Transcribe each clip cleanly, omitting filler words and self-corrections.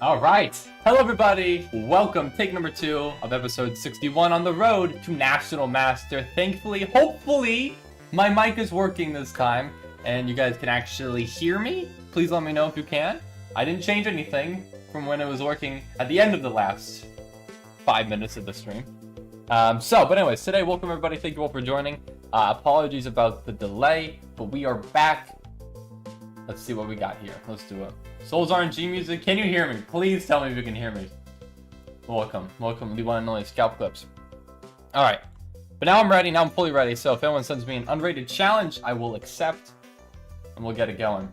All right. Hello, everybody. Welcome. Take number 2 of episode 61 on the road to National Master. Thankfully, hopefully, my mic is working this time and you guys can actually hear me. Please let me know if you can. I didn't change anything from when it was working at the end of the last 5 minutes of the stream. But anyways, today, welcome everybody. Thank you all for joining. Apologies about the delay, but we are back. Let's see what we got here. Let's do it. Souls RNG music. Can you hear me? Please tell me if you can hear me. Welcome. Welcome. We want to know scalp clips. Alright. But now I'm ready. Now I'm fully ready. So if anyone sends me an unrated challenge, I will accept. And we'll get it going.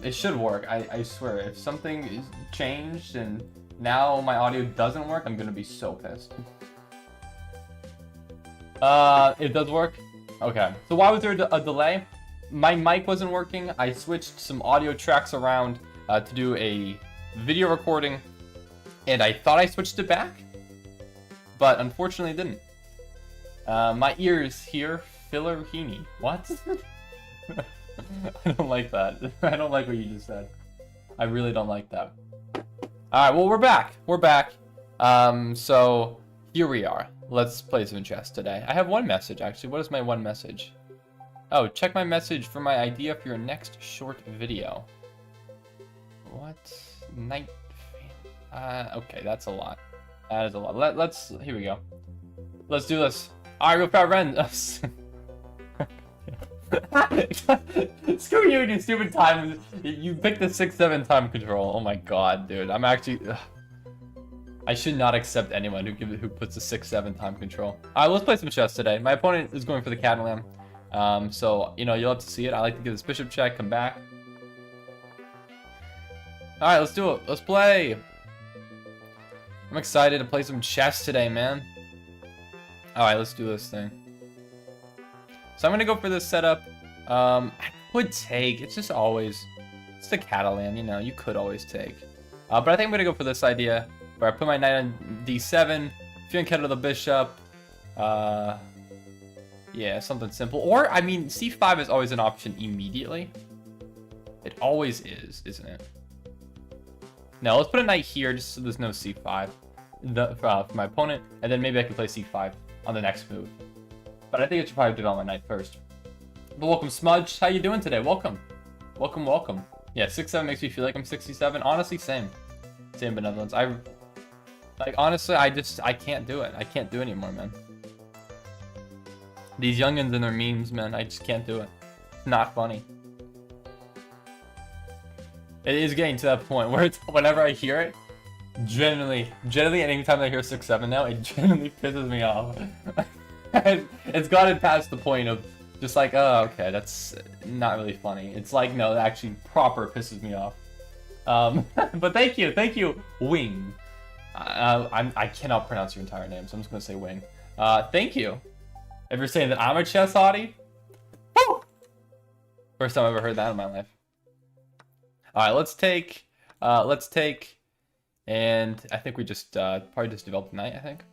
It should work. I swear. If something is changed and now my audio doesn't work, I'm going to be so pissed. It does work? Okay. So why was there a delay? My mic wasn't working. I switched some audio tracks around to do a video recording, and I thought I switched it back, but unfortunately didn't. My ears here, Fillerhini. What? I don't like that. I don't like what you just said. I really don't like that. Alright, well, we're back. We're back. So here we are. Let's play some chess today. I have one message, actually. What is my one message? Oh, check my message for my idea for your next short video. What? Night... okay, that's a lot. That is a lot. Let's... Here we go. Let's do this. Alright, real fat Ren. Screw you and your stupid time. You picked the 6-7 time control. Oh my god, dude. I'm actually... I should not accept anyone who puts a 6-7 time control. Alright, let's play some chess today. My opponent is going for the cat and lamb. So, you know, you'll have to see it. I like to give this bishop check, come back. Alright, let's do it. Let's play. I'm excited to play some chess today, man. Alright, let's do this thing. So I'm going to go for this setup. I would take. It's just always... It's the Catalan, you know. You could always take. But I think I'm going to go for this idea. Where I put my knight on d7. Fianchetto the bishop. Yeah, something simple. Or, I mean, c5 is always an option immediately. It always is, isn't it? Now, let's put a knight here just so there's no c5 for my opponent. And then maybe I can play c5 on the next move. But I think I should probably develop my knight first. But welcome, Smudge. How you doing today? Welcome. Welcome, welcome. Yeah, 6-7 makes me feel like I'm 67. Honestly, same. Same benevolence. Honestly, I can't do it. I can't do it anymore, man. These youngins and their memes, man, I just can't do it. It's not funny. It is getting to that point where it's, whenever I hear it, generally, anytime I hear 6-7 now, it generally pisses me off. It's gotten past the point of just like, oh, okay, that's not really funny. It's like, no, it actually proper pisses me off. But thank you, Wing. I cannot pronounce your entire name, so I'm just gonna say Wing. Thank you. If you're saying that I'm a chess hottie, woo! First time I ever heard that in my life. Alright, let's take, and I think we just, probably just developed a knight, I think.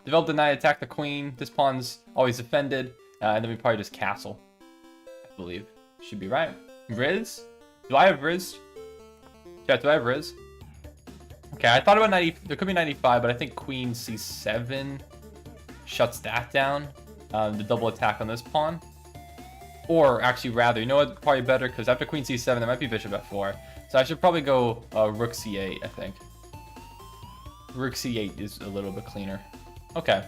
Develop the knight, attack the queen, this pawn's always defended, and then we probably just castle, I believe. Should be right. Riz? Do I have Riz? Chat, do I have Riz? Okay, I thought about 90, there could be 95, but I think queen c7 shuts that down, the double attack on this pawn. Or actually rather, you know what, probably better, because after queen c7 there might be bishop f4. So I should probably go rook c8, I think. Rook c8 is a little bit cleaner. Okay,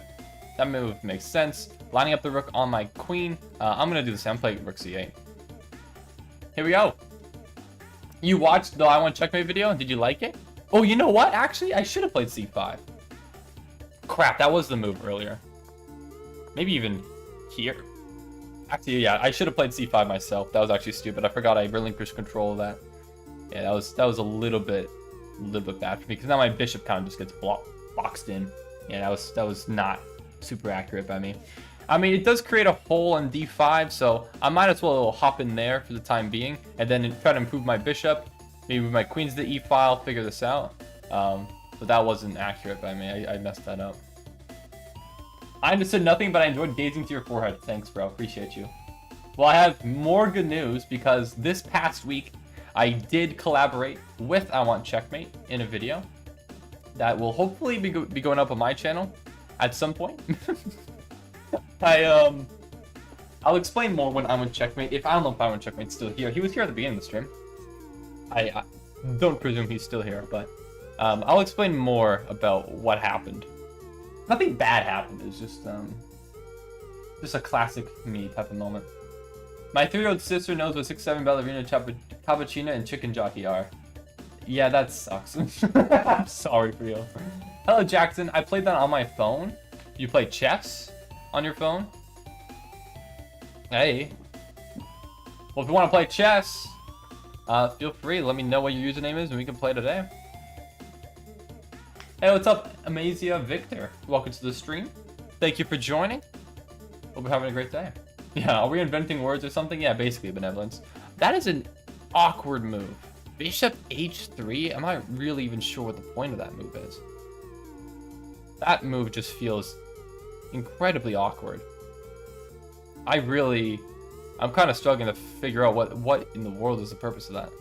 that move makes sense. Lining up the rook on my queen. I'm going to do the same, I'm playing rook c8. Here we go. You watched the I Want Checkmate video, and did you like it? Oh, you know what, actually, I should have played c5. Crap, that was the move earlier. Maybe even here. Actually, yeah, I should have played c5 myself. That was actually stupid. I forgot I relinquished control of that. Yeah, that was a little bit bad for me, because now my bishop kind of just gets boxed in. Yeah, that was not super accurate by me. I mean, it does create a hole on d5, so I might as well hop in there for the time being, and then try to improve my bishop. Maybe move my queens to e-file, figure this out. But that wasn't accurate by me. I messed that up. I understood nothing, but I enjoyed gazing to your forehead. Thanks, bro. Appreciate you. Well, I have more good news because this past week, I did collaborate with I Want Checkmate in a video that will hopefully be going up on my channel at some point. I'll explain more when I Want Checkmate. I don't know if I Want Checkmate's still here. He was here at the beginning of the stream. I don't presume he's still here, but I'll explain more about what happened. Nothing bad happened. It's just a classic me type of moment. My 3-year-old sister knows what 6'7" ballerina, cappuccino, and chicken jockey are. Yeah, that sucks. I'm sorry for you. Hello, Jackson. I played that on my phone. You play chess on your phone? Hey. Well, if you want to play chess, feel free. Let me know what your username is and we can play today. Hey, what's up, Amazia Victor? Welcome to the stream. Thank you for joining. Hope you're having a great day. Yeah, are we inventing words or something? Yeah, basically benevolence. That is an awkward move. Bishop h3? I'm not really even sure what the point of that move is. That move just feels incredibly awkward. I'm kind of struggling to figure out what in the world is the purpose of that.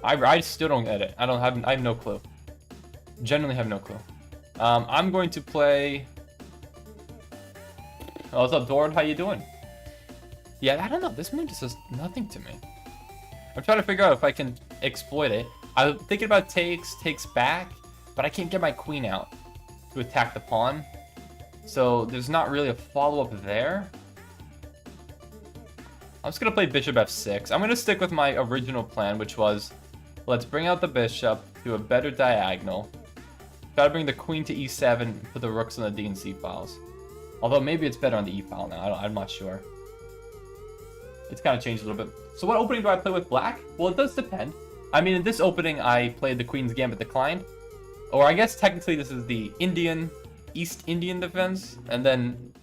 I still don't get it. I have no clue. Genuinely have no clue. I'm going to play. Oh, what's up, Dord? How you doing? Yeah, I don't know. This move just does nothing to me. I'm trying to figure out if I can exploit it. I'm thinking about takes back, but I can't get my queen out to attack the pawn. So there's not really a follow-up there. I'm just going to play bishop f6. I'm going to stick with my original plan, which was let's bring out the bishop to a better diagonal. Try to bring the queen to e7 and put the rooks on the d and c files. Although maybe it's better on the e file now. I'm not sure. It's kind of changed a little bit. So what opening do I play with black? Well, it does depend. I mean, in this opening, I played the Queen's Gambit declined. Or I guess technically this is the East Indian defense. And then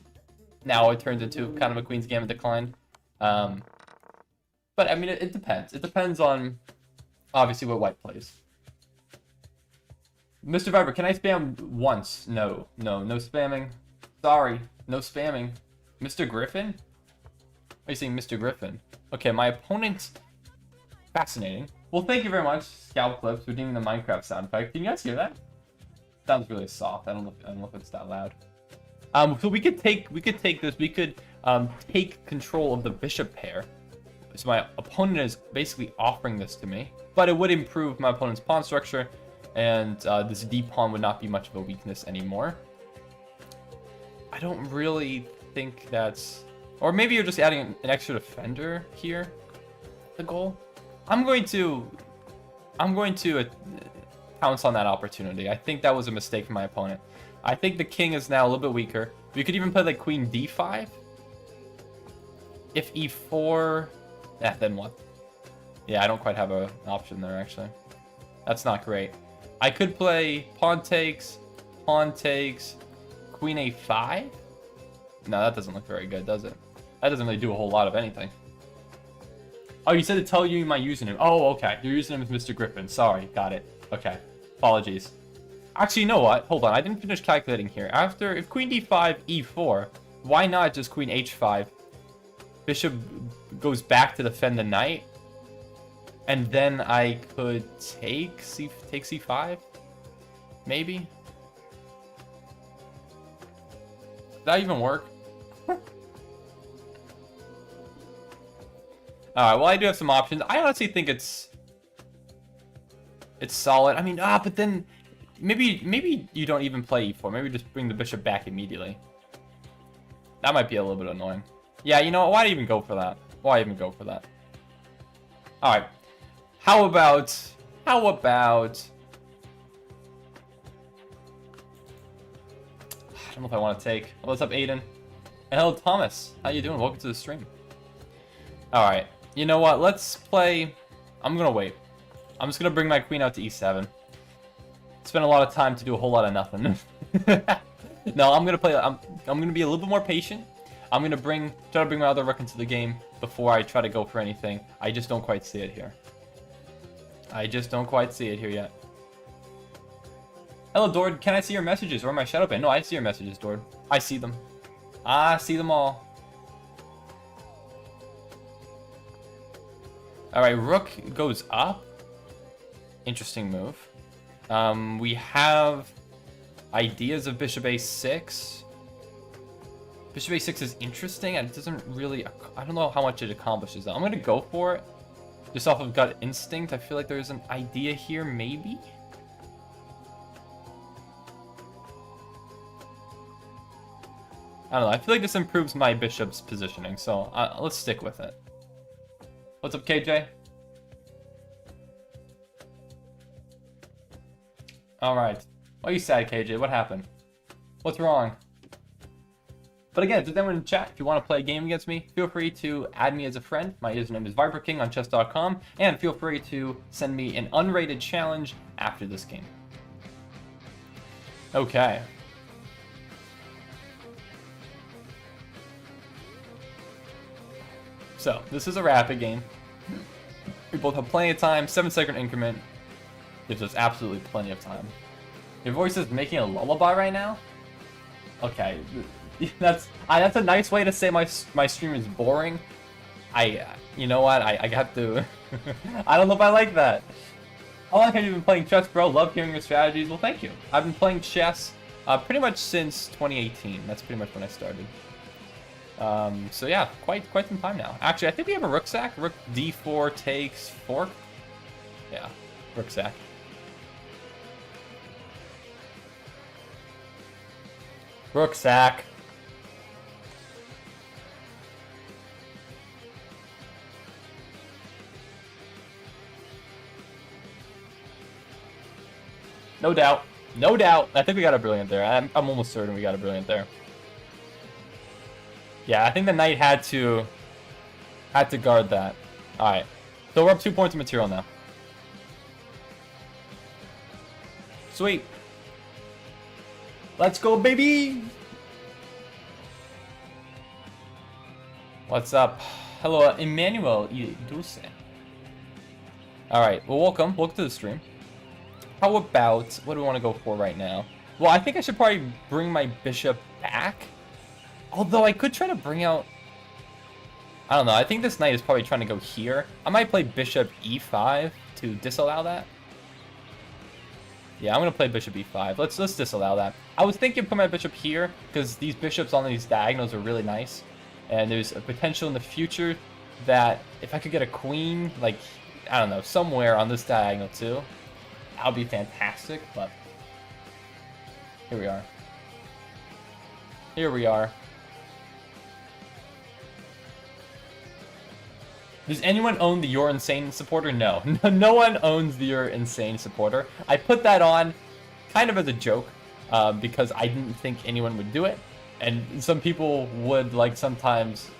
now it turns into kind of a Queen's Gambit decline. But I mean, it depends. It depends on, obviously, what white plays. Mr. Viber, can I spam once? No spamming. Sorry, no spamming. Mr. Griffin? Are you saying Mr. Griffin? Okay, my opponent. Fascinating. Well, thank you very much, Scalp Clips, for doing the Minecraft sound effect. Can you guys hear that? Sounds really soft. I don't know if it's that loud. So we could take this. We could take control of the bishop pair. So my opponent is basically offering this to me, but it would improve my opponent's pawn structure, and this d pawn would not be much of a weakness anymore. I don't really think that's... Or maybe you're just adding an extra defender here. The goal. I'm going to pounce on that opportunity. I think that was a mistake from my opponent. I think the king is now a little bit weaker. We could even play like queen d5. If e4, then what? Yeah, I don't quite have an option there actually. That's not great. I could play pawn takes, queen a5. No, that doesn't look very good, does it? That doesn't really do a whole lot of anything. Oh, you said to tell you my username. Oh, okay. Your username is Mr. Griffin. Sorry, got it. Okay, apologies. Actually, you know what? Hold on, I didn't finish calculating here. If queen d5, e4, why not just queen h5? Bishop goes back to defend the knight, and then I could take c5, maybe. Did that even work? Alright, well, I do have some options. I honestly think it's solid. I mean, but then maybe you don't even play e4. Maybe just bring the bishop back immediately. That might be a little bit annoying. Yeah, you know, why even go for that? Why even go for that? Alright. How about... I don't know if I want to take... Oh, what's up, Aiden? And hello, Thomas. How you doing? Welcome to the stream. Alright. You know what? Let's play... I'm gonna wait. I'm just gonna bring my queen out to e7. Spend a lot of time to do a whole lot of nothing. No, I'm gonna play... I'm gonna be a little bit more patient. I'm gonna try to bring my other rook into the game before I try to go for anything. I just don't quite see it here. I just don't quite see it here yet. Hello, Dord. Can I see your messages or my shadow ban? No, I see your messages, Dord. I see them. I see them all. Alright, rook goes up. Interesting move. We have ideas of bishop a6. Bishop a6 is interesting, and it doesn't really... I don't know how much it accomplishes, though. I'm going to go for it. Just off of gut instinct, I feel like there's an idea here, maybe? I don't know. I feel like this improves my bishop's positioning, so let's stick with it. What's up, KJ? Alright. Why are you sad, KJ? What happened? What's wrong? But again, if there's anyone in chat, if you want to play a game against me, feel free to add me as a friend. My username is ViperKing on chess.com, and feel free to send me an unrated challenge after this game. Okay. So, this is a rapid game. We both have plenty of time, 7-second increment. Gives us absolutely plenty of time. Your voice is making a lullaby right now? Okay. That's a nice way to say my stream is boring. You know what? I have to... I don't know if I like that. How long have you been playing chess, bro? Love hearing your strategies. Well, thank you. I've been playing chess pretty much since 2018. That's pretty much when I started. So yeah, quite some time now. Actually, I think we have a rook sack. Rook d4 takes fork. Yeah, rook sack. Rook sack. No doubt. No doubt. I think we got a brilliant there. I'm almost certain we got a brilliant there. Yeah, I think the knight had to guard that. Alright. So we're up 2 points of material now. Sweet. Let's go, baby! What's up? Hello, Emmanuel Dulce. Alright, well, welcome. Welcome to the stream. How about... What do we want to go for right now? Well, I think I should probably bring my bishop back. Although I could try to bring out... I don't know. I think this knight is probably trying to go here. I might play bishop e5 to disallow that. Yeah, I'm going to play bishop e5. Let's disallow that. I was thinking of putting my bishop here because these bishops on these diagonals are really nice. And there's a potential in the future that if I could get a queen, like, I don't know, somewhere on this diagonal too, that would be fantastic. But here we are. Here we are. Does anyone own the You're Insane supporter? No. No one owns the You're Insane supporter. I put that on kind of as a joke because I didn't think anyone would do it. And some people would, like, sometimes...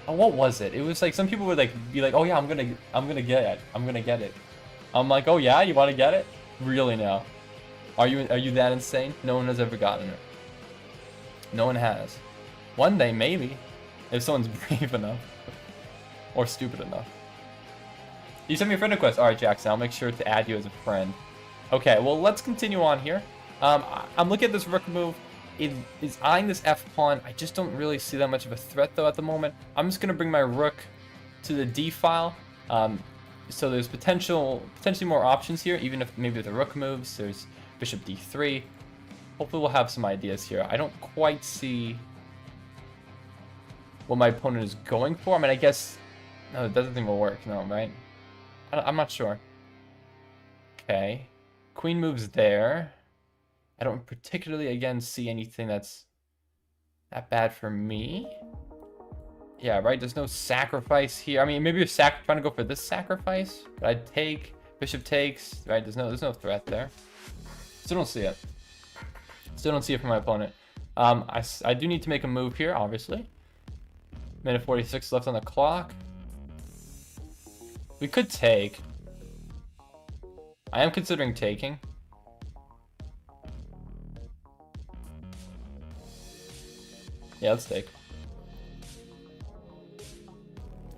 Oh, what was it? It was like some people would like be like, "Oh yeah, I'm gonna get it. I'm gonna get it." I'm like, "Oh yeah, you want to get it?" Really now? Are you that insane? No one has ever gotten it. No one has. One day maybe, if someone's brave enough. Or stupid enough. You sent me a friend request. Alright, Jackson, I'll make sure to add you as a friend. Okay, well, let's continue on here. I'm looking at this rook move. It is eyeing this f-pawn. I just don't really see that much of a threat, though, at the moment. I'm just going to bring my rook to the d-file. So there's potentially more options here, even if maybe the rook moves. There's bishop d3. Hopefully we'll have some ideas here. I don't quite see what my opponent is going for. I mean, I guess... No, that doesn't think will work. No, right? I'm not sure. Okay. Queen moves there. I don't particularly, again, see anything that's that bad for me. Yeah, right? There's no sacrifice here. I mean, maybe you're trying to go for this sacrifice. But I'd take. Bishop takes. Right? There's no threat there. Still don't see it. Still don't see it from my opponent. I do need to make a move here, obviously. Minute 46 left on the clock. We could take. I am considering taking. Yeah, let's take.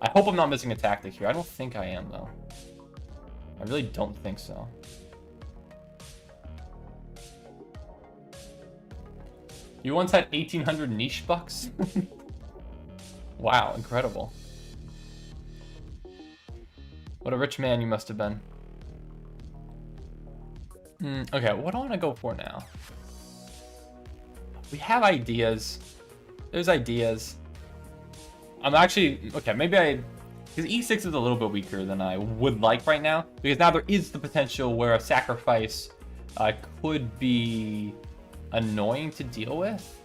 I hope I'm not missing a tactic here. I don't think I am, though. I really don't think so. You once had 1,800 niche bucks? Wow, incredible. What a rich man you must have been. Okay, what do I want to go for now? We have ideas. There's ideas. I'm actually... Okay, maybe I... Because e6 is a little bit weaker than I would like right now. Because now there is the potential where a sacrifice could be annoying to deal with.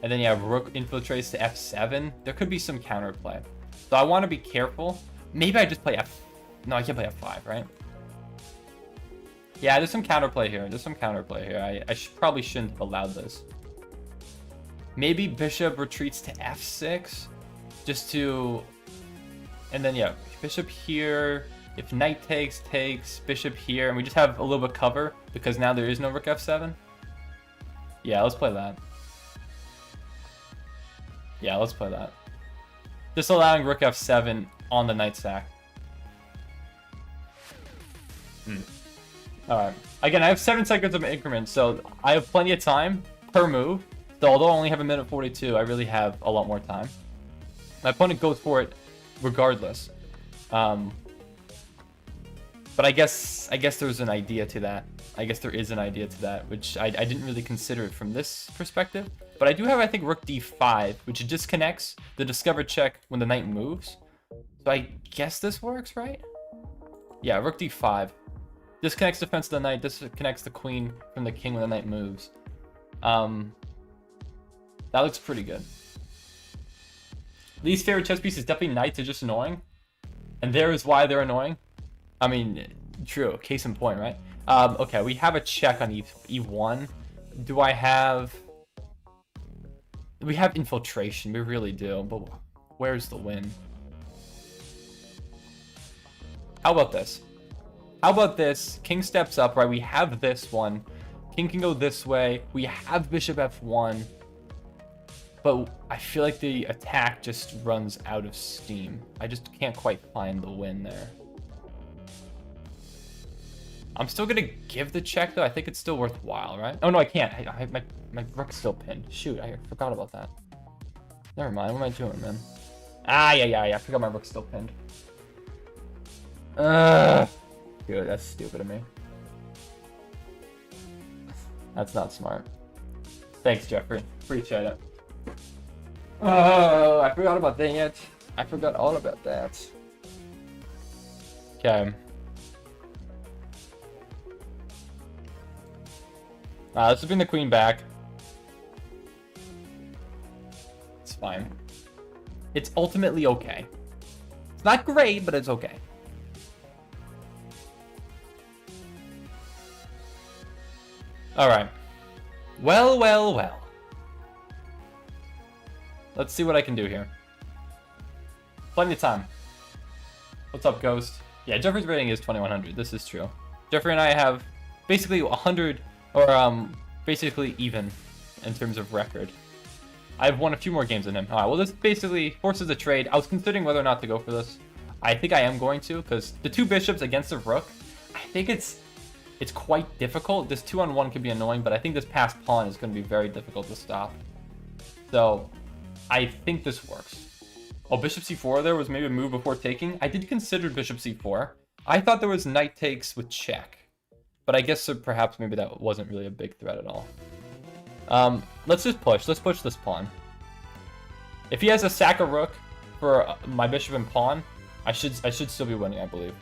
And then you have rook infiltrates to f7. There could be some counterplay. So I want to be careful. Maybe I just play f... No, I can't play f5, right? Yeah, there's some counterplay here. There's some counterplay here. I probably shouldn't have allowed this. Maybe bishop retreats to f6. Just to... And then, yeah, bishop here. If knight takes, bishop here. And we just have a little bit of cover because now there is no rook f7. Yeah, let's play that. Yeah, let's play that. Just allowing rook f7 on the knight sack. Alright. Again, I have 7 seconds of increment, so I have plenty of time per move. So although I only have 1:42, I really have a lot more time. My opponent goes for it regardless. But I guess there's an idea to that. I guess there is an idea to that, which I didn't really consider it from this perspective. But I do have, I think, rook d5, which disconnects the discovered check when the knight moves. So I guess this works, right? Yeah, rook d5. Disconnects defense of the knight, disconnects the queen from the king when the knight moves. That looks pretty good. Least favorite chess piece is definitely knights are just annoying. And there is why they're annoying. I mean, true, case in point, right? Okay, we have a check on e1. Do I have... We have infiltration, we really do, but where's the win? How about this? How about this? King steps up, right? We have this one. King can go this way. We have bishop f1. But I feel like the attack just runs out of steam. I just can't quite find the win there. I'm still gonna give the check though. I think it's still worthwhile, right? Oh no, I can't. My rook's still pinned. Shoot, I forgot about that. Never mind. What am I doing, man? Ah, yeah. I forgot my rook's still pinned. Dude, that's stupid of me. That's not smart. Thanks, Jeffrey. Appreciate it. Oh, I forgot about that. I forgot all about that. Okay. Let's bring the queen back. It's fine. It's ultimately okay. It's not great, but it's okay. Alright. Well. Let's see what I can do here. Plenty of time. What's up, Ghost? Yeah, Jeffrey's rating is 2100. This is true. Jeffrey and I have basically 100, or basically even in terms of record. I've won a few more games than him. Alright, well, this basically forces a trade. I was considering whether or not to go for this. I think I am going to, because the 2 bishops against the rook, I think it's quite difficult. This 2-on-1 can be annoying, but I think this passed pawn is going to be very difficult to stop. So, I think this works. Oh, bishop c4 there was maybe a move before taking. I did consider bishop c4. I thought there was knight takes with check. But I guess perhaps maybe that wasn't really a big threat at all. Let's just push. Let's push this pawn. If he has a sack of rook for my bishop and pawn, I should still be winning, I believe.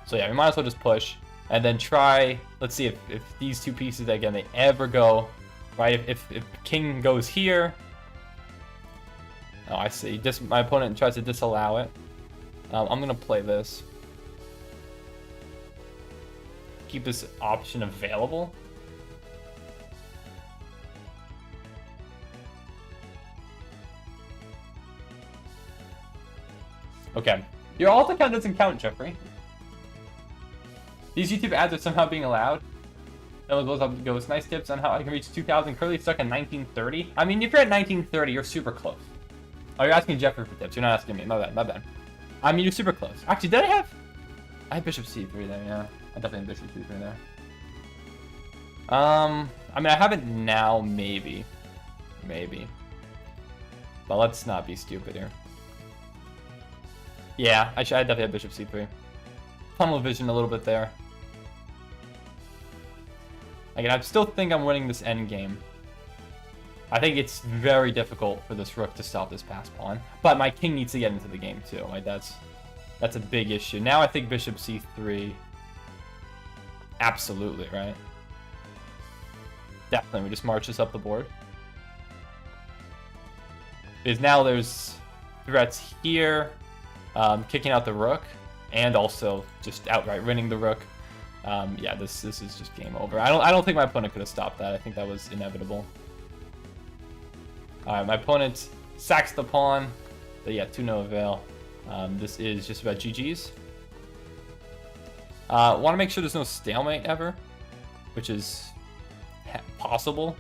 So yeah, we might as well just push. And then try... Let's see if these 2 pieces, again, they ever go... Right, if king goes here... Oh, I see. My opponent tries to disallow it. I'm going to play this. Keep this option available. Okay. Your alt account doesn't count, Jeffrey. These YouTube ads are somehow being allowed. That goes nice tips on how I can reach 2,000. Currently stuck in 1930. I mean, if you're at 1930, you're super close. Oh, you're asking Jeffrey for tips. You're not asking me. My bad. I mean, you're super close. Actually, did I have... I had bishop c3 there, yeah. I definitely had bishop c3 there. I mean, I have it now, maybe. But let's not be stupid here. Yeah, I definitely have bishop c3. Tunnel vision a little bit there. Again, I still think I'm winning this endgame. I think it's very difficult for this rook to stop this pass pawn, but my king needs to get into the game too. Like that's a big issue. Now I think bishop c3. Absolutely, right? Definitely, we just march this up the board. Because now there's threats here, kicking out the rook, and also just outright winning the rook. Yeah, this is just game over. I don't think my opponent could have stopped that. I think that was inevitable. All right, my opponent sacks the pawn, but yeah, to no avail. This is just about GG's. Want to make sure there's no stalemate ever, which is possible.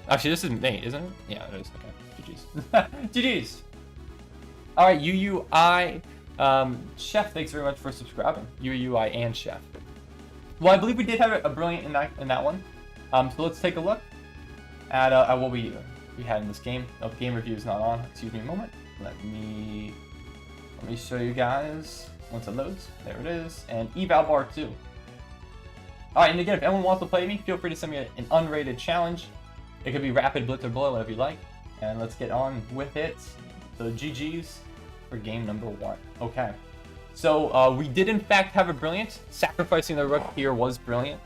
Actually, this is mate, isn't it? Yeah, it is. Okay, GG's. GG's. All right, UUI. Chef, thanks very much for subscribing. UUI and Chef. Well, I believe we did have a brilliant in that one. So let's take a look at what we had in this game. Oh, game review is not on. Excuse me a moment. Let me show you guys once it loads. There it is. And eval bar 2. All right, and again, if anyone wants to play me, feel free to send me an unrated challenge. It could be rapid, blitz, or blow, whatever you like. And let's get on with it. So GG's for game number 1. Okay. So we did in fact have a brilliant. Sacrificing the rook here was brilliant,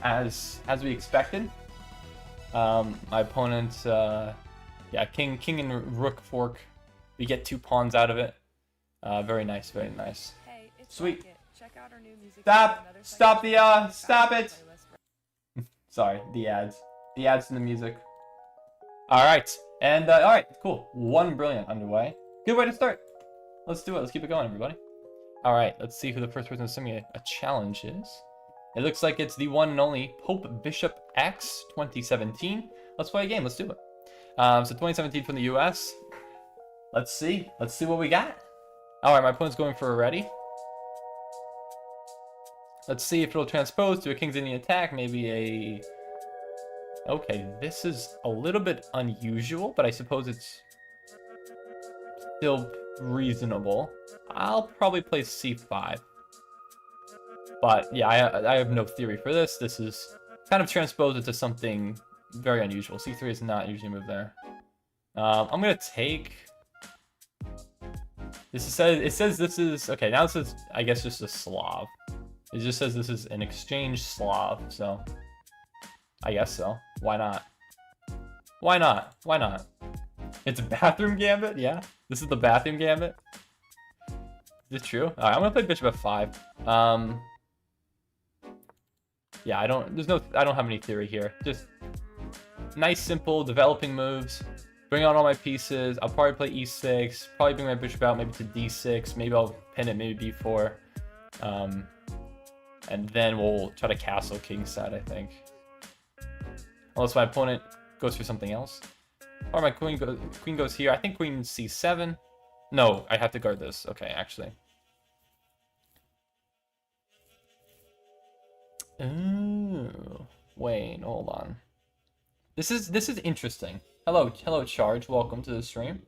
as we expected. My opponent, yeah, king and rook fork. We get 2 pawns out of it. Very nice, very nice. Hey, it's Sweet. Check out our new music. Stop it. Sorry, the ads in the music. All right, and all right, cool. 1 brilliant underway. Good way to start. Let's do it. Let's keep it going, everybody. All right, let's see who the first person to send me a challenge is. It looks like it's the one and only Pope Bishop X 2017. Let's play a game. Let's do it. So 2017 from the US. Let's see what we got. All right, my opponent's going for a ready. Let's see if it'll transpose to a king's Indian attack. Maybe a... Okay, this is a little bit unusual, but I suppose it's still reasonable. I'll probably play c5. But yeah, I have no theory for this. This is kind of transposed into something very unusual. c3 is not usually a move there. I'm gonna take... It says this is... Okay, now this is, I guess, just a Slav. It just says this is an exchange Slav, so... I guess so. Why not? Why not? Why not? It's a bathroom gambit? Yeah. This is the bathroom gambit? Is this true? Alright, I'm gonna play bishop f5. Yeah, I don't have any theory here. Just nice, simple, developing moves. Bring out all my pieces. I'll probably play e6. Probably bring my bishop out maybe to d6. Maybe I'll pin it, maybe b4. And then we'll try to castle kingside, I think. Unless my opponent goes for something else. Or my queen goes here. I think queen c7. No, I have to guard this. Okay, actually. Ooh. Wait, hold on. This is interesting. Hello, Charge. Welcome to the stream.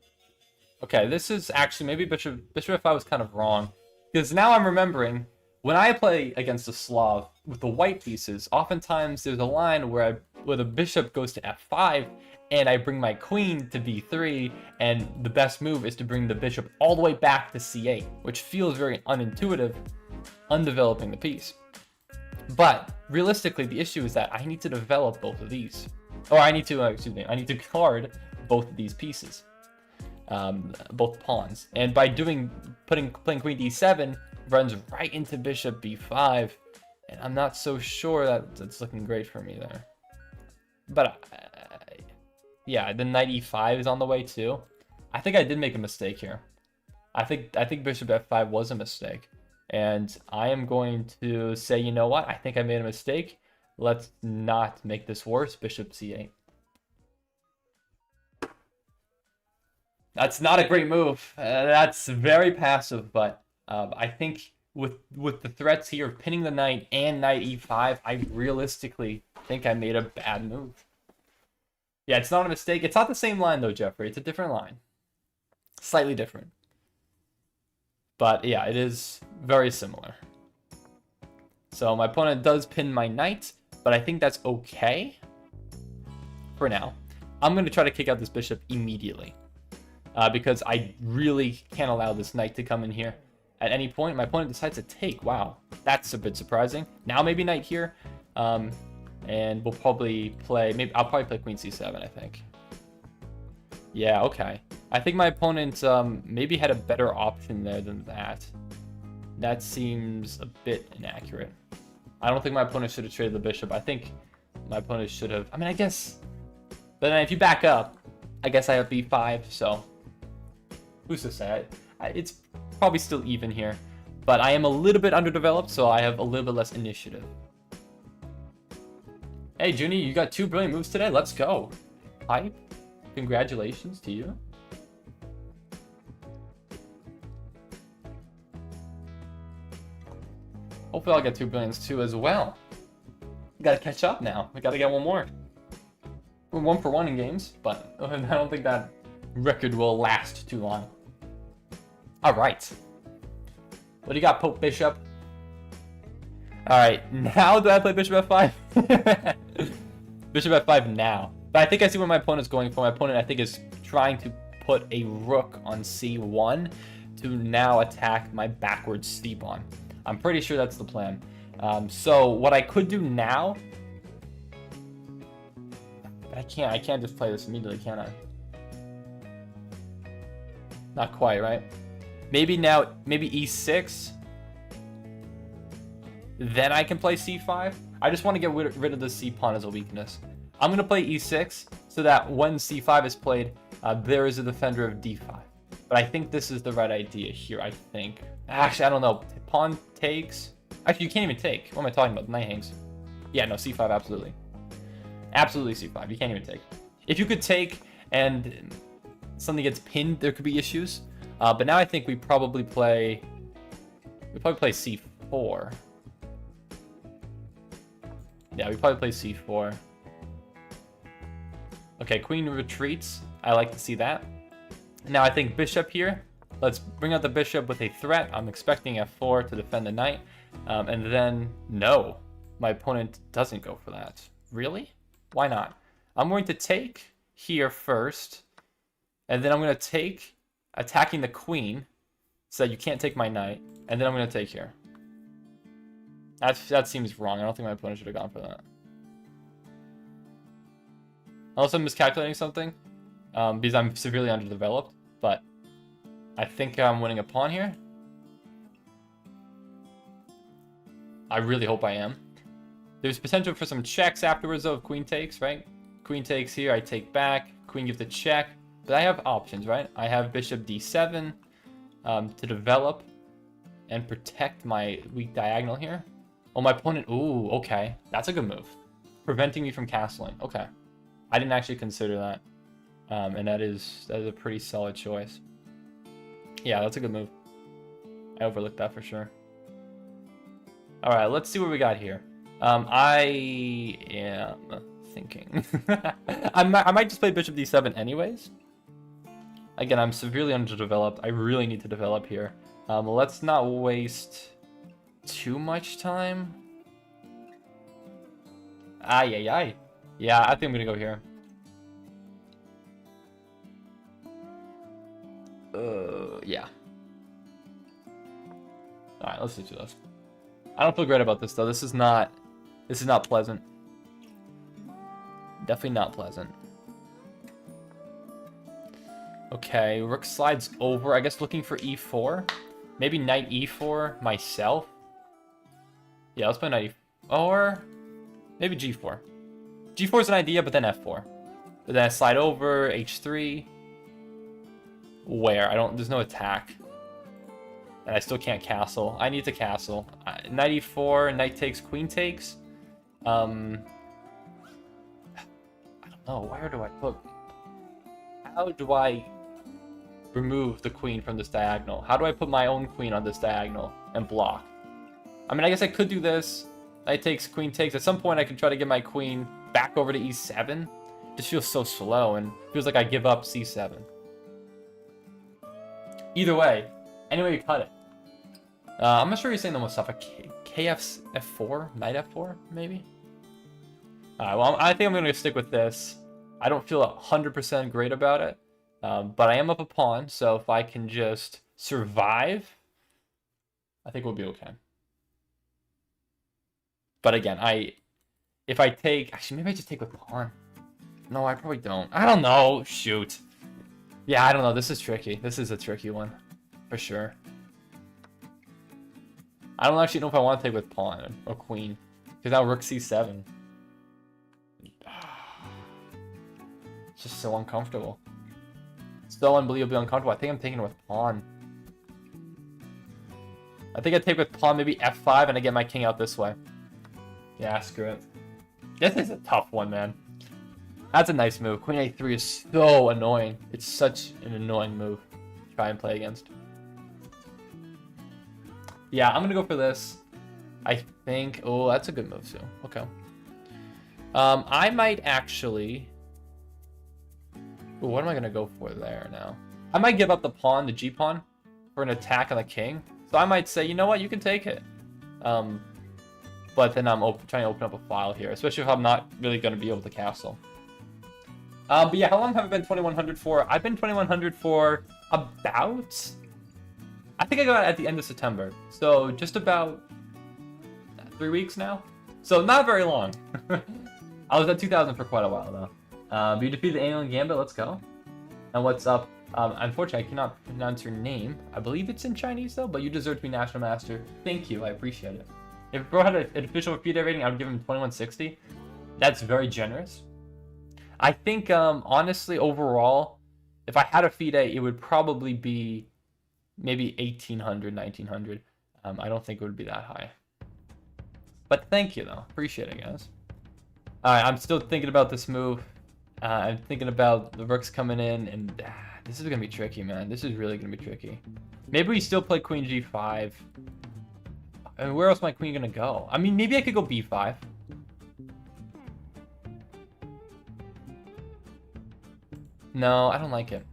Okay, this is actually maybe bishop f5 was kind of wrong, because now I'm remembering when I play against a Slav with the white pieces. Oftentimes there's a line where the bishop goes to f5 and I bring my queen to b3, and the best move is to bring the bishop all the way back to c8, which feels very unintuitive, undeveloping the piece. But realistically, the issue is that I need to develop both of these. Or I need to, I need to guard both of these pieces, both pawns. And by playing queen d7, runs right into bishop b5, and I'm not so sure that it's looking great for me there. But yeah, the knight e5 is on the way too. I think I did make a mistake here. I think bishop f5 was a mistake, and I am going to say, you know what? I think I made a mistake. Let's not make this worse. Bishop c8. That's not a great move. That's very passive, but I think with the threats here of pinning the knight and knight e5, I realistically think I made a bad move. Yeah, it's not a mistake. It's not the same line though, Jeffrey. It's a different line. Slightly different. But yeah, it is very similar. So my opponent does pin my knight, but I think that's okay for now. I'm going to try to kick out this bishop immediately because I really can't allow this knight to come in here at any point. My opponent decides to take. Wow, that's a bit surprising. Now maybe knight here, and we'll probably play. Maybe I'll probably play queen c7. I think. Yeah, okay. I think my opponent maybe had a better option there than that. That seems a bit inaccurate. I don't think my opponent should have traded the bishop. I think my opponent should have. I mean, I guess. But then if you back up, I guess I have b5. So who's to say? It's probably still even here. But I am a little bit underdeveloped, so I have a little bit less initiative. Hey, Junie, you got 2 brilliant moves today. Let's go. Hype. Congratulations to you. Hopefully I'll get 2 billions too as well. We gotta catch up now. We gotta get one more. We're 1 for 1 in games, but I don't think that record will last too long. Alright. What do you got, Pope Bishop? Alright, now do I play Bishop f5? Bishop f5 now. But I think I see what my opponent's going for. My opponent, I think, is trying to put a rook on c1 to now attack my backwards c-pawn. I'm pretty sure that's the plan. So what I could do now, but I can't just play this immediately, can I? Not quite, right? Maybe now, maybe e6. Then I can play c5. I just want to get rid of the c-pawn as a weakness. I'm going to play e6 so that when c5 is played, there is a defender of d5. But I think this is the right idea here, I think. Actually, I don't know. Pawn takes. Actually, you can't even take. What am I talking about? Knight hangs. Yeah, no, c5, absolutely. Absolutely c5. You can't even take. If you could take and something gets pinned, there could be issues. But now I think we probably play... We probably play c4. Yeah, we probably play c4. Okay, queen retreats. I like to see that. Now I think bishop here. Let's bring out the bishop with a threat. I'm expecting f4 to defend the knight. And then, no. My opponent doesn't go for that. Really? Why not? I'm going to take here first. And then I'm going to take, attacking the queen, so that you can't take my knight. And then I'm going to take here. That seems wrong. I don't think my opponent should have gone for that. Unless I'm miscalculating something. Because I'm severely underdeveloped. But I think I'm winning a pawn here. I really hope I am. There's potential for some checks afterwards, though, if queen takes, right? Queen takes here, I take back. Queen gives a check. But I have options, right? I have bishop d7 to develop and protect my weak diagonal here. Oh, my opponent... Ooh, okay. That's a good move. Preventing me from castling. Okay. I didn't actually consider that. And that is a pretty solid choice. Yeah, that's a good move. I overlooked that for sure. Alright, let's see what we got here. I am thinking. I might just play bishop d7 anyways. Again, I'm severely underdeveloped. I really need to develop here. Let's not waste too much time. Ay, ay, ay. Yeah, I think I'm gonna go here. Yeah. Alright, let's do this. I don't feel great about this though. This is not pleasant. Definitely not pleasant. Okay, rook slides over. I guess looking for e4. Maybe knight e4 myself. Yeah, let's play knight e4. Or maybe g4. G4 is an idea, but then f4. But then I slide over, h3. Where? There's no attack. And I still can't castle. I need to castle. Knight e4, knight takes, queen takes. I don't know. Where do I put... How do I remove the queen from this diagonal? How do I put my own queen on this diagonal and block? I mean, I guess I could do this. Knight takes, queen takes. At some point, I could try to get my queen back over to e7. Just feels so slow and feels like I give up c7. Either way, anyway you cut it. I'm not sure you're saying the most stuff. KF F4? Knight F4, maybe? Alright, well, I think I'm going to stick with this. I don't feel 100% great about it. But I am up a pawn, so if I can just survive, I think we'll be okay. But again, if I take... Actually, maybe I just take with pawn. No, I probably don't. I don't know. Shoot. Yeah, I don't know. This is tricky. This is a tricky one. For sure. I don't actually know if I want to take with pawn or queen. Because now rook c7. It's just so uncomfortable. So unbelievably uncomfortable. I think I'm taking it with pawn. I think I take with pawn, maybe f5, and I get my king out this way. Yeah, screw it. This is a tough one, man. That's a nice move. Queen a3 is so annoying. It's such an annoying move to try and play against. Yeah, I'm gonna go for this. I think... Oh, that's a good move, too. Okay. I might actually... Ooh, what am I gonna go for there now? I might give up the pawn, the g-pawn, for an attack on the king. So I might say, you know what, you can take it. But then I'm trying to open up a file here, especially if I'm not really gonna be able to castle. But yeah, how long have I been 2100 for? I've been 2100 for about... I think I got it at the end of September. So just about 3 weeks now. So not very long. I was at 2000 for quite a while though. You defeated the Alien Gambit, let's go. And what's up? Unfortunately, I cannot pronounce your name. I believe it's in Chinese though, but you deserve to be National Master. Thank you, I appreciate it. If Bro had an official FIDE rating, I would give him 2160. That's very generous. I think, honestly, overall, if I had a FIDE, it would probably be maybe 1800, 1900. I don't think it would be that high. But thank you, though. Appreciate it, guys. Alright, I'm still thinking about this move. I'm thinking about the rooks coming in, and this is going to be tricky, man. This is really going to be tricky. Maybe we still play queen g5. I mean, where else is my queen going to go? I mean, maybe I could go b5. No, I don't like it.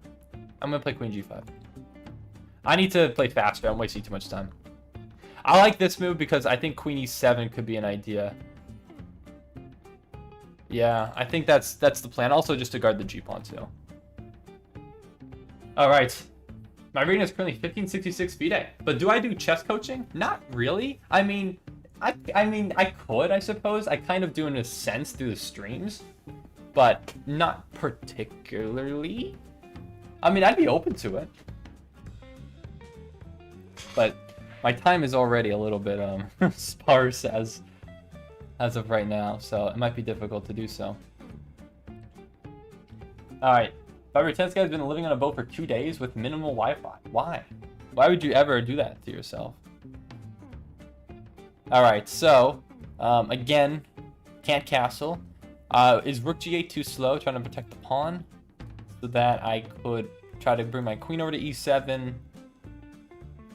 I'm going to play queen g5. I need to play faster. I'm wasting too much time. I like this move because I think queen e7 could be an idea. Yeah, I think that's the plan. Also, just to guard the g-pawn, too. Alright. My rating is currently 1566 FIDE. But do I do chess coaching? Not really. I mean, I could, I suppose. I kind of do in a sense through the streams. But not particularly. I mean, I'd be open to it. But my time is already a little bit sparse as of right now, so it might be difficult to do so. Alright. Fiber Tense Guy's been living on a boat for 2 days with minimal Wi-Fi. Why? Why would you ever do that to yourself? Alright, so, again, can't castle. Is Rook G8 too slow, trying to protect the pawn? So that I could try to bring my queen over to E7.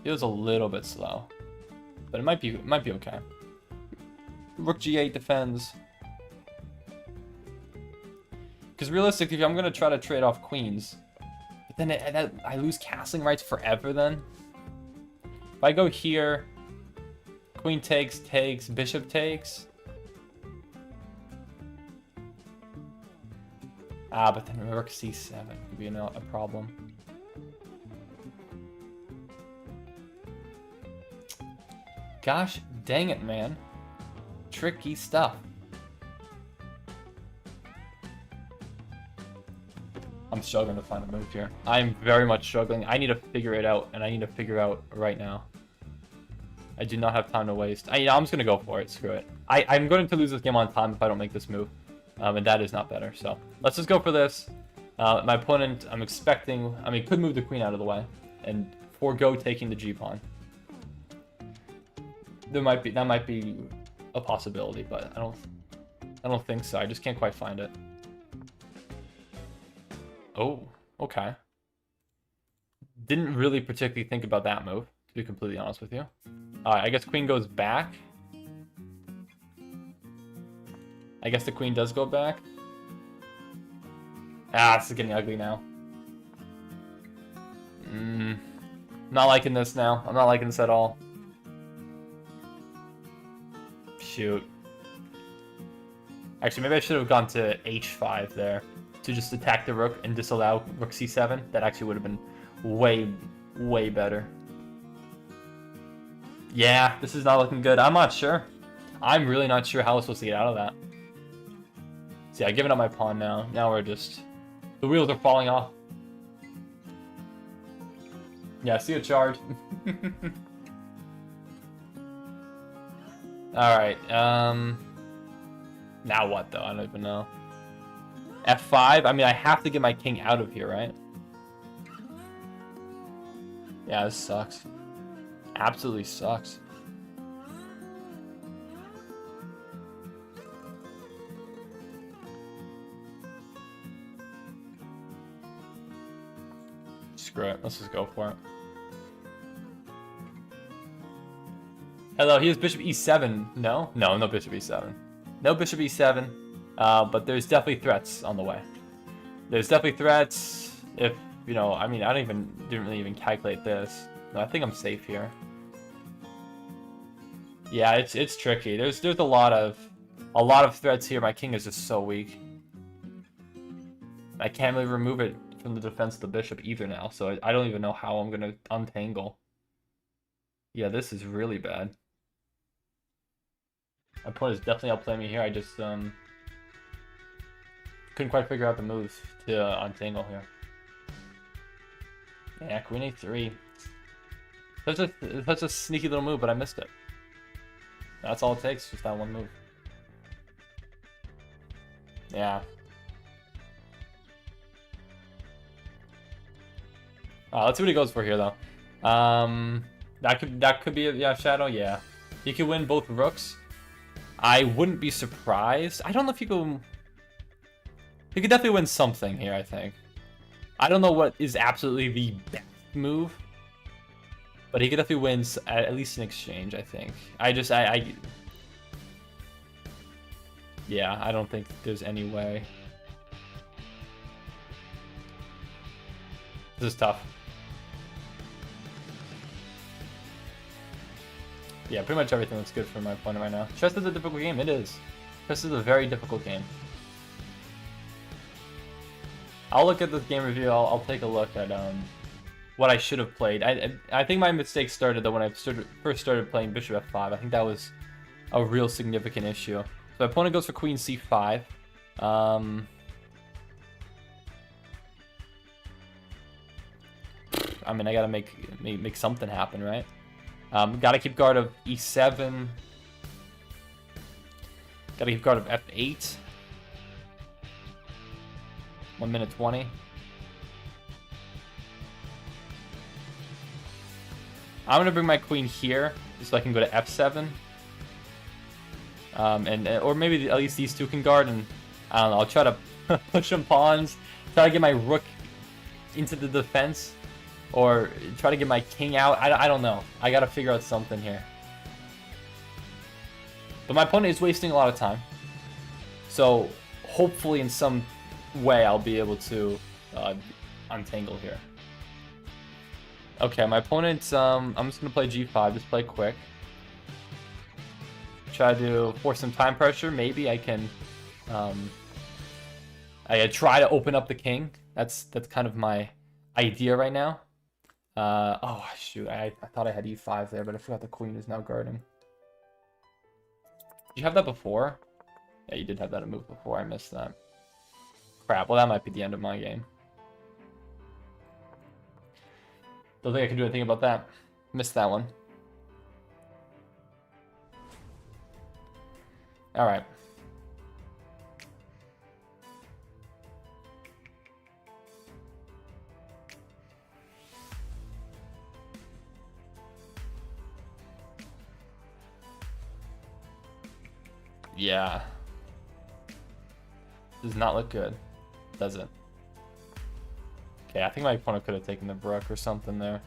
It was a little bit slow. But it might be okay. Rook G8 defends. Because realistically, if I'm going to try to trade off queens, but then I lose castling rights forever then. If I go here, queen takes, bishop takes. But then rook c7 could be a problem. Gosh dang it, man. Tricky stuff. I'm struggling to find a move here. I'm very much struggling. I need to figure it out, and I need to figure out right now. I do not have time to waste. I'm just going to go for it. Screw it. I'm going to lose this game on time if I don't make this move. And that is not better. So let's just go for this. My opponent, I'm expecting... I mean, could move the queen out of the way and forego taking the g-pawn. That might be a possibility, but I don't think so. I just can't quite find it. Oh, okay. Didn't really particularly think about that move, to be completely honest with you. I guess queen goes back. I guess the queen does go back. This is getting ugly now. Not liking this now. I'm not liking this at all. Shoot. Actually, maybe I should have gone to h5 there to just attack the rook and disallow rook c7. That actually would have been way, way better. Yeah, this is not looking good. I'm not sure. I'm really not sure how we're supposed to get out of that. See, I've given up my pawn now. Now we're just... The wheels are falling off. Yeah, see a charge. Alright, now what, though? I don't even know. F5? I mean, I have to get my king out of here, right? Yeah, this sucks. Absolutely sucks. Screw it. Let's just go for it. Hello, he has bishop e7. No? No, no bishop e7. No bishop e7. But there's definitely threats on the way. There's definitely threats. If, you know, I mean, didn't really even calculate this. No, I think I'm safe here. Yeah, it's tricky. There's a lot of threats here. My king is just so weak. I can't really remove it from the defense of the bishop either now, so I don't even know how I'm gonna untangle. Yeah, this is really bad. My opponent is definitely outplaying me here. I just couldn't quite figure out the moves to untangle here. Yeah, queen a3. Such a sneaky little move, but I missed it. That's all it takes, just that one move. Yeah. Let's see what he goes for here, though. That could be a shadow. Yeah, he could win both rooks. I wouldn't be surprised. I don't know if he could. He could definitely win something here. I think. I don't know what is absolutely the best move, but he could definitely win at least an exchange. I think. Yeah, I don't think there's any way. This is tough. Yeah, pretty much everything looks good for my opponent right now. Chess is a difficult game. It is. Chess is a very difficult game. I'll look at this game review. I'll take a look at what I should have played. I think my mistake started though when I first started playing bishop f5. I think that was a real significant issue. So my opponent goes for queen c5. I mean, I gotta make something happen, right? Gotta keep guard of e7. Gotta keep guard of f8. 1 minute 20. I'm gonna bring my queen here just so I can go to f7. Or maybe at least these two can guard, and I don't know. I'll try to push some pawns. Try to get my rook into the defense. Or try to get my king out. I don't know. I gotta figure out something here. But my opponent is wasting a lot of time. So hopefully in some way I'll be able to untangle here. Okay, my opponent, I'm just gonna play g5. Just play quick. Try to force some time pressure. Maybe I can I try to open up the king. That's kind of my idea right now. Oh shoot, I thought I had e5 there, but I forgot the queen is now guarding. Did you have that before? Yeah, you did have that move before. I missed that. Crap, well that might be the end of my game. Don't think I can do anything about that. Missed that one. Alright. Yeah. Does not look good, does it? Okay, I think my opponent could have taken the rook or something there.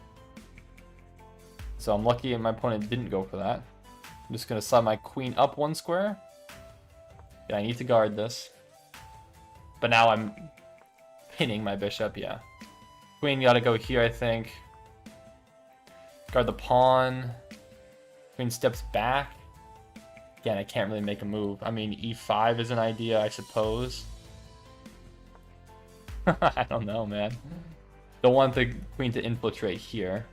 So I'm lucky my opponent didn't go for that. I'm just going to slide my queen up one square. Yeah, I need to guard this. But now I'm pinning my bishop, yeah. Queen gotta go here, I think. Guard the pawn. Queen steps back. Again, I can't really make a move. I mean, e5 is an idea, I suppose. I don't know, man. Don't want the queen to infiltrate here.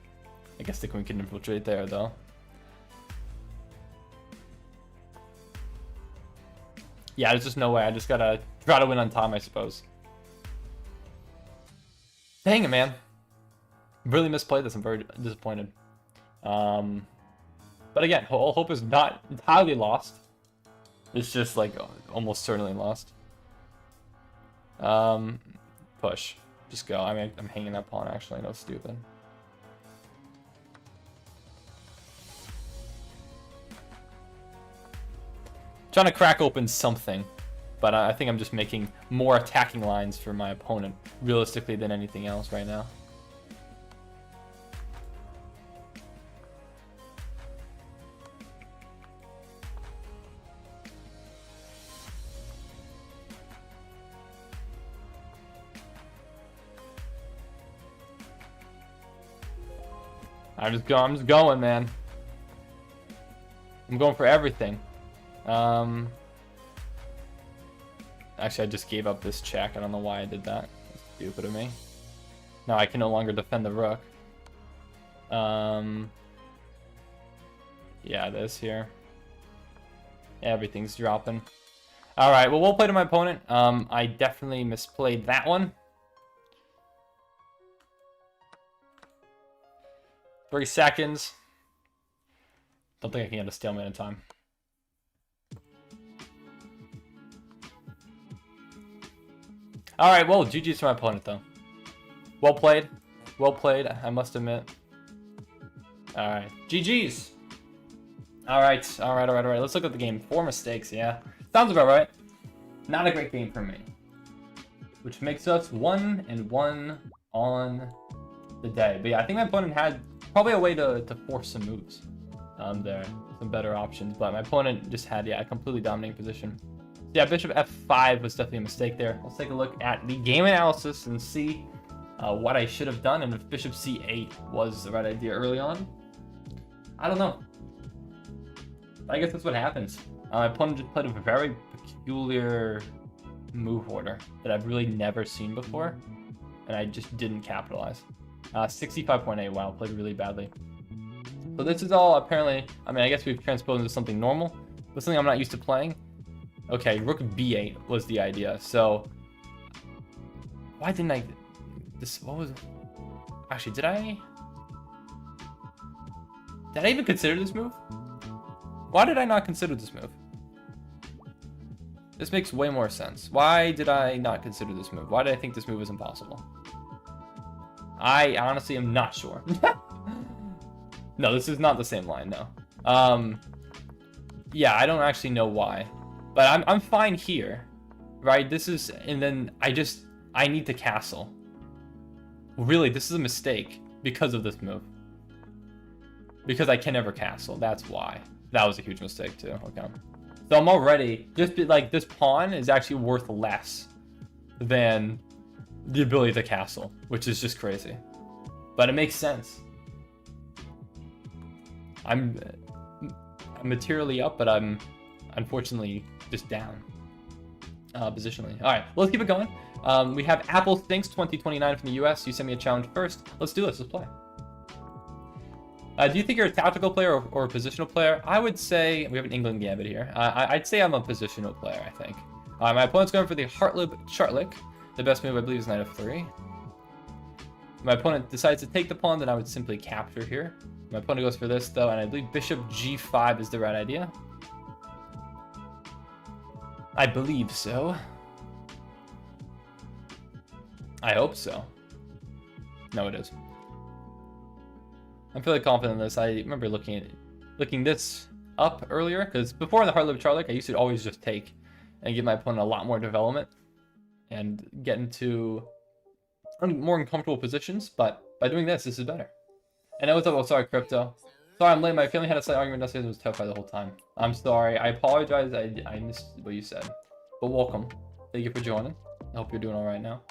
I guess the queen can infiltrate there, though. Yeah, there's just no way. I just gotta try to win on time, I suppose. Dang it, man. Really misplayed this. I'm very disappointed. But again, hope is not entirely lost. It's just like almost certainly lost. Push. Just go. I mean, I'm hanging that pawn actually. No, stupid. Trying to crack open something, but I think I'm just making more attacking lines for my opponent realistically than anything else right now. I'm just going, man. I'm going for everything. Actually, I just gave up this check. I don't know why I did that. That's stupid of me. Now I can no longer defend the rook. Yeah, this here. Everything's dropping. All right, well, we'll play to my opponent. I definitely misplayed that one. 3 seconds. Don't think I can get a stalemate in time. All right, well, GG's to my opponent, though. Well played. Well played, I must admit. All right, GG's. All right. Let's look at the game. 4 mistakes, yeah. Sounds about right. Not a great game for me. Which makes us 1-1 on the day. But yeah, I think my opponent had probably a way to force some moves there. Some better options. But my opponent just had, yeah, a completely dominating position. Yeah, bishop f5 was definitely a mistake there. Let's take a look at the game analysis and see what I should have done and if bishop c8 was the right idea early on. I don't know. I guess that's what happens. My opponent just played a very peculiar move order that I've really never seen before, and I just didn't capitalize. 65.8, wow, played really badly. So this is all apparently, I mean, I guess we've transposed into something normal, but something I'm not used to playing. Okay, rook b8 was the idea. So why didn't I? What was? Actually, did I even consider this move? Why did I not consider this move? This makes way more sense. Why did I not consider this move? Why did I think this move was impossible? I honestly am not sure. No, this is not the same line. No. Yeah, I don't actually know why. But I'm fine here, right? This is, and then I need to castle. Really, this is a mistake because of this move. Because I can never castle, that's why. That was a huge mistake too, okay. So I'm already, like this pawn is actually worth less than the ability to castle, which is just crazy. But it makes sense. I'm materially up, but I'm unfortunately just down positionally. All right, well, let's keep it going. We have Apple Thinks 2029 from the US. You sent me a challenge first. Let's do this. Let's play. Do you think you're a tactical player or a positional player? I would say we have an England gambit here. I'd say I'm a positional player. I think my opponent's going for the Hartlib Chartlick. The best move, I believe, is knight f3. My opponent decides to take the pawn, then I would simply capture here. My opponent goes for this though, and I believe bishop g5 is the right idea. I believe so. I hope so. No, it is. I'm fairly confident in this. I remember looking this up earlier, because before in the Hartlib Chartlick, I used to always just take and give my opponent a lot more development and get into more uncomfortable positions. But by doing this is better. And what's up? Oh, sorry, Crypto. Sorry, I'm late. My family had a slight argument yesterday. It was tough by the whole time. I'm sorry. I apologize. I missed what you said. But welcome. Thank you for joining. I hope you're doing all right now.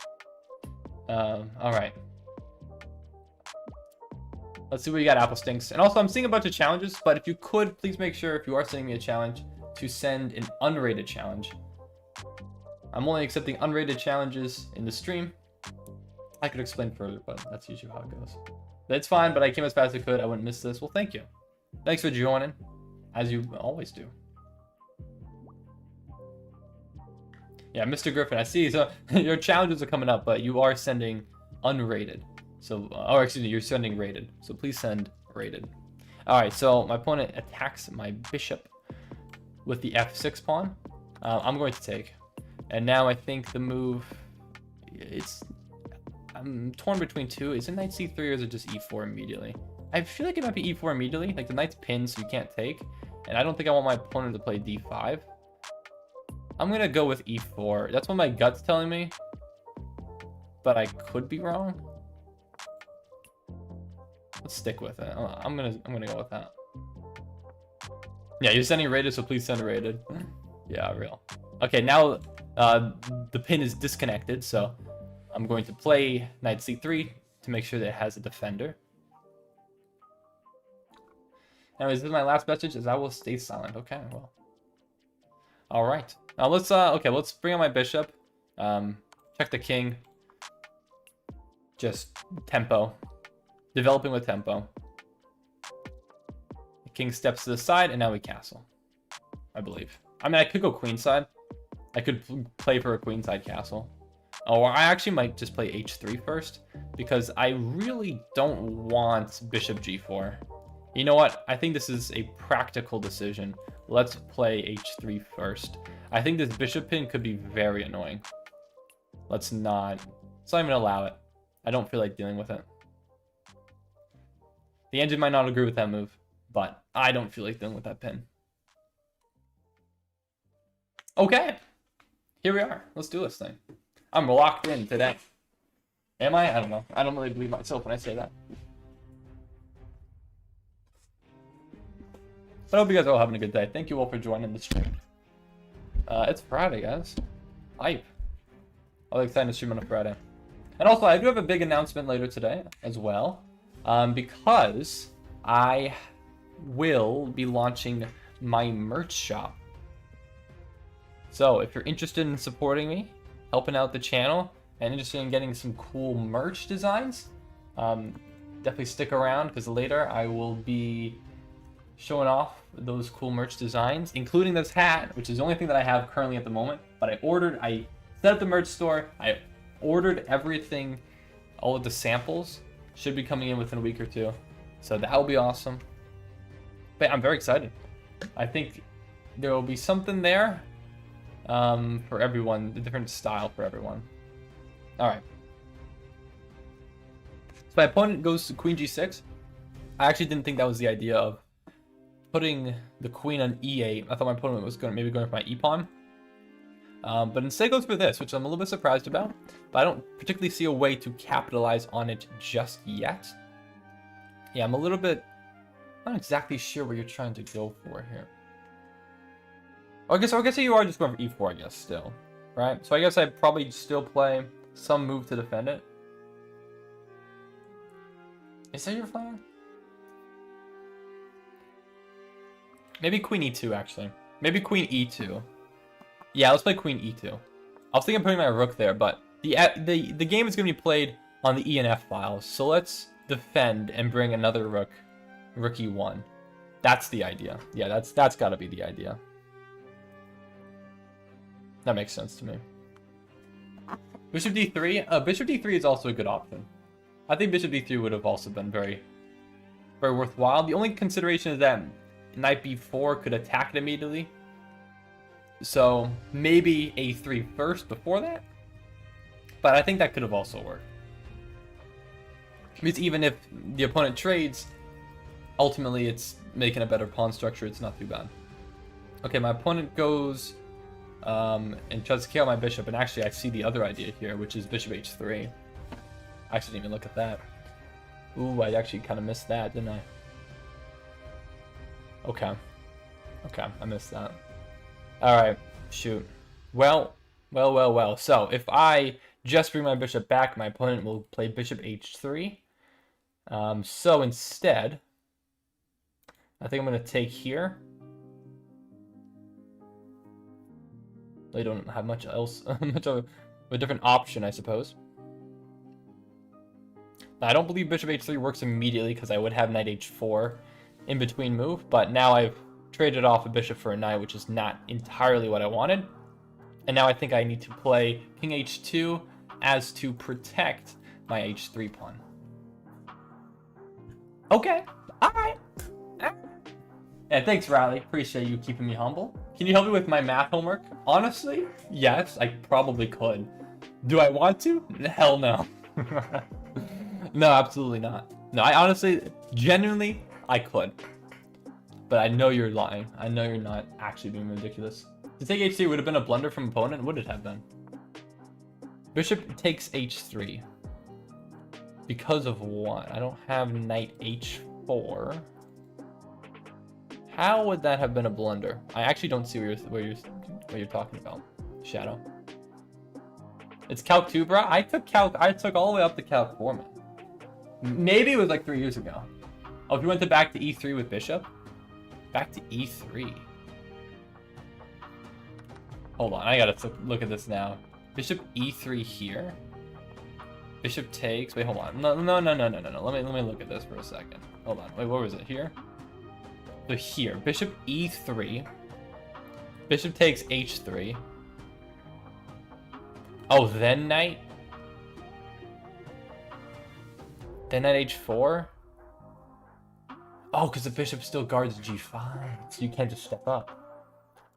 All right. Let's see what you got, Apple Stinks. And also, I'm seeing a bunch of challenges, but if you could, please make sure, if you are sending me a challenge, to send an unrated challenge. I'm only accepting unrated challenges in the stream. I could explain further, but that's usually how it goes. That's fine, but I came as fast as I could. I wouldn't miss this. Well, thank you. Thanks for joining, as you always do. Yeah, Mr. Griffin, I see. So your challenges are coming up, but you are sending unrated. So, or excuse me, you're sending rated. So please send rated. All right, so my opponent attacks my bishop with the f6 pawn. I'm going to take. And now I think the move, I'm torn between two. Is it knight c3 or is it just e4 immediately? I feel like it might be e4 immediately. Like the knight's pinned, so you can't take. And I don't think I want my opponent to play d5. I'm going to go with e4. That's what my gut's telling me. But I could be wrong. Let's stick with it. I'm gonna go with that. Yeah, you're sending rated, so please send rated. Yeah, real. Okay, now the pin is disconnected, so I'm going to play knight c3 to make sure that it has a defender. Anyways, this is my last message, as I will stay silent. Okay, well. All right. Now let's let's bring on my bishop. Check the king. Just tempo. Developing with tempo. The king steps to the side, and now we castle. I believe. I mean, I could go queenside. I could play for a queenside castle. Or I actually might just play h3 first, because I really don't want bishop g4. You know what? I think this is a practical decision. Let's play h3 first. I think this bishop pin could be very annoying. Let's not even allow it. I don't feel like dealing with it. The engine might not agree with that move, but I don't feel like dealing with that pin. Okay, here we are. Let's do this thing. I'm locked in today. Am I? I don't know. I don't really believe myself when I say that. But I hope you guys are all having a good day. Thank you all for joining the stream. It's Friday, guys. Hype. I was excited to stream on a Friday. And also, I do have a big announcement later today as well. Because I will be launching my merch shop. So if you're interested in supporting me, helping out the channel, and interested in getting some cool merch designs, definitely stick around, because later I will be showing off those cool merch designs, including this hat, which is the only thing that I have currently at the moment. But I set up the merch store, I ordered everything, all of the samples. Should be coming in within a week or two. So that will be awesome. But I'm very excited. I think there will be something there for everyone, the different style for everyone. All right. So my opponent goes to queen g6. I actually didn't think that was the idea of putting the queen on e8. I thought my opponent was maybe going for my e-pawn. But instead goes for this, which I'm a little bit surprised about. But I don't particularly see a way to capitalize on it just yet. Yeah, I'm a little bit... not exactly sure what you're trying to go for here. I guess you are just going for e4, I guess, still. Right? So I guess I'd probably still play some move to defend it. Is that your plan? Maybe queen e2, actually. Maybe queen e2. Yeah, let's play queen e2. I was thinking of putting my rook there, but the game is going to be played on the E and F files. So let's defend and bring another rook e1. That's the idea. Yeah, that's got to be the idea. That makes sense to me. Bishop d3. Bishop d3 is also a good option. I think bishop d3 would have also been very, very worthwhile. The only consideration is that knight b4 could attack it immediately. So maybe a3 first before that. But I think that could have also worked. Because even if the opponent trades, ultimately it's making a better pawn structure. It's not too bad. Okay, my opponent goes and tries to kill my bishop. And actually I see the other idea here, which is bishop h3. I actually didn't even look at that. Ooh, I actually kind of missed that, didn't I? Okay. Okay, I missed that. Alright, shoot. Well. So, if I just bring my bishop back, my opponent will play bishop h3. So instead, I think I'm going to take here. They don't have much else, much of a different option, I suppose. Now, I don't believe bishop h3 works immediately because I would have knight h4 in between move, but now I've traded off a bishop for a knight, which is not entirely what I wanted. And now I think I need to play king h2 as to protect my h3 pawn. Okay, all right. Yeah, thanks, Riley. Appreciate you keeping me humble. Can you help me with my math homework? Honestly, yes, I probably could. Do I want to? Hell no. No, absolutely not. No, I honestly, genuinely, I could. But I know you're lying. I know you're not actually being ridiculous. To take h3 would have been a blunder from opponent. Would it have been? Bishop takes h3. Because of what? I don't have knight h4. How would that have been a blunder? I actually don't see what you're talking about, Shadow. It's Calc 2, bro. I took all the way up to Calc 4, man. Maybe it was like 3 years ago. Oh, if you went to back to e3 with bishop? Back to e3. Hold on, I gotta look at this now. Bishop e3 here. Bishop takes. Wait, hold on. No. Let me look at this for a second. Hold on. Wait, what was it here? So here, bishop e3. Bishop takes h3. Oh, then knight. Then knight h4. Oh, because the bishop still guards g5, so you can't just step up.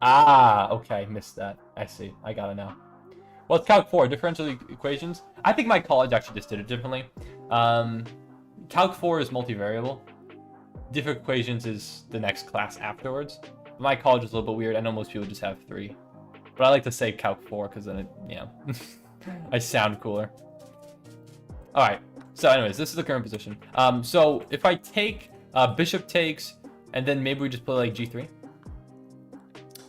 Ah, okay, missed that. I see. I got it now. Well, it's Calc 4, differential equations. I think my college actually just did it differently. Calc 4 is multivariable. Different equations is the next class afterwards. My college is a little bit weird. I know most people just have 3. But I like to say Calc 4 because then it, I sound cooler. Alright, so anyways, this is the current position. So if I take bishop takes, and then maybe we just play like g3.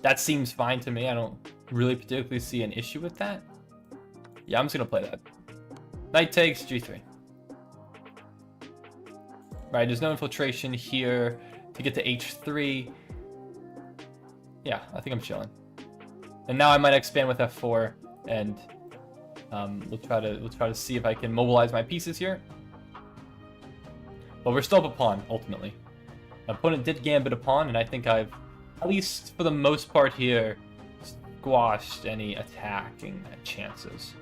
That seems fine to me. I don't really particularly see an issue with that. Yeah, I'm just going to play that. Knight takes, g3. Right, there's no infiltration here to get to h3. Yeah, I think I'm chilling. And now I might expand with f4, and we'll try to see if I can mobilize my pieces here. But we're still up a pawn, ultimately. My opponent did gambit a pawn, and I think I've, at least for the most part here, squashed any attacking chances.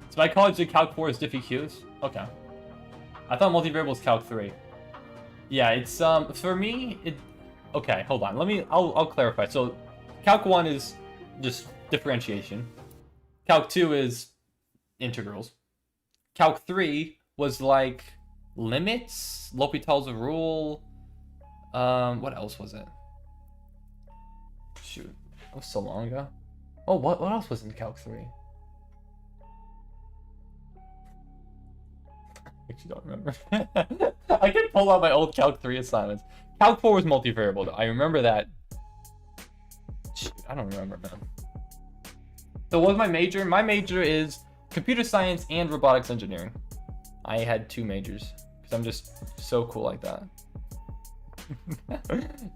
So my college did Calc 4 as Diffie Qs? Okay. I thought multivariable was Calc 3. Yeah, it's, for me, okay, hold on. I'll clarify. So, Calc 1 is just differentiation. Calc 2 is integrals. Calc 3 was like limits, L'Hopital's rule. What else was it? Shoot, that was so long ago. Oh, what else was in Calc 3? I actually don't remember. I can pull out my old Calc 3 assignments. Calc 4 was multivariable, though. I remember that. Shoot, I don't remember, man. So what was my major? My major is computer science and robotics engineering. I had 2 majors because I'm just so cool like that.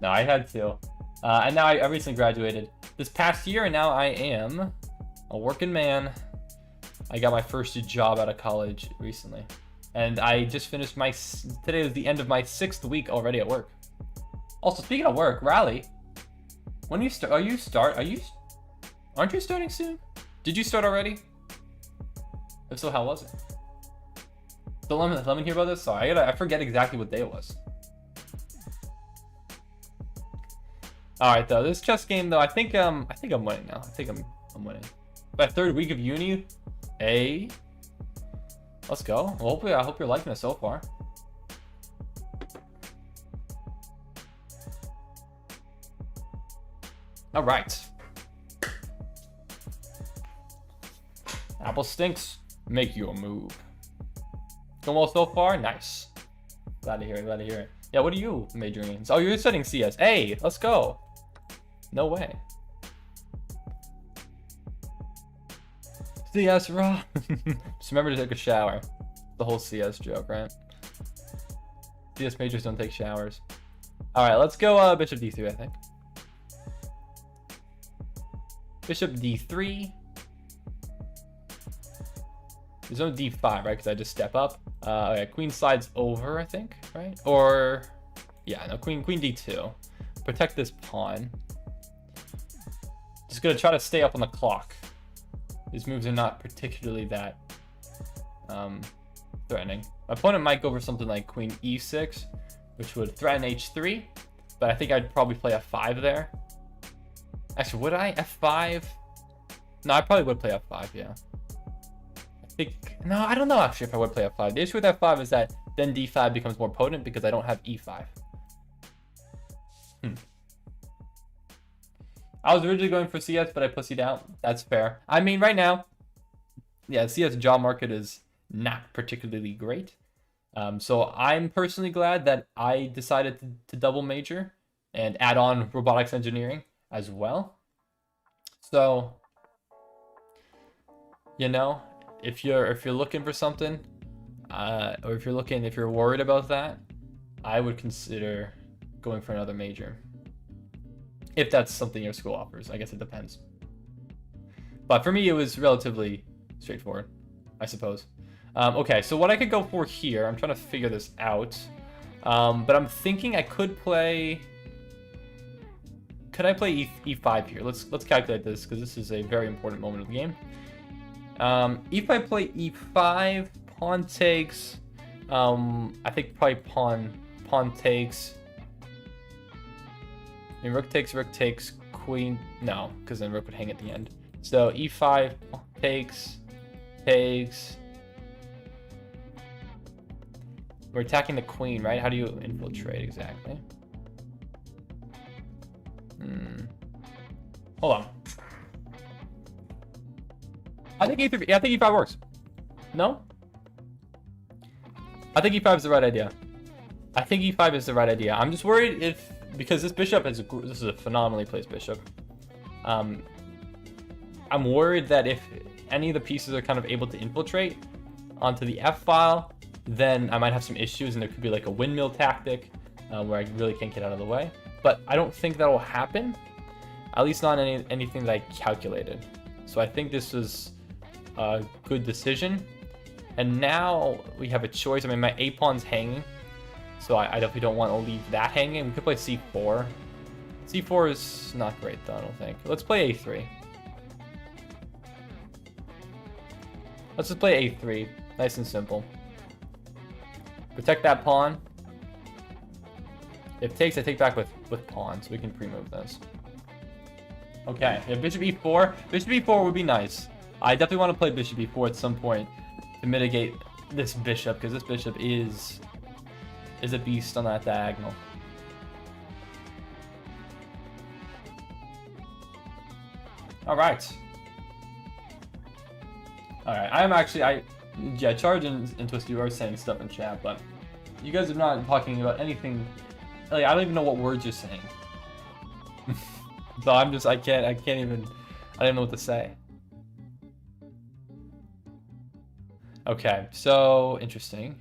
No, I had 2. And now I recently graduated this past year, and now I am a working man. I got my first job out of college recently. And I just finished today was the end of my 6th week already at work. Also, speaking of work, Rally, when you start, aren't you starting soon? Did you start already? If so, how was it? So let me hear about this. Sorry, I forget exactly what day it was. All right, though, this chess game, though, I think I'm winning now. I think I'm winning. My 3rd week of uni, let's go. Well, I hope you're liking it so far. All right. Apple stinks. Make your move. Going well so far? Nice. Glad to hear it. Glad to hear it. Yeah, what are you majoring in? Oh, you're studying CS. Hey, let's go. No way. CS, raw. Just remember to take a shower. the whole CS joke, right? CS majors don't take showers. All right, let's go bishop d3, I think. Bishop d3. There's no d5, right? Because I just step up. Okay, queen slides over, I think, right? Or, yeah, no, queen d2. Protect this pawn. Just gonna try to stay up on the clock. These moves are not particularly that threatening. My opponent might go for something like queen e6, which would threaten h3, but I think I'd probably play f5 there. Actually, would I? f5? No, I probably would play f5, yeah. No, I don't know actually if I would play f5. The issue with f5 is that then d5 becomes more potent because I don't have e5. I was originally going for CS, but I pussied out. That's fair. I mean, right now, yeah, CS job market is not particularly great. So I'm personally glad that I decided to double major and add on robotics engineering as well. So, you know, if you're looking for something, or if you're worried about that, I would consider going for another major. If that's something your school offers. I guess it depends. But for me, it was relatively straightforward, I suppose. Okay, so what I could go for here, I'm trying to figure this out. But I'm thinking I could play... Could I play e5 here? Let's calculate this, because this is a very important moment of the game. If I play e5, pawn takes... I think probably pawn takes... I mean, rook takes, queen... No, because then rook would hang at the end. So e5 takes... We're attacking the queen, right? How do you infiltrate exactly? Hold on. I think e3... Yeah, I think e5 works. No? I think e5 is the right idea. I think e5 is the right idea. I'm just worried if... Because this bishop is this is a phenomenally placed bishop. I'm worried that if any of the pieces are kind of able to infiltrate onto the f file, then I might have some issues, and there could be like a windmill tactic where I really can't get out of the way. But I don't think that will happen, at least not anything that I calculated. So I think this was a good decision. And now we have a choice. I mean, my a pawn's hanging. So I definitely don't want to leave that hanging. We could play c4. c4 is not great, though, I don't think. Let's play a3. Let's just play a3. Nice and simple. Protect that pawn. If it takes, I take back with pawn, so we can pre-move this. Okay, yeah, bishop e4. Bishop e4 would be nice. I definitely want to play bishop e4 at some point to mitigate this bishop, because this bishop is a beast on that diagonal. All right. I'm actually, yeah, Charge and Twist, you are saying stuff in chat, but you guys are not talking about anything. Like, I don't even know what words you're saying. So I don't even know what to say. Okay, so interesting.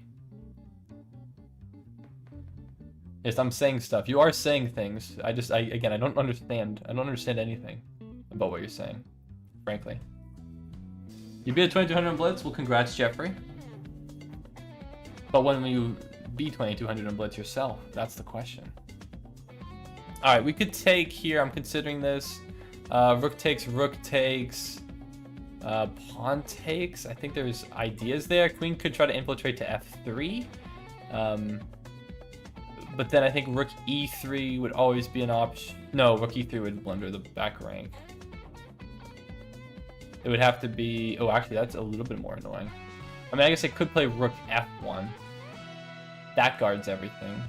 Yes, I'm saying stuff. You are saying things. Again, I don't understand. I don't understand anything about what you're saying, frankly. You beat a 2200 Blitz? Well, congrats, Jeffrey. But when will you be 2200 in Blitz yourself? That's the question. All right, we could take here. I'm considering this. Rook takes, pawn takes. I think there's ideas there. Queen could try to infiltrate to f3. But then I think rook e3 would always be an option. No, rook e3 would blunder the back rank. It would have to be... Oh, actually, that's a little bit more annoying. I mean, I guess I could play rook f1. That guards everything.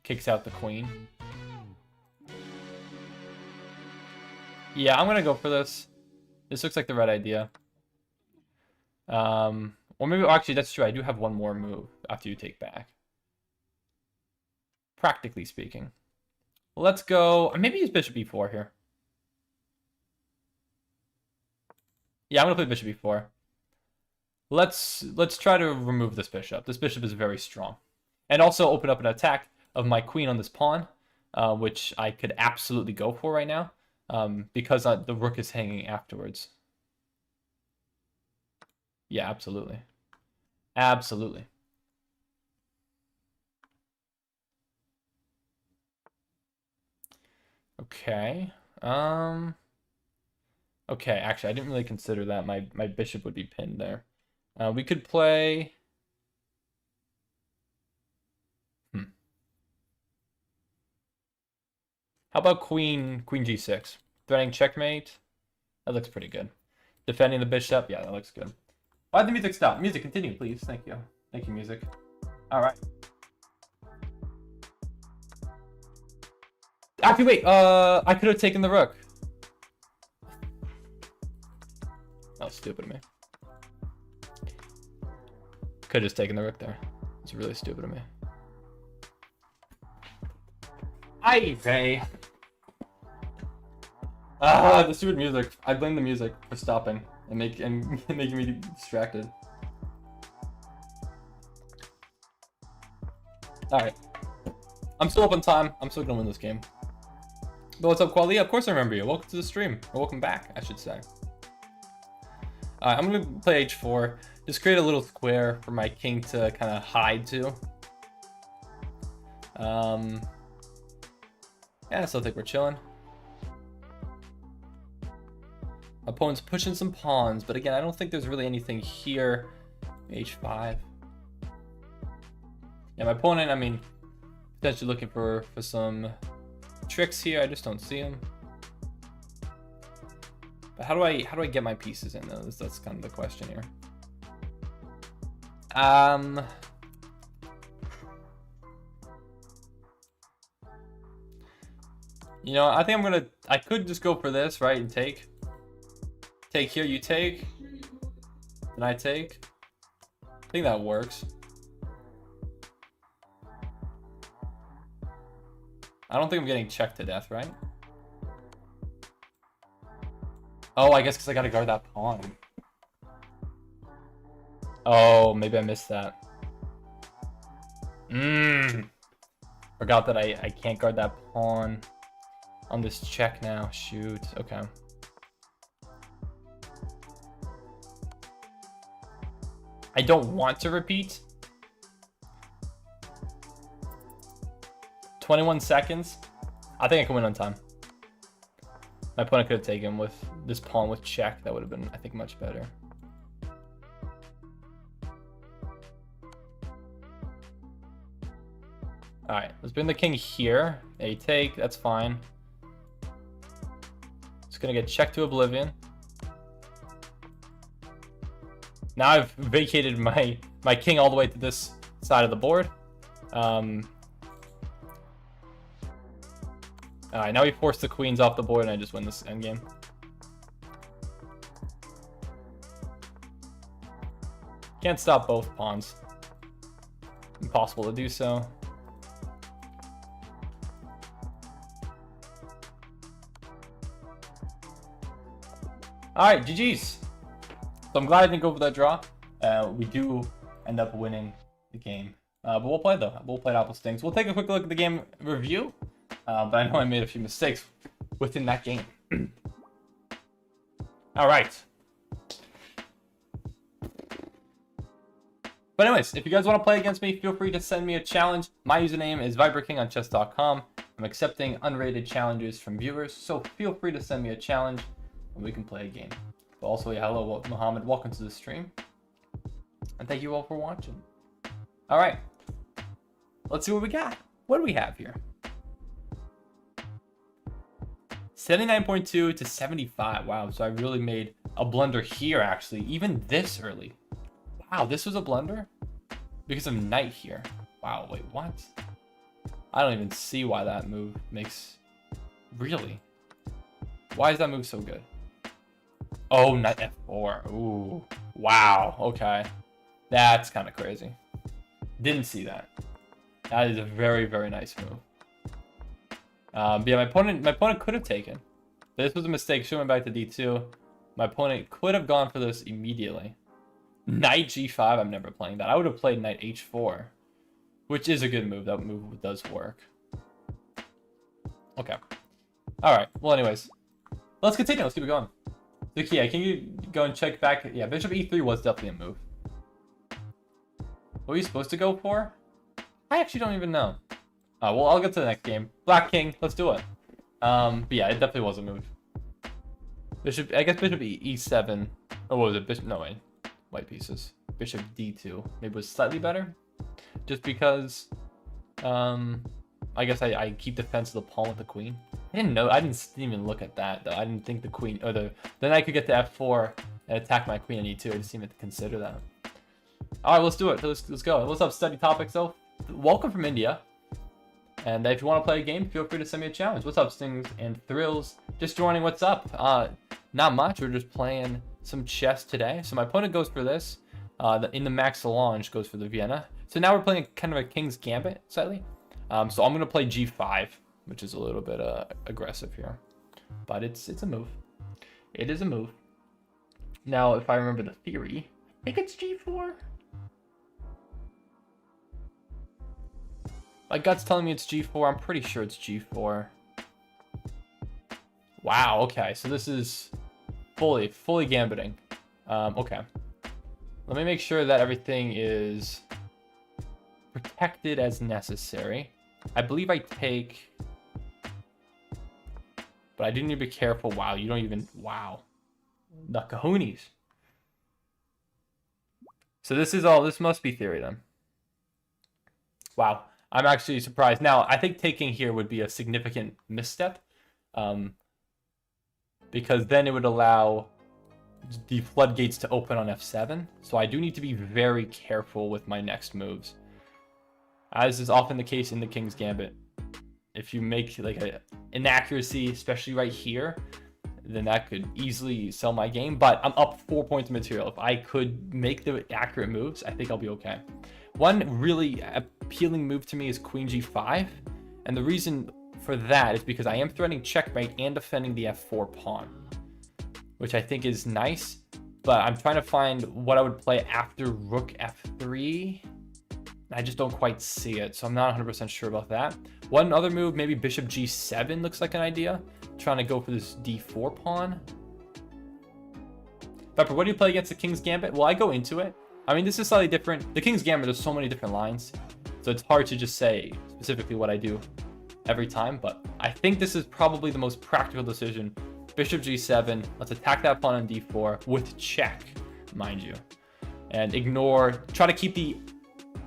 Kicks out the queen. Yeah, I'm going to go for this. This looks like the right idea. Or maybe... Oh, actually, that's true. I do have one more move after you take back. Practically speaking. Let's go... Maybe use bishop e4 here. Yeah, I'm going to play bishop e4. Let's try to remove this bishop. This bishop is very strong. And also open up an attack of my queen on this pawn, which I could absolutely go for right now, because the rook is hanging afterwards. Yeah, absolutely. Absolutely. Okay. Okay, actually, I didn't really consider that my bishop would be pinned there. We could play... How about queen g6? Threatening checkmate? That looks pretty good. Defending the bishop? Yeah, that looks good. Why did the music stop? Music, continue, please. Thank you. Thank you, music. All right. Actually, wait. I could have taken the rook. That was stupid of me. Could have just taken the rook there. It's really stupid of me. Ay vey. The stupid music. I blame the music for stopping and making me distracted. Alright. I'm still up on time. I'm still gonna win this game. But what's up, Qualia? Of course I remember you. Welcome to the stream. Or welcome back, I should say. Alright, I'm gonna play h4. Just create a little square for my king to kind of hide to. Yeah, I still think we're chilling. My opponent's pushing some pawns, but again, I don't think there's really anything here. h5. Yeah, my opponent, I mean, potentially looking for some tricks here. I just don't see them. But how do I get my pieces in though? That's kind of the question here. You know, I think I could just go for this, right, and take here, you take, and I take. I think that works. I don't think I'm getting checked to death, right? Oh, I guess because I gotta guard that pawn. Oh, maybe I missed that. Forgot that I can't guard that pawn on this check now. Shoot. Okay. I don't want to repeat. 21 seconds. I think I can win on time. My opponent could have taken with this pawn with check. That would have been, I think, much better. Alright, let's bring the king here. A take, that's fine. It's gonna get checked to oblivion. Now I've vacated my king all the way to this side of the board. Alright, now we force the queens off the board and I just win this endgame. Can't stop both pawns. Impossible to do so. Alright, GG's. So I'm glad I didn't go for that draw. We do end up winning the game. But we'll play though. We'll play Apple Stings. We'll take a quick look at the game review. But I know I made a few mistakes within that game. Alright. But anyways, if you guys want to play against me, feel free to send me a challenge. My username is ViperKing on chess.com. I'm accepting unrated challenges from viewers, so feel free to send me a challenge and we can play a game. But also, yeah, hello, Mohammed. Welcome to the stream. And thank you all for watching. All right. Let's see what we got. What do we have here? 79.2 to 75. Wow, so I really made a blunder here, actually. Even this early. Wow, this was a blunder? Because of knight here. Wow, wait, what? I don't even see why that move makes... Really? Why is that move so good? Oh, knight f4. Ooh. Wow, okay. That's kind of crazy. Didn't see that. That is a very, very nice move. But yeah, my opponent could have taken. This was a mistake. She went back to d2. My opponent could have gone for this immediately. Knight g5, I'm never playing that. I would have played knight h4, which is a good move. That move does work. Okay. All right. Well, anyways, let's continue. Let's keep it going. So, yeah, can you go and check back? Yeah, bishop e3 was definitely a move. What were you supposed to go for? I actually don't even know. Well, I'll get to the next game. Black king. Let's do it. But yeah, it definitely was a move. Bishop, I guess bishop e7. Oh, what was it? Bishop, no way. White pieces. Bishop d2. Maybe was slightly better. Just because, I guess I keep defense of the pawn with the queen. I didn't know. I didn't even look at that though. I didn't think the queen or the knight could get to f4 and attack my queen on e2. I didn't even consider that. All right, let's do it. Let's go. What's up, study topics though? Welcome from India. And if you want to play a game, feel free to send me a challenge. What's up, Stings and Thrills? Just joining. What's up? Not much. We're just playing some chess today. So my opponent goes for this. In the Max Solange goes for the Vienna. So now we're playing kind of a King's Gambit slightly. So I'm gonna play g5, which is a little bit aggressive here, but it's a move. It is a move. Now, if I remember the theory, I think it's g4. My gut's telling me it's g4. I'm pretty sure it's g4. Wow. Okay, so this is fully gambiting. Okay. Let me make sure that everything is protected as necessary. I believe I take, but I do need to be careful. Wow, you don't even, wow. The kahoonies. So this must be theory then. Wow, I'm actually surprised. Now, I think taking here would be a significant misstep, because then it would allow the floodgates to open on f7. So I do need to be very careful with my next moves. As is often the case in the King's Gambit. If you make like an inaccuracy, especially right here, then that could easily sell my game. But I'm up 4 points of material. If I could make the accurate moves, I think I'll be okay. One really appealing move to me is queen g5. And the reason for that is because I am threatening checkmate and defending the f4 pawn, which I think is nice. But I'm trying to find what I would play after rook f3. I just don't quite see it, so I'm not 100% sure about that. One other move, maybe bishop g7 looks like an idea. Trying to go for this d4 pawn. Pepper, what do you play against the King's Gambit? Well, I go into it. I mean, this is slightly different. The King's Gambit, there's so many different lines, so it's hard to just say specifically what I do every time, but I think this is probably the most practical decision. Bishop g7, let's attack that pawn on d4 with check, mind you. And try to keep the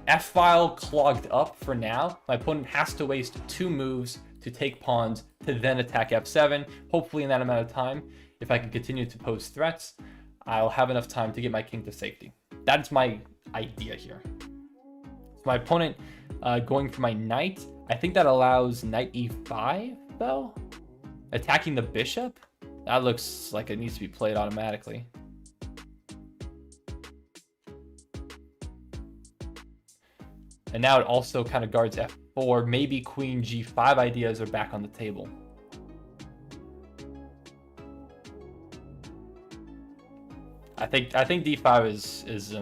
f-file clogged up for now. My opponent has to waste 2 moves to take pawns to then attack f7. Hopefully in that amount of time, if I can continue to pose threats, I'll have enough time to get my king to safety. That's my idea here. So my opponent going for my knight, I think that allows knight e5 though. Attacking the bishop, that looks like it needs to be played automatically. And now it also kind of guards f4. Maybe queen g5 ideas are back on the table. I think d5 is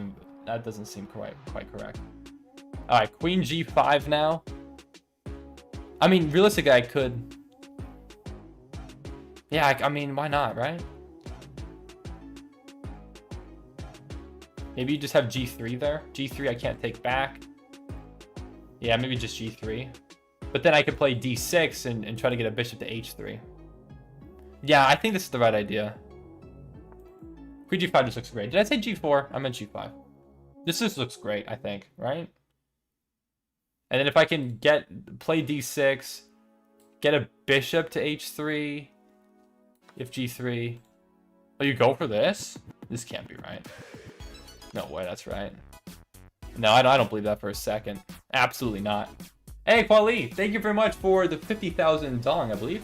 that doesn't seem quite correct. All right, queen g5 now. I mean, realistically, I could. Yeah, I mean, why not, right? Maybe you just have g3 there. g3 I can't take back. Yeah, maybe just g3. But then I could play d6 and try to get a bishop to h3. Yeah, I think this is the right idea. Queen g5 just looks great. Did I say g4? I meant g5. This just looks great, I think, right? And then if I can play d6, get a bishop to h3, if g3. Oh, you go for this? This can't be right. No way, that's right. No, I don't believe that for a second. Absolutely not. Hey, Kwali, thank you very much for the 50,000 dong, I believe.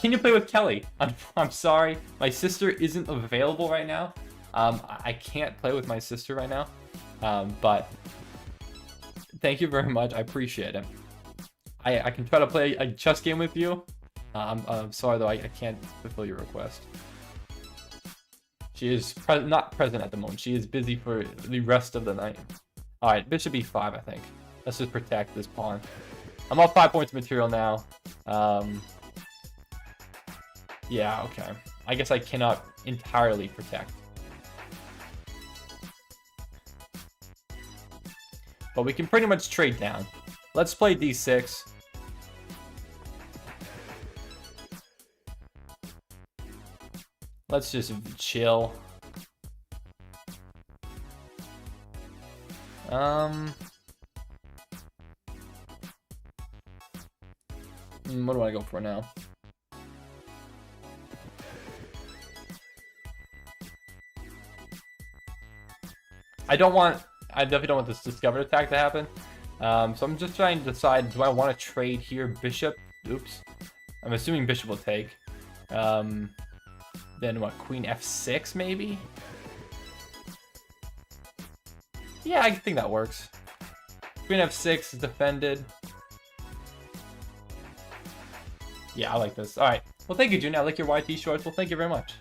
Can you play with Kelly? I'm sorry, my sister isn't available right now. I can't play with my sister right now. But thank you very much. I appreciate it. I can try to play a chess game with you. I'm sorry though, I can't fulfill your request. She is not present at the moment. She is busy for the rest of the night. All right, bishop e5, I think. Let's just protect this pawn. I'm up 5 points of material now. Yeah, okay. I guess I cannot entirely protect. But we can pretty much trade down. Let's play d6. Let's just chill. What do I go for now? I definitely don't want this discovered attack to happen. So I'm just trying to decide, do I want to trade here bishop? Oops. I'm assuming bishop will take. Then what, queen f6 maybe? Yeah, I think that works. Queen f6 is defended. Yeah, I like this. All right. Well, thank you, June. I like your YT shorts. Well, thank you very much.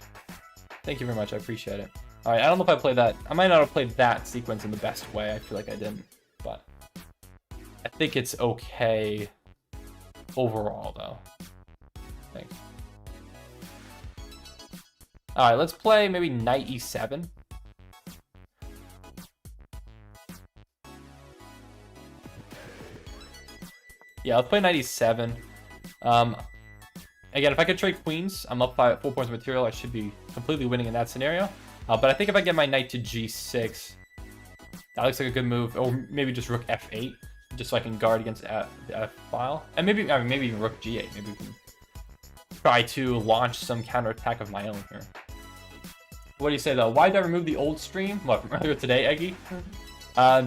Thank you very much. I appreciate it. All right. I don't know if I played that. I might not have played that sequence in the best way. I feel like I didn't. But I think it's okay overall, though. Thanks. All right. Let's play maybe knight e7. Yeah, let's play knight e7. Again, if I could trade queens, I'm up 4 points of material. I should be completely winning in that scenario. But I think if I get my knight to g6, that looks like a good move. Or maybe just rook f8, just so I can guard against the f file. And maybe even rook g8. Maybe we can try to launch some counterattack of my own here. What do you say, though? Why did I remove the old stream? What, from earlier today, Eggy?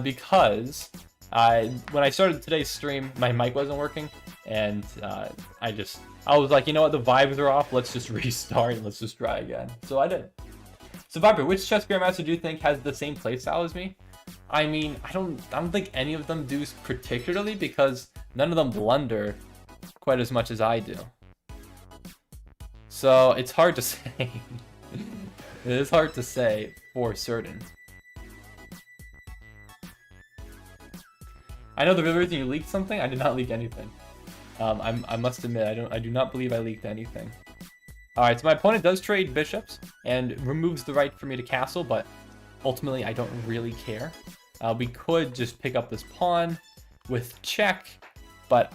Because when I started today's stream, my mic wasn't working. And I was like, you know what, the vibes are off. Let's just restart and let's just try again. So I did. So Viper, which chess grandmaster do you think has the same playstyle as me? I mean, I don't think any of them do particularly, because none of them blunder quite as much as I do. So it's hard to say. It is hard to say for certain. I know the real reason you leaked something. I did not leak anything. I must admit, I do not believe I leaked anything. Alright, so my opponent does trade bishops and removes the right for me to castle, but ultimately I don't really care. We could just pick up this pawn with check, but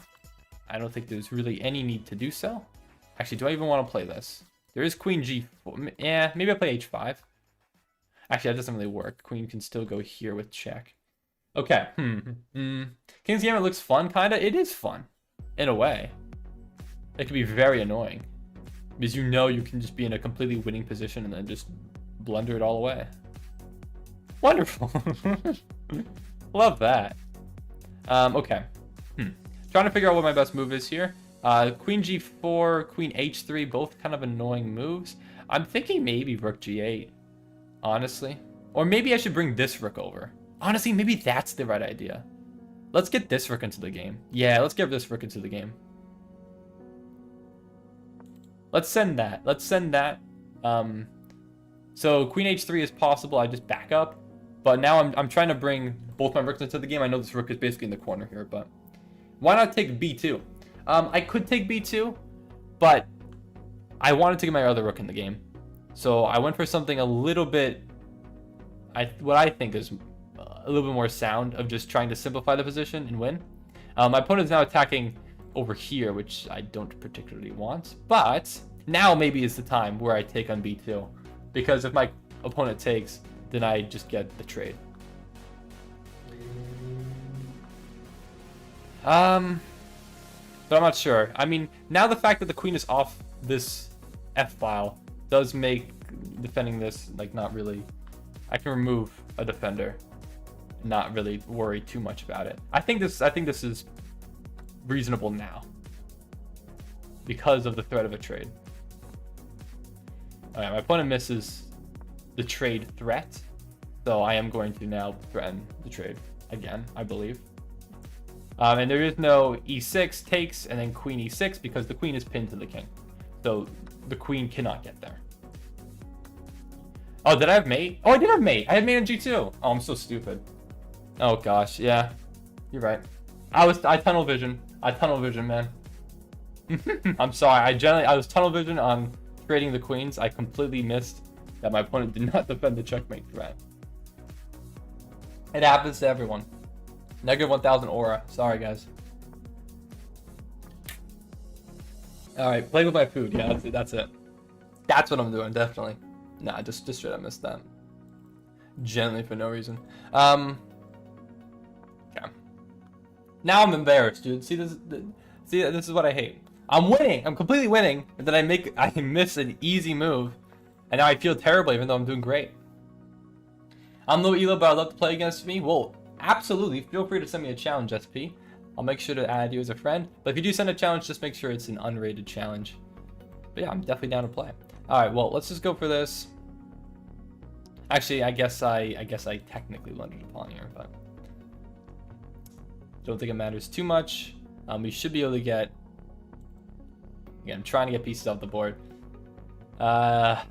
I don't think there's really any need to do so. Actually, do I even want to play this? There is queen g4. Yeah, maybe I play h5. Actually, that doesn't really work. Queen can still go here with check. Okay. King's Gambit looks fun, kinda. It is fun. In a way. It can be very annoying. Because you know you can just be in a completely winning position and then just blunder it all away. Wonderful. Love that. Okay. Trying to figure out what my best move is here. Queen g4, queen h3, both kind of annoying moves. I'm thinking maybe rook g8, honestly. Or maybe I should bring this rook over. Honestly, maybe that's the right idea. Let's get this rook into the game. Yeah, let's get this rook into the game. Let's send that. Let's send that. So queen h3 is possible. I just back up. But now I'm trying to bring both my rooks into the game. I know this rook is basically in the corner here, but why not take b2? I could take b2, but I wanted to get my other rook in the game. So I went for something a little bit, what I think is a little bit more sound, of just trying to simplify the position and win. My opponent's now attacking over here, which I don't particularly want, but now maybe is the time where I take on b2, because if my opponent takes, then I just get the trade. But I'm not sure. I mean, now the fact that the queen is off this f-file does make defending this, like, not really... I can remove a defender, not really worry too much about it. I think this is reasonable now because of the threat of a trade. All right, my opponent misses the trade threat, so I am going to now threaten the trade again, I believe. And there is no e6 takes and then queen e6 because the queen is pinned to the king, so the queen cannot get there. Oh, did I have mate? Oh, I did have mate. I had mate on G2. Oh, I'm so stupid. Oh gosh, yeah. You're right. I tunnel vision. I tunnel vision, man. I'm sorry. I was tunnel vision on trading the queens. I completely missed that my opponent did not defend the checkmate threat. It happens to everyone. Negative 1000 aura. Sorry, guys. All right, play with my food. Yeah, that's it. That's it. That's what I'm doing. Definitely. Nah, just straight up missed that. Gently for no reason. Okay. Now I'm embarrassed, dude. See this is what I hate. I'm winning. I'm completely winning, and then I miss an easy move, and now I feel terrible even though I'm doing great. I'm low elo, but I'd love to play against me. Well, absolutely. Feel free to send me a challenge, SP. I'll make sure to add you as a friend. But if you do send a challenge, just make sure it's an unrated challenge. But yeah, I'm definitely down to play. All right, well, let's just go for this. Actually, I guess I technically blundered upon here, but don't think it matters too much. We should be able to get. Again, I'm trying to get pieces off the board. I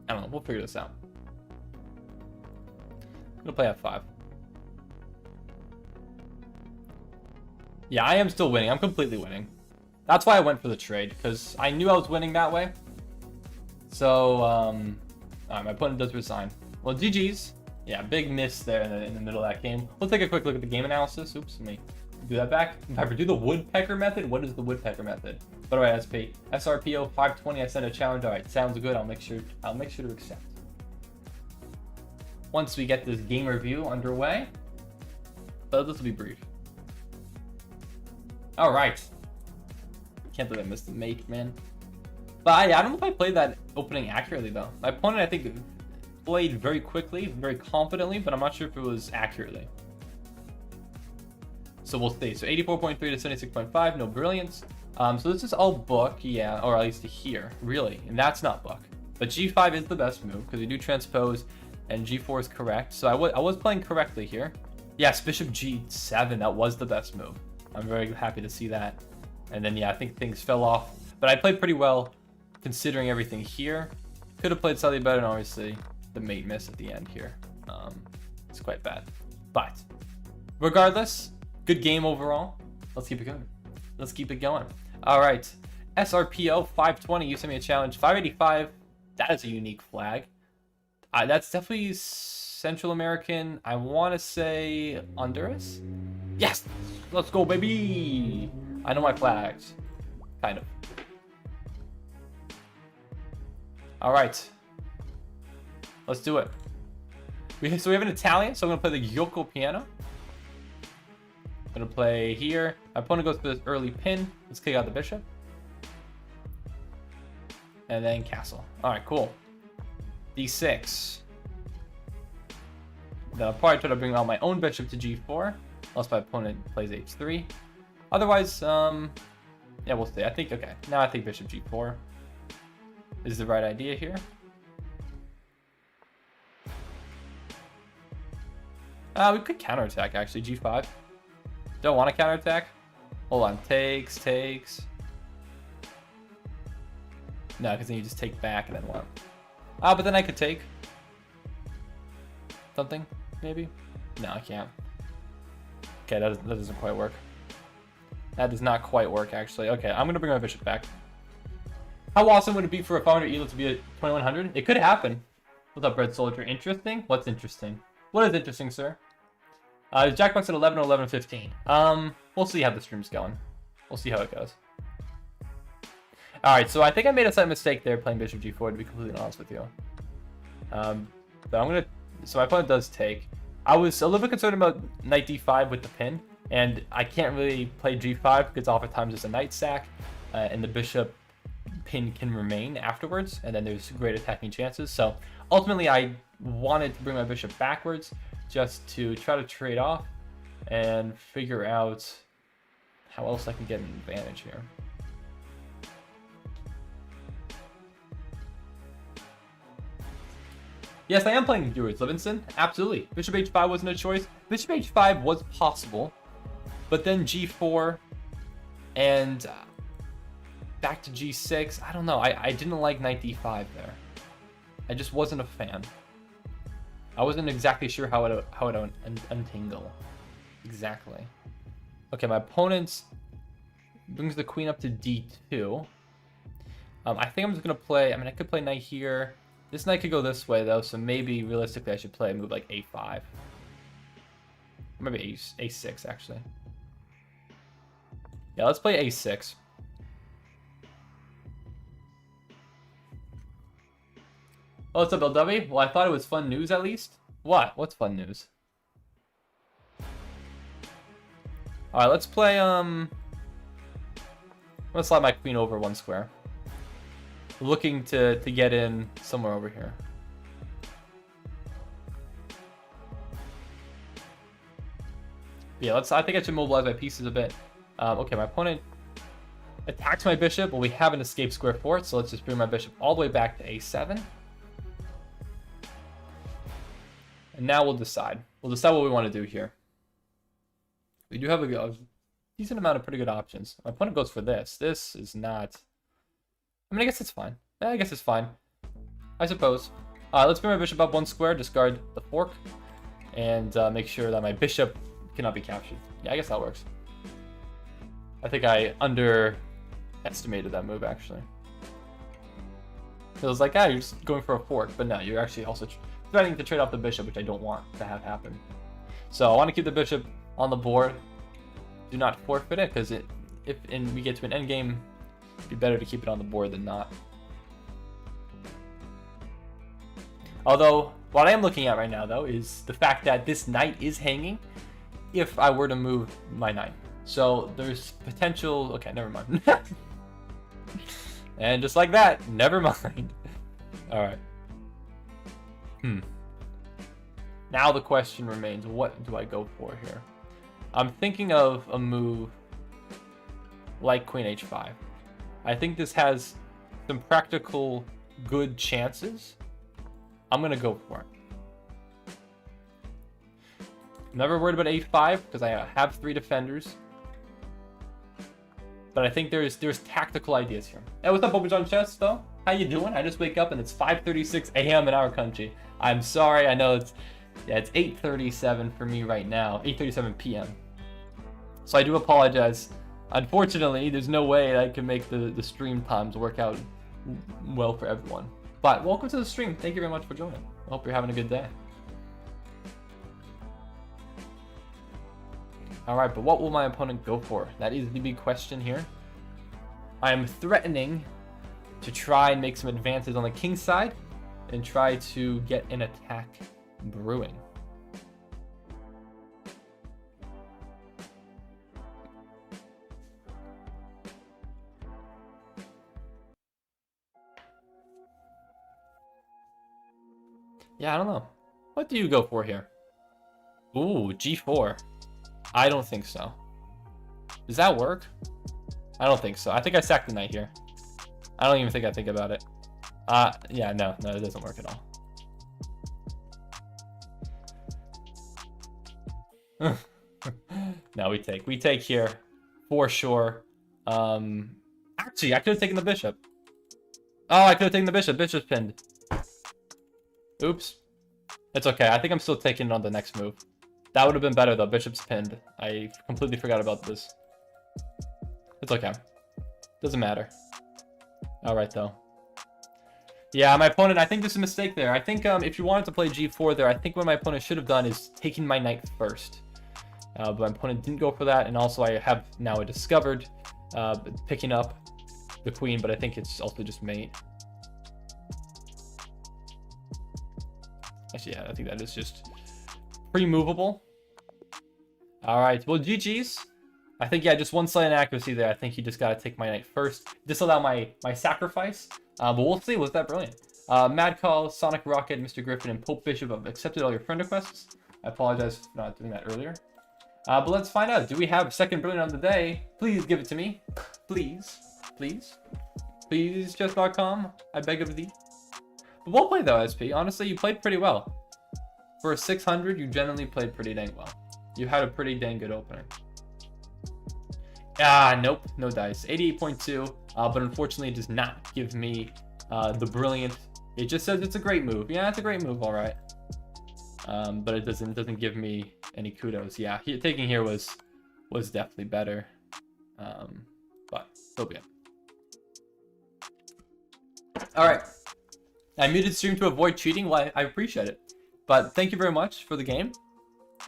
don't know. We'll figure this out. I'm gonna play F5. Yeah, I am still winning. I'm completely winning. That's why I went for the trade, because I knew I was winning that way. So, alright, my opponent does resign. Well, GG's. Yeah, big miss there in the middle of that game. We'll take a quick look at the game analysis. Oops, let me do that back. If I ever do the woodpecker method, what is the woodpecker method? By the way, SP, SRPO 520, I sent a challenge. Alright, sounds good. I'll make sure to accept. Once we get this game review underway. But this will be brief. Alright. Can't believe I missed the mate, man. But I don't know if I played that opening accurately, though. My opponent, I think, played very quickly, very confidently, but I'm not sure if it was accurately. So we'll see. So 84.3 to 76.5, no brilliance. So this is all book, yeah, or at least here, really. And that's not book. But G5 is the best move, because we do transpose, and G4 is correct. So I was playing correctly here. Yes, Bishop G7, that was the best move. I'm very happy to see that. And then, yeah, I think things fell off. But I played pretty well, considering everything here. Could have played slightly better, and obviously the mate miss at the end here. It's quite bad. But regardless, good game overall. Let's keep it going. Let's keep it going. All right. SRPO 520, you sent me a challenge. 585, that is a unique flag. That's definitely Central American. I want to say Honduras. Yes! Let's go, baby! I know my flags. Kind of. Alright. Let's do it. So we have an Italian, so I'm going to play the Yoko piano. I'm going to play here. My opponent goes for this early pin. Let's kick out the bishop. And then castle. Alright, cool. D6. Then I'll probably try to bring out my own bishop to G4. Unless my opponent plays H3. Otherwise, yeah, we'll see. I think, okay. Now I think bishop G4 is the right idea here. We could counterattack, actually. G5. Don't want to counterattack. Hold on. Takes. No, because then you just take back and then what? But then I could take something, maybe? No, I can't. Okay, that doesn't quite work. That does not quite work, actually. Okay, I'm going to bring my bishop back. How awesome would it be for a 500 elo to be at 2100? It could happen. What's up, Red Soldier? Interesting? What's interesting? What is interesting, sir? Jackbox at 11 or 11:15. We'll see how the stream's going. We'll see how it goes. Alright, so I think I made a slight mistake there playing bishop G4, to be completely honest with you. But I'm going to... So my opponent does take. I was a little bit concerned about knight d5 with the pin, and I can't really play g5 because oftentimes it's a knight sack, and the bishop pin can remain afterwards, and then there's great attacking chances. So ultimately, I wanted to bring my bishop backwards just to try to trade off and figure out how else I can get an advantage here. Yes, I am playing Viewers Livingston. Absolutely. Bishop h5 wasn't a choice. Bishop h5 was possible, but then g4 and back to g6. I don't know. I didn't like knight d5 there. I just wasn't a fan. I wasn't exactly sure how it would untangle. Exactly. Okay, my opponent brings the queen up to d2. I think I'm just going to play... I mean, I could play knight here. This knight could go this way, though, so maybe, realistically, I should play a move like a5. Maybe a6, actually. Yeah, let's play a6. Oh, what's up, LW? Well, I thought it was fun news, at least. What? What's fun news? Alright, let's play, I'm gonna slide my queen over one square. Looking to get in somewhere over here. Yeah, I think I should mobilize my pieces a bit. Okay, my opponent attacks my bishop, but we have an escape square for it, so let's just bring my bishop all the way back to a7. And now we'll decide. We'll decide what we want to do here. We do have a decent amount of pretty good options. My opponent goes for this. This is not... I mean, I guess it's fine. Yeah, I guess it's fine. I suppose. Let's bring my bishop up one square, discard the fork, and make sure that my bishop cannot be captured. Yeah, I guess that works. I think I underestimated that move, actually. It was like, you're just going for a fork, but no, you're actually also threatening to trade off the bishop, which I don't want to have happen. So I want to keep the bishop on the board. Do not forfeit it, because if we get to an endgame, it'd be better to keep it on the board than not. Although, what I am looking at right now, though, is the fact that this knight is hanging if I were to move my knight. So there's potential... Okay, never mind. And just like that, never mind. Alright. Now the question remains, what do I go for here? I'm thinking of a move like Queen H5. I think this has some practical good chances. I'm going to go for it. Never worried about A5 because I have 3 defenders. But I think there's tactical ideas here. Hey, what's up, Open John Chess, though? How you doing? I just wake up and it's 5:36 a.m. in our country. I'm sorry. I know it's 8:37 for me right now. 8:37 p.m. So I do apologize. Unfortunately, there's no way I can make the stream times work out well for everyone. But welcome to the stream. Thank you very much for joining. I hope you're having a good day. Alright, but what will my opponent go for? That is the big question here. I am threatening to try and make some advances on the king side and try to get an attack brewing. Yeah, I don't know. What do you go for here? Ooh, G4. I don't think so. Does that work? I don't think so. I think I sacked the knight here. I don't even think I think about it. Yeah, no, it doesn't work at all. No, we take here for sure. Actually, I could have taken the bishop. Oh, I could have taken the bishop. Bishop's pinned. Oops. It's okay. I think I'm still taking it on the next move. That would have been better, though. Bishop's pinned. I completely forgot about this. It's okay. Doesn't matter. Alright, though. Yeah, my opponent, I think there's a mistake there. I think if you wanted to play G4 there, I think what my opponent should have done is taken my knight first. But my opponent didn't go for that, and also I have now discovered picking up the queen, but I think it's also just mate. Actually, yeah, I think that is just pretty movable. Alright, well, GG's. I think, yeah, just one slight inaccuracy there. I think you just got to take my knight first. Disallow my sacrifice. But we'll see. Was that brilliant? Mad Call, Sonic Rocket, Mr. Griffin, and Pope Bishop have accepted all your friend requests. I apologize for not doing that earlier. But let's find out. Do we have second brilliant of the day? Please give it to me. Please. Please. Please, chess.com. I beg of thee. But well played, though, SP. Honestly, you played pretty well. For a 600, you generally played pretty dang well. You had a pretty dang good opening. Nope. No dice. 88.2. But unfortunately, it does not give me the brilliant It just says it's a great move. Yeah, it's a great move, all right. But it doesn't give me any kudos. Yeah, taking here was definitely better. But so be it. All right. I muted stream to avoid cheating. Well, I appreciate it. But thank you very much for the game.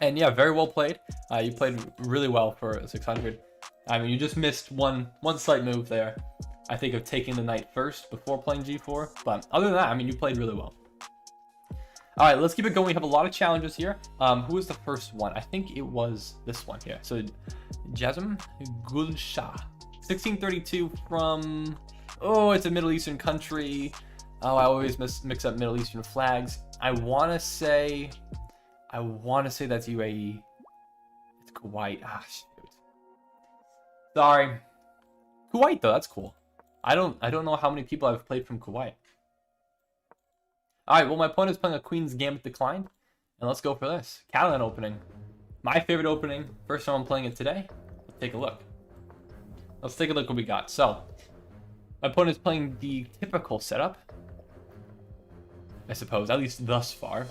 And yeah, very well played. You played really well for 600. I mean, you just missed one slight move there. I think of taking the knight first before playing g4. But other than that, I mean, you played really well. All right, let's keep it going. We have a lot of challenges here. Who was the first one? I think it was this one here. So, Jazm Gulshah. 1632 from... Oh, it's a Middle Eastern country. Oh, I always mix up Middle Eastern flags. I want to say that's UAE. It's Kuwait. Ah, shoot. Sorry. Kuwait though, that's cool. I don't know how many people I've played from Kuwait. All right, well, my opponent is playing a Queen's Gambit declined, and let's go for this Catalan opening. My favorite opening. First time I'm playing it today. Let's take a look. Let's take a look what we got. So, my opponent is playing the typical setup, I suppose, at least thus far.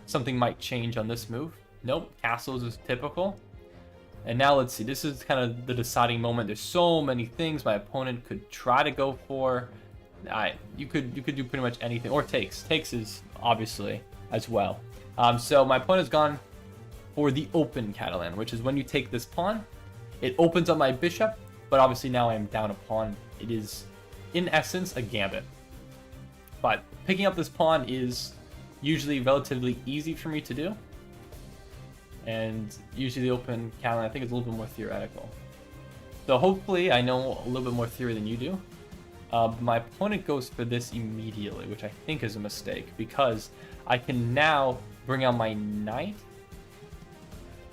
Something might change on this move. Nope, castles is typical. And now let's see, this is kind of the deciding moment. There's so many things my opponent could try to go for. You could do pretty much anything, or takes. Takes is obviously as well. So my opponent's gone for the open Catalan, which is when you take this pawn, it opens up my bishop, but obviously now I'm down a pawn. It is, in essence, a gambit. But picking up this pawn is usually relatively easy for me to do. And usually the open Catalan, I think, is a little bit more theoretical. So hopefully I know a little bit more theory than you do. My opponent goes for this immediately, which I think is a mistake, because I can now bring out my knight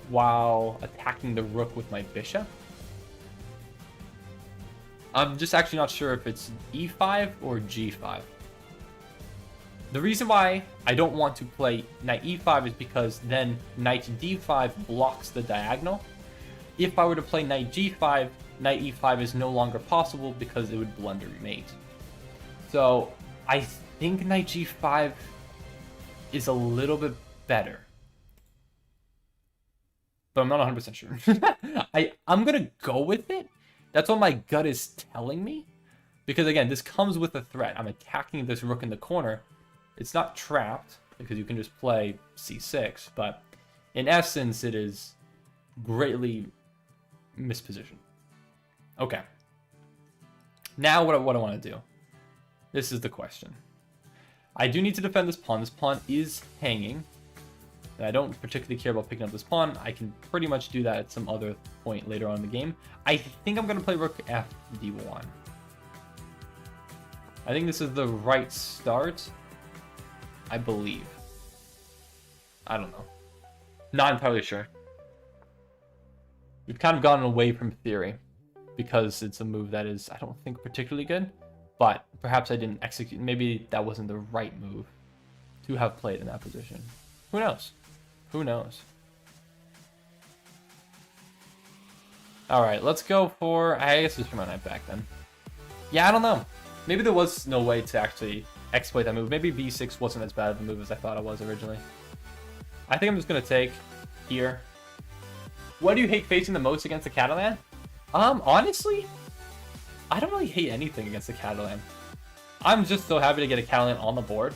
while attacking the rook with my bishop. I'm just actually not sure if it's e5 or g5. The reason why I don't want to play knight e5 is because then knight d5 blocks the diagonal. If I were to play knight g5, knight e5 is no longer possible because it would blunder mate. So I think knight g5 is a little bit better, but I'm not 100% sure. I'm gonna go with it. That's what my gut is telling me, because again, this comes with a threat. I'm attacking this rook in the corner. It's not trapped because you can just play c6, but in essence, it is greatly mispositioned. Okay. Now what I want to do. This is the question. I do need to defend this pawn. This pawn is hanging, and I don't particularly care about picking up this pawn. I can pretty much do that at some other point later on in the game. I think I'm going to play rook f d1. I think this is the right start. I believe. I don't know. Not entirely sure. We've kind of gone away from theory because it's a move that is, I don't think, particularly good, but perhaps I didn't execute. Maybe that wasn't the right move to have played in that position. Who knows? Who knows? All right, let's go for, I guess just for my knight back then. Yeah, I don't know. Maybe there was no way to actually exploit that move. Maybe b6 wasn't as bad of a move as I thought it was originally. I think I'm just going to take here. What do you hate facing the most against the Catalan? Honestly, I don't really hate anything against the Catalan. I'm just so happy to get a Catalan on the board.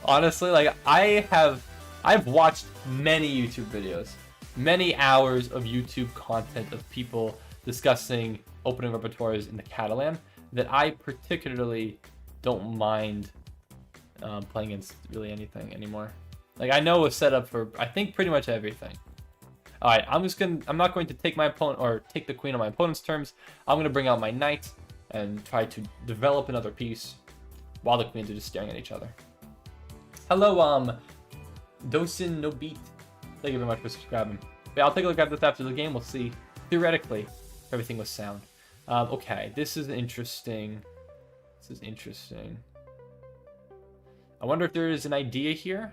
Honestly, like I've watched many YouTube videos, many hours of YouTube content of people discussing opening repertoires in the Catalan that I particularly don't mind playing against really anything anymore. Like, I know a setup for, I think, pretty much everything. All right, I'm not going to take my opponent or take the queen on my opponent's terms. I'm going to bring out my knight and try to develop another piece while the queens are just staring at each other. Hello, Dosin No Beat. Thank you very much for subscribing. But I'll take a look at this after the game. We'll see, theoretically, if everything was sound. Okay, this is interesting. This is interesting. I wonder if there is an idea here.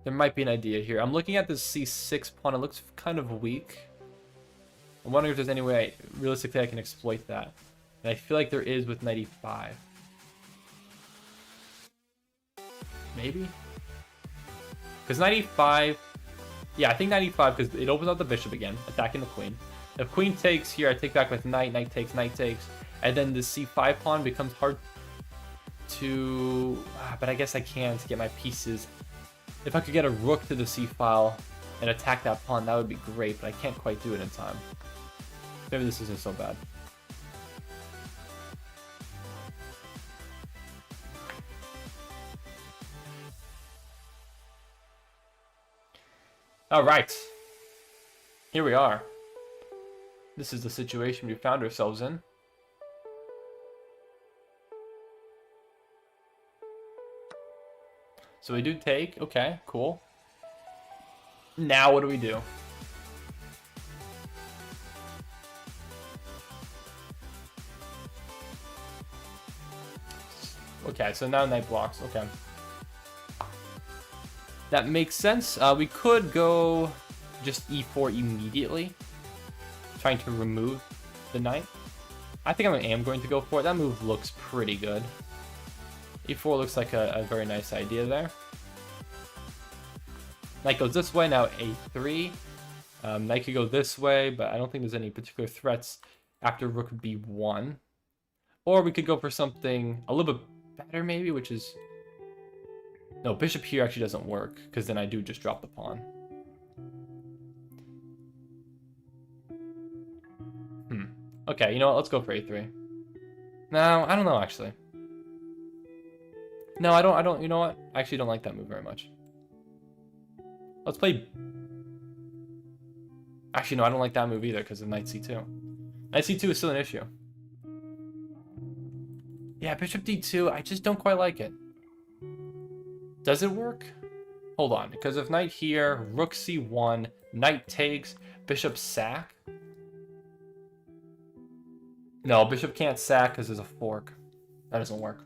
There might be an idea here. I'm looking at this c6 pawn. It looks kind of weak. I'm wondering if there's any way, realistically, I can exploit that. And I feel like there is with knight e5. Maybe? Because knight e5... Yeah, I think knight e5 because it opens up the bishop again, attacking the queen. If queen takes here, I take back with knight, knight takes, and then the c5 pawn becomes hard to... but I guess I can't get my pieces. If I could get a rook to the c file and attack that pawn, that would be great, but I can't quite do it in time. Maybe this isn't so bad. All right, here we are. This is the situation we found ourselves in. So we do take. Okay, cool. Now what do we do? Okay, so now knight blocks. Okay. That makes sense. We could go just e4 immediately, trying to remove the knight. I think I am going to go for it. That move looks pretty good. e4 looks like a very nice idea there. Knight goes this way, now a3. Knight could go this way, but I don't think there's any particular threats after rook b1. Or we could go for something a little bit better maybe, which is... No, bishop here actually doesn't work, because then I do just drop the pawn. Okay, you know what? Let's go for a3. No, I don't know, actually. No, I don't, you know what? I actually don't like that move very much. Let's play... Actually, no, I don't like that move either, because of knight c2. Knight c2 is still an issue. Yeah, bishop d2, I just don't quite like it. Does it work? Hold on, because if knight here, rook c1, knight takes, bishop sack. No, bishop can't sack because there's a fork. That doesn't work.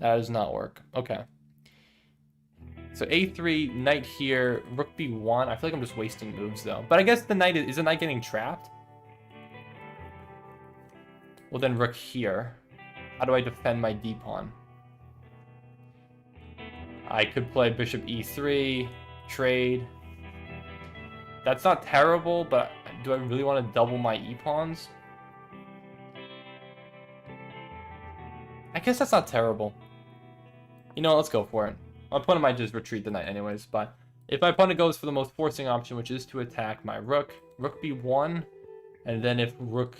That does not work. Okay. So a3, knight here, rook b1. I feel like I'm just wasting moves though. But I guess the knight is the knight getting trapped? Well then rook here. How do I defend my d pawn? I could play bishop e3, trade. That's not terrible, but do I really want to double my e-pawns? I guess that's not terrible. You know, let's go for it. My opponent might just retreat the knight anyways, but if my opponent goes for the most forcing option, which is to attack my rook, rook b1, and then if rook,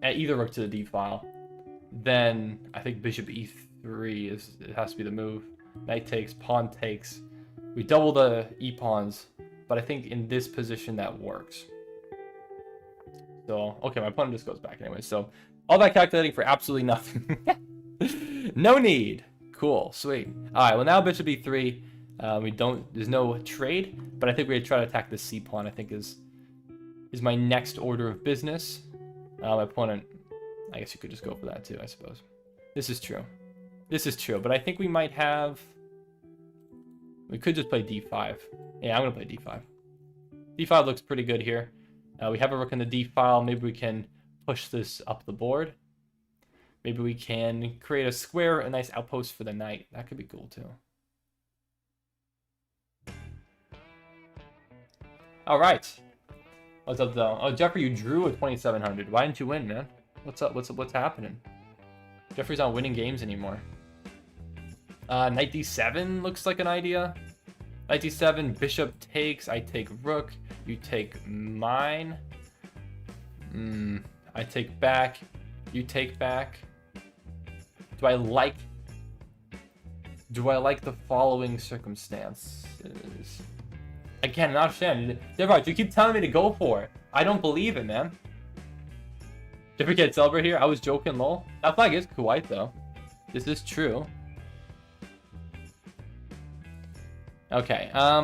either rook to the d file, then I think bishop e3 it has to be the move. Knight takes, pawn takes. We double the e-pawns, but I think in this position that works. So, okay, my opponent just goes back anyway. So, all that calculating for absolutely nothing. No need. Cool, sweet. All right, well now bishop e3. There's no trade, but I think we're gonna try to attack the c pawn. I think is my next order of business. My opponent, I guess you could just go for that too, I suppose. This is true. This is true, but I think we might have... We could just play d5. Yeah, I'm going to play d5. d5 looks pretty good here. We have a rook in the d file. Maybe we can push this up the board. Maybe we can create a square, a nice outpost for the knight. That could be cool too. All right. What's up though? Oh, Jeffrey, you drew a 2700. Why didn't you win, man? What's up? What's happening? Jeffrey's not winning games anymore. Knight d7 looks like an idea. Knight d7, bishop takes, I take rook, you take mine. I take back, you take back. Do I like the following circumstances? Again, not understand. Deborah, you keep telling me to go for it. I don't believe it, man. Jeffrey can't celebrate here. I was joking, lol. That flag is Kuwait, though. This is true. Okay, I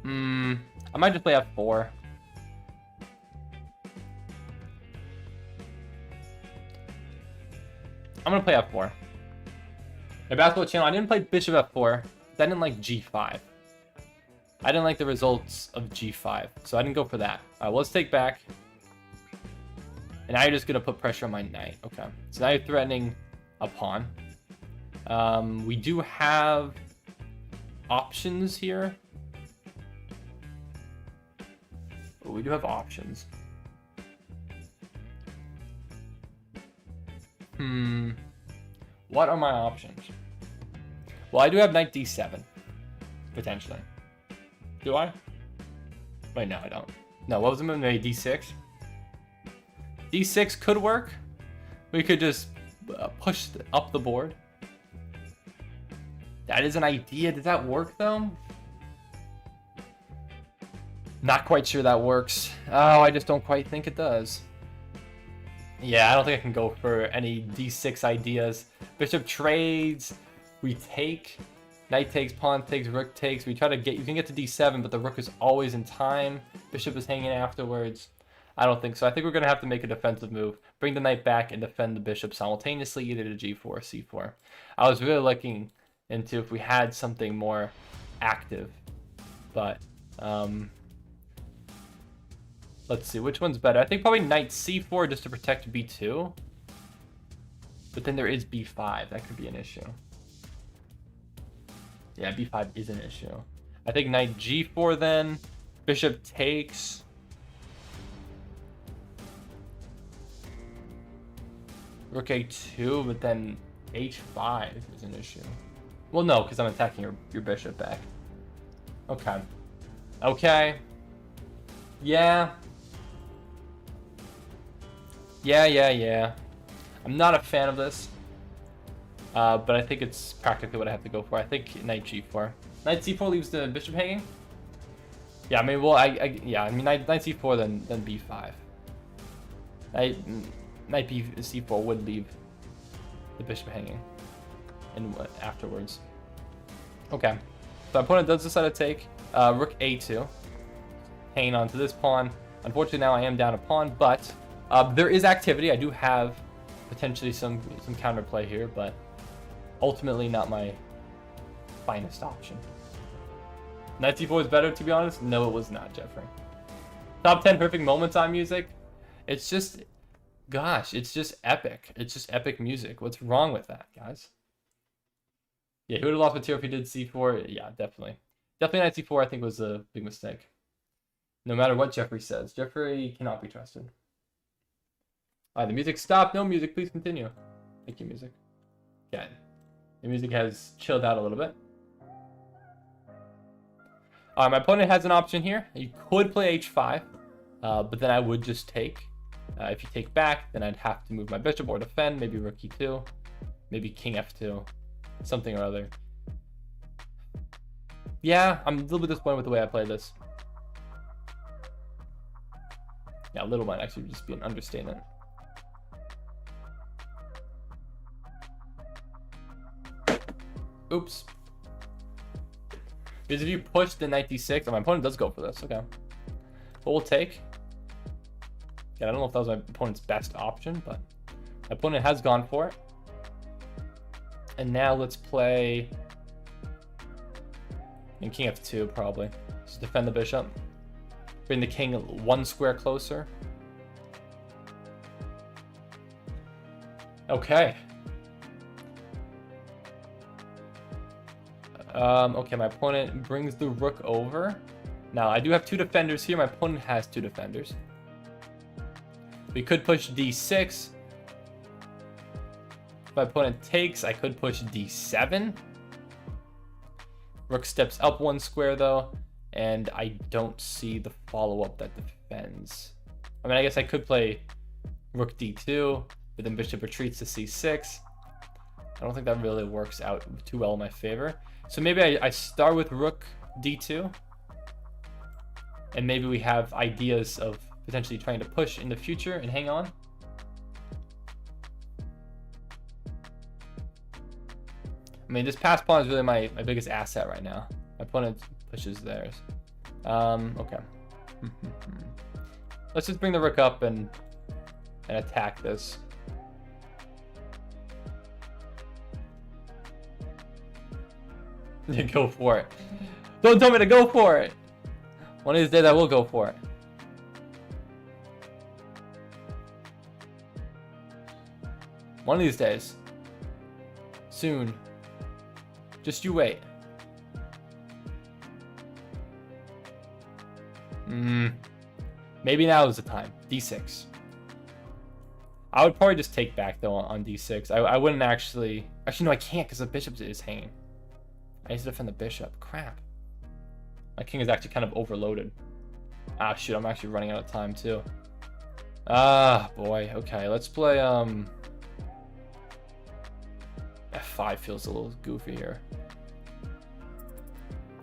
might just play f4. I'm gonna play f4. My basketball channel, I didn't play bishop f4. I didn't like g5. I didn't like the results of g5, so I didn't go for that. Alright, well, let's take back. And now you're just going to put pressure on my knight. Okay. So now you're threatening a pawn. We do have options here. Oh, we do have options. What are my options? Well, I do have knight d7, potentially. Do I? Wait, no, I don't. No, what was the move? Maybe d6? d6 could work. We could just push up the board. That is an idea. Did that work, though? Not quite sure that works. Oh, I just don't quite think it does. Yeah, I don't think I can go for any d6 ideas. Bishop trades. We take. Knight takes, pawn takes, rook takes. We try to get... You can get to d7, but the rook is always in time. Bishop is hanging afterwards. I don't think so. I think we're going to have to make a defensive move. Bring the knight back and defend the bishop simultaneously, either to g4 or c4. I was really looking into if we had something more active. But... let's see, which one's better? I think probably knight c4 just to protect b2. But then there is b5. That could be an issue. Yeah, b5 is an issue. I think knight g4 then. Bishop takes. Rook a2, but then h5 is an issue. Well, no, because I'm attacking your bishop back. Okay. Okay. Yeah. Yeah. I'm not a fan of this. But I think it's practically what I have to go for. I think knight g4. Knight c4 leaves the bishop hanging? Yeah, I mean, well, I mean, knight c4, then b5. Knight c4 would leave the bishop hanging. And what afterwards? Okay. So my opponent does decide to take rook a2. Hanging on to this pawn. Unfortunately, now I am down a pawn, but there is activity. I do have potentially some counterplay here, but ultimately not my finest option. Knight c4 is better, to be honest. No, it was not, Jeffrey. Top 10 perfect moments on music. It's just, gosh, it's just epic. It's just epic music. What's wrong with that, guys? Yeah, he would have lost material if he did c4. Yeah, definitely. Definitely knight c4, I think, was a big mistake. No matter what Jeffrey says. Jeffrey cannot be trusted. Alright, the music stopped. No music, please continue. Thank you, music. Yeah, the music has chilled out a little bit. Alright, my opponent has an option here. You could play h5, but then I would just take. If you take back, then I'd have to move my bishop or defend. Maybe rook e2, maybe king f2, something or other. Yeah, I'm a little bit disappointed with the way I played this. Yeah, a little might actually just be an understatement. Oops. Because if you push the knight d6, my opponent does go for this. Okay. But we'll take. Yeah, I don't know if that was my opponent's best option, but my opponent has gone for it. And now let's play... And king f2, probably. Just defend the bishop. Bring the king one square closer. Okay. Okay, my opponent brings the rook over. Now, I do have two defenders here. My opponent has two defenders. We could push d6. If my opponent takes, I could push d7. Rook steps up one square, though. And I don't see the follow-up that defends. I mean, I guess I could play rook d2, but then bishop retreats to c6. I don't think that really works out too well in my favor. So maybe I start with rook d2. And maybe we have ideas of potentially trying to push in the future and hang on. I mean, this pass pawn is really my biggest asset right now. My opponent pushes theirs. Okay. Let's just bring the rook up and attack this. Go for it. Don't tell me to go for it. One of these days I will go for it. One of these days. Soon. Just you wait. Maybe now is the time. D6. I would probably just take back though on D6. I wouldn't actually. Actually, no, I can't because the bishop is hanging. I need to defend the bishop. Crap. My king is actually kind of overloaded. Ah, shoot, I'm actually running out of time too. Ah, boy. Okay, let's play F5 feels a little goofy here.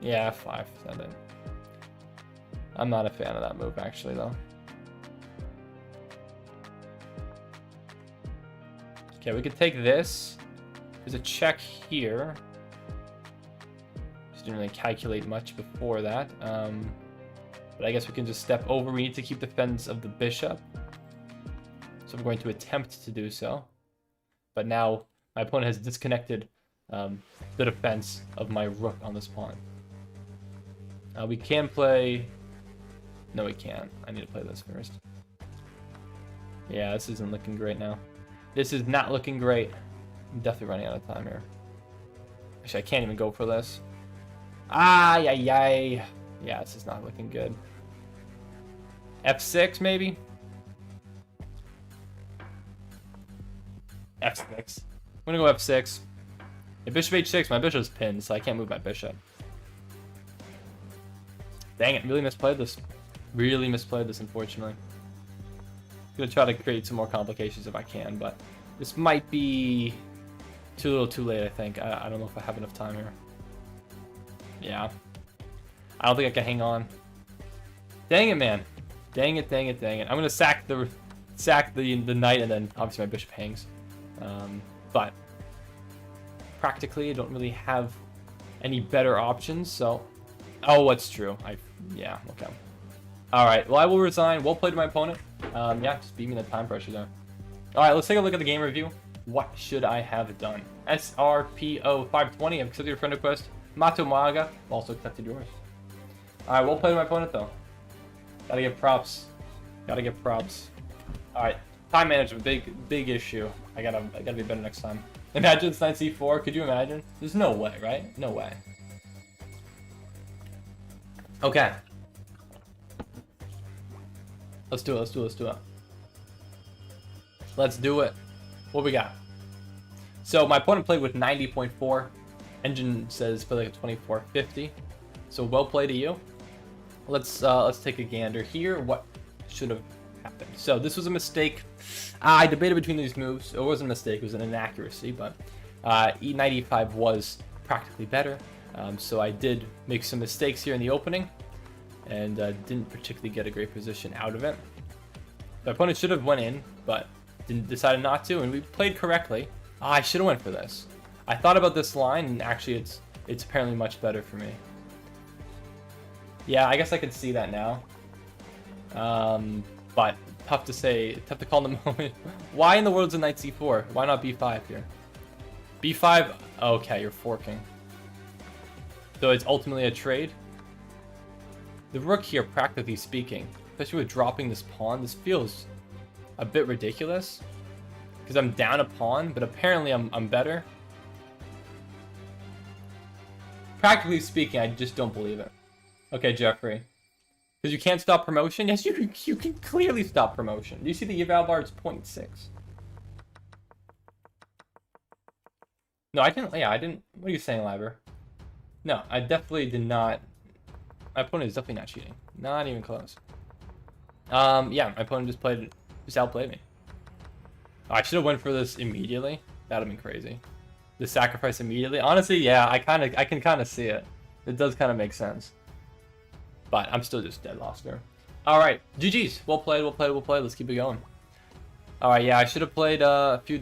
Yeah, F5. I'm not a fan of that move actually though. Okay, we could take this. There's a check here. Just didn't really calculate much before that. But I guess we can just step over. We need to keep defense of the bishop. So I'm going to attempt to do so. But now my opponent has disconnected the defense of my rook on this pawn. We can play... No, we can't. I need to play this first. Yeah, this isn't looking great now. This is not looking great. I'm definitely running out of time here. Actually, I can't even go for this. Ah, yeah, this is not looking good. F6, maybe? F6. I'm gonna go F6. If bishop H6, my bishop's pinned, so I can't move my bishop. Dang it, really misplayed this. Really misplayed this, unfortunately. I'm gonna try to create some more complications if I can, but this might be too little too late, I think. I don't know if I have enough time here. Yeah. I don't think I can hang on. Dang it, man. Dang it. I'm gonna sack the knight, and then obviously my bishop hangs. But practically I don't really have any better options, so... Oh, what's true. Yeah, okay. Alright, well, I will resign. Well played to my opponent. Yeah, just beat me the time pressure there. Alright, let's take a look at the game review. What should I have done? SRPO520, I've accepted your friend request. Mato Maga, also accepted yours. Alright, well played to my opponent, though. Gotta give props. Alright, time management, big issue. I gotta be better next time. Imagine it's knight c4, could you imagine? There's no way, right? No way. Okay. Let's do it. Let's do it. What we got? So my opponent played with 90.4. Engine says play like a 2450. So well played to you. Let's take a gander here. What should have happened? So this was a mistake. I debated between these moves. It wasn't a mistake. It was an inaccuracy, but E95 was practically better. So I did make some mistakes here in the opening, and didn't particularly get a great position out of it. My opponent should have went in, but decided not to, and we played correctly. I should have went for this. I thought about this line, and actually it's apparently much better for me. Yeah, I guess I could see that now. But tough to say, tough to call in the moment. Why in the world is a knight c4? Why not b5 here? b5, okay, you're forking. So it's ultimately a trade. The rook here, practically speaking, especially with dropping this pawn, this feels a bit ridiculous. Because I'm down a pawn, but apparently I'm better. Practically speaking, I just don't believe it. Okay, Jeffrey. Because you can't stop promotion? Yes, you can clearly stop promotion. Do you see the eval bar? It's 0.6. No, I didn't. Yeah, I didn't. What are you saying, Liber? No, I definitely did not. My opponent is definitely not cheating. Not even close. Yeah, my opponent just outplayed me. Oh, I should have went for this immediately. That'd have been crazy. The sacrifice immediately. Honestly, yeah, I can kind of see it. It does kind of make sense. But I'm still just dead lost there. All right, GG's. Well played. Let's keep it going. All right, yeah, I should have played a few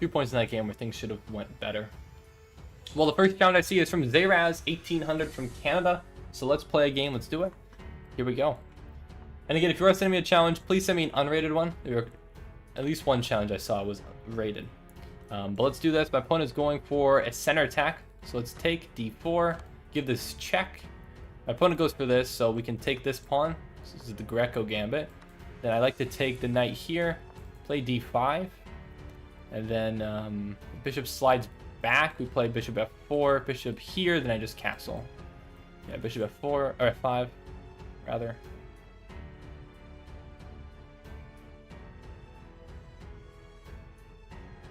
points in that game where things should have went better. Well, the first challenge I see is from Zayraz1800 from Canada. So let's play a game. Let's do it. Here we go. And again, if you are sending me a challenge, please send me an unrated one. At least one challenge I saw was rated. But let's do this. My opponent is going for a center attack. So let's take d4, give this check. My opponent goes for this, so we can take this pawn. This is the Greco gambit. Then I like to take the knight here, play d5. And then bishop slides back. We play bishop f4, bishop here, then I just castle. Yeah, bishop f4, or f5, rather.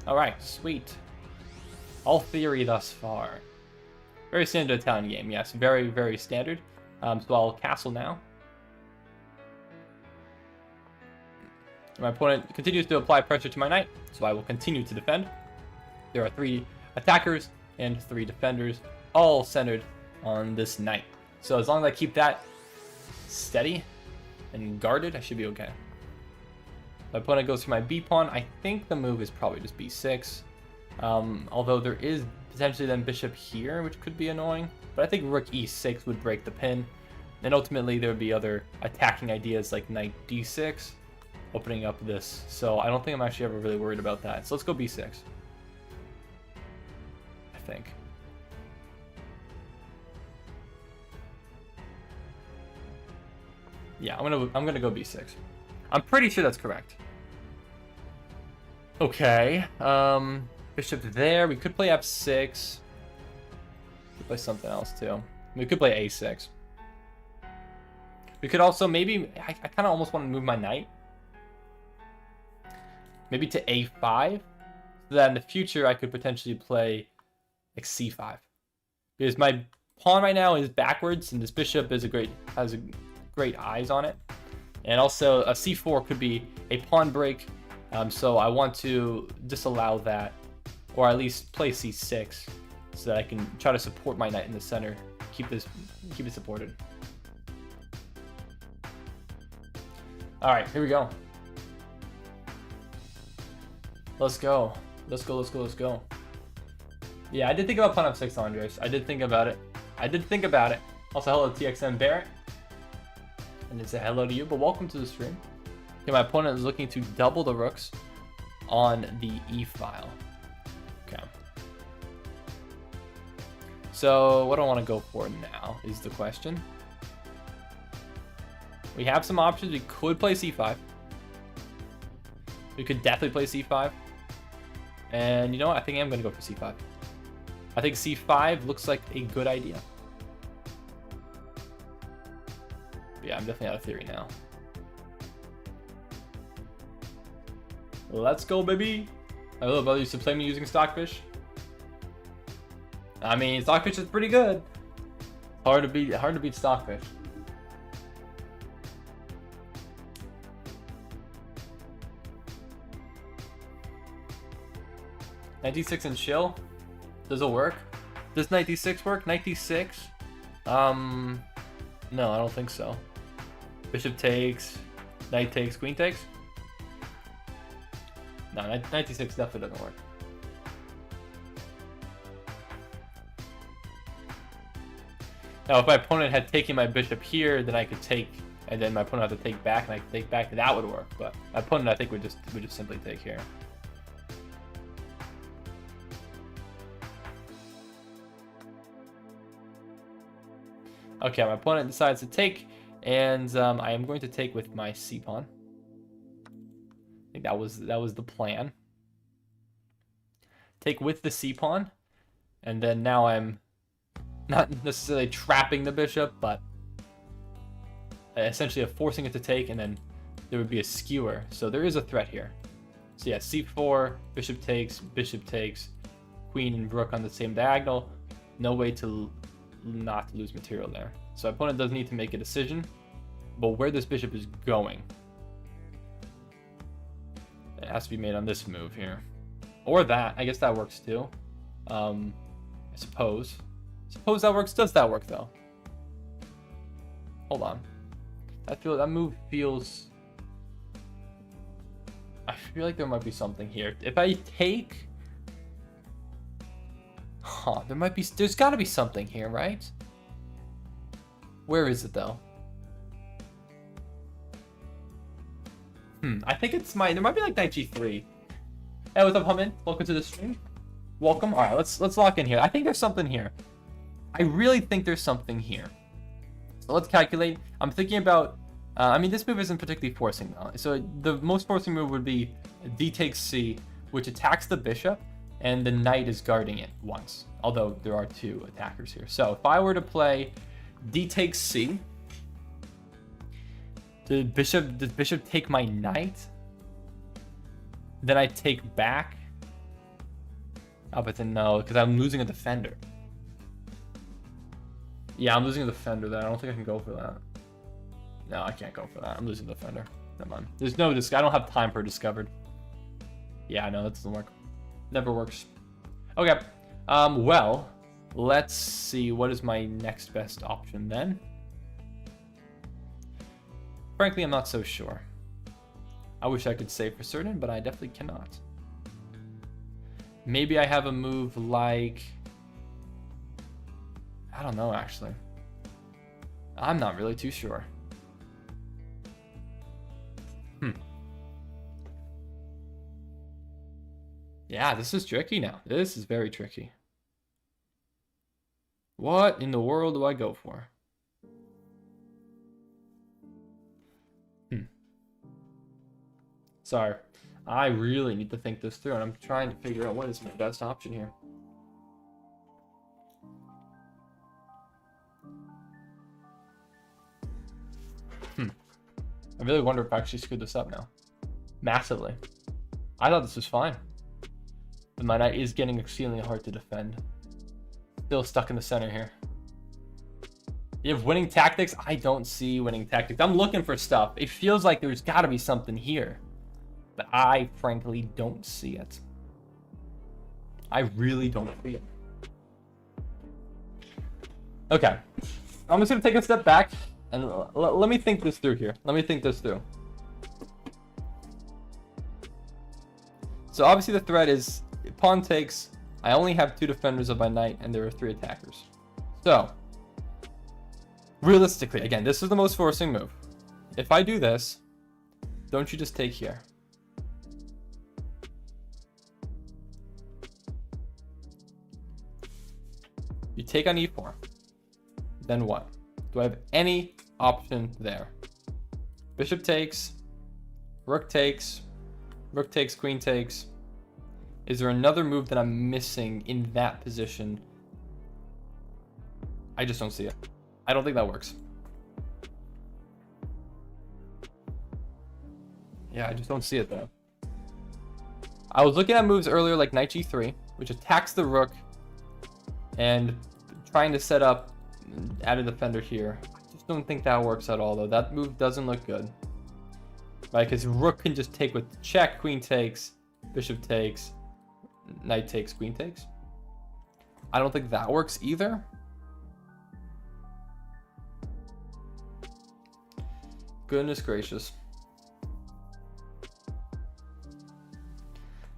Alright, sweet. All theory thus far. Very standard Italian game, yes. Very, very standard. So I'll castle now. My opponent continues to apply pressure to my knight, so I will continue to defend. There are 3 attackers and 3 defenders, all centered on this knight. So as long as I keep that steady and guarded, I should be okay. My opponent goes for my b pawn. I think the move is probably just b6. Although there is potentially then bishop here, which could be annoying. But I think rook e6 would break the pin. And ultimately there would be other attacking ideas like knight d6, opening up this. So I don't think I'm actually ever really worried about that. So let's go b6. I think. Yeah, I'm gonna go b6. I'm pretty sure that's correct. Okay. Bishop there. We could play f6. We could play something else too. We could play a6. We could also maybe. I kind of almost want to move my knight. Maybe to a5. So that in the future I could potentially play like c5. Because my pawn right now is backwards, and this bishop is has great eyes on it. And also a c4 could be a pawn break, so I want to disallow that, or at least play c6, so that I can try to support my knight in the center, keep it supported. All right, here we go. Let's go. Let's go. Let's go. Let's go. Yeah, I did think about pawn f6, Andres. I did think about it. Also, hello TXM Barrett. And it's a hello to you, but welcome to the stream. Okay, my opponent is looking to double the rooks on the e file. Okay. So what do I want to go for now is the question. We have some options. We could play c5. We could definitely play c5. And you know what? I think I'm going to go for c5. I think c5 looks like a good idea. Yeah, I'm definitely out of theory now. Let's go, baby. My little brother used to play me using Stockfish. I mean, Stockfish is pretty good. Hard to beat Stockfish. Knight d6 and chill. Does it work? Does knight d6 work? Knight d6? No, I don't think so. Bishop takes, knight takes, queen takes? No, knight d6 definitely doesn't work. Now, if my opponent had taken my bishop here, then I could take, and then my opponent had to take back, and I could take back, that would work. But my opponent, I think, would just simply take here. Okay, my opponent decides to take, and I am going to take with my c-pawn. I think that was the plan. Take with the c-pawn, and then now I'm not necessarily trapping the bishop, but essentially forcing it to take, and then there would be a skewer. So there is a threat here. So yeah, c4, bishop takes, queen and rook on the same diagonal. No way to not lose material there. So my opponent does need to make a decision, but where this bishop is going, it has to be made on this move here, or that. I guess that works too. I suppose that works. Does that work though? Hold on. That move feels. I feel like there might be something here. If I take. Huh, there's gotta be something here, right? Where is it though? I think it's there might be like knight g3. Hey, what's up, Hummin? Welcome to the stream. Welcome. Alright, let's lock in here. I think there's something here. I really think there's something here. So let's calculate. I'm thinking about I mean, this move isn't particularly forcing though. So the most forcing move would be d takes c, which attacks the bishop, and the knight is guarding it once. Although there are 2 attackers here. So if I were to play d takes c, does bishop take my knight? Then I take back. Oh, but then no, because I'm losing a defender. Yeah, I'm losing a defender then. I don't think I can go for that. No, I can't go for that. I'm losing the defender. Never mind. There's no I don't have time for discovered. Yeah, no, that doesn't work. Never works. Okay. Well, let's see. What is my next best option then? Frankly, I'm not so sure. I wish I could say for certain, but I definitely cannot. Maybe I have a move like... I don't know, actually. I'm not really too sure. Yeah, this is tricky now. This is very tricky. What in the world do I go for? Sorry. I really need to think this through, and I'm trying to figure out what is my best option here. I really wonder if I actually screwed this up now. Massively. I thought this was fine. But my knight is getting exceedingly hard to defend. Still stuck in the center here. You have winning tactics? I don't see winning tactics. I'm looking for stuff. It feels like there's got to be something here. But I frankly don't see it. I really don't see it. Okay. I'm just going to take a step back. And let me think this through here. Let me think this through. So obviously the threat is pawn takes. I only have 2 defenders of my knight, and there are 3 attackers. So, realistically, again, this is the most forcing move. If I do this, don't you just take here? You take on e4. Then what? Do I have any option there? Bishop takes, rook takes, queen takes. Is there another move that I'm missing in that position? I just don't see it. I don't think that works. Yeah, I just don't see it though. I was looking at moves earlier like knight g3, which attacks the rook, and trying to set up add a defender here. I just don't think that works at all though. That move doesn't look good. Right, because rook can just take with check, queen takes, bishop takes, knight takes, queen takes. I don't think that works either. Goodness gracious.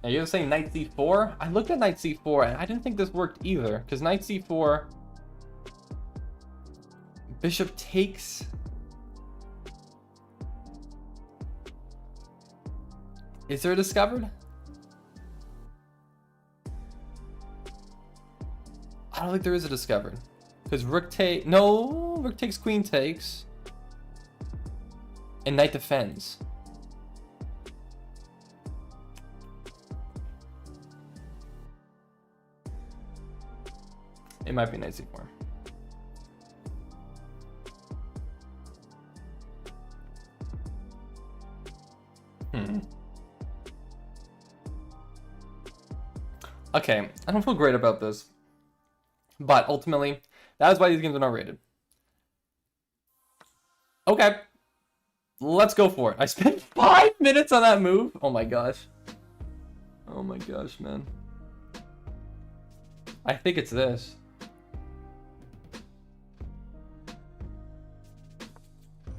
Now you're saying knight c4? I looked at knight c4 and I didn't think this worked either, because knight c4, bishop takes. Is there a discovered? I don't think there is a discovered, because rook take, no, rook takes, queen takes, and knight defends. It might be knight c4. Okay, I don't feel great about this. But ultimately, that is why these games are not rated. Okay. Let's go for it. I spent 5 minutes on that move. Oh my gosh. Oh my gosh, man. I think it's this.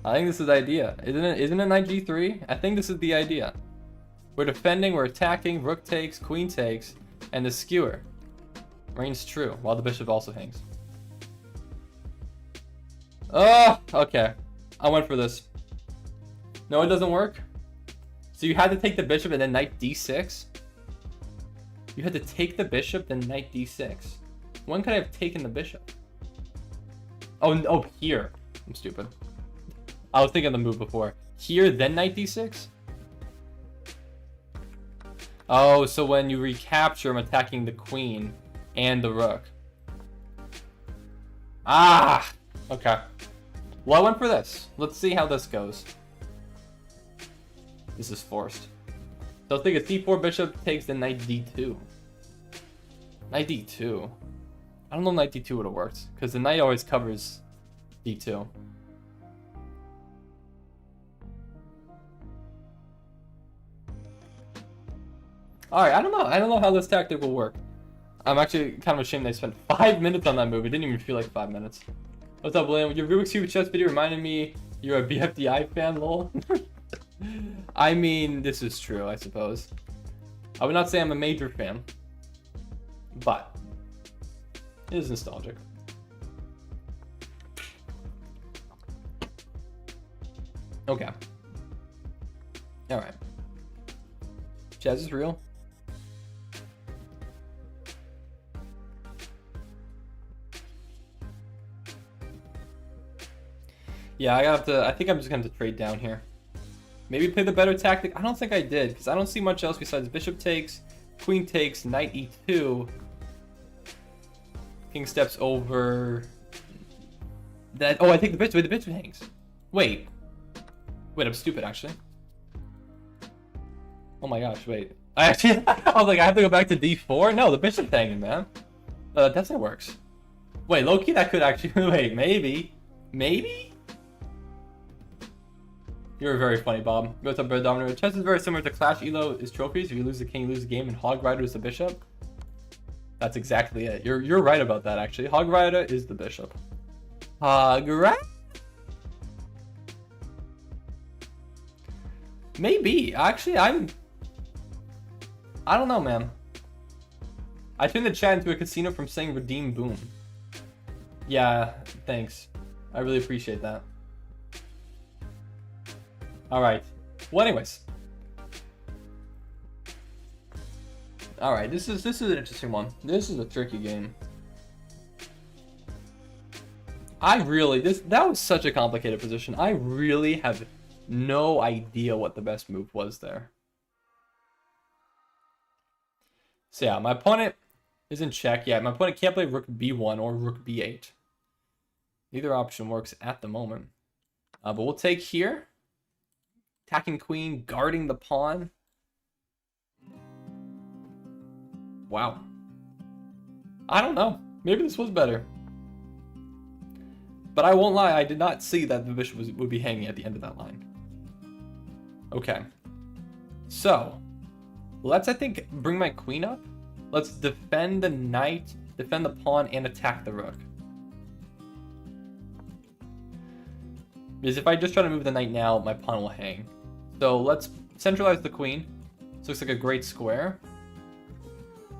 I think this is the idea. Isn't it knight g3? I think this is the idea. We're defending, we're attacking, rook takes, queen takes, and the skewer reigns true, while the bishop also hangs. Oh, okay. I went for this. No, it doesn't work. So you had to take the bishop and then knight d6? You had to take the bishop, then knight d6. When could I have taken the bishop? Oh, here. I'm stupid. I was thinking of the move before. Here, then knight d6? Oh, so when you recapture, I'm attacking the queen and the rook. Ah! Okay. Well, I went for this. Let's see how this goes. This is forced. So I think a c4 bishop takes the knight d2. Knight d2. I don't know if knight d2 would have worked, because the knight always covers d2. Alright, I don't know. I don't know how this tactic will work. I'm actually kind of ashamed they spent 5 minutes on that move. It didn't even feel like 5 minutes. What's up, William? Your Rubik's Cube chess video reminded me you're a BFDI fan, lol. I mean, this is true, I suppose. I would not say I'm a major fan, but it is nostalgic. Okay. Alright. Chess is real. Yeah, I think I'm just going to trade down here. Maybe play the better tactic. I don't think I did, because I don't see much else besides bishop takes, queen takes, knight e2. King steps over. That. Oh, I think the bishop hangs. Wait, I'm stupid, actually. Oh my gosh, wait. I was like, I have to go back to d4? No, the bishop's hanging, man. That definitely works. Wait, low-key, that could actually... Wait, maybe? Maybe? You're very funny, Bob. What's up, Bread Dominator? Chess is very similar to Clash. Elo is trophies. If you lose the king, you lose the game, and Hog Rider is the bishop. That's exactly it. You're right about that, actually. Hog Rider is the bishop. Hog Rider? Maybe. Actually, I don't know, man. I turned the chat into a casino from saying redeem boom. Yeah, thanks. I really appreciate that. Alright. Well, anyways. Alright, this is an interesting one. This is a tricky game. That was such a complicated position. I really have no idea what the best move was there. So yeah, my opponent is in check. Yeah, my opponent can't play rook b1 or rook b8. Neither option works at the moment. But we'll take here. Attacking queen, guarding the pawn. Wow. I don't know. Maybe this was better. But I won't lie, I did not see that the bishop would be hanging at the end of that line. Okay. So, let's, I think, bring my queen up. Let's defend the knight, defend the pawn, and attack the rook. Because if I just try to move the knight now, my pawn will hang. So let's centralize the queen. This looks like a great square.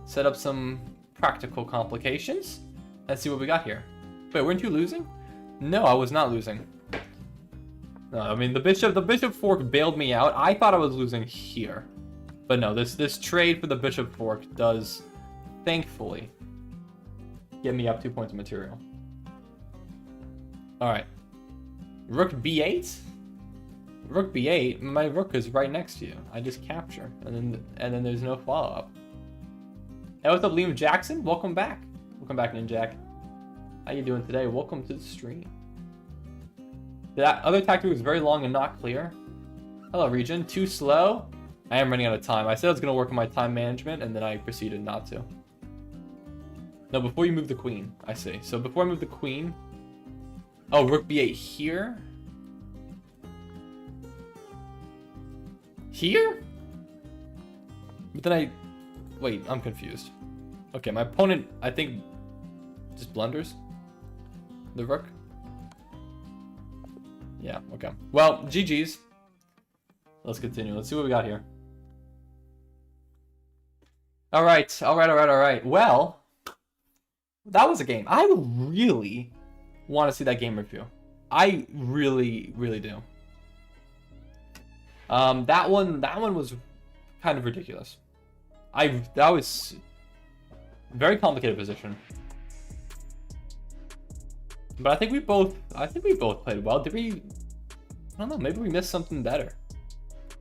Set up some practical complications. Let's see what we got here. Wait, weren't you losing? No, I was not losing. No, I mean the bishop fork bailed me out. I thought I was losing here. But no, this trade for the bishop fork does, thankfully, get me up 2 points of material. Alright. Rook b8? Rook b8? My rook is right next to you. I just capture. And then there's no follow-up. Hey, what's up, Liam Jackson? Welcome back. Welcome back, Ninjak. How you doing today? Welcome to the stream. That other tactic was very long and not clear. Hello, Region. Too slow? I am running out of time. I said I was going to work on my time management, and then I proceeded not to. No, before you move the queen. I see. So before I move the queen... Oh, rook b8 here? Here? But then Wait, I'm confused. Okay, my opponent, I think, just blunders the rook. Yeah, okay. Well, GG's. Let's continue. Let's see what we got here. Alright. Well, that was a game. I really want to see that game review. I really, really do. That one was kind of ridiculous. That was very complicated position. But I think we both played well. Did we? I don't know. Maybe we missed something better.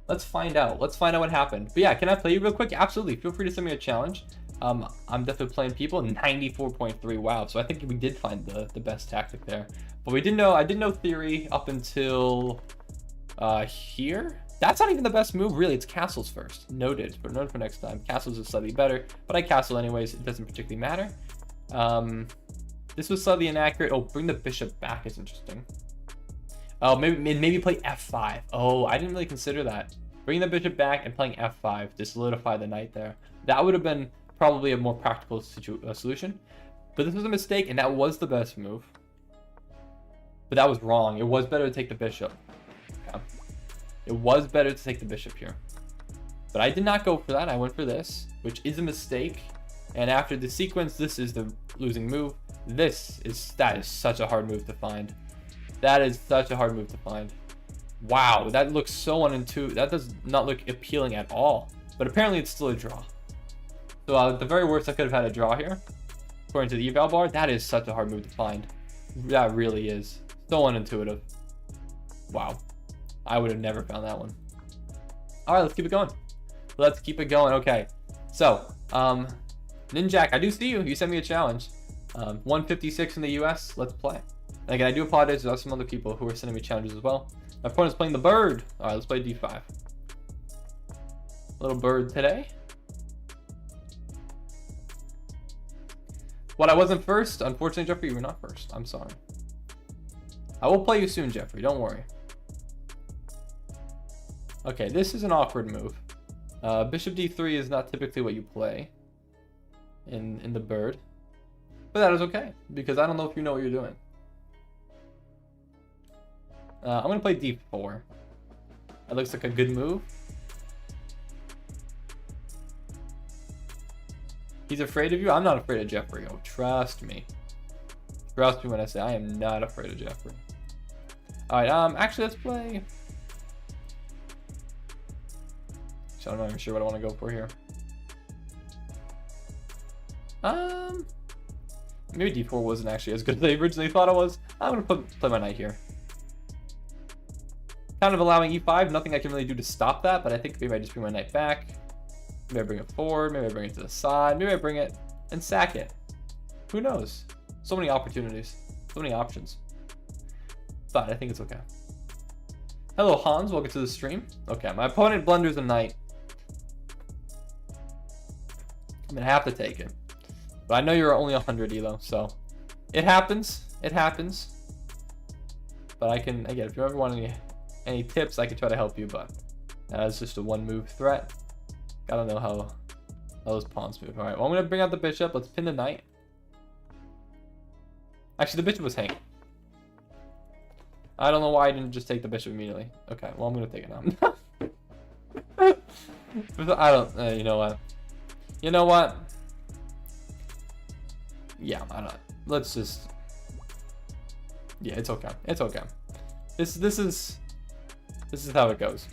Let's find out. Let's find out what happened. But yeah, can I play you real quick? Absolutely. Feel free to send me a challenge. I'm definitely playing people. 94.3. Wow. So I think we did find the best tactic there. But we didn't know. I didn't know theory up until here. That's not even the best move, really. It's castles first. Noted. But noted for next time. Castles is slightly better. But I castle anyways. It doesn't particularly matter. This was slightly inaccurate. Oh, bring the bishop back is interesting. Oh, maybe play f5. Oh, I didn't really consider that. Bringing the bishop back and playing f5 to solidify the knight there. That would have been probably a more practical solution. But this was a mistake, and that was the best move. But that was wrong. It was better to take the bishop. Okay. It was better to take the bishop here. But I did not go for that. I went for this, which is a mistake. And after the sequence, this is the losing move. That is such a hard move to find. That is such a hard move to find. Wow, that looks so unintuitive. That does not look appealing at all. But apparently it's still a draw. So at the very worst, I could have had a draw here. According to the eval bar, that is such a hard move to find. That really is. So unintuitive. Wow. I would have never found that one. All right, let's keep it going. Let's keep it going. Okay. So, Ninjak, I do see you. You sent me a challenge. 156 in the US. Let's play. And again, I do apologize. There are some other people who are sending me challenges as well. My opponent's playing the bird. All right, let's play d5. Little bird today. What, I wasn't first? Unfortunately, Jeffrey, you were not first. I'm sorry. I will play you soon, Jeffrey. Don't worry. Okay, this is an awkward move. Bishop d3 is not typically what you play in the bird. But that is okay, because I don't know if you know what you're doing. I'm going to play d4. That looks like a good move. He's afraid of you? I'm not afraid of Jeffrey. Oh, trust me. Trust me when I say I am not afraid of Jeffrey. Alright, actually, let's play... So I'm not even sure what I want to go for here. Maybe d4 wasn't actually as good as I originally thought it was. I'm going to play my knight here. Kind of allowing e5. Nothing I can really do to stop that, but I think maybe I just bring my knight back. Maybe I bring it forward. Maybe I bring it to the side. Maybe I bring it and sack it. Who knows? So many opportunities. So many options. But I think it's okay. Hello, Hans. Welcome to the stream. Okay, my opponent blunders a knight. I'm going to have to take it. But I know you're only 100 elo, so it happens. It happens. But I can, again, if you ever want any tips, I can try to help you, but that's just a one-move threat. Gotta know how those pawns move. All right, well, I'm going to bring out the bishop. Let's pin the knight. Actually, the bishop was hanging. I don't know why I didn't just take the bishop immediately. Okay, well, I'm going to take it now. I don't, you know what? You know what? Yeah, I don't. Let's just... Yeah, it's okay. It's okay. This is how it goes.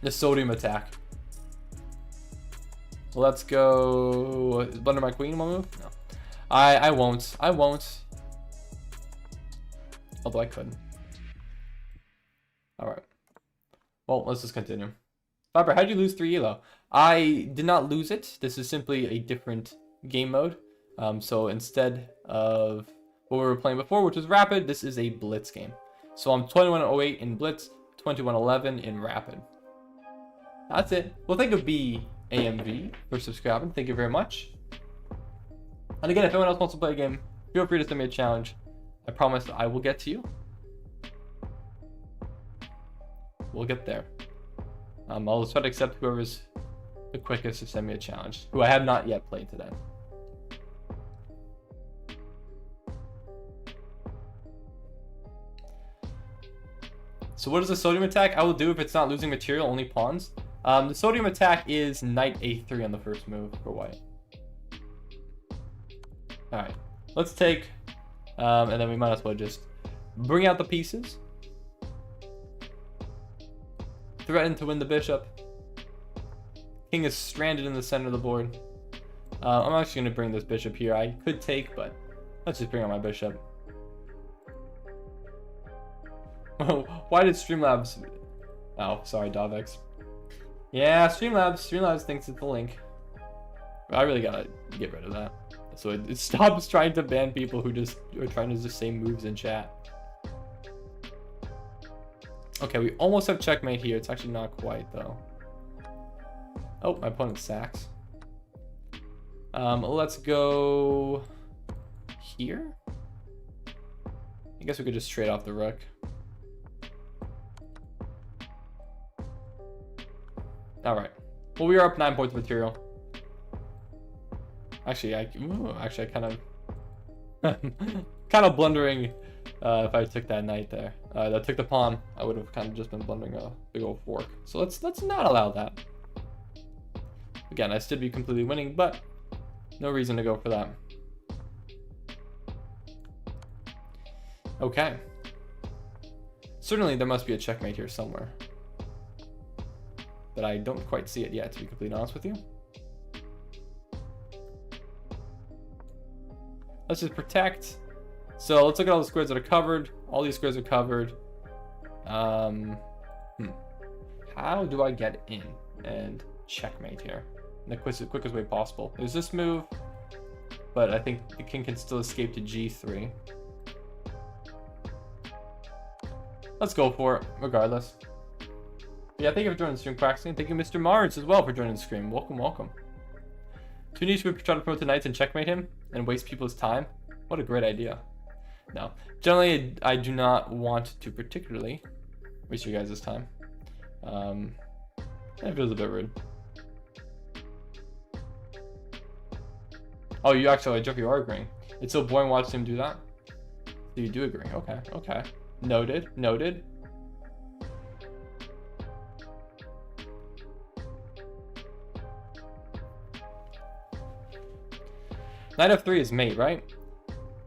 The sodium attack. Let's go. Blunder my queen. One move? No. I won't. I won't. Although I could. All right. Well, let's just continue. Faber, how did you lose 3 elo? I did not lose it. This is simply a different game mode. So instead of what we were playing before, which was rapid, this is a blitz game. So I'm 2108 in blitz, 2111 in rapid. That's it. Well, think of BAMV for subscribing. Thank you very much. And again, if anyone else wants to play a game, feel free to send me a challenge. I promise I will get to you. We'll get there. I'll try to accept whoever's the quickest to send me a challenge, who I have not yet played today. So what is the sodium attack? I will do if it's not losing material, only pawns. The sodium attack is knight a3 on the first move for white. Alright, let's take, and then we might as well just bring out the pieces. Threaten to win the bishop. King is stranded in the center of the board. I'm actually going to bring this bishop here. I could take, but let's just bring out my bishop. Why did Streamlabs Oh, sorry, Dovex. Yeah, Streamlabs thinks it's the link. I really gotta get rid of that. So it stops trying to ban people who just are trying to just say moves in chat. Okay, we almost have checkmate here. It's actually not quite though. Oh, my opponent sacks. Let's go here. I guess we could just trade off the rook. All right. Well, we are up 9 points of material. Actually, I kind of blundering if I took that knight there. That took the pawn. I would have kind of just been blundering a big old fork. So let's not allow that. Again, I still be completely winning, but no reason to go for that. Okay. Certainly there must be a checkmate here somewhere. But I don't quite see it yet, to be completely honest with you. Let's just protect. So let's look at all the squares that are covered. All these squares are covered. How do I get in and checkmate here in the quickest way possible? There's this move, but I think the king can still escape to g3. Let's go for it, regardless. Yeah, thank you for joining the stream, Quaxley. Thank you, Mr. Mars, as well, for joining the stream. Welcome, welcome. Too niche to try to promote the knights and checkmate him and waste people's time. What a great idea. No, generally, I do not want to particularly waste your guys' time. It feels a bit rude. Oh, you actually, Jeff, you are agreeing. It's so boring watching him do that. So you do agree. Okay, okay. Noted, noted. Knight f3 is mate, right?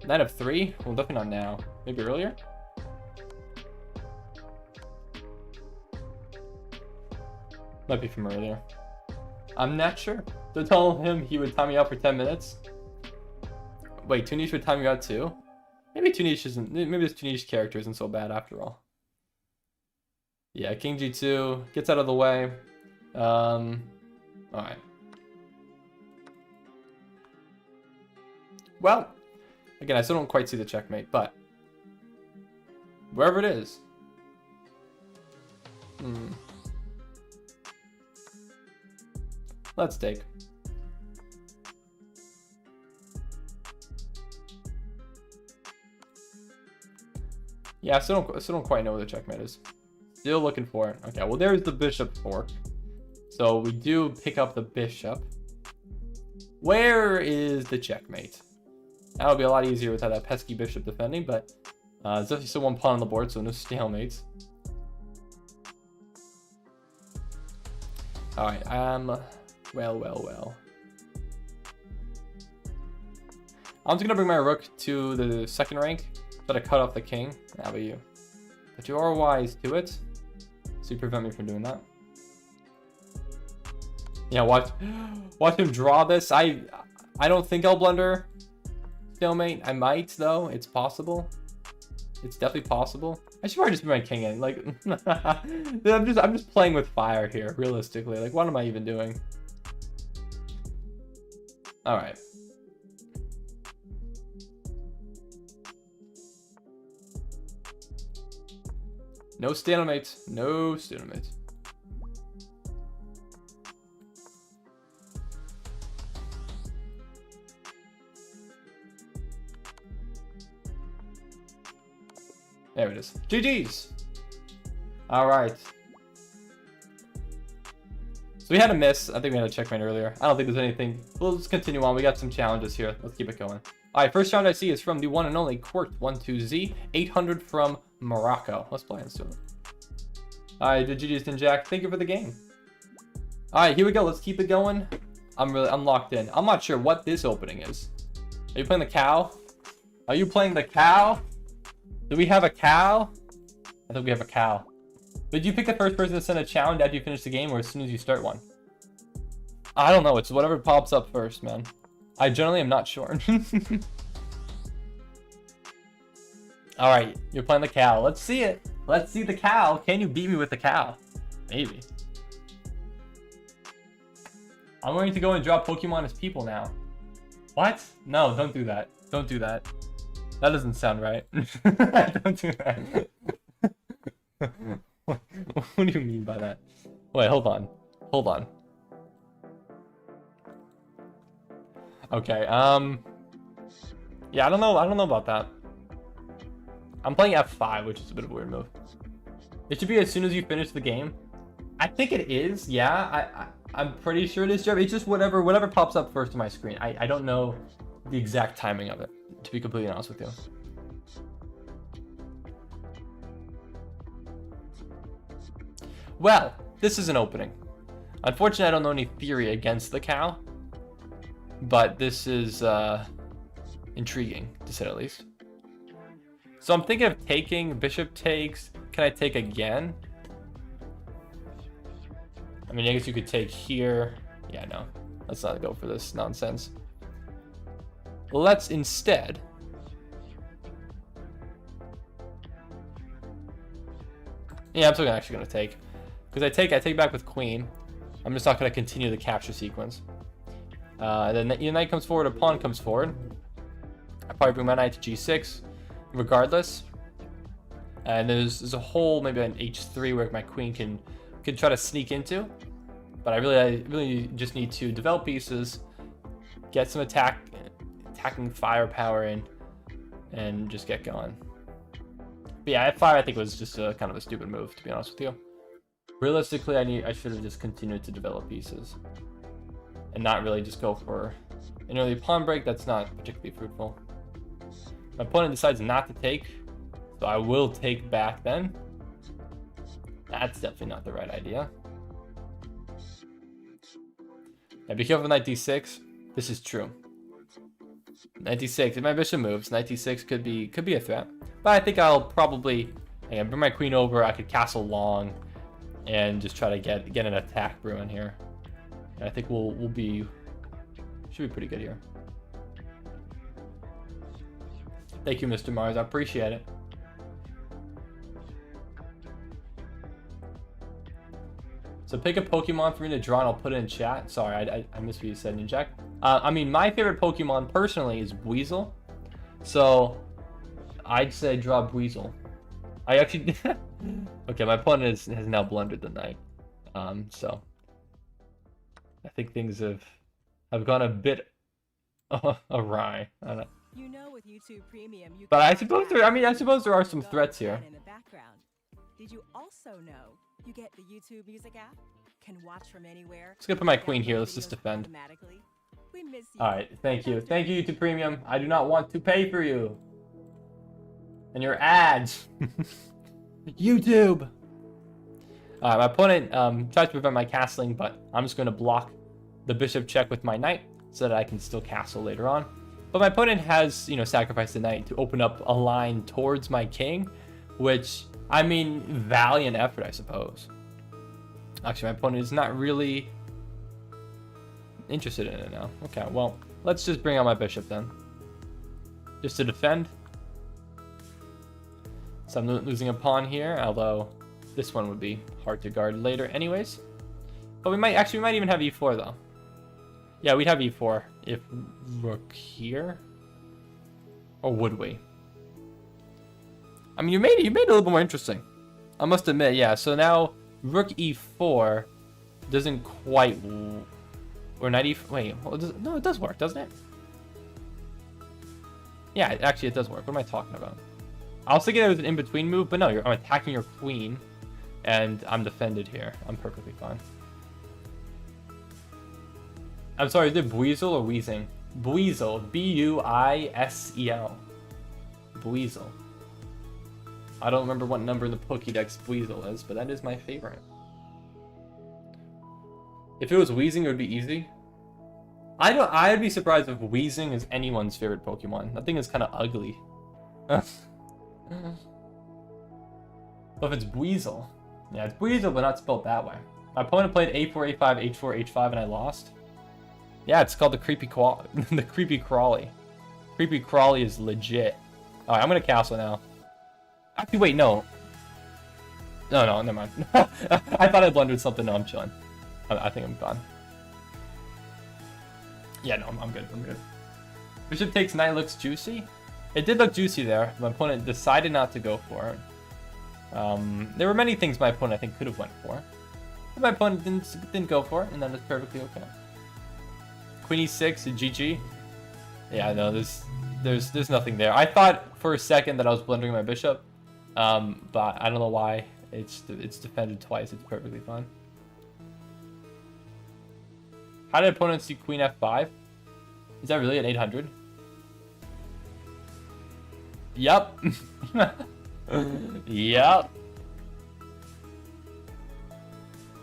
Knight f3? Well, definitely not now. Maybe earlier? Might be from earlier. I'm not sure. So tell him he would time me out for 10 minutes. Wait, Tunish would time you out too? Maybe Tunish isn't. Maybe this Tunish character isn't so bad after all. Yeah, King G2 gets out of the way. Alright. Well, again, I still don't quite see the checkmate, but wherever it is. Let's take. Yeah, I still don't quite know where the checkmate is. Still looking for it. Okay, well, there's the bishop fork. So we do pick up the bishop. Where is the checkmate? That would be a lot easier without that pesky bishop defending, but there's definitely still one pawn on the board, so no stalemates. Alright, well. I'm just gonna bring my rook to the second rank, try to cut off the king. How about you? But you are wise to it, so you prevent me from doing that. Yeah, watch him draw this. I don't think I'll blunder stalemate. I might though. It's possible. It's definitely possible. I should probably just bring my king in. Like, I'm just playing with fire here. Realistically, like, what am I even doing? All right. No stalemate. No stalemate. There it is. GG's. All right. So we had a miss. I think we had a checkmate earlier. I don't think there's anything. We'll just continue on. We got some challenges here. Let's keep it going. All right, first round I see is from the one and only Quirk12Z, 800 from Morocco. Let's play into it. All right, GG's Jack. Thank you for the game. All right, here we go. Let's keep it going. I'm locked in. I'm not sure what this opening is. Are you playing the cow? Are you playing the cow? Do we have a cow? I think we have a cow. Did you pick the first person to send a challenge after you finish the game or as soon as you start one? I don't know. It's whatever pops up first, man. I generally am not sure. All right, you're playing the cow. Let's see it. Let's see the cow. Can you beat me with the cow? Maybe. I'm going to go and draw Pokemon as people now. What? No, don't do that. Don't do that. That doesn't sound right. Don't do that. What do you mean by that? Wait, hold on. Hold on. Okay, yeah, I don't know about that. I'm playing F5, which is a bit of a weird move. It should be as soon as you finish the game. I think it is, yeah. I'm pretty sure it is, Jeff. It's just whatever pops up first on my screen. I don't know the exact timing of it, to be completely honest with you. Well, this is an opening. Unfortunately, I don't know any theory against the cow, but this is intriguing, to say the least. So I'm thinking of taking. Bishop takes. Can I take again? I mean, I guess you could take here. Yeah, no. Let's not go for this nonsense. Let's instead... Yeah, I'm still actually going to take. Because I take back with queen. I'm just not going to continue the capture sequence. Then your knight comes forward, a pawn comes forward. I probably bring my knight to g6, regardless. And there's a hole, maybe an h3, where my queen can try to sneak into. But I really just need to develop pieces, get some attacking firepower in, and just get going. But yeah, f5 I think was just kind of a stupid move, to be honest with you. Realistically, I should have just continued to develop pieces and not really just go for an early pawn break. That's not particularly fruitful. My opponent decides not to take, so I will take back then. That's definitely not the right idea. Now be careful with knight d6. This is true. Knight d6. If my bishop moves, knight d6 could be a threat. But I think I'll probably bring my queen over. I could castle long and just try to get an attack brewing here. And I think should be pretty good here. Thank you, Mr. Mars. I appreciate it. So pick a Pokemon for me to draw and I'll put it in chat. Sorry, I missed what you said, Ninjak. I mean, my favorite Pokemon personally is Weasel. So I'd say draw Weasel. I actually... Okay, my opponent has now blundered the knight. So I think things have gone a bit awry. I don't know. You know, with YouTube Premium, you but I suppose there are some threats here. In the background. Did you also know you get the YouTube Music app? Can watch from anywhere. Let's go put my queen here. Let's just defend. We miss you. All right, thank you, YouTube Premium. I do not want to pay for you and your ads. YouTube. All right, my opponent tries to prevent my castling, but I'm just going to block the bishop check with my knight so that I can still castle later on. But my opponent has, sacrificed the knight to open up a line towards my king, which, I mean, valiant effort, I suppose. Actually, my opponent is not really interested in it now. Okay, well, let's just bring out my bishop then. Just to defend. So I'm losing a pawn here, although this one would be hard to guard later anyways. But we might even have e4 though. Yeah, we'd have e4 if rook here. Or would we? I mean, you made it a little bit more interesting. I must admit, yeah. So now rook e4 doesn't quite, or knight e4. Wait, no, it does work, doesn't it? Yeah, actually, it does work. What am I talking about? I was thinking it was an in-between move, but no, I'm attacking your queen, and I'm defended here. I'm perfectly fine. I'm sorry, is it Buizel or Weezing? Buizel, B-U-I-S-E-L. Buizel. I don't remember what number in the Pokédex Buizel is, but that is my favorite. If it was Weezing, it would be easy. I'd be surprised if Weezing is anyone's favorite Pokemon. That thing is kind of ugly. But if it's Buizel, yeah, it's Buizel, but not spelled that way. My opponent played a4, a5, h4, h5, and I lost. Yeah, it's called the Creepy Crawly. Creepy Crawly is legit. Alright, I'm gonna castle now. Actually, wait, no. No, no, never mind. I thought I blundered something. No, I'm chilling. I think I'm fine. Yeah, no, I'm good. I'm good. Bishop takes knight looks juicy. It did look juicy there. My opponent decided not to go for it. There were many things my opponent I think could have went for. But my opponent didn't go for it, and that is perfectly okay. Queen e6, GG. Yeah, no, there's nothing there. I thought for a second that I was blundering my bishop, but I don't know why. It's defended twice. It's perfectly fine. How did opponent see queen f5? Is that really an 800? Yup. Yup.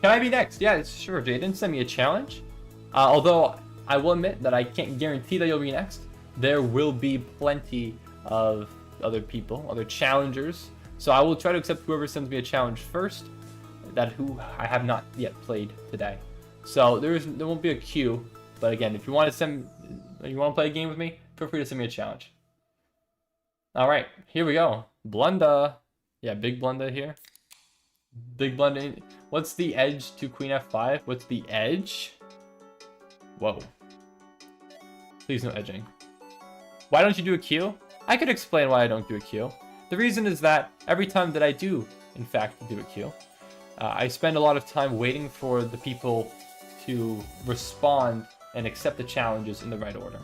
Can I be next? Yeah, sure. Jay didn't send me a challenge. Although I will admit that I can't guarantee that you'll be next. There will be plenty of other people, other challengers. So I will try to accept whoever sends me a challenge first. Who I have not yet played today. So there won't be a queue. But again, if you want to play a game with me, feel free to send me a challenge. All right, here we go. Blunder. Yeah, big blunder here. Big blunder. What's the edge to queen f5? What's the edge? Whoa. Please no edging. Why don't you do a Q? I could explain why I don't do a Q. The reason is that every time that I do, in fact, do a Q, I spend a lot of time waiting for the people to respond and accept the challenges in the right order.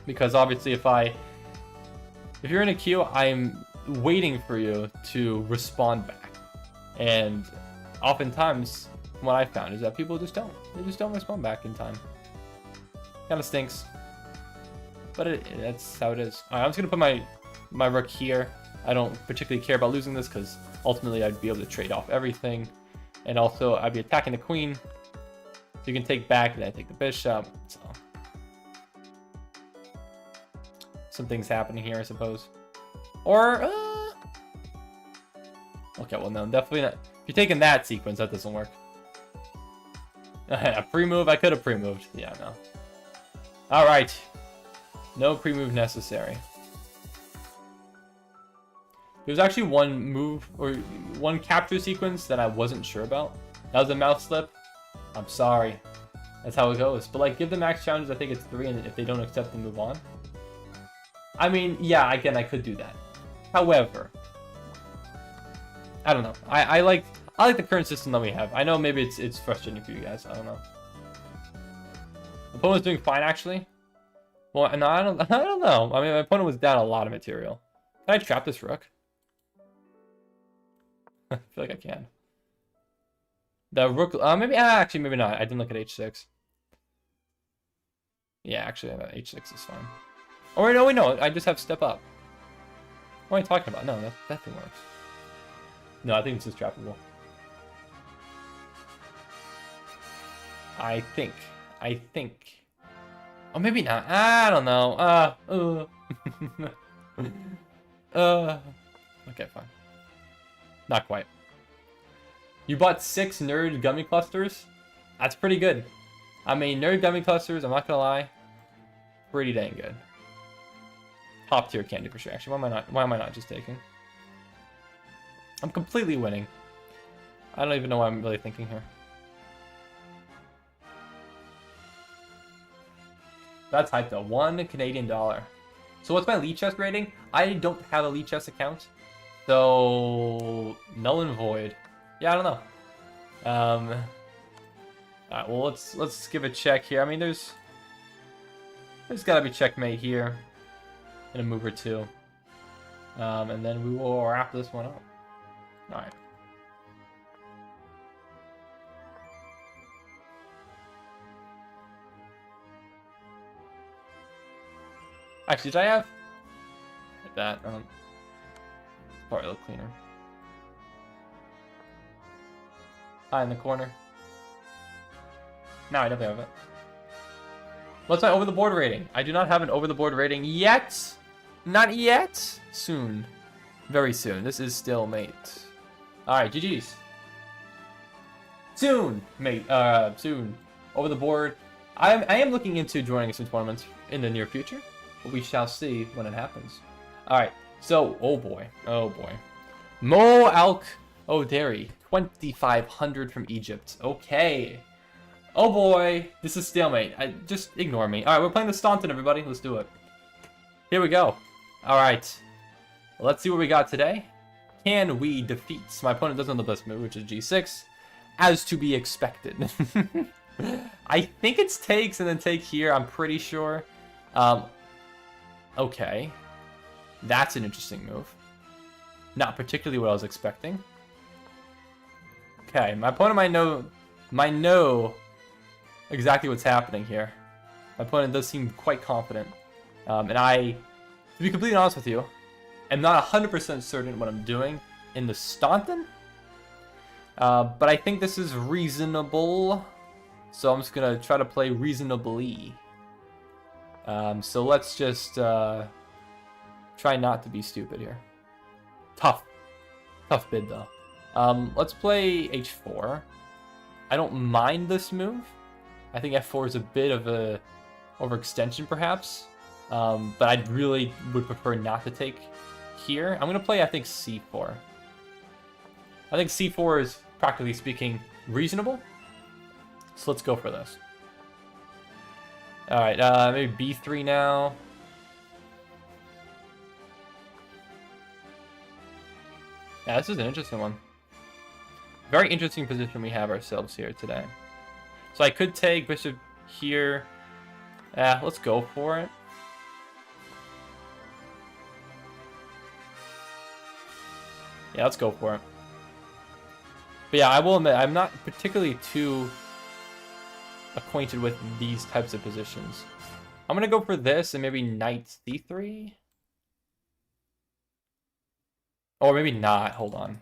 Because obviously if you're in a queue, I'm waiting for you to respond back. And oftentimes, what I found is that people just don't. They just don't respond back in time. Kind of stinks. But that's how it is. Alright, I'm just going to put my rook here. I don't particularly care about losing this because ultimately I'd be able to trade off everything. And also, I'd be attacking the queen. So you can take back, and then I take the bishop. So some things happening here, I suppose. Or, okay, well, no, definitely not. If you're taking that sequence, that doesn't work. A pre-move? I could have pre-moved. Yeah, no. All right. No pre-move necessary. There's actually one move, or one capture sequence that I wasn't sure about. That was a mouse slip. I'm sorry. That's how it goes. But, like, give the max challenges, I think it's 3, and if they don't accept, then move on. I mean, yeah, again, I could do that. However, I don't know. I like the current system that we have. I know maybe it's frustrating for you guys. I don't know. Opponent's doing fine, actually. Well, no, I don't know. I mean, my opponent was down a lot of material. Can I trap this rook? I feel like I can. The rook, maybe, actually, maybe not. I didn't look at h6. Yeah, actually, h6 is fine. Oh, wait, no, wait, no. I just have step up. What am I talking about? No, that thing works. No, I think this is trappable. I think. Oh, maybe not. I don't know. Okay, fine. Not quite. You bought 6 nerd gummy clusters? That's pretty good. I mean, nerd gummy clusters, I'm not gonna lie, pretty dang good. Top tier candy for sure. Actually, why am I not just taking? I'm completely winning. I don't even know what I'm really thinking here. That's hype though. $1 Canadian. So what's my Lee Chess rating? I don't have a Lee Chess account. So null and void. Yeah, I don't know. Alright, well let's give a check here. I mean there's gotta be checkmate here. In a move or two. And then we will wrap this one up. Alright. Actually, did I have that? Probably a little cleaner. High in the corner. No, I definitely have it. What's my over the board rating? I do not have an over the board rating yet. Not yet. Soon. Very soon. This is still mate. Alright, GG's. Soon, mate. Soon. Over the board. I am looking into joining some tournaments in the near future. But we shall see when it happens. Alright. So, oh boy. Oh boy. Mo Alk Oh, dairy. 2,500 from Egypt. Okay. Oh boy, this is stalemate. Just ignore me. All right, we're playing the Staunton, everybody. Let's do it. Here we go. All right. Let's see what we got today. Can we defeat? My opponent doesn't know the best move, which is G6, as to be expected. I think it's takes and then take here. I'm pretty sure. Okay. That's an interesting move. Not particularly what I was expecting. Okay, my opponent might know exactly what's happening here. My opponent does seem quite confident. And I, to be completely honest with you, am not 100% certain what I'm doing in the Staunton. But I think this is reasonable. So I'm just going to try to play reasonably. So let's just try not to be stupid here. Tough bid though. Let's play h4. I don't mind this move. I think f4 is a bit of a overextension perhaps. But I really would prefer not to take here. I'm gonna play, I think, c4. I think c4 is, practically speaking, reasonable. So let's go for this. Alright, maybe b3 now. Yeah, this is an interesting one. Very interesting position we have ourselves here today. So I could take bishop here. Let's go for it. Yeah, let's go for it. But yeah, I will admit, I'm not particularly too acquainted with these types of positions. I'm going to go for this and maybe knight c3. Or maybe not. Hold on.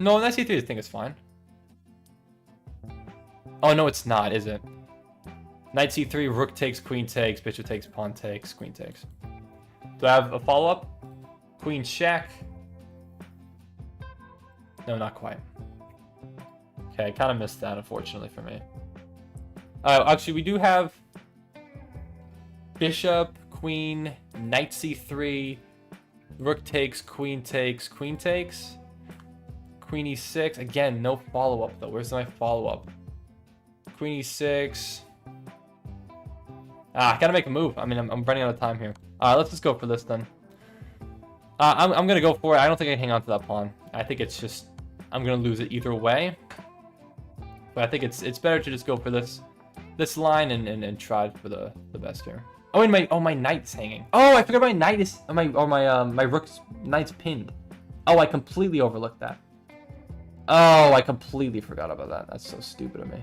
No, knight c3 I think is fine. Oh, no, it's not, is it? Knight c3, rook takes, queen takes, bishop takes, pawn takes, queen takes. Do I have a follow-up? Queen check. No, not quite. Okay, I kind of missed that, unfortunately, for me. Actually, we do have bishop, queen, knight c3, rook takes, queen takes, queen takes, queen e6. Again, no follow-up, though. Where's my follow-up? Queen e6. I gotta make a move. I mean, I'm running out of time here. Let's just go for this, then. I'm gonna go for it. I don't think I can hang on to that pawn. I think it's just, I'm gonna lose it either way. But I think it's better to just go for this line and try for the best here. Oh, and my knight's hanging. Oh, I forgot my knight is my rook's knight's pinned. Oh, I completely overlooked that. Oh, I completely forgot about that. That's so stupid of me.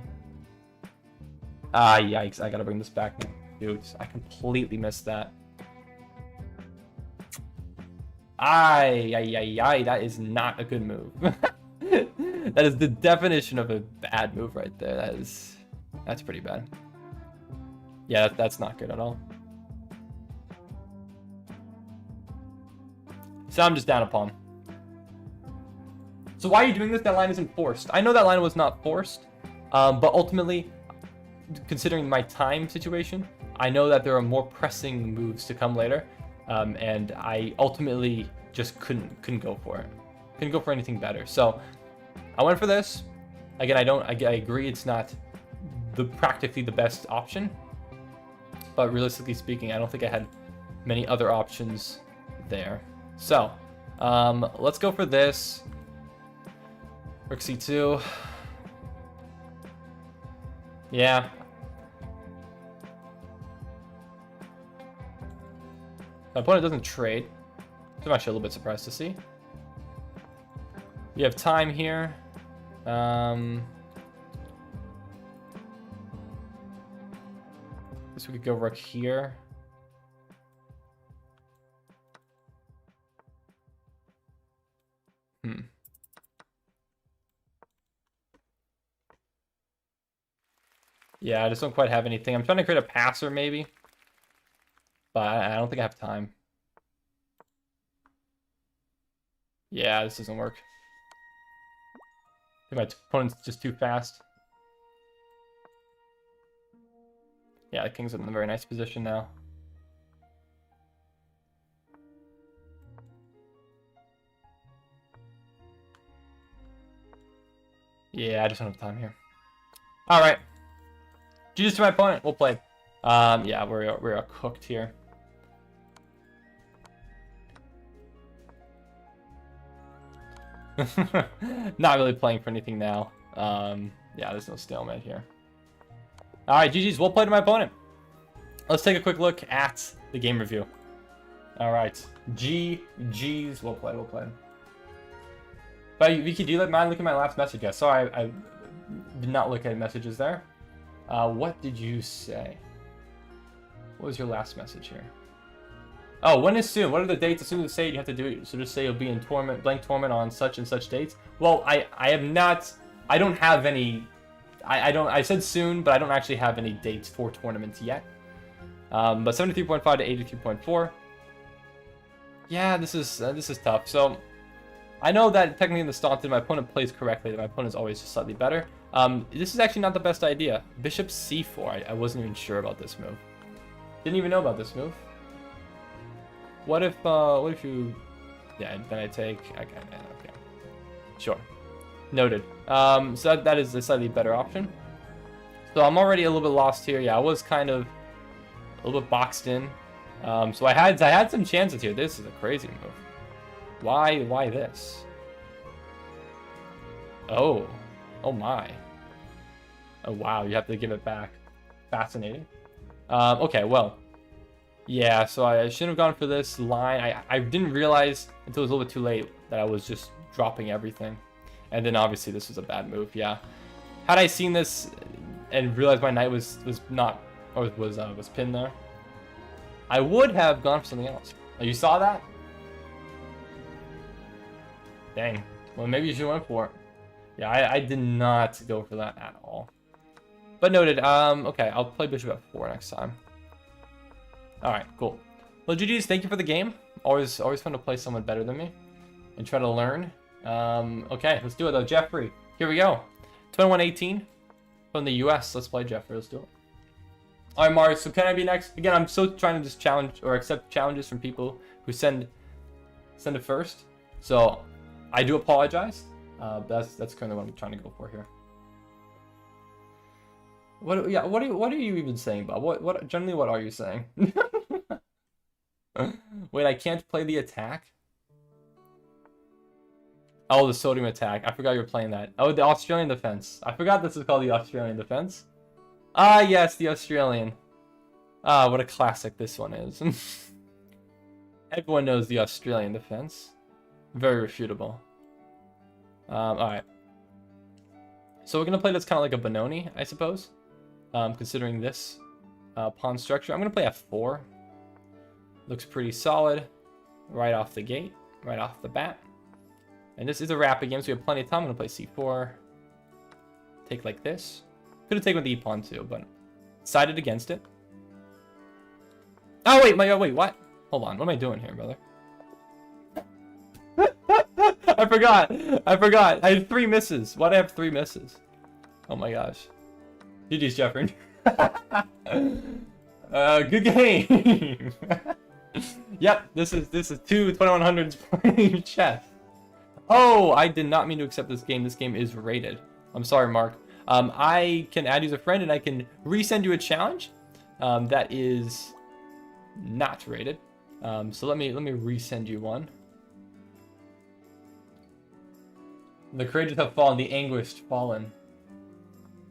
Yikes! I gotta bring this back, dude. I completely missed that. That is not a good move. That is the definition of a bad move right there. That's pretty bad. Yeah, that's not good at all. So I'm just down a pawn. So why are you doing this? That line isn't forced. I know that line was not forced, but ultimately, considering my time situation, I know that there are more pressing moves to come later, and I ultimately just couldn't go for it. Couldn't go for anything better. So I went for this. Again, I agree it's not practically the best option, but realistically speaking, I don't think I had many other options there. So let's go for this. Rook c2. Yeah. My opponent doesn't trade, so I'm actually a little bit surprised to see. We have time here. Guess we could go rook here. Yeah, I just don't quite have anything. I'm trying to create a passer maybe, but I don't think I have time. Yeah, this doesn't work. I think my opponent's just too fast. Yeah, the king's in a very nice position now. Yeah, I just don't have time here. All right. GG's to my opponent. We'll play. Yeah, we're cooked here. Not really playing for anything now. Yeah, there's no stalemate here. All right, GG's. We'll play to my opponent. Let's take a quick look at the game review. All right, GG's. We'll play. But Vicky, do you mind looking at my last message? Yeah, sorry, I did not look at messages there. What did you say? What was your last message here? Oh, when is soon? What are the dates? As soon as you say it, you have to do it. So just say you'll be in tournament, blank tournament on such and such dates. Well, I am not. I don't have any. I said soon, but I don't actually have any dates for tournaments yet. But 73.5 to 83.4. Yeah, this is tough. So I know that technically in the Staunton, my opponent plays correctly. That my opponent is always just slightly better. This is actually not the best idea. Bishop c4. I wasn't even sure about this move. Didn't even know about this move. What if you... Yeah, then I take... Okay. Sure. Noted. So that is a slightly better option. So I'm already a little bit lost here. Yeah, I was kind of a little bit boxed in. So I had some chances here. This is a crazy move. Why this? Oh my. Oh wow, you have to give it back. Fascinating. Okay, well. Yeah, so I shouldn't have gone for this line. I didn't realize until it was a little bit too late that I was just dropping everything. And then obviously this was a bad move, yeah. Had I seen this and realized my knight was pinned there, I would have gone for something else. Oh, you saw that? Dang. Well, maybe you should have went for it. Yeah, I did not go for that at all. But noted. Okay, I'll play bishop f4 next time. All right, cool. Well, GG's, thank you for the game. Always fun to play someone better than me and try to learn. Okay, let's do it though. Jeffrey, here we go. 2118 from the US. Let's play Jeffrey. Let's do it. All right, Mars. So can I be next? Again, I'm still trying to just challenge or accept challenges from people who send it first. So I do apologize. That's kind of what I'm trying to go for here. What are you even saying, Bob? What generally what are you saying? Wait, I can't play the attack? Oh, the sodium attack. I forgot you were playing that. Oh, the Australian defense. I forgot this is called the Australian defense. Ah, yes, the Australian. Ah, what a classic this one is. Everyone knows the Australian defense. Very refutable. Alright. So we're going to play this kind of like a Benoni, I suppose. Considering this pawn structure. I'm going to play f4. Looks pretty solid right off the gate, right off the bat. And this is a rapid game, so we have plenty of time. I'm going to play c4. Take like this. Could have taken with the e-pawn too, but decided against it. Oh, wait, wait, what? Hold on, what am I doing here, brother? I forgot. I had 3 misses. Why'd I have 3 misses? Oh my gosh. GG's, Jeffrey. Good game. Yep, this is 2 2100s playing chess. Oh, I did not mean to accept this game. This game is rated. I'm sorry, Mark. I can add you as a friend, and I can resend you a challenge that is not rated. So let me resend you one. The courageous have fallen, the anguished fallen.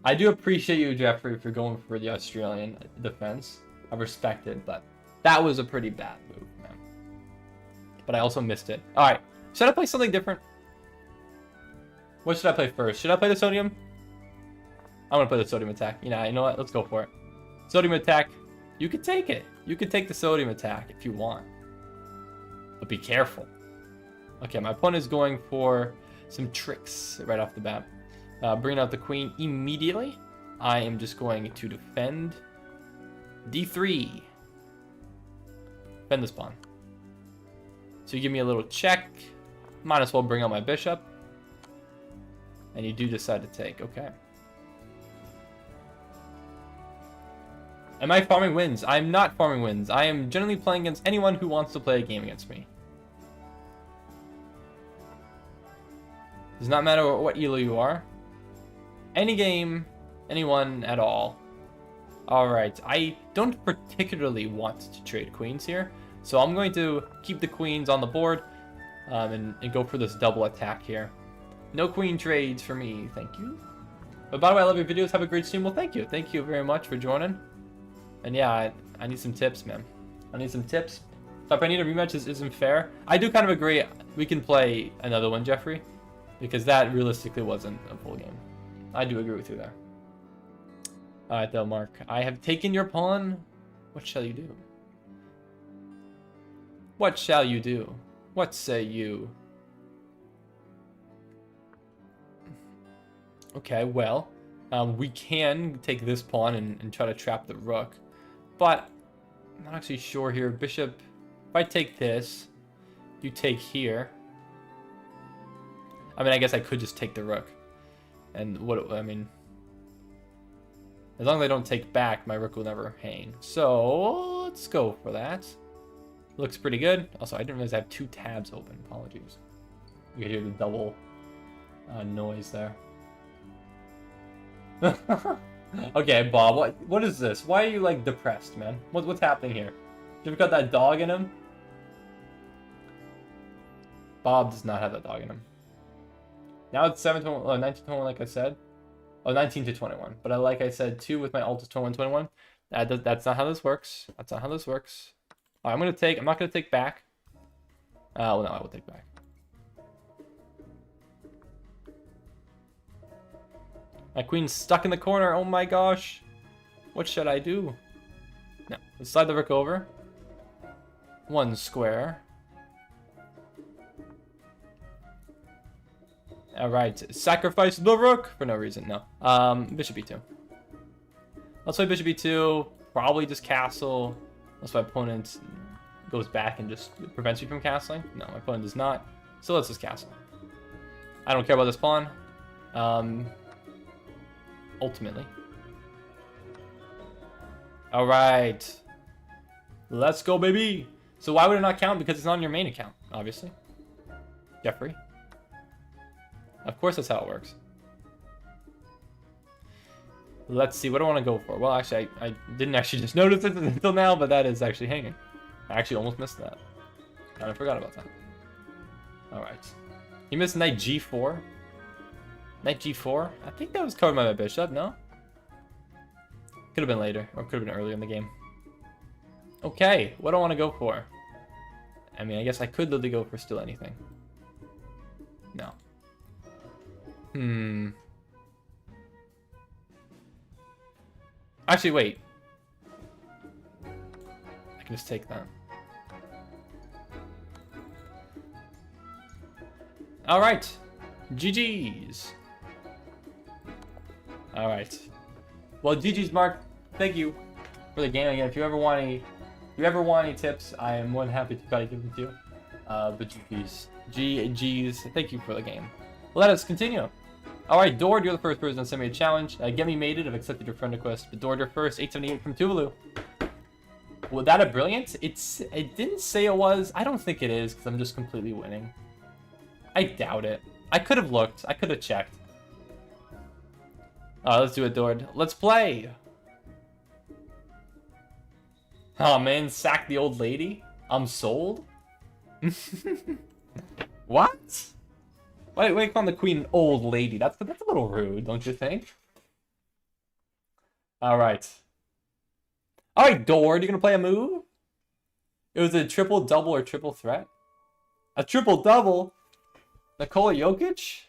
I do appreciate you, Jeffrey, for going for the Australian defense. I respect it, but that was a pretty bad move, man. But I also missed it. All right, should I play something different? What should I play first? Should I play the sodium? I'm gonna play the sodium attack. You know what? Let's go for it. Sodium attack. You could take it. You could take the sodium attack if you want. But be careful. Okay, my opponent is going for some tricks right off the bat. Bringing out the queen immediately. I am just going to defend d3. Defend this pawn. So you give me a little check. Might as well bring out my bishop. And you do decide to take. Okay. Am I farming wins? I'm not farming wins. I am generally playing against anyone who wants to play a game against me. Does not matter what elo you are. Any game, anyone at all. Alright, I don't particularly want to trade queens here, so I'm going to keep the queens on the board and go for this double attack here. No queen trades for me, thank you. But by the way, I love your videos. Have a great stream. Well, thank you. Thank you very much for joining. And yeah, I need some tips, man. I need some tips. So if I need a rematch, this isn't fair. I do kind of agree. We can play another one, Jeffrey, because that realistically wasn't a full game. I do agree with you there. Alright, though, Mark. I have taken your pawn. What shall you do? What shall you do? What say you? Okay, well, we can take this pawn and try to trap the rook. But I'm not actually sure here. Bishop, if I take this, you take here. I mean, I guess I could just take the rook. And what, I mean, as long as I don't take back, my rook will never hang. So, let's go for that. Looks pretty good. Also, I didn't realize I have 2 tabs open. Apologies. You can hear the double noise there. Okay, Bob, what is this? Why are you, like, depressed, man? What's happening here? You've got that dog in him? Bob does not have that dog in him. Now it's 19 to 21, like I said. Oh, 19 to 21. But like I said, 2 with my alt is 21. That's not how this works. That's not how this works. Right, I'm not gonna take back. Well, no, I will take back. My queen's stuck in the corner. Oh my gosh. What should I do? No. Let's slide the rook over. 1 square. Alright. Sacrifice the rook for no reason. No. Bishop e2. Let's play bishop e2. Probably just castle. Unless my opponent goes back and just prevents me from castling. No, my opponent does not. So let's just castle. I don't care about this pawn. Ultimately. Alright. Let's go, baby. So why would it not count? Because it's not on your main account, obviously. Jeffrey. Of course that's how it works. Let's see, what do I want to go for? Well, actually, I didn't actually just notice it until now, but that is actually hanging. I actually almost missed that. Kind of forgot about that. Alright. You missed knight g4. Knight g4? I think that was covered by my bishop, no? Could have been later, or could have been earlier in the game. Okay, what do I want to go for? I mean, I guess I could literally go for still anything. No. Actually, wait. I can just take that. Alright. GG's. Alright. Well, GG's, Mark. Thank you for the game again. If you ever want any tips, I am more than happy to try to give them to you. But GG's. GG's. Thank you for the game. Let us continue. Alright, Dord, you're the first person to send me a challenge. Get me mated. I've accepted your friend request. But Dord, you're first. 878 from Tuvalu. Was that a brilliant? It didn't say it was. I don't think it is, because I'm just completely winning. I doubt it. I could have looked. I could have checked. Let's do it, Dord. Let's play. Oh man, sack the old lady. I'm sold. What? Why call the queen an old lady? That's a little rude, don't you think? Alright. Alright, Dord, you gonna play a move? It was a triple double or triple threat? A triple double? Nikola Jokic?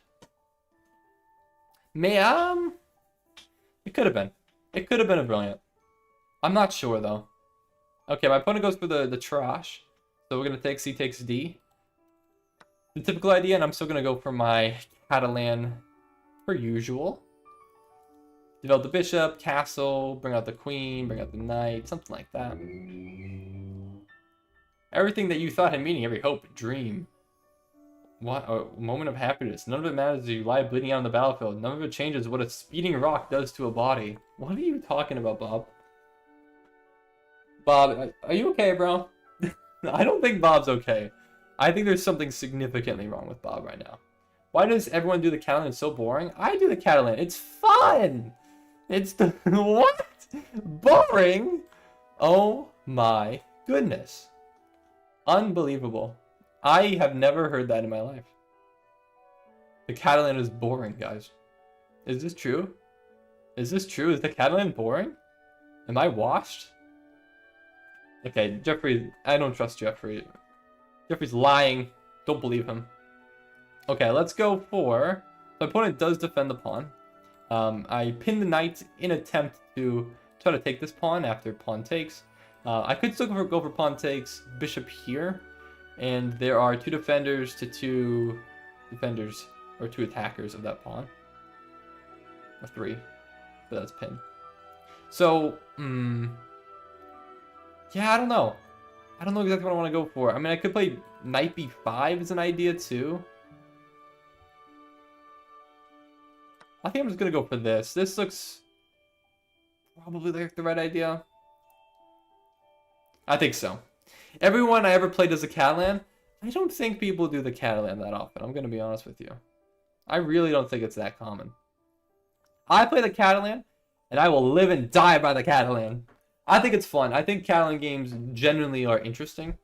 It could have been. It could have been a brilliant. I'm not sure though. Okay, my opponent goes for the trash. So we're gonna take C takes D. The typical idea, and I'm still gonna go for my Catalan per usual. Develop the bishop, castle, bring out the queen, bring out the knight, something like that. Everything that you thought had meaning, every hope, dream. What a moment of happiness. None of it matters as you lie bleeding out on the battlefield. None of it changes what a speeding rock does to a body. What are you talking about, Bob? Bob, are you okay, bro? I don't think Bob's okay. I think there's something significantly wrong with Bob right now. Why does everyone do the Catalan? It's so boring. I do the Catalan. It's fun. It's the what? Boring? Oh my goodness. Unbelievable. I have never heard that in my life. The Catalan is boring, guys. Is this true? Is this true? Is the Catalan boring? Am I washed? Okay, Jeffrey, I don't trust Jeffrey. Jeffrey's lying. Don't believe him. Okay, let's go for... My opponent does defend the pawn. I pin the knight in attempt to try to take this pawn after pawn takes. I could still go for pawn takes, bishop here. And there are two defenders to two defenders, or two attackers of that pawn. Or three, but that's pinned. So, yeah, I don't know. I don't know exactly what I want to go for. I mean, I could play knight b5 as an idea too. I think I'm just going to go for this. This looks probably like the right idea. I think so. Everyone I ever played as a Catalan, I don't think people do the Catalan that often. I'm going to be honest with you. I really don't think it's that common. I play the Catalan, and I will live and die by the Catalan. I think it's fun. I think Catalan games genuinely are interesting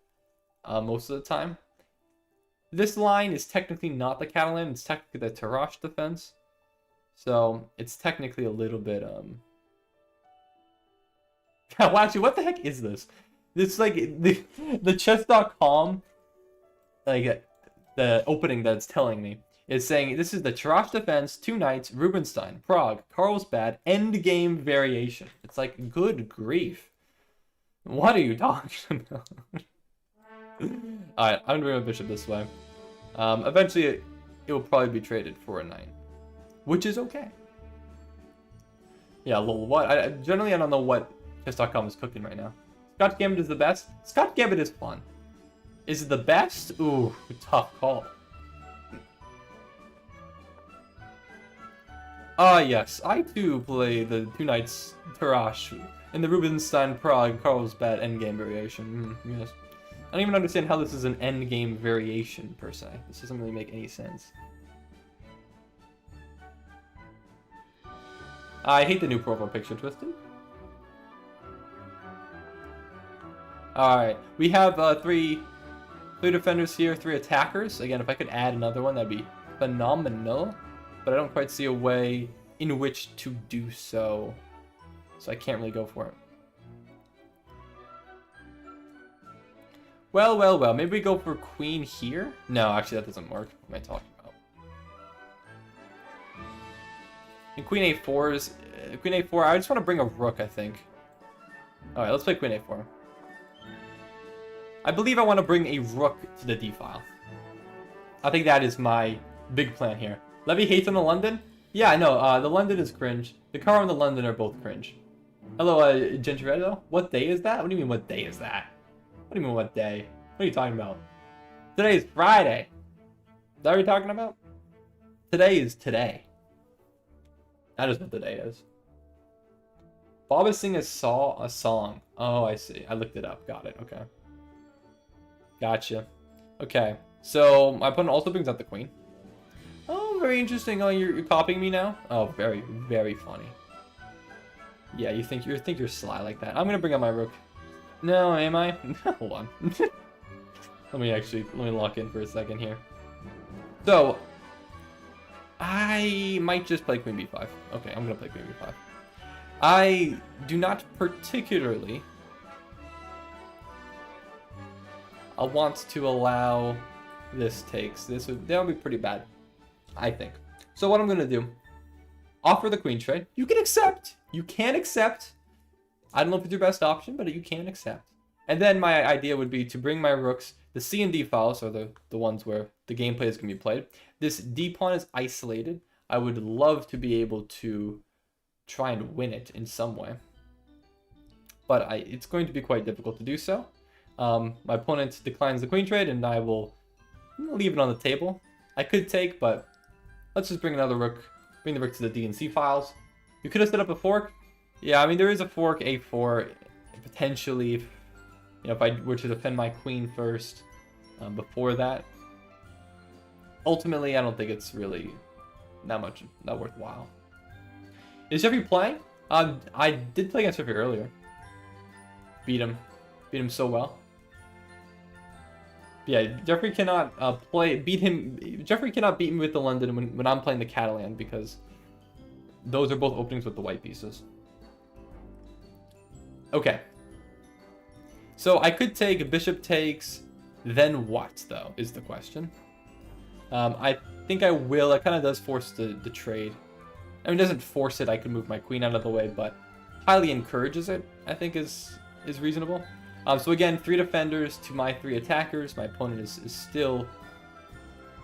most of the time. This line is technically not the Catalan. It's technically the Tarrasch defense. So it's technically a little bit... Well, actually, what the heck is this? It's like the chess.com, like the opening that's telling me is saying this is the Tarrasch defense, 2 knights, Rubinstein, Prague, Carlsbad, endgame variation. It's like, good grief. What are you talking about? Alright, I'm gonna bring my bishop this way. Eventually it will probably be traded for a knight, which is okay. Yeah, lol, what? Generally I don't know what chess.com is cooking right now. Scotch Gambit is the best. Scotch Gambit is fun. Is it the best? Ooh, tough call. Ah, yes, I too play the 2 knights Tarrasch in the Rubinstein Prague Carlsbad endgame variation. Yes. I don't even understand how this is an endgame variation per se. This doesn't really make any sense. I hate the new profile picture, Twisted. Alright, we have three defenders here, 3 attackers. Again, if I could add another one, that'd be phenomenal. But I don't quite see a way in which to do so. So I can't really go for it. Well, well, well. Maybe we go for queen here? No, actually that doesn't work. What am I talking about? And queen a4 is... queen a4, I just want to bring a rook, I think. Alright, let's play queen a4. I believe I want to bring a rook to the d-file. I think that is my big plan here. Levy hates on the London? Yeah, I know. The London is cringe. The Caro and the London are both cringe. Hello, Gentrivetto? What day is that? What do you mean, what day is that? What do you mean, what day? What are you talking about? Today is Friday. Is that what you're talking about? Today is today. That is what the day is. Bob is singing a song. Oh, I see. I looked it up. Got it. Okay. Gotcha. Okay. So, my opponent also brings out the queen. Oh, very interesting. Oh, you're copying me now? Oh, very, very funny. Yeah, you think you're sly like that. I'm gonna bring out my rook. No, am I? Hold on. let me lock in for a second here. So, I might just play queen b5. Okay, I'm gonna play queen b5. I do not particularly want to allow this takes. That would be pretty bad, I think. So what I'm gonna do, offer the queen trade. You can accept. You can accept. I don't know if it's your best option, but you can accept. And then my idea would be to bring my rooks. The C and D files are the ones where the gameplay is gonna be played. This D pawn is isolated. I would love to be able to try and win it in some way, but it's going to be quite difficult to do so. My opponent declines the queen trade, and I will leave it on the table. I could take, but let's just bring another rook. Bring the rook to the D and C files. You could have set up a fork. Yeah, I mean, there is a fork, a4, potentially, if I were to defend my queen first before that. ultimately, I don't think it's really that worthwhile. Is Jeffrey playing? I did play against Jeffrey earlier. Beat him so well. Yeah, Jeffrey cannot Jeffrey cannot beat me with the London when I'm playing the Catalan, because those are both openings with the white pieces. Okay. So I could take bishop takes, then what though, is the question. I think I will. It kind of does force the trade. I mean, it doesn't force it. I could move my queen out of the way, but highly encourages it, I think is reasonable. So again, 3 defenders to my 3 attackers. My opponent is still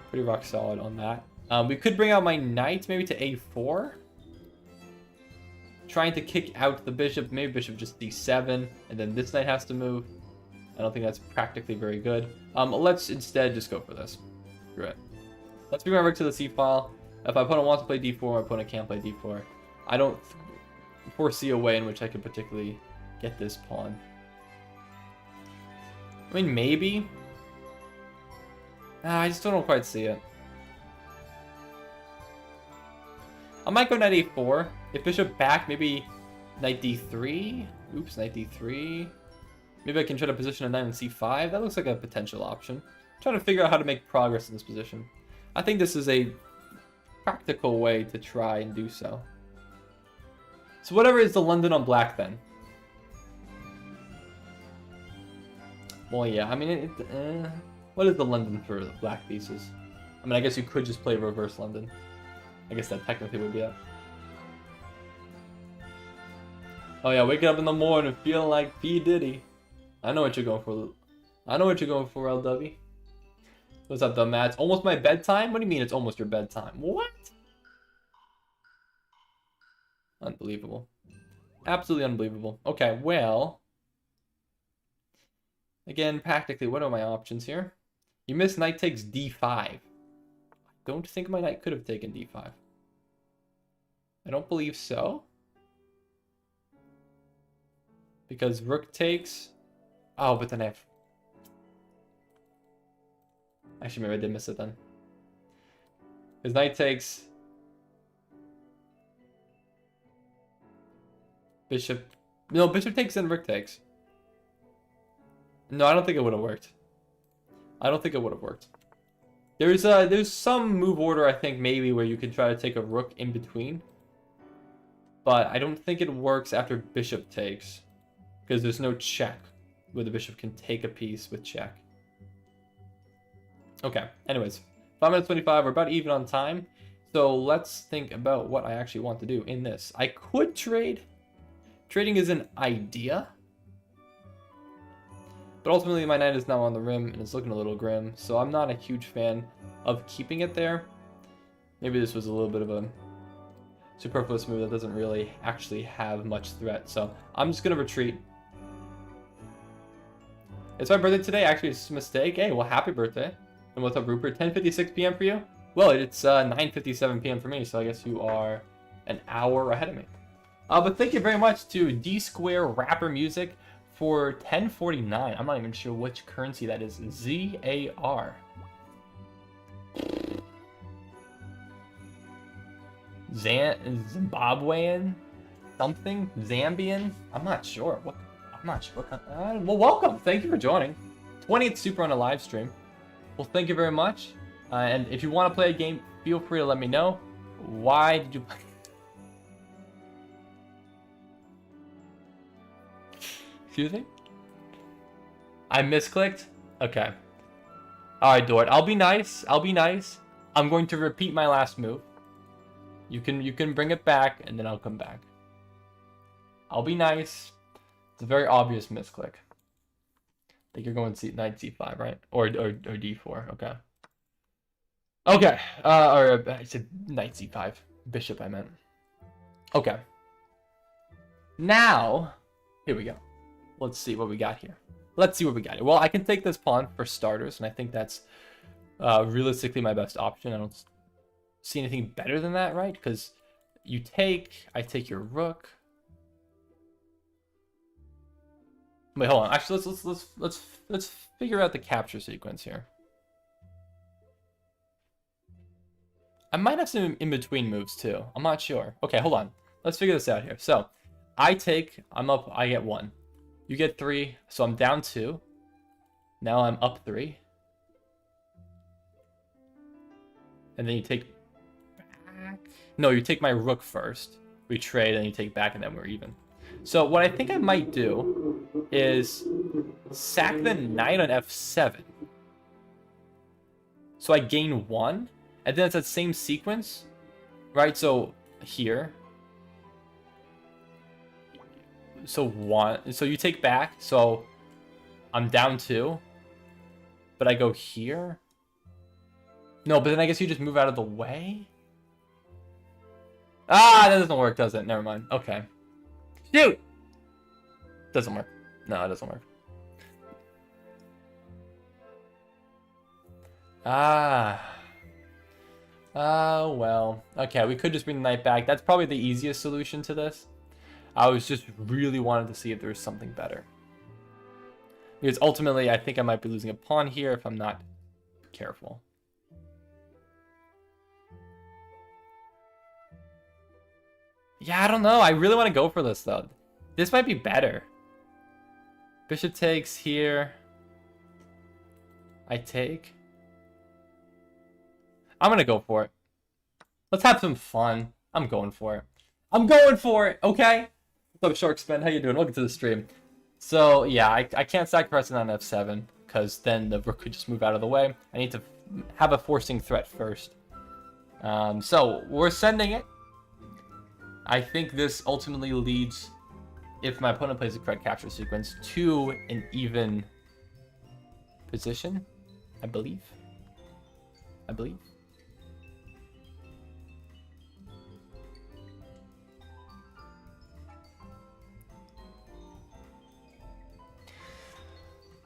pretty rock solid on that. We could bring out my knight maybe to a4. Trying to kick out the bishop. Maybe bishop just d7, and then this knight has to move. I don't think that's practically very good. Let's instead just go for this. Screw it. Let's bring my rook to the c file. If my opponent wants to play d4, my opponent can't play d4. I don't foresee a way in which I could particularly get this pawn. I mean, maybe. I just don't quite see it. I might go knight a4. If bishop back, maybe knight d3. Oops, knight d3. Maybe I can try to position a knight on c5. That looks like a potential option. I'm trying to figure out how to make progress in this position. I think this is a practical way to try and do so. So whatever is the London on black then. Well, yeah, I mean, what is the London for the black pieces? I mean, I guess you could just play reverse London. I guess that technically would be it. Oh yeah, waking up in the morning feeling like P. Diddy. I know what you're going for. I know what you're going for, LW. What's up, dumb Matt? It's almost my bedtime? What do you mean it's almost your bedtime? What? Unbelievable. Absolutely unbelievable. Okay, well. Again, practically, what are my options here? You missed knight takes d5. I don't think my knight could have taken d5. I don't believe so. Because rook takes... Oh, but then I have... Actually, maybe I did miss it then. Because knight takes... Bishop... No, bishop takes and rook takes. No, I don't think it would have worked. I don't think it would have worked. There's some move order, I think, maybe, where you could try to take a rook in between. But I don't think it works after bishop takes. Because there's no check where the bishop can take a piece with check. Okay, anyways. 5 minutes 25, we're about even on time. So let's think about what I actually want to do in this. I could trade. Trading is an idea. But ultimately, my knight is now on the rim and it's looking a little grim. So I'm not a huge fan of keeping it there. Maybe this was a little bit of a superfluous move that doesn't really actually have much threat. So I'm just going to retreat. It's my birthday today. Actually, it's a mistake. Hey, well, happy birthday. And what's up, Rupert? 10:56 p.m. for you? Well, it's 9:57 p.m. for me, so I guess you are an hour ahead of me. But thank you very much to D Square Rapper Music for 1049. I'm not even sure which currency that is. ZAR. Zimbabwean? Something? Zambian? I'm not sure. I'm not sure. Well, welcome. Thank you for joining. 20th Super on a live stream. Well, thank you very much. And if you want to play a game, feel free to let me know. Why did you play? Excuse me? I misclicked? Okay. Alright, Dort. I'll be nice. I'll be nice. I'm going to repeat my last move. You can bring it back, and then I'll come back. I'll be nice. It's a very obvious misclick. I think you're going knight c5, right? Or d4. Okay. Okay. Or I said knight c5. Bishop, I meant. Okay. Now, here we go. Let's see what we got here. Let's see what we got here. Well, I can take this pawn for starters, and I think that's realistically my best option. I don't see anything better than that, right? Because you take, I take your rook. Wait, hold on. Actually, let's figure out the capture sequence here. I might have some in-between moves too. I'm not sure. Okay, hold on. Let's figure this out here. So, I take, I'm up, I get 1. You get 3, so I'm down 2. Now I'm up 3. And then you take back. No, you take my rook first. We trade, and you take back, and then we're even. So what I think I might do is sack the knight on f7. So I gain 1, and then it's that same sequence, right? So here. So 1. So you take back, so I'm down 2. But I go here. No, but then I guess you just move out of the way? Ah, that doesn't work, does it? Never mind. Okay. Shoot! Doesn't work. No, it doesn't work. Ah. Oh, well. Okay, we could just bring the knight back. That's probably the easiest solution to this. I was just really wanted to see if there was something better. Because ultimately, I think I might be losing a pawn here if I'm not careful. Yeah, I don't know. I really want to go for this, though. This might be better. Bishop takes here. I take. I'm going to go for it. Let's have some fun. I'm going for it. I'm going for it, okay? What's up, Shark Spin? How you doing? Welcome to the stream. So, yeah, I can't sacrifice it on f7, because then the rook could just move out of the way. I need to have a forcing threat first. So, we're sending it. I think this ultimately leads, if my opponent plays a correct capture sequence, to an even position, I believe.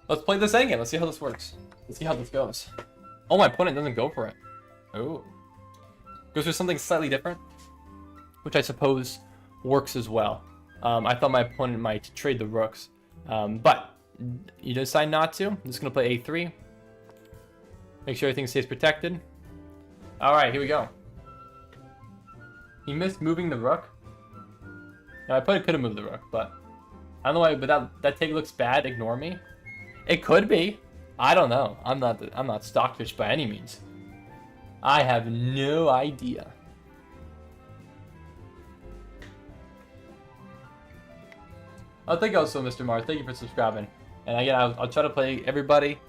Let's play this endgame. Let's see how this works. Let's see how this goes. Oh, my opponent doesn't go for it. Oh. Goes for something slightly different, which I suppose works as well. I thought my opponent might trade the rooks, but you decide not to. I'm just going to play a3. Make sure everything stays protected. All right, here we go. He missed moving the rook. Now, my opponent could have moved the rook, but I don't know why, but that take looks bad. Ignore me. It could be. I don't know. I'm not stockfish by any means. I have no idea. Oh, thank you also, Mr. Mars. Thank you for subscribing. And again, I'll try to play everybody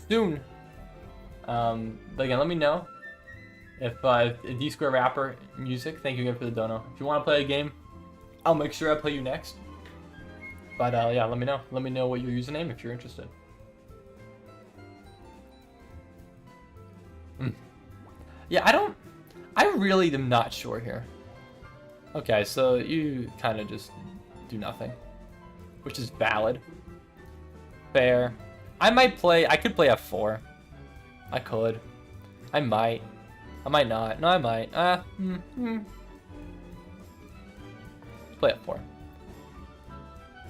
soon. But again, let me know if D-Square Rapper music. Thank you again for the dono. If you want to play a game, I'll make sure I play you next. But yeah, let me know. Let me know what your username if you're interested. Yeah, I really am not sure here. Okay, so you kind of just do nothing, which is valid. Fair. I could play f4. I could. I might not. No, I might. Play f4.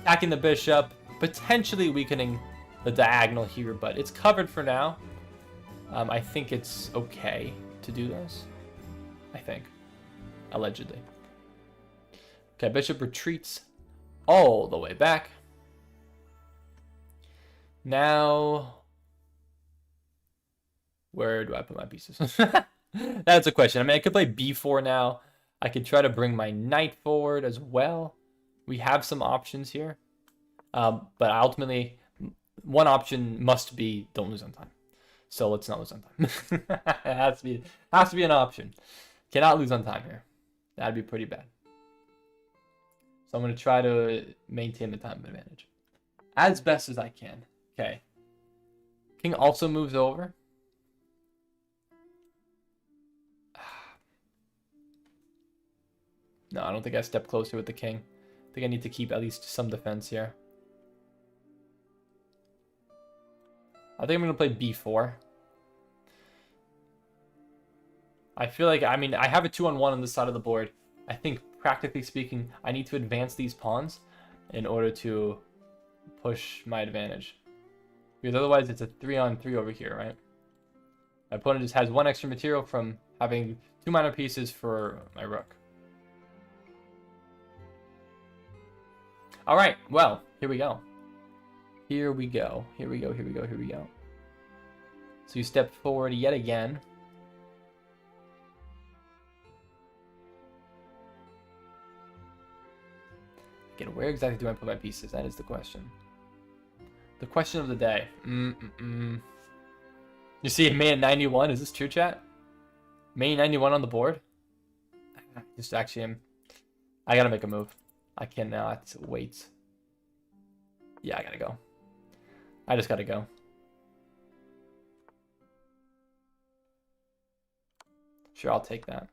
Attacking the bishop, potentially weakening the diagonal here, but it's covered for now. I think it's okay to do this. I think. Allegedly. Okay, bishop retreats all the way back. Now, where do I put my pieces? That's a question. I mean, I could play b4 now. I could try to bring my knight forward as well. We have some options here. But ultimately, one option must be don't lose on time. So let's not lose on time. It has to be an option. Cannot lose on time here. That'd be pretty bad. So I'm going to try to maintain the time advantage as best as I can. Okay. King also moves over. No, I don't think I stepped closer with the king. I think I need to keep at least some defense here. I think I'm going to play b4. I feel like, I mean, I have a 2-on-1 on this side of the board. I think, practically speaking, I need to advance these pawns in order to push my advantage. Because otherwise, it's a 3-on-3 over here, right? My opponent just has 1 extra material from having 2 minor pieces for my rook. Alright, well, here we go. Here we go. Here we go. Here we go. Here we go. So you step forward yet again. Again, where exactly do I put my pieces? That is the question. The question of the day. You see May at 91? Is this true, chat? May 91 on the board? Just actually, I gotta make a move. I cannot wait. Yeah, I gotta go. I just gotta go. Sure, I'll take that.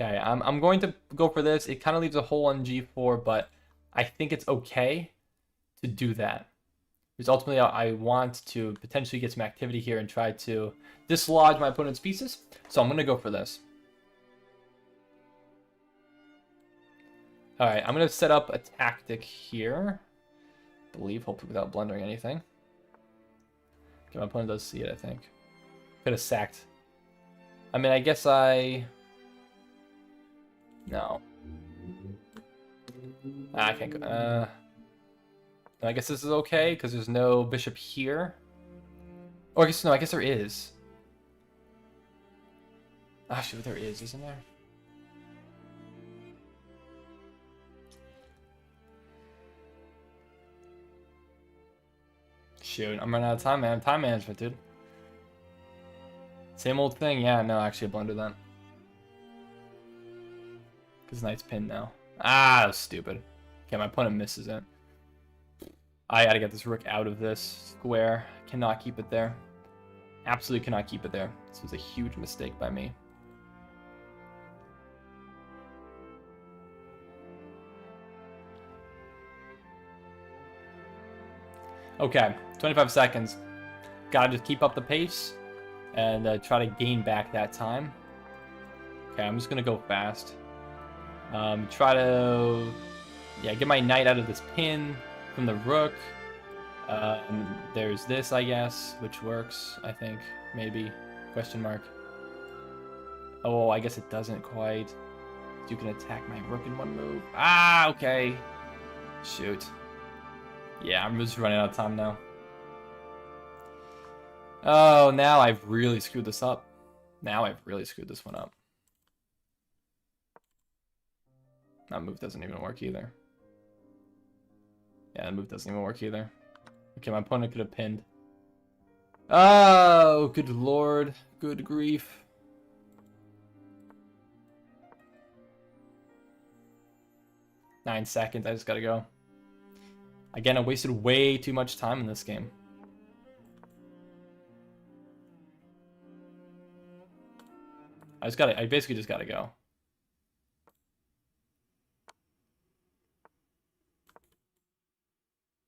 Okay, I'm going to go for this. It kind of leaves a hole on G4, but I think it's okay to do that. Because ultimately, I want to potentially get some activity here and try to dislodge my opponent's pieces. So I'm going to go for this. All right, I'm going to set up a tactic here. I believe, hopefully without blundering anything. Okay, my opponent does see it, I think. Could have sacked. I mean, I guess no. I can't go. I guess this is okay, because there's no bishop here. Or I guess, no, I guess there is. Ah, shoot, there is, isn't there? Shoot, I'm running out of time, man. Time management, dude. Same old thing. Yeah, no, actually, I blundered that. Because knight's pinned now. Ah, that was stupid. Okay, my opponent misses it. I gotta get this rook out of this square. Cannot keep it there. Absolutely cannot keep it there. This was a huge mistake by me. Okay, 25 seconds. Gotta just keep up the pace and try to gain back that time. Okay, I'm just gonna go fast. Try to, get my knight out of this pin from the rook. There's this, I guess, which works, I think, maybe, question mark. Oh, I guess it doesn't quite. You can attack my rook in 1 move. Ah, okay. Shoot. Yeah, I'm just running out of time now. Oh, now I've really screwed this up. Now I've really screwed this one up. That move doesn't even work either. Yeah, that move doesn't even work either. Okay, my opponent could have pinned. Oh, good lord. Good grief. Nine seconds. I just gotta go. Again, I wasted way too much time in this game. I basically just gotta go.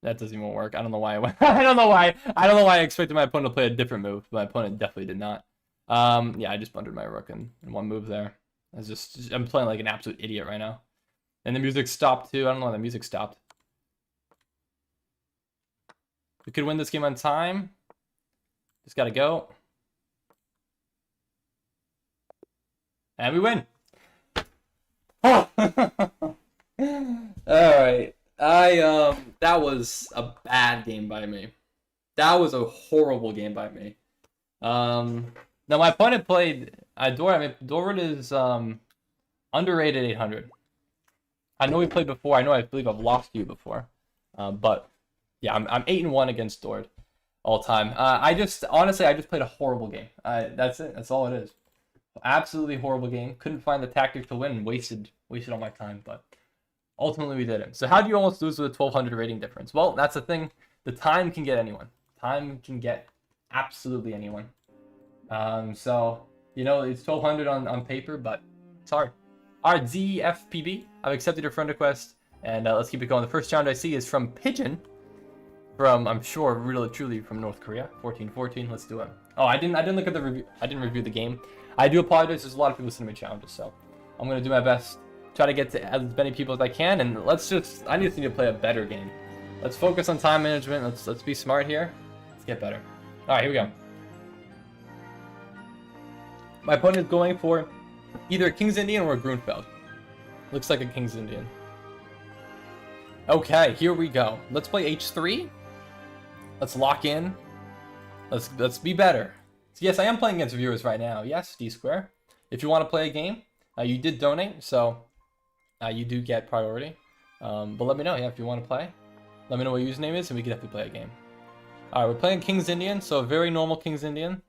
That doesn't even work. I don't know why I went. I don't know why I expected my opponent to play a different move. My opponent definitely did not. Yeah, I just blundered my rook in 1 move there. I'm playing like an absolute idiot right now. And the music stopped too. I don't know why the music stopped. We could win this game on time. Just gotta go. And we win. Oh. Alright. That was a bad game by me. That was a horrible game by me. Now my opponent played Dorrit. I mean, Dorrit is underrated 800. I know we played before. I believe I've lost you before. But yeah, I'm 8-1 against Dorrit all time. Honestly, I just played a horrible game. That's it. That's all it is. Absolutely horrible game. Couldn't find the tactic to win. Wasted all my time, but ultimately we did it. So how do you almost lose with a 1200 rating difference? Well, that's the thing. The time can get anyone. Time can get absolutely anyone. So, you know, it's 1200 on paper, but it's hard. All right, ZFPB, I've accepted your friend request, and let's keep it going. The first challenge I see is from Pigeon, from, I'm sure, really truly from North Korea. 1414. Let's do it. Oh, I didn't look at the review. I didn't review the game. I do apologize. There's a lot of people sending me challenges, so I'm gonna do my best. Try to get to as many people as I can, and I just need to play a better game. Let's focus on time management. Let's be smart here. Let's get better. All right, here we go. My opponent is going for either a King's Indian or a Grunfeld. Looks like a King's Indian. Okay, here we go. Let's play H3. Let's lock in. Let's be better. So yes, I am playing against viewers right now. Yes, D Square. If you want to play a game, you did donate, so you do get priority. But let me know, yeah, if you want to play. Let me know what your username is, and we can definitely play a game. All right, we're playing King's Indian, so a very normal King's Indian.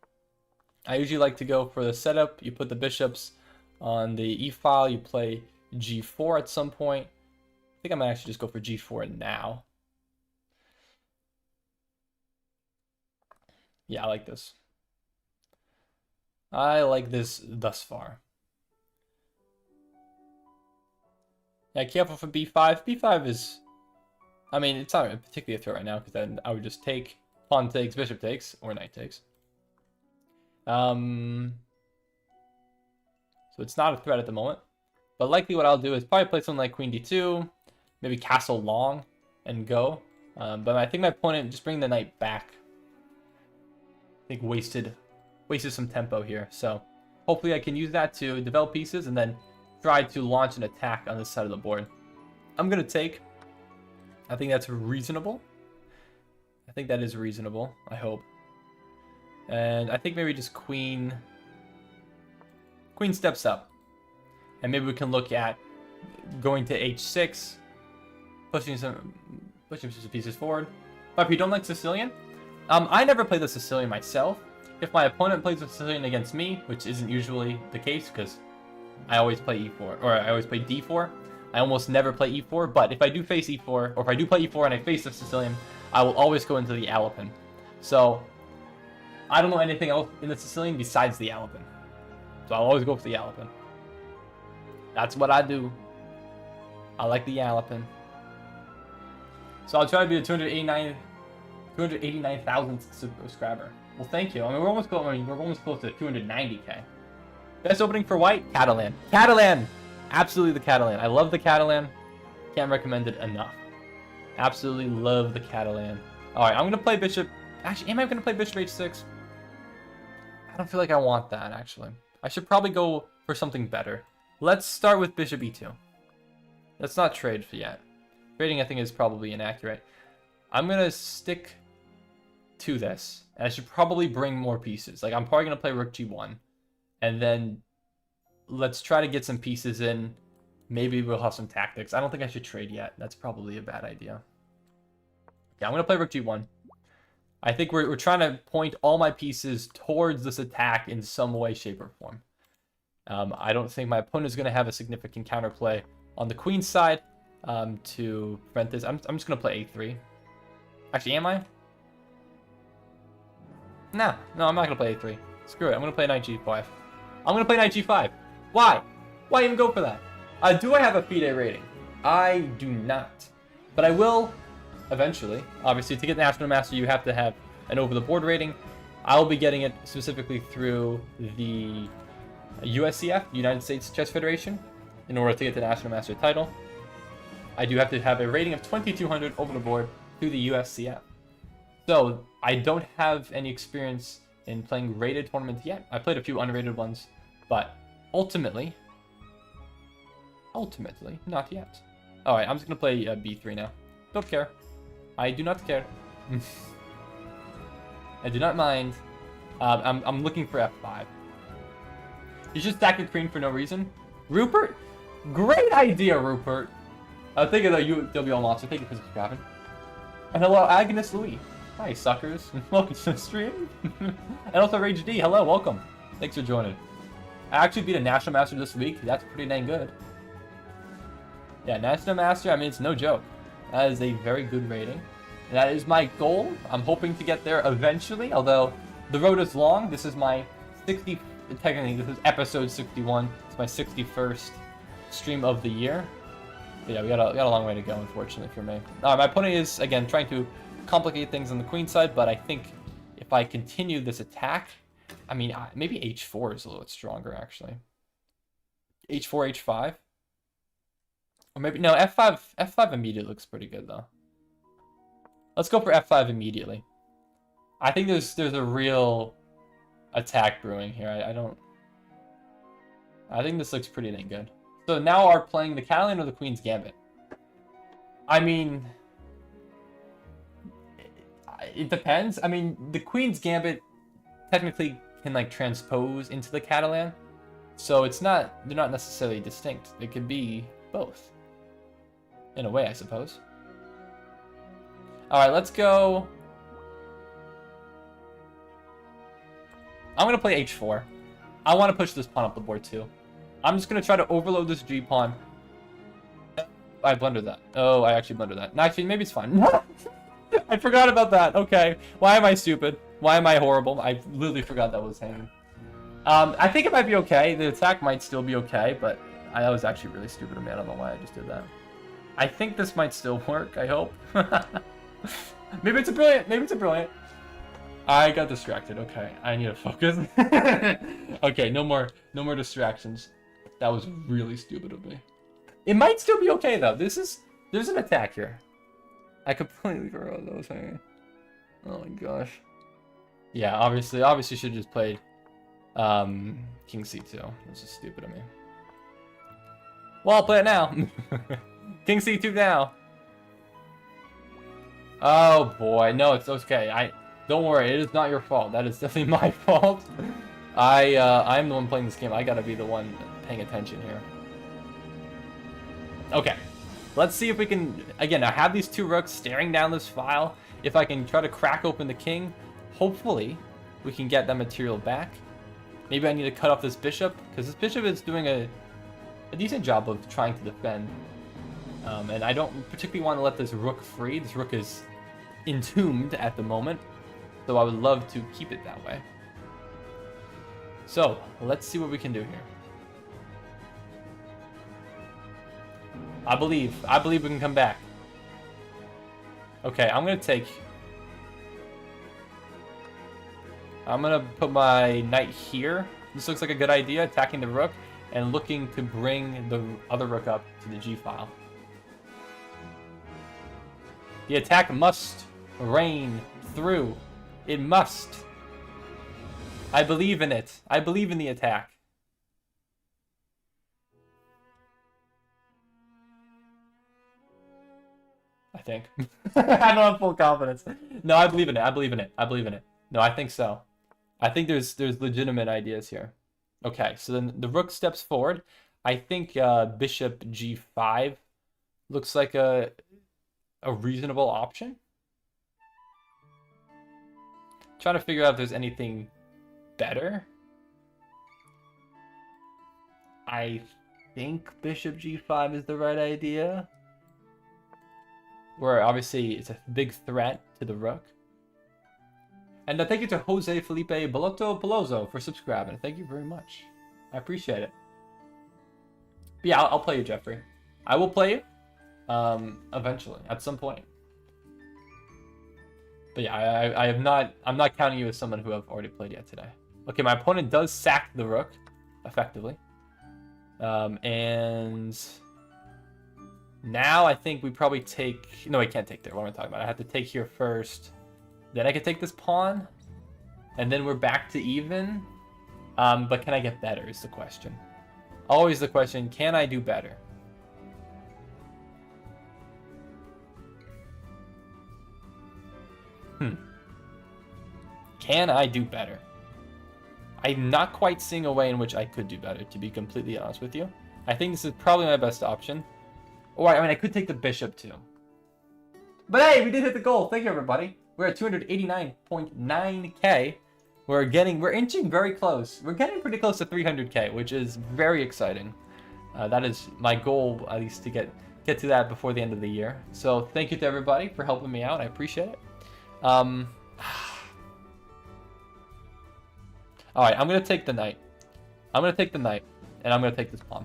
I usually like to go for the setup. You put the bishops on the E file. You play G4 at some point. I think I might actually just go for G4 now. Yeah, I like this. I like this thus far. Yeah, careful for B5. B5 is... I mean, it's not particularly a threat right now, because then I would just take pawn takes, bishop takes, or knight takes. So it's not a threat at the moment. But likely what I'll do is probably play something like Queen D2, maybe castle long, and go. But I think my opponent just bring the knight back. I think wasted some tempo here. So hopefully I can use that to develop pieces and then try to launch an attack on this side of the board. I'm going to take. I think that's reasonable. I think that is reasonable, I hope. And I think maybe just Queen steps up. And maybe we can look at going to H6, pushing some pieces forward. But if you don't like Sicilian, I never play the Sicilian myself. If my opponent plays the Sicilian against me, which isn't usually the case because I always play E4, or I always play D4. I almost never play E4, but if I do face E4, or if I do play E4 and I face the Sicilian, I will always go into the Alapin. So I don't know anything else in the Sicilian besides the Alapin. So I'll always go for the Alapin. That's what I do. I like the Alapin. So I'll try to be a 289,000th subscriber. Well, thank you. I mean, we're almost close to 290k. Best opening for white? Catalan. Catalan! Absolutely the Catalan. I love the Catalan. Can't recommend it enough. Absolutely love the Catalan. Alright, I'm going to play bishop. Actually, am I going to play bishop h6? I don't feel like I want that, actually. I should probably go for something better. Let's start with bishop e2. Let's not trade for yet. Trading, I think, is probably inaccurate. I'm going to stick to this. And I should probably bring more pieces. Like, I'm probably going to play rook g1. And then let's try to get some pieces in. Maybe we'll have some tactics. I don't think I should trade yet. That's probably a bad idea. Yeah, I'm going to play rook g1. I think we're trying to point all my pieces towards this attack in some way, shape, or form. I don't think my opponent is going to have a significant counterplay on the queen side to prevent this. I'm just going to play a3. Actually, am I? No, I'm not going to play a3. Screw it. I'm going to play knight g5. I'm going to play knight g5. Why? Why even go for that? Do I have a FIDE rating? I do not. But I will eventually. Obviously, to get National Master, you have to have an over-the-board rating. I'll be getting it specifically through the USCF, United States Chess Federation, in order to get the National Master title. I do have to have a rating of 2200 over the board through the USCF. So, I don't have any experience in playing rated tournaments yet. I played a few unrated ones, but ultimately, not yet. Alright, I'm just going to play b3 now. Don't care. I do not care. I do not mind. I'm looking for f5. You should stack your queen for no reason. Rupert? Great idea, Rupert. Thank you, the UWL Monster. Thank you for subscribing. And hello, Agnes Louis. Hi, suckers. Welcome to the stream. And also, Rage D. Hello, welcome. Thanks for joining. I actually beat a National Master this week. That's pretty dang good. Yeah, National Master, I mean, it's no joke. That is a very good rating. And that is my goal. I'm hoping to get there eventually, although the road is long. This is my 60... Technically, this is episode 61. It's my 61st stream of the year. But yeah, we got a long way to go, unfortunately, for me. My opponent is, again, trying to complicate things on the queen side, but I think if I continue this attack, I mean, maybe h4 is a little bit stronger, actually. h4, h5. Or maybe, no, f5 immediately looks pretty good, though. Let's go for f5 immediately. I think there's a real attack brewing here. I think this looks pretty dang good. So now are playing the Catalan or the Queen's Gambit? I mean, it depends. I mean, the Queen's Gambit technically can like transpose into the Catalan, so they're not necessarily distinct. It could be both, in a way, I suppose. All right, let's go. I'm gonna play h4. I want to push this pawn up the board too. I'm just gonna try to overload this G pawn. I blundered that. Oh, I actually blundered that. No, actually, maybe it's fine. I forgot about that. Okay. Why am I stupid? Why am I horrible? I literally forgot that was hanging. I think it might be okay. The attack might still be okay, but that was actually really stupid of me. I don't know why I just did that. I think this might still work. I hope. Maybe it's a brilliant. Maybe it's a brilliant. I got distracted. Okay, I need to focus. Okay, no more distractions. That was really stupid of me. It might still be okay though. There's an attack here. I completely forgot that was hanging. Oh my gosh. Yeah, obviously should have just played King C2. This is stupid of me. Well, I'll play it now. King C2 now. Oh boy, no, it's okay. Don't worry, it is not your fault. That is definitely my fault. I'm the one playing this game. I gotta be the one paying attention here. Okay, let's see if we can. Again, I have these two rooks staring down this file. If I can try to crack open the king, hopefully we can get that material back. Maybe I need to cut off this bishop, because this bishop is doing a decent job of trying to defend. And I don't particularly want to let this rook free. This rook is entombed at the moment, so I would love to keep it that way. So let's see what we can do here. I believe we can come back. Okay, I'm gonna put my knight here. This looks like a good idea, attacking the rook and looking to bring the other rook up to the G file. The attack must reign through. It must. I believe in it. I believe in the attack. I think. I don't have full confidence. No, I believe in it. I believe in it. I believe in it. No, I think so. I think there's legitimate ideas here. Okay, so then the rook steps forward. I think bishop g5 looks like a reasonable option. Trying to figure out if there's anything better. I think bishop g5 is the right idea. Where obviously it's a big threat to the rook. And thank you to Jose Felipe Bellotto Peloso for subscribing. Thank you very much. I appreciate it. But yeah, I'll play you, Jeffrey. I will play you eventually, at some point. But yeah, I'm not counting you as someone who I've already played yet today. Okay, my opponent does sack the rook, effectively. And now I think we probably take... No, I can't take there. What am I talking about? I have to take here first. Then I can take this pawn. And then we're back to even. But can I get better is the question. Always the question, can I do better? Can I do better? I'm not quite seeing a way in which I could do better, to be completely honest with you. I think this is probably my best option. Or, I mean, I could take the bishop, too. But hey, we did hit the goal. Thank you, everybody. We're at 289.9k. We're inching very close. We're getting pretty close to 300k, which is very exciting. That is my goal, at least, to get to that before the end of the year. So thank you to everybody for helping me out. I appreciate it. All right, I'm going to take the knight. I'm going to take the knight, and I'm going to take this pawn.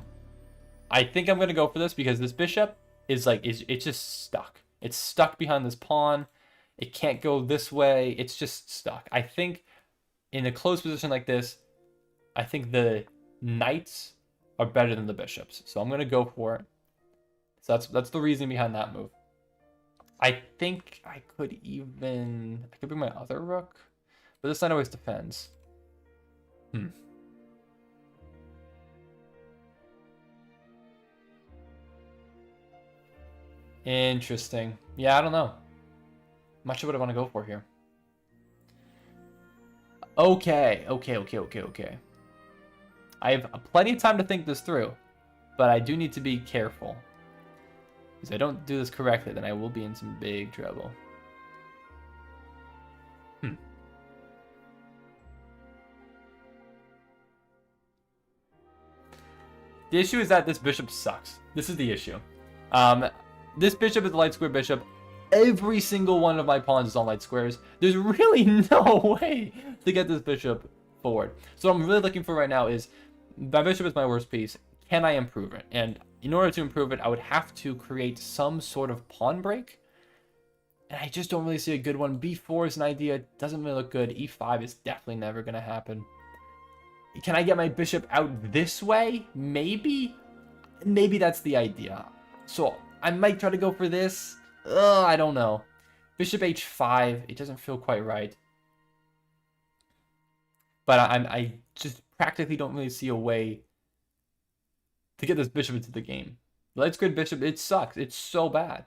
I think I'm going to go for this because this bishop is like, it's just stuck. It's stuck behind this pawn. It can't go this way. It's just stuck. I think in a closed position like this, I think the knights are better than the bishops. So I'm going to go for it. So that's the reason behind that move. I think I could bring my other rook, but this knight always defends. Interesting. Yeah, I don't know. I'm not sure what I want to go for here. Okay. I have plenty of time to think this through, but I do need to be careful. Because if I don't do this correctly, then I will be in some big trouble. The issue is that this bishop sucks. This is the issue. This bishop is a light square bishop. Every single one of my pawns is on light squares. There's really no way to get this bishop forward. So what I'm really looking for right now is, my bishop is my worst piece. Can I improve it? And in order to improve it, I would have to create some sort of pawn break. And I just don't really see a good one. B4 is an idea. It doesn't really look good. E5 is definitely never going to happen. Can I get my bishop out this way? Maybe? Maybe that's the idea. So I might try to go for this. I don't know. Bishop h5. It doesn't feel quite right. But I just practically don't really see a way to get this bishop into the game. Light squared bishop, it sucks. It's so bad.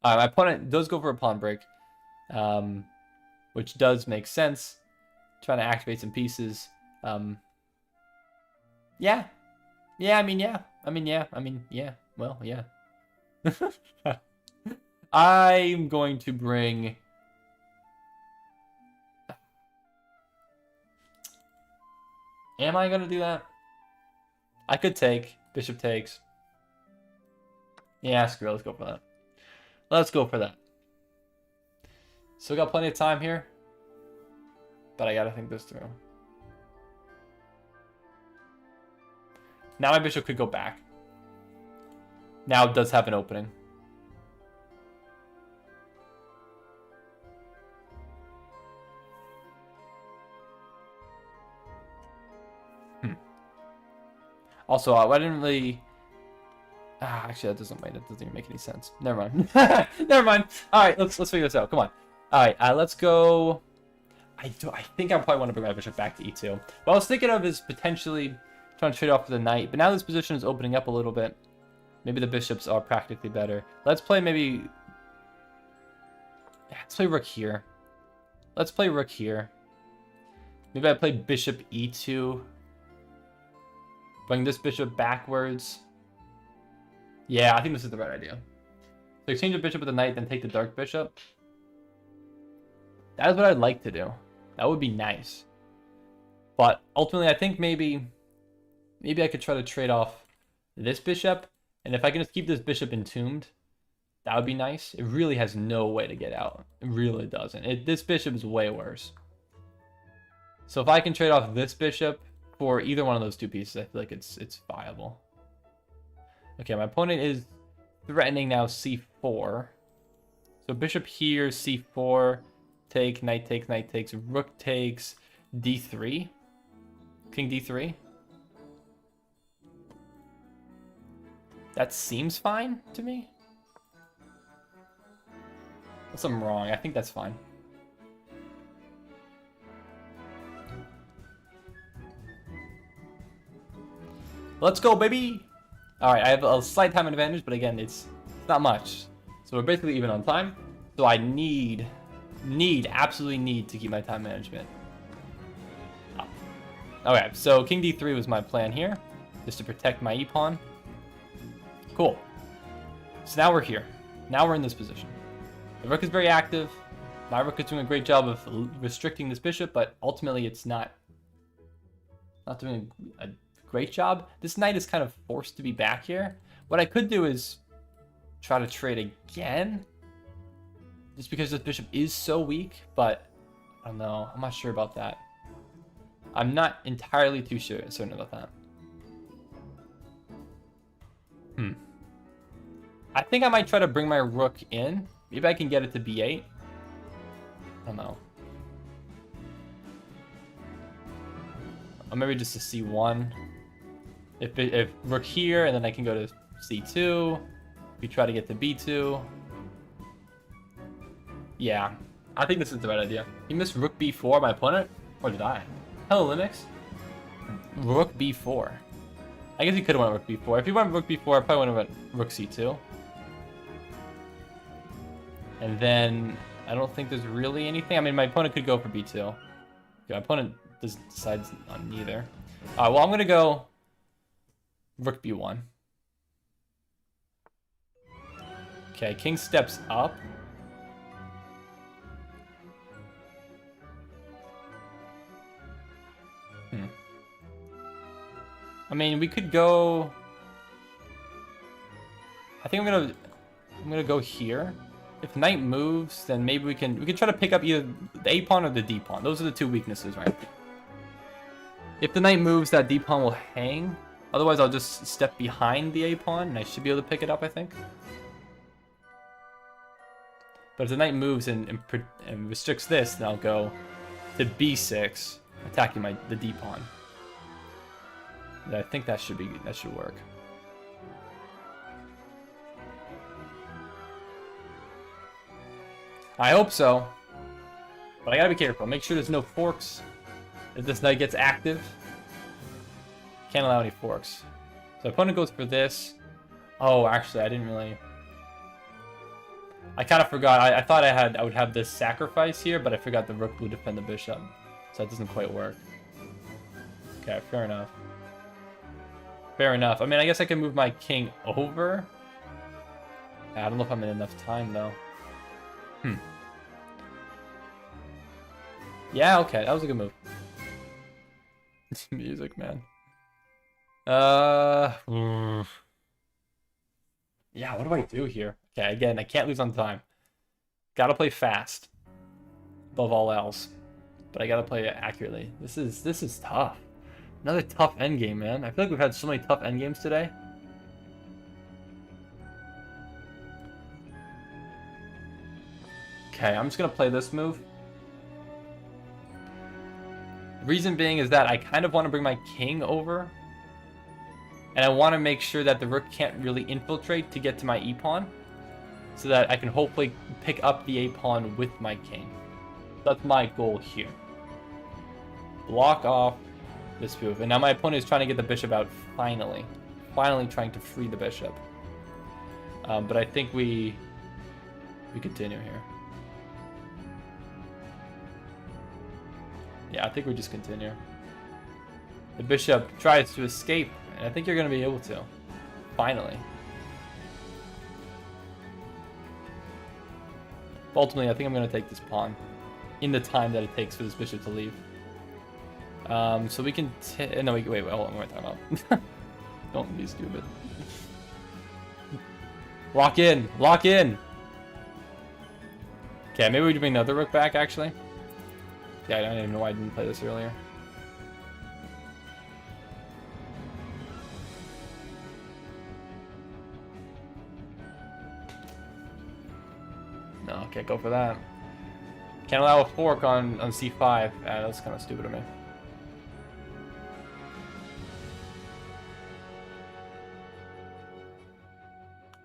My opponent does go for a pawn break, which does make sense. Trying to activate some pieces. Yeah. Well, yeah. I'm going to bring... Am I going to do that? I could take. Bishop takes. Yeah, screw it. Let's go for that. Let's go for that. Still got plenty of time here. But I gotta think this through. Now my bishop could go back. Now it does have an opening. Also, I didn't really... actually, that doesn't even make any sense. Never mind. Never mind. All right, let's figure this out. Come on. All right, let's go... I think I probably want to bring my bishop back to e2. What I was thinking of is potentially trying to trade off for the knight, but now this position is opening up a little bit. Maybe the bishops are practically better. Let's play maybe... Let's play rook here. Let's play rook here. Maybe I play bishop e2. Bring this bishop backwards. Yeah, I think this is the right idea. So exchange a bishop with the knight, then take the dark bishop. That is what I'd like to do. That would be nice. But ultimately, I think maybe I could try to trade off this bishop. And if I can just keep this bishop entombed, that would be nice. It really has no way to get out. It really doesn't. This bishop is way worse. So if I can trade off this bishop for either one of those two pieces, I feel like it's viable. Okay, my opponent is threatening now c4. So bishop here, c4, take, knight takes, rook takes, d3, king d3. That seems fine to me. Unless I'm wrong, I think that's fine. Let's go, baby! Alright, I have a slight time advantage, but again, it's not much. So we're basically even on time. So I absolutely need to keep my time management up. Okay, so king d3 was my plan here, just to protect my e-pawn. Cool. So now we're here. Now we're in this position. The rook is very active. My rook is doing a great job of restricting this bishop, but ultimately it's not doing a great job. This knight is kind of forced to be back here. What I could do is try to trade again, just because this bishop is so weak, but I don't know. I'm not sure about that. I'm not entirely too certain about that. I think I might try to bring my rook in. Maybe I can get it to b8. I don't know. Or maybe just to c1. If rook here, and then I can go to c2. We try to get to b2. Yeah, I think this is the right idea. He missed rook b4, my opponent? Or did I? Hello, Linux. Rook b4. I guess he could have went rook b4. If he went rook b4, I probably would have went rook c2. And then, I don't think there's really anything. I mean, my opponent could go for b2. Okay, my opponent decides on neither. Alright, well, I'm going to go rook b1. Okay, king steps up. I mean, we could go. I think I'm gonna go here. If knight moves, then maybe we can try to pick up either the a pawn or the d pawn. Those are the two weaknesses, right? If the knight moves, that d pawn will hang. Otherwise, I'll just step behind the a pawn, and I should be able to pick it up, I think. But if the knight moves and restricts this, then I'll go to b6, attacking the d pawn. I think that should work. I hope so. But I gotta be careful. Make sure there's no forks. If this knight gets active, can't allow any forks. So opponent goes for this. Oh, actually, I didn't really. I kind of forgot. I thought I would have this sacrifice here, but I forgot the rook would defend the bishop, so that doesn't quite work. Okay, fair enough. Fair enough. I mean, I guess I can move my king over. I don't know if I'm in enough time, though. Yeah, okay. That was a good move. Music, man. Yeah, what do I do here? Okay, again, I can't lose on time. Gotta play fast. Above all else. But I gotta play it accurately. This is tough. Another tough endgame, man. I feel like we've had so many tough endgames today. Okay, I'm just gonna play this move. Reason being is that I kind of want to bring my king over. And I want to make sure that the rook can't really infiltrate to get to my e-pawn. So that I can hopefully pick up the a-pawn with my king. That's my goal here. Block off this move. And now my opponent is trying to get the bishop out finally. Finally trying to free the bishop. But I think we continue here. Yeah, I think we just continue. The bishop tries to escape, and I think you're going to be able to. Finally. But ultimately, I think I'm going to take this pawn in the time that it takes for this bishop to leave. So we can... No, wait, hold on, what am I talking about? Don't be stupid. Lock in! Lock in! Okay, maybe we can bring another rook back, actually. Yeah, I don't even know why I didn't play this earlier. No, can't go for that. Can't allow a fork on c5. That's kind of stupid of me.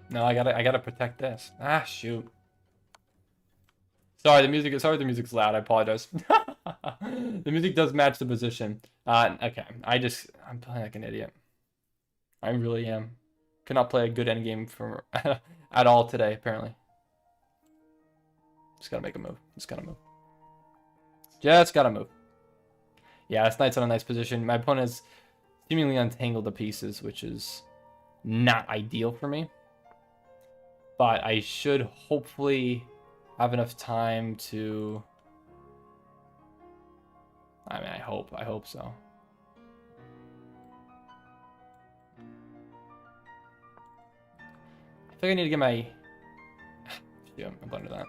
No, I gotta protect this. Ah, shoot. Sorry, the music's loud. I apologize. The music does match the position. Okay, I'm playing like an idiot. I really am. Cannot play a good endgame for at all today, apparently. Just gotta make a move. Just gotta move. Just gotta move. Yeah, this knight's in a nice position. My opponent has seemingly untangled the pieces, which is not ideal for me. But I should hopefully have enough time to... I mean, I hope so. I think I need to get my... Yeah, I blundered that.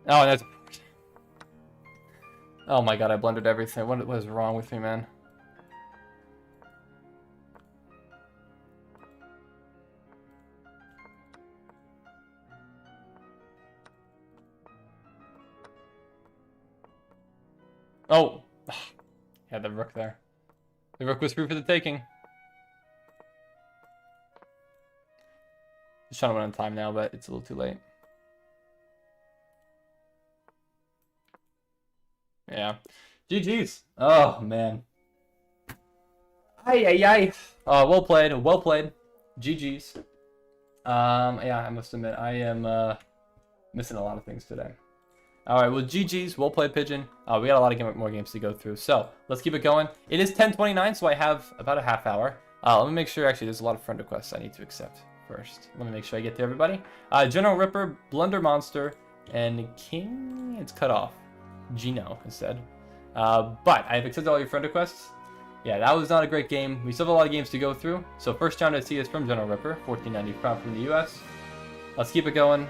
Oh, that's... Oh my god, I blundered everything. What is wrong with me, man? Oh! Yeah, the rook there. The rook was free for the taking. Just trying to win on time now, but it's a little too late. Yeah. GG's. Oh, man. Ay, ay, ay. Well played. Well played. GG's. Yeah, I must admit, I am missing a lot of things today. All right, well, GG's. Well played, Pigeon. We got a lot of more games to go through, so let's keep it going. It is 10:29, so I have about a half hour. Let me make sure, actually, there's a lot of friend requests I need to accept first. Let me make sure I get to everybody. General Ripper, Blunder Monster, and King, it's cut off. Gino instead. But I have accepted all your friend requests. Yeah, that was not a great game. We still have a lot of games to go through. So first round I see is from General Ripper, 1490 crown from the US. Let's keep it going.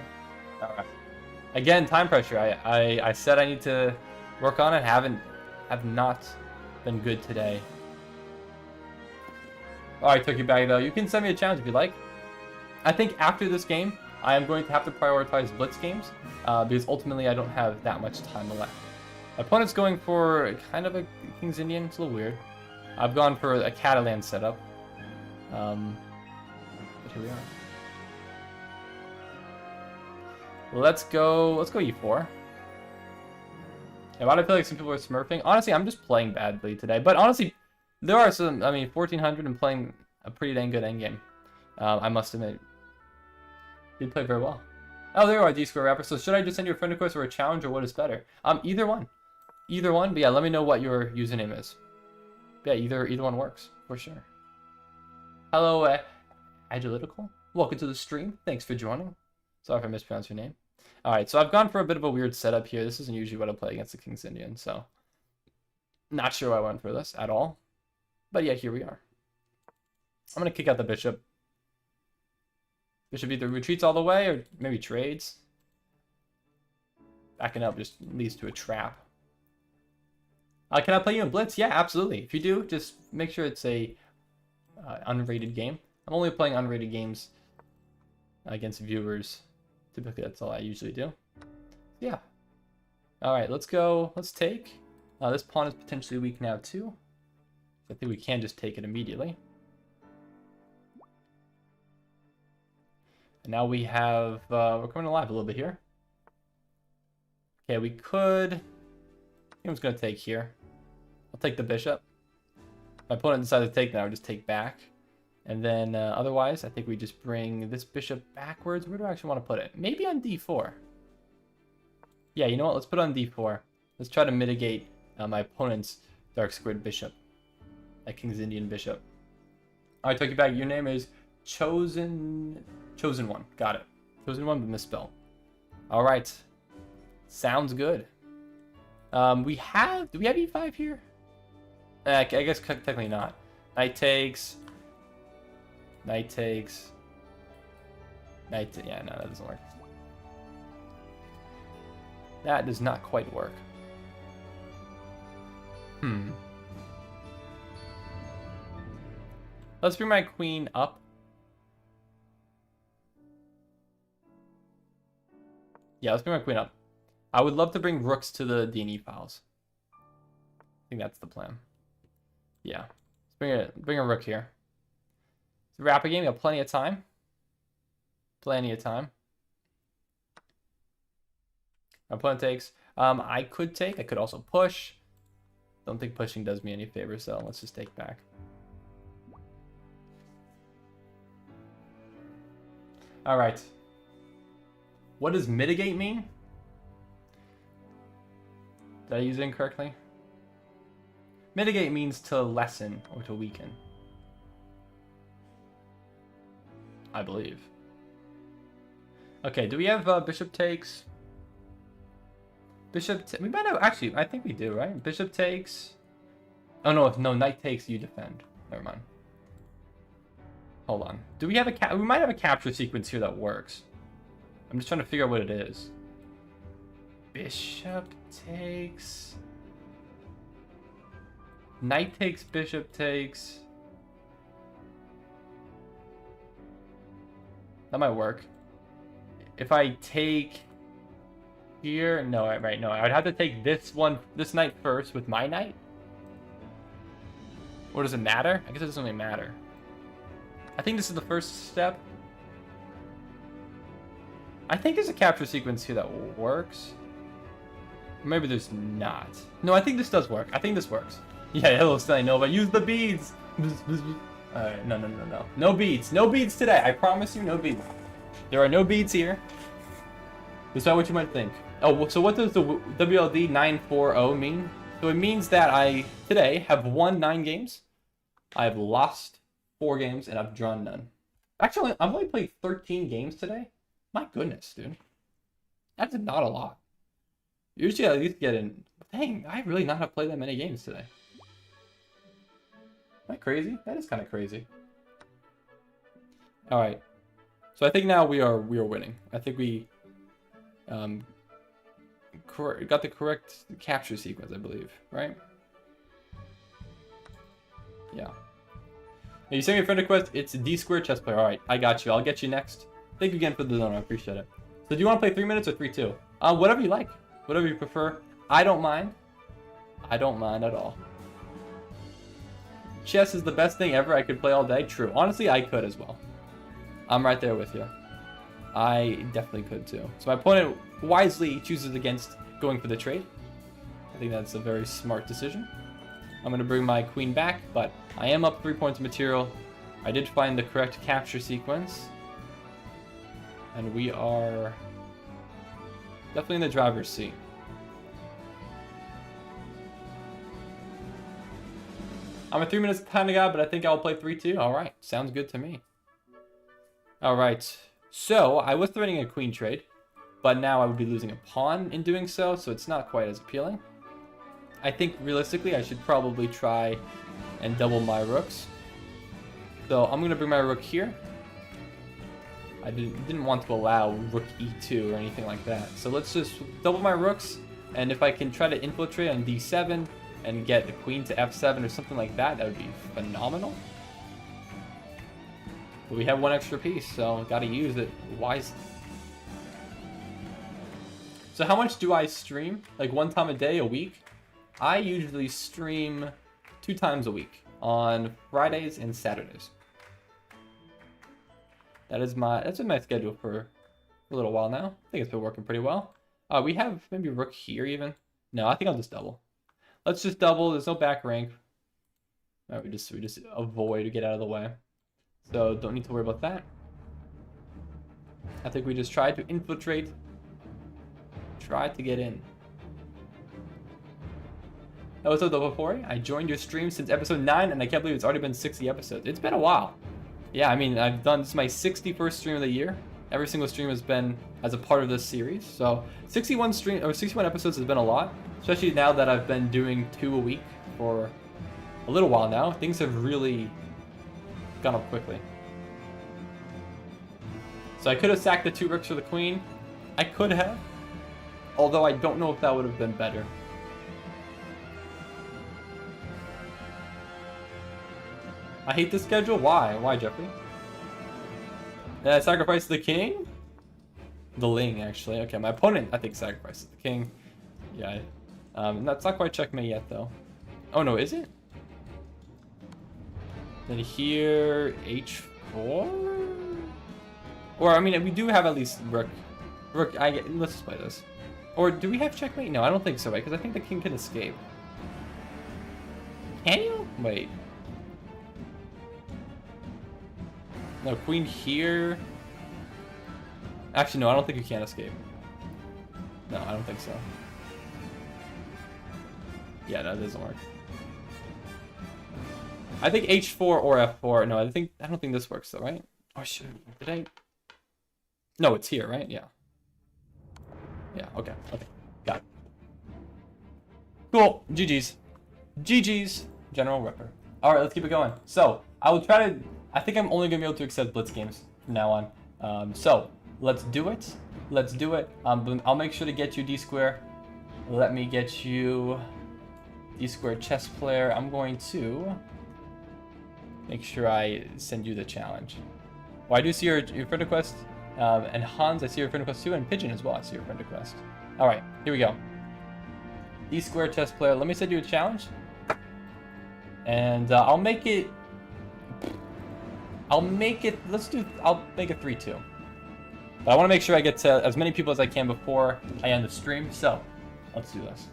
All right. Again, time pressure. I said I need to work on it. Have not been good today. All right, Turkey Bag though. You can send me a challenge if you like. I think after this game, I am going to have to prioritize blitz games because ultimately I don't have that much time left. My opponent's going for kind of a King's Indian. It's a little weird. I've gone for a Catalan setup. But here we are. Let's go E4. Yeah, why do I feel like some people are smurfing? Honestly, I'm just playing badly today. But honestly, there are some, 1400 and playing a pretty dang good endgame. I must admit. You play very well. Oh, there you are, D-Square Rapper. So should I just send you a friend request or a challenge, or what is better? Either one. Either one, but yeah, let me know what your username is. Yeah, either one works, for sure. Hello, Agilitical. Welcome to the stream. Thanks for joining. Sorry if I mispronounced your name. Alright, so I've gone for a bit of a weird setup here. This isn't usually what I play against the King's Indian, so... Not sure why I went for this at all. But yeah, here we are. I'm going to kick out the bishop. Bishop either retreats all the way, or maybe trades. Backing up just leads to a trap. Can I play you in Blitz? Yeah, absolutely. If you do, just make sure it's a unrated game. I'm only playing unrated games against viewers. Typically, that's all I usually do. Yeah. All right, let's go. Let's take. This pawn is potentially weak now, too. I think we can just take it immediately. And now we have... we're coming alive a little bit here. Okay, we could... I'm just going to take here. I'll take the bishop. If my opponent decides to take, then I would just take back. And then otherwise, I think we just bring this bishop backwards. Where do I actually want to put it? Maybe on d4. Yeah, you know what? Let's put it on d4. Let's try to mitigate my opponent's dark squared bishop. That King's Indian bishop. All right, Tokyo Bag, your name is Chosen One. Got it. Chosen One, but misspelled. All right. Sounds good. Do we have e5 here? I guess technically not. Knight takes. Yeah, no, that doesn't work. That does not quite work. Let's bring my queen up. Yeah, let's bring my queen up. I would love to bring rooks to the D&E files. I think that's the plan. Yeah. Let's bring a rook here. It's a rapid game. We have plenty of time. Plenty of time. My opponent takes. I could take. I could also push. Don't think pushing does me any favors, so let's just take back. All right. What does mitigate mean? Did I use it incorrectly? Mitigate means to lessen or to weaken. I believe. Okay, do we have bishop takes? We might have, actually, I think we do, right? Bishop takes. Oh no, knight takes, you defend. Never mind. Hold on. Do we have we might have a capture sequence here that works. I'm just trying to figure out what it is. Bishop takes. Knight takes, bishop takes. That might work. If I take here, no, right, no. I would have to take this knight first with my knight. Or does it matter? I guess it doesn't really matter. I think this is the first step. I think there's a capture sequence here that works. Maybe there's not. No, I think this does work. I think this works. Yeah, hello, Stanley Nova. Use the beads. Alright, no. No beads. No beads today. I promise you, no beads. There are no beads here. Despite what you might think. Oh, so what does the WLD 940 mean? So it means that I, today, have won 9 games. I have lost 4 games, and I've drawn none. Actually, I've only played 13 games today. My goodness, dude. That's not a lot. Usually I at least get in... Dang, I really not have played that many games today. Am I crazy? That is kind of crazy. Alright. So I think now we are winning. I think we got the correct capture sequence, I believe. Right? Yeah. You send me a friend request, it's D square chess player. Alright, I got you. I'll get you next. Thank you again for the donor. I appreciate it. So do you want to play 3 minutes or 3-2? Whatever you like. Whatever you prefer. I don't mind. I don't mind at all. Chess is the best thing ever. I could play all day. True. Honestly, I could as well. I'm right there with you. I definitely could too. So my opponent wisely chooses against going for the trade. I think that's a very smart decision. I'm going to bring my queen back, but I am up 3 points of material. I did find the correct capture sequence. And we are definitely in the driver's seat. I'm a 3 minutes kind of guy, but I think I'll play 3-2. All right, sounds good to me. All right, so I was threatening a queen trade, but now I would be losing a pawn in doing so, so it's not quite as appealing. I think realistically I should probably try and double my rooks. So I'm gonna bring my rook here. I didn't want to allow rook e2 or anything like that. So let's just double my rooks, and if I can try to infiltrate on d7 and get the queen to f7 or something like that, that would be phenomenal. But we have 1 extra piece, so gotta use it wisely. So how much do I stream? Like 1 time a day, a week? I usually stream 2 times a week on Fridays and Saturdays. That's been my schedule for a little while now. I think it's been working pretty well. We have maybe rook here even. No, I think I'll just double. Let's just double. There's no back rank. All right, we just avoid to get out of the way. So don't need to worry about that. I think we just try to infiltrate. Try to get in. Hey, what's up, Double4? I joined your stream since episode 9, and I can't believe it's already been 60 episodes. It's been a while. Yeah, I mean, this is my 61st stream of the year. Every single stream has been as a part of this series. So 61 episodes has been a lot, especially now that I've been doing 2 a week for a little while now. Things have really gone up quickly. So I could have sacked the 2 rooks for the queen. I could have, although I don't know if that would have been better. I hate this schedule. Why? Why, Jeffrey? Sacrifice the king? The ling, actually. Okay, my opponent, I think, sacrifices the king. Yeah. That's not quite checkmate yet, though. Oh, no, is it? Then here, h4? Or, I mean, we do have at least rook. Let's just play this. Or do we have checkmate? No, I don't think so, right? Because I think the king can escape. Can you? Wait. No, queen here. Actually, no, I don't think you can escape. No, I don't think so. Yeah, no, it doesn't work. I think h4 or f4. No, I don't think this works though, right? Oh shit, did I? No, it's here, right? Yeah. Yeah, okay, got it. Cool, GG's. GG's, General Ripper. All right, let's keep it going. So, I think I'm only gonna be able to accept blitz games from now on. So let's do it. Let's do it. I'll make sure to get you D square. Let me get you D square chess player. I'm going to make sure I send you the challenge. Well, I do see your friend request. And Hans, I see your friend request too, and Pigeon as well. I see your friend request. All right, here we go. D square chess player. Let me send you a challenge, and I'll make it. I'll make it 3-2. But I want to make sure I get to as many people as I can before I end the stream. So Let's do this.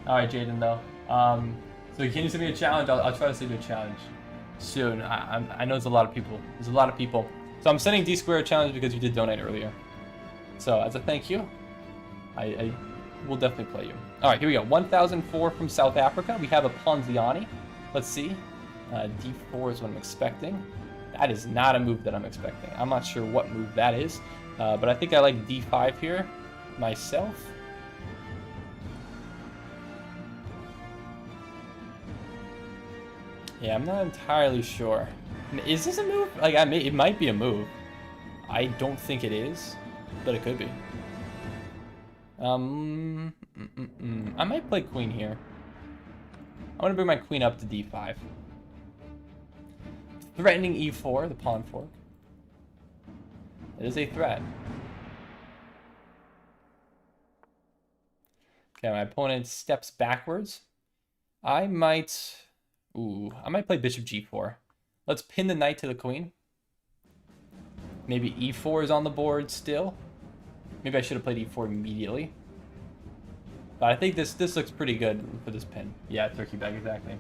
All right, Jaden, though. So can you send me a challenge? I'll try to send you a challenge soon. I know there's a lot of people. There's a lot of people. So I'm sending D Square a challenge because you did donate earlier. So as a thank you, I will definitely play you. All right, here we go. 1004 from South Africa. We have a Ponziani. Let's see. D4 is what I'm expecting. That is not a move that I'm expecting. I'm not sure what move that is, but I think I like D5 here myself. Yeah, I'm not entirely sure. Is this a move? Like, it might be a move. I don't think it is, but it could be. I might play queen here. I want to bring my queen up to D5. Threatening E4, the pawn fork. It is a threat. Okay, my opponent steps backwards. I might play bishop G4. Let's pin the knight to the queen. Maybe E4 is on the board still. Maybe I should have played E4 immediately. But I think this looks pretty good for this pin. Yeah, turkey bag, exactly.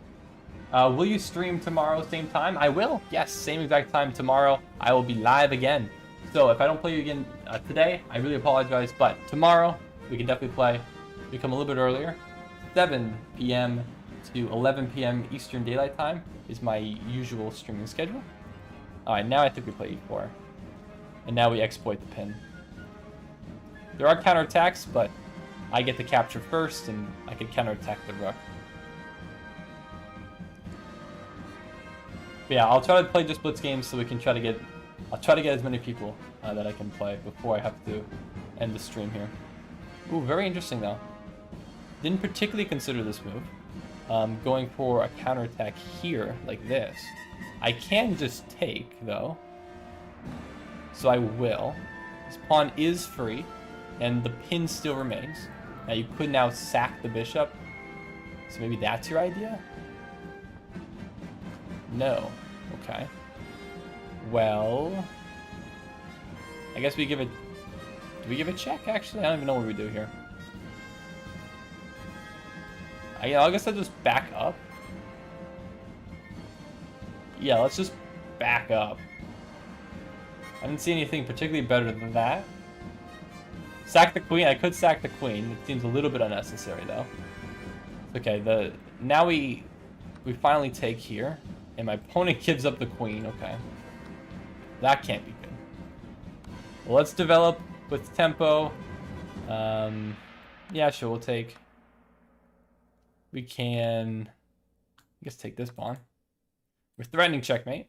Will you stream tomorrow, same time? I will. Yes, same exact time tomorrow. I will be live again. So if I don't play you again today, I really apologize. But tomorrow, we can definitely play. We come a little bit earlier. 7 p.m. to 11 p.m. Eastern Daylight Time is my usual streaming schedule. All right, now I think we play E4. And now we exploit the pin. There are counterattacks, but I get to capture first, and I can counterattack the rook. But yeah, I'll try to play just blitz games so we can try to get... I'll try to get as many people that I can play before I have to end the stream here. Ooh, very interesting though. Didn't particularly consider this move. Going for a counterattack here, like this. I can just take, though. So I will. This pawn is free, and the pin still remains. Now you could now sack the bishop. So maybe that's your idea? No. Okay. Well, I guess we give it... Do we give a check, actually? I don't even know what we do here. I guess I'll just back up. Yeah, let's just back up. I didn't see anything particularly better than that. Sack the queen. I could sack the queen. It seems a little bit unnecessary, though. Okay, now we finally take here. And my opponent gives up the queen. Okay. That can't be good. Well, let's develop with tempo. Yeah, sure, we'll take... We can... I guess take this pawn. We're threatening checkmate.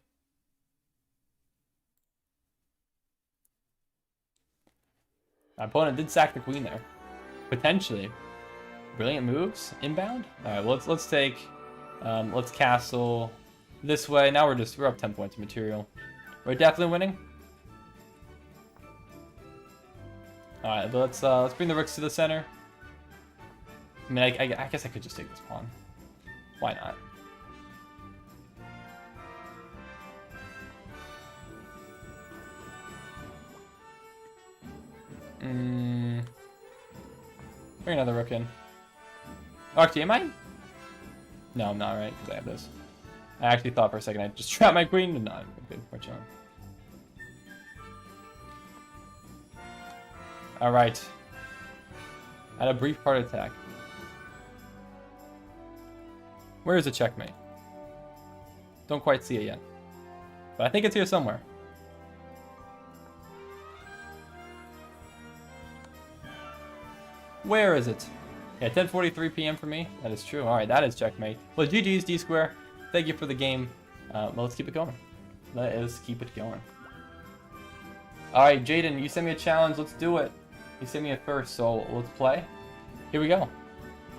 My opponent did sack the queen there. Potentially. Brilliant moves. Inbound. Alright, well, let's take... let's castle this way. Now we're up 10 points of material. We're definitely winning. Alright, but let's bring the rooks to the center. I mean, I guess I could just take this pawn. Why not? Bring another rook in. Oh, actually, am I? No, I'm not, right? Because I have this. I actually thought for a second I'd just trap my queen, but not. Okay, we're chilling. Alright. At a brief part attack. Where is the checkmate? Don't quite see it yet. But I think it's here somewhere. Where is it? Yeah, 10:43 p.m. for me. That is true. Alright, that is checkmate. Well, GG's, D Square. Thank you for the game. Well, let's keep it going. Let us keep it going. Alright, Jaden, you sent me a challenge. Let's do it. You sent me it first, so let's play. Here we go.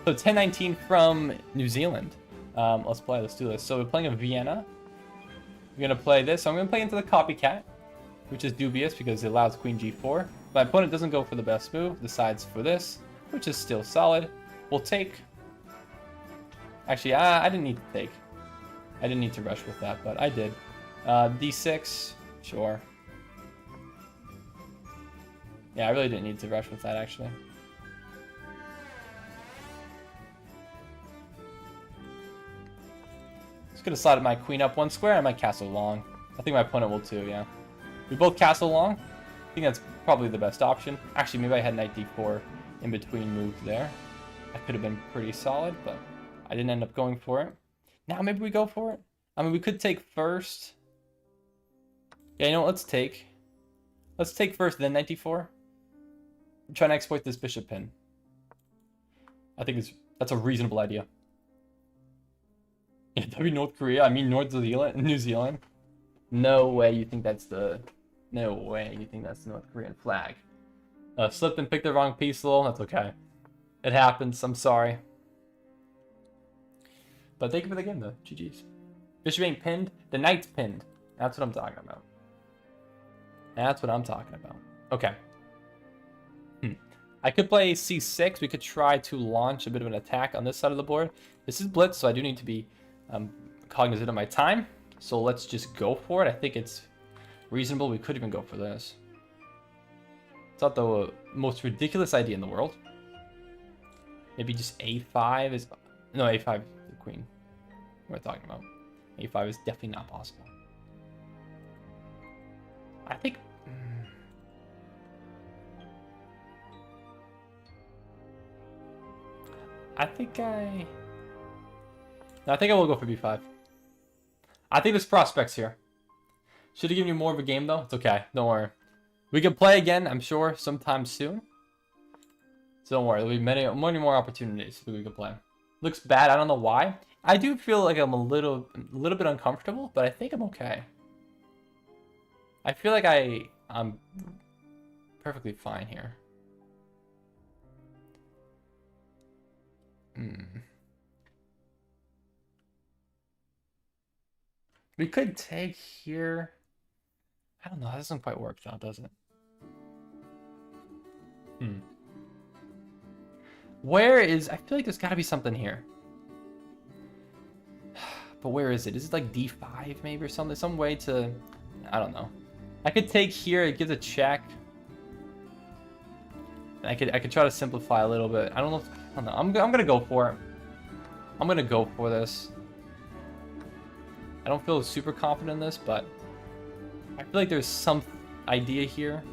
So 1019 from New Zealand. Let's play. Let's do this. So we're playing a Vienna. We're going to play this. So I'm going to play into the copycat, which is dubious because it allows queen g4. My opponent doesn't go for the best move. Decides for this, which is still solid. We'll take. Actually, I didn't need to take. I didn't need to rush with that, but I did. D6. Sure. Yeah, I really didn't need to rush with that, actually. Just gonna slide my queen up 1 square and my castle long. I think my opponent will too, yeah. We both castle long. I think that's probably the best option. Actually, maybe I had knight d4 in between moves there. That could have been pretty solid, but I didn't end up going for it. Now maybe we go for it. I mean, we could take first. Yeah, you know what? Let's take. Let's take first, then knight d4. I'm trying to exploit this bishop pin. I think that's a reasonable idea. Yeah, North Korea. I mean North Zealand, New Zealand. No way you think that's the. No way you think that's the North Korean flag. Slipped and picked the wrong piece, lol. That's okay. It happens. I'm sorry. But thank you for the game, though. GG's. Bishop ain't pinned. The knight's pinned. That's what I'm talking about. That's what I'm talking about. Okay. I could play c6. We could try to launch a bit of an attack on this side of the board. This is blitz, so I do need to be cognizant of my time. So let's just go for it. I think it's reasonable. We could even go for this. It's not the most ridiculous idea in the world. Maybe just a5 is... No, a5 is the queen. What am I talking about? a5 is definitely not possible. I think... I think I will go for b5. I think there's prospects here. Should have given you more of a game, though. It's okay. Don't worry. We can play again, I'm sure, sometime soon. So don't worry. There'll be many more opportunities that we can play. Looks bad. I don't know why. I do feel like I'm a little bit uncomfortable, but I think I'm okay. I feel like I'm perfectly fine here. We could take here. I don't know. That doesn't quite work though, does it? Where is... I feel like there's got to be something here. But where is it? Is it like d5 maybe or something? Some way to... I don't know. I could take here. It gives a check. And I could try to simplify a little bit. I don't know. I don't know. I'm gonna go for it. I'm gonna go for this. I don't feel super confident in this, but I feel like there's some idea here.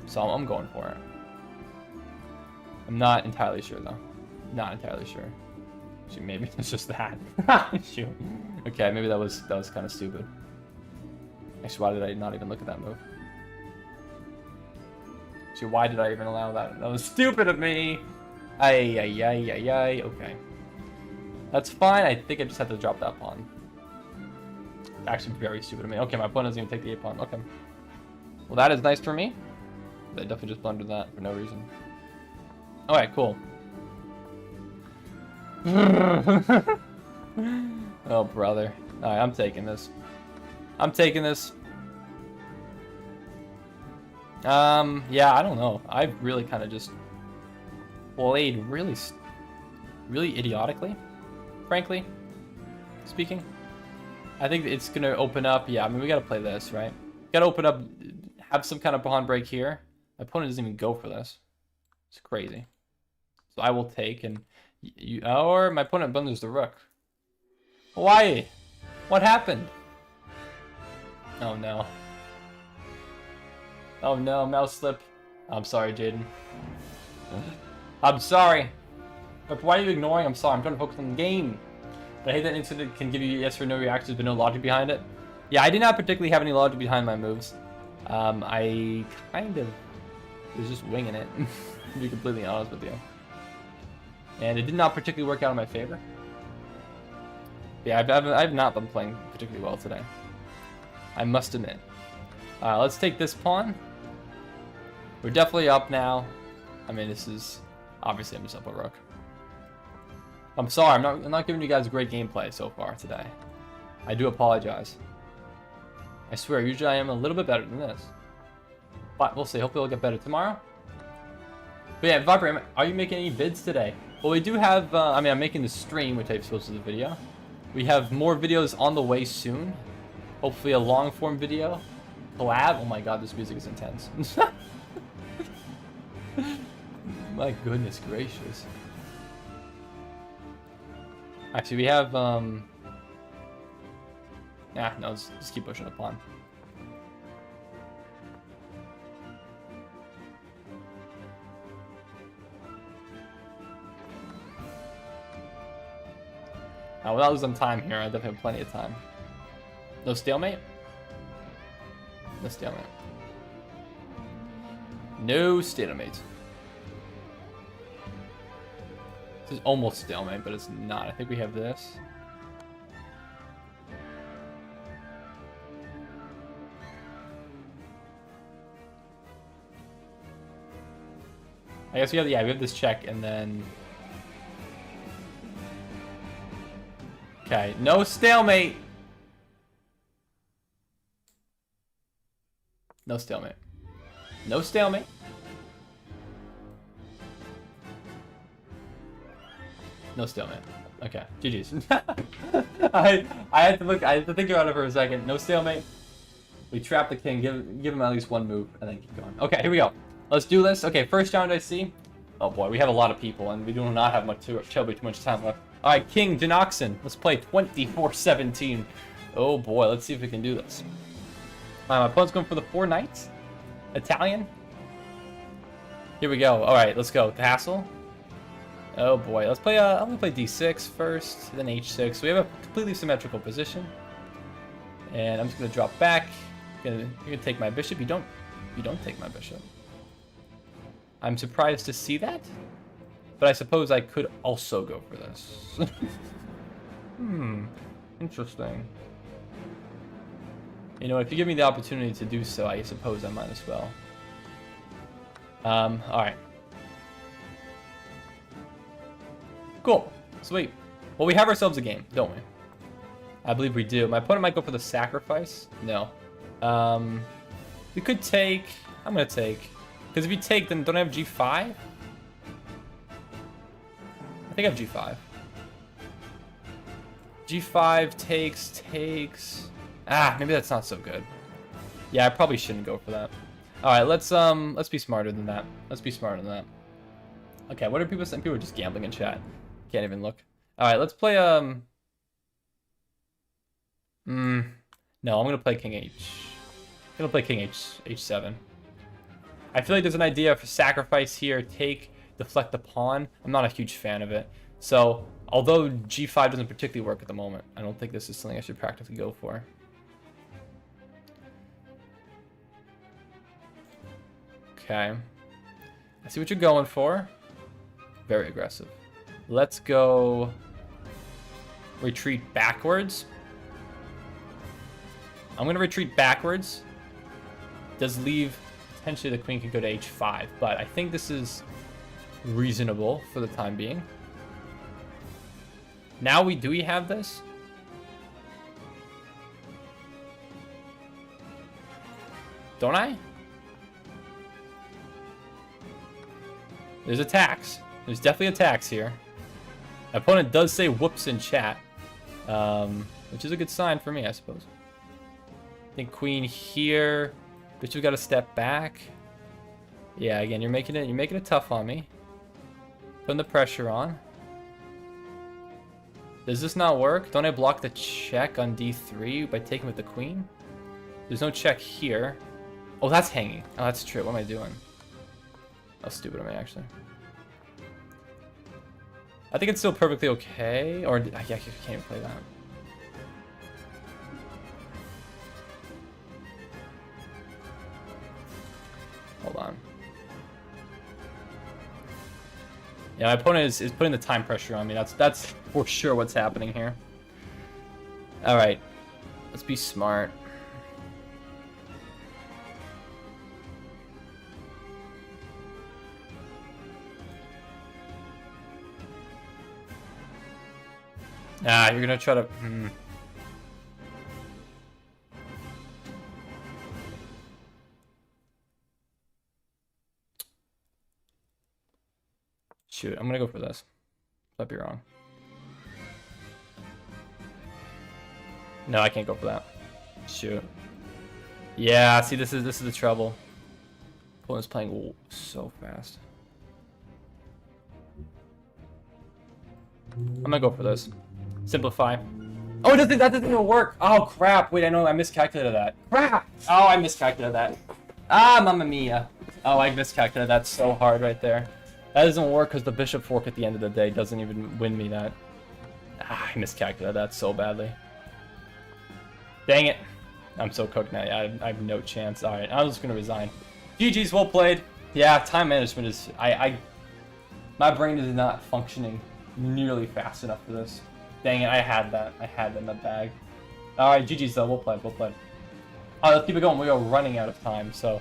So I'm going for it. I'm not entirely sure though. Not entirely sure. Shoot, maybe it's just that. Shoot. Okay, maybe that was kind of stupid. Actually, why did I not even look at that move? Actually, why did I even allow that? That was stupid of me. Okay. That's fine. I think I just have to drop that pawn. Actually, very stupid of me. Okay, my opponent doesn't even take the a pawn. Okay. Well, that is nice for me. I definitely just blundered that for no reason. Alright, cool. Oh, brother. Alright, I'm taking this. I'm taking this. Yeah, I don't know. I really kind of just played really idiotically, frankly speaking. I think it's going to open up. Yeah, I mean, we got to play this, right? Got to open up, have some kind of pawn break here. My opponent doesn't even go for this. It's crazy. So I will take, and or my opponent blunders the rook. Why? What happened? Oh no. Oh no, mouse slip. I'm sorry, Jaden. I'm sorry. But why are you ignoring? I'm sorry. I'm trying to focus on the game. But I hate that incident can give you yes or no reactions, but no logic behind it. Yeah, I did not particularly have any logic behind my moves. I kind of was just winging it, to be completely honest with you. And it did not particularly work out in my favor. Yeah, I've not been playing particularly well today, I must admit. Let's take this pawn. We're definitely up now. I mean, this is... Obviously, I'm just up a rook. I'm sorry, I'm not giving you guys great gameplay so far today. I do apologize. I swear, usually I am a little bit better than this. But we'll see. Hopefully it'll get better tomorrow. But yeah, Viper, are you making any bids today? Well, we do have... I mean, I'm making the stream, which I've posted the video. We have more videos on the way soon. Hopefully a long-form video. Collab. Oh my god, this music is intense. My goodness gracious. Actually, we have no, let's just keep pushing the pawn. Now, without losing time here, I definitely have plenty of time. No stalemate? No stalemate. No stalemate. This is almost stalemate, but it's not. I think we have this. I guess we have, yeah, we have this check, and then... Okay, no stalemate! No stalemate. No stalemate. No stalemate. Okay, GG's. I had to look. I had to think about it for a second. No stalemate. We trap the king. Give him at least one move, and then keep going. Okay, here we go. Let's do this. Okay, first round I see. Oh boy, we have a lot of people, and we do not have much too much time left. All right, King Denoxin. Let's play 24-17. Oh boy, let's see if we can do this. My opponent's going for the 4 knights. Italian. Here we go. All right, let's go. Castle. Oh boy, let's play. I'm gonna play d6 first, then h6. So we have a completely symmetrical position, and I'm just gonna drop back. You're gonna take my bishop. You don't take my bishop. I'm surprised to see that, but I suppose I could also go for this. Interesting. You know, if you give me the opportunity to do so, I suppose I might as well. All right. Cool. Sweet. Well, we have ourselves a game, don't we? I believe we do. My opponent might go for the sacrifice. No. We could take... I'm going to take... Because if you take, then don't I have g5? I think I have g5. g5 takes... Ah, maybe that's not so good. Yeah, I probably shouldn't go for that. All right, let's be smarter than that. Let's be smarter than that. Okay, what are people saying? People are just gambling in chat. Can't even look. All right, let's play No, I'm gonna play King H. I'm gonna play King H7. I feel like there's an idea for sacrifice here. Take, deflect the pawn. I'm not a huge fan of it. So, although G5 doesn't particularly work at the moment, I don't think this is something I should practically go for. Okay. I see what you're going for. Very aggressive. Let's go retreat backwards. I'm going to retreat backwards. Does leave potentially the queen could go to h5, but I think this is reasonable for the time being. Now do we have this? Don't I? There's attacks. There's definitely attacks here. My opponent does say whoops in chat, which is a good sign for me, I suppose. I think queen here. Bishop got to step back. Yeah, again, you're making it tough on me. Putting the pressure on. Does this not work? Don't I block the check on d3 by taking with the queen? There's no check here. Oh, that's hanging. Oh, that's true. What am I doing? How stupid am I, actually? I think it's still perfectly okay. Or, I can't even play that. Hold on. Yeah, my opponent is putting the time pressure on me. That's for sure what's happening here. All right, let's be smart. Ah, you're gonna try to. Shoot, I'm gonna go for this. Might be wrong. No, I can't go for that. Shoot. Yeah, see, this is the trouble. Opponent's playing so fast. I'm gonna go for this. Simplify. Oh, that doesn't even work. Oh, crap. Wait, I know I miscalculated that. Crap. Oh, I miscalculated that. Ah, mamma mia. Oh, I miscalculated that so hard right there. That doesn't work because the bishop fork at the end of the day doesn't even win me that. Ah, I miscalculated that so badly. Dang it. I'm so cooked now. Yeah, I have no chance. All right, I'm just going to resign. GG's, well played. Yeah, time management is... My brain is not functioning nearly fast enough for this. Dang it, I had that. I had that in the bag. Alright, GG's though, we'll play. Alright, let's keep it going. We are running out of time, so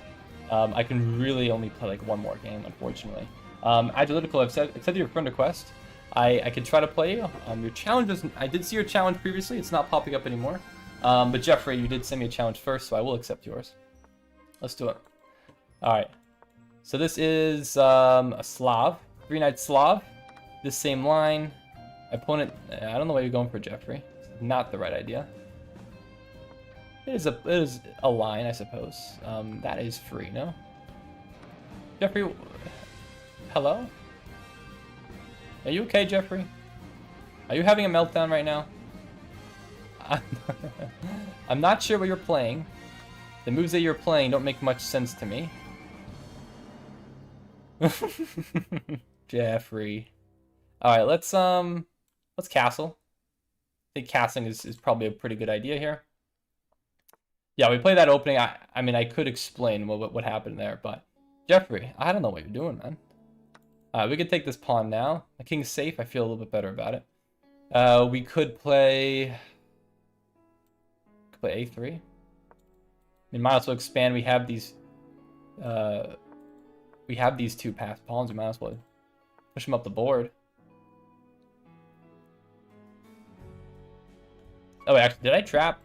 I can really only play like one more game, unfortunately. Agilitical, I've accepted your friend request. I can try to play you. Your challenge isn't... I did see your challenge previously. It's not popping up anymore. But Jeffrey, you did send me a challenge first, so I will accept yours. Let's do it. Alright. So this is a Slav. 3-Knight Slav. This same line. Opponent, I don't know what you're going for, Jeffrey. Not the right idea. It is a line, I suppose. That is free, no? Jeffrey, hello? Are you okay, Jeffrey? Are you having a meltdown right now? I'm not sure what you're playing. The moves that you're playing don't make much sense to me. Jeffrey. Alright, let's castle. I think castling is probably a pretty good idea here. Yeah, we play that opening. I mean, I could explain what happened there, but Jeffrey, I don't know what you're doing, man. We could take this pawn now. The king's safe. I feel a little bit better about it. We could play a3. I mean, might as well expand. We have these two passed pawns. We might as well push them up the board. Oh, wait, actually, did I trap?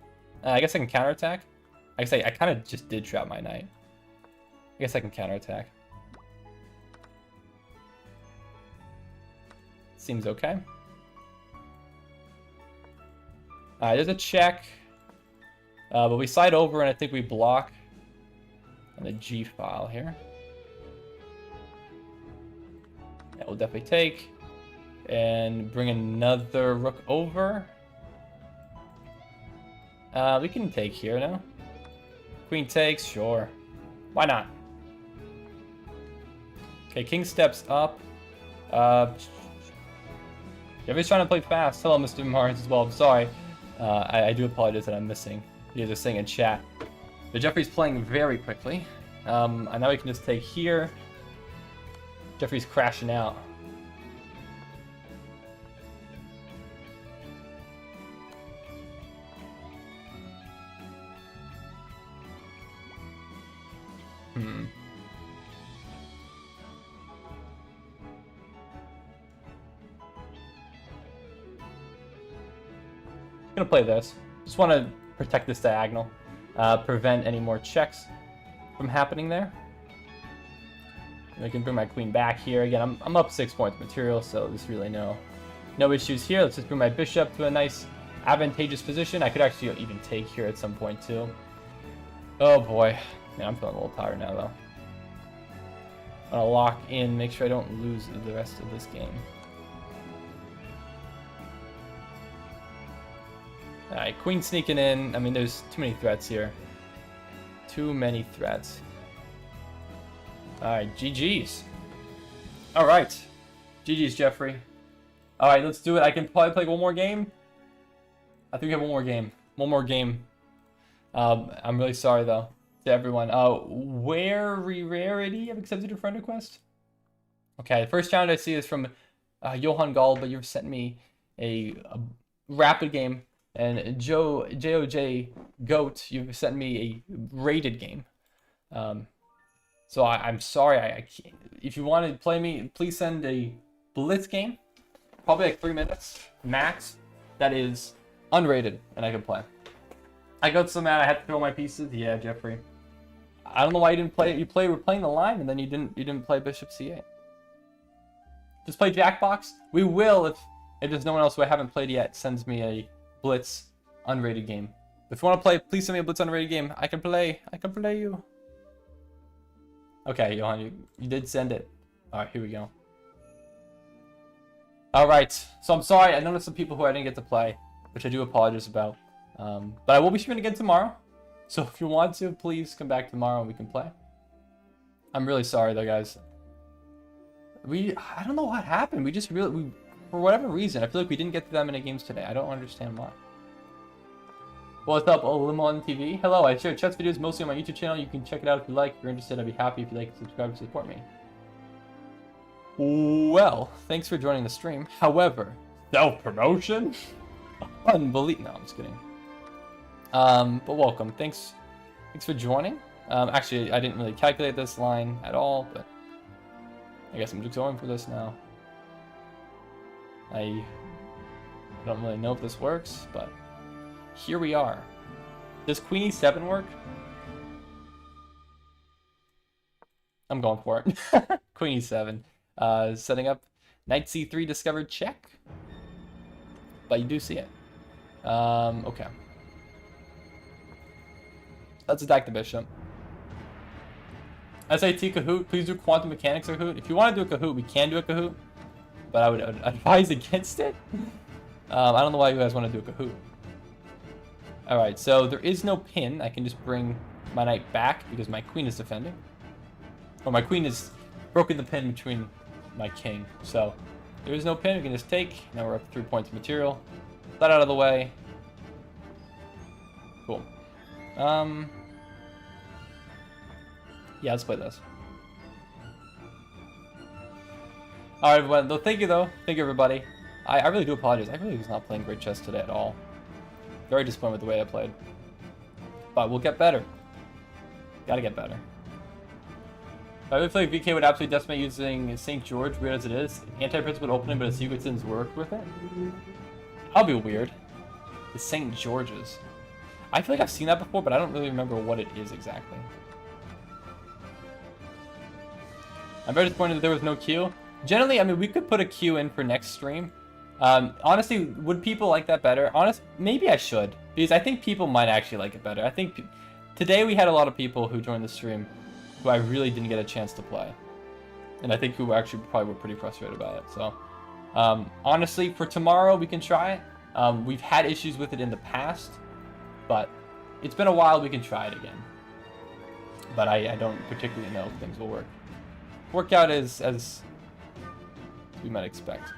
I guess I can counterattack. I guess I kind of just did trap my knight. I guess I can counterattack. Seems okay. There's a check. But we slide over, and I think we block on the G file here. That will definitely take. And bring another rook over. We can take here now. Queen takes, sure. Why not? Okay, king steps up. Everybody's trying to play fast. Hello, Mr. Mars as well. I'm sorry. I do apologize that I'm missing. You're just saying in chat. But Jeffrey's playing very quickly. And now we can just take here. Jeffrey's crashing out. Gonna play this. Just want to protect this diagonal, prevent any more checks from happening there. I can bring my queen back here again. I'm up 6 points material, so there's really no issues here. Let's just bring my bishop to a nice advantageous position. I could actually even take here at some point too. Oh boy, yeah, I'm feeling a little tired now though. I'm gonna lock in, make sure I don't lose the rest of this game. Alright, queen sneaking in. I mean, there's too many threats here. Too many threats. Alright, GG's. Alright. GG's, Jeffrey. Alright, let's do it. I can probably play one more game. I think we have one more game. One more game. I'm really sorry, though, to everyone. Where Rarity have accepted your friend request? Okay, the first challenge I see is from Johan Gall, but you've sent me a rapid game. And JOJ Goat, you've sent me a rated game. So I'm sorry, I can't. If you want to play me, please send a blitz game. Probably like 3 minutes max. That is unrated, and I can play. I got so mad I had to throw my pieces. Yeah, Jeffrey. I don't know why you didn't play it. You were playing the line, and then you didn't play Bishop C8. Just play Jackbox. We will if there's no one else who I haven't played yet sends me a blitz unrated game. If you want to play, please send me a blitz unrated game. I can play you. Okay, Johan, you did send it. All right, here we go. All right. So I'm sorry. I noticed some people who I didn't get to play, which I do apologize about. But I will be streaming again tomorrow. So if you want to, please come back tomorrow and we can play. I'm really sorry though, guys. I don't know what happened. We just really, for whatever reason, I feel like we didn't get to that many games today. I don't understand why. What's up, Limon TV? Hello, I share chess videos mostly on my YouTube channel. You can check it out if you like. If you're interested, I'd be happy if you like and subscribe to support me. Well, thanks for joining the stream. However, self-promotion? Unbelievable. No, I'm just kidding. But welcome. Thanks for joining. Actually, I didn't really calculate this line at all, but I guess I'm just going for this now. I don't really know if this works, but here we are. Does Queen E7 work? I'm going for it. Queen E7. Setting up Knight C3 discovered check. But you do see it. Okay. Let's attack the bishop. SAT Kahoot, please do quantum mechanics or Kahoot. If you want to do a Kahoot, we can do a Kahoot. But I would advise against it. I don't know why you guys want to do a Kahoot. Alright, so there is no pin. I can just bring my knight back because my queen is defending. Or my queen has broken the pin between my king. So there is no pin. We can just take. Now we're up 3 points of material. That out of the way. Cool. Yeah, let's play this. Alright, everyone. Though, thank you, though. Thank you, everybody. I really do apologize. I really was not playing great chess today at all. Very disappointed with the way I played. But we'll get better. Gotta get better. I would feel like VK would absolutely decimate using St. George, weird as it is. Anti-principled opening, but a secret sins work with it. That'll be weird. The St. George's. I feel like I've seen that before, but I don't really remember what it is exactly. I'm very disappointed that there was no queue. Generally, I mean, we could put a queue in for next stream. Honestly, would people like that better? Maybe I should, because I think people might actually like it better. I think today we had a lot of people who joined the stream who I really didn't get a chance to play. And I think who actually probably were pretty frustrated about it. So, honestly, for tomorrow, we can try it. We've had issues with it in the past, but it's been a while, we can try it again. But I don't particularly know if things will work out as we might expect.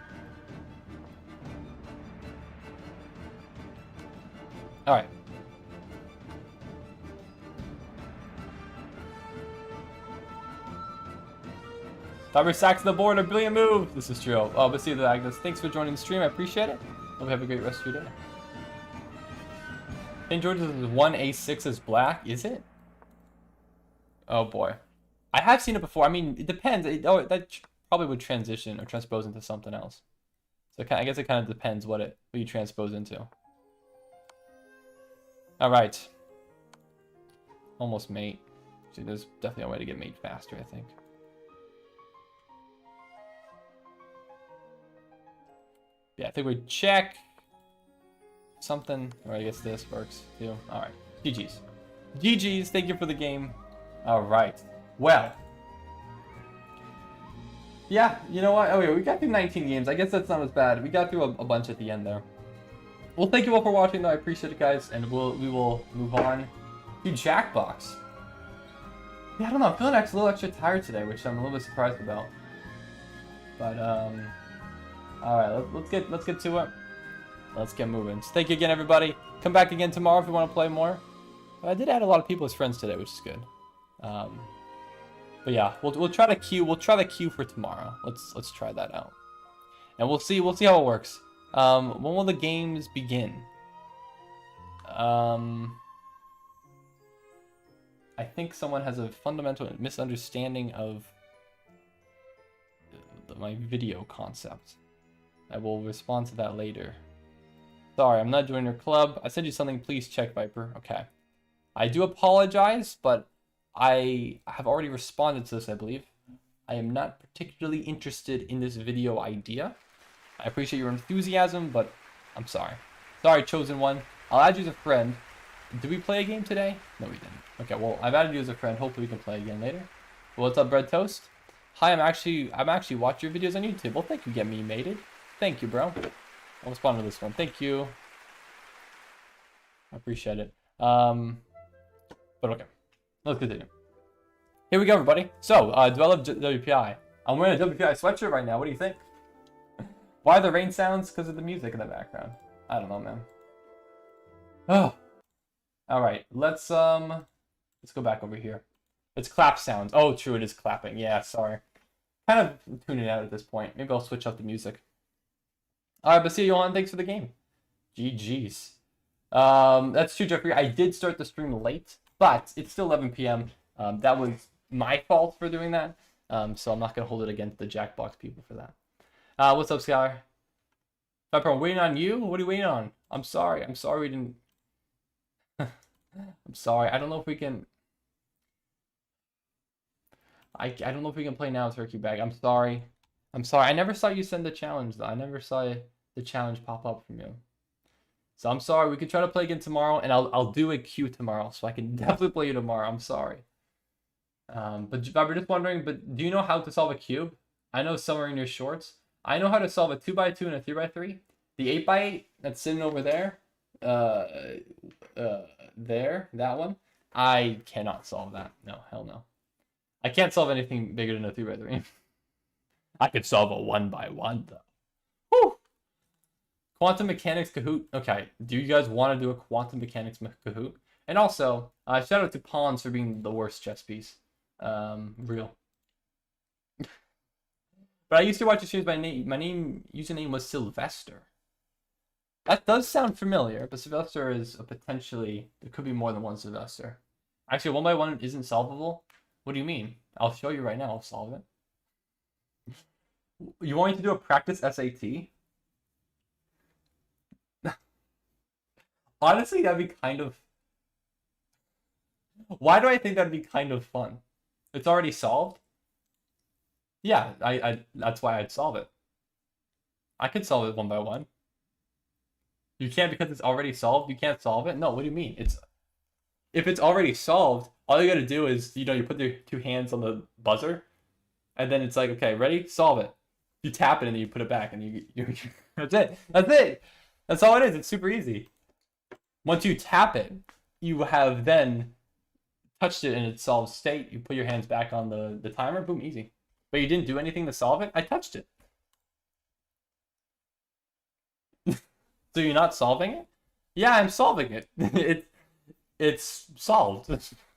All right. Fiber sacks the board, a brilliant move. This is true. Oh, but see the Agnes. Thanks for joining the stream. I appreciate it. Hope you have a great rest of your day. St. George's is 1A6 is black, is it? Oh boy. I have seen it before. I mean, it depends. That probably would transition or transpose into something else. So I guess it kind of depends what you transpose into. All right. Almost mate. See, there's definitely a way to get mate faster, I think. Yeah, I think we check something. Or I guess this works too. All right. GG's. GG's. Thank you for the game. All right. Well. Yeah, you know what? Oh yeah, we got through 19 games. I guess that's not as bad. We got through a bunch at the end there. Well, thank you all for watching, though. I appreciate it, guys. And we will move on to Jackbox. Yeah, I don't know. I'm feeling a little extra tired today, which I'm a little bit surprised about. But all right, let's get to it. Let's get moving. So thank you again, everybody. Come back again tomorrow if you want to play more. I did add a lot of people as friends today, which is good. But yeah, we'll try the queue. We'll try the queue for tomorrow. Let's try that out, and we'll see how it works. When will the games begin? I think someone has a fundamental misunderstanding of my video concept. I will respond to that later. Sorry, I'm not joining your club. I sent you something. Please check, Viper. Okay. I do apologize, but I have already responded to this, I believe. I am not particularly interested in this video idea. I appreciate your enthusiasm, but I'm sorry. Sorry, chosen one. I'll add you as a friend. Did we play a game today? No, we didn't. Okay, well, I've added you as a friend. Hopefully we can play again later. Well, what's up, Bread Toast? Hi, I'm actually watching your videos on YouTube. Well, thank you, Get Me Mated. Thank you, bro. I'll respond to this one. Thank you. I appreciate it. But okay. Let's continue. Here we go, everybody. So, do I love WPI? I'm wearing a WPI sweatshirt right now. What do you think? Why are the rain sounds? Because of the music in the background. I don't know, man. Oh. All right. Let's go back over here. It's clap sounds. Oh, true. It is clapping. Yeah, sorry. Kind of tuning out at this point. Maybe I'll switch up the music. All right, but see you on. Thanks for the game. GG's. That's true, Jeffrey. I did start the stream late, but it's still 11 p.m. That was my fault for doing that. So I'm not gonna hold it against the Jackbox people for that. What's up, Skylar? I'm waiting on you. What are you waiting on? I'm sorry. I'm sorry we didn't. I'm sorry. I don't know if we can. I don't know if we can play now, Turkey Bag. I'm sorry. I'm sorry. I never saw you send the challenge, though. I never saw the challenge pop up from you. So I'm sorry. We could try to play again tomorrow, and I'll do a queue tomorrow, so I can definitely play you tomorrow. I'm sorry. But we're just wondering, but do you know how to solve a cube? I know somewhere in your shorts. I know how to solve a 2x2 and a 3x3. The 8x8 that's sitting over there, there, that one. I cannot solve that. No, hell no. I can't solve anything bigger than a 3x3. I could solve a 1x1 though. Woo! Quantum mechanics Kahoot. Okay, do you guys want to do a quantum mechanics Kahoot? And also, shout out to Pawns for being the worst chess piece. Real. But I used to watch the streams. My username was Sylvester. That does sound familiar, but Sylvester is a potentially, there could be more than one Sylvester. Actually, 1x1 isn't solvable. What do you mean? I'll show you right now. I'll solve it. You want me to do a practice SAT? Honestly, that'd be kind of... Why do I think that'd be kind of fun? It's already solved? Yeah, that's why I'd solve it. I could solve it 1x1. You can't because it's already solved? You can't solve it? No, what do you mean? If it's already solved, all you gotta do is, you put your two hands on the buzzer, and then it's like, okay, ready? Solve it. You tap it and then you put it back, and you that's it. That's it. That's all it is. It's super easy. Once you tap it, you have then touched it and it solves state. You put your hands back on the timer, boom, easy. But you didn't do anything to solve it? I touched it. So you're not solving it? Yeah, I'm solving it. It's solved.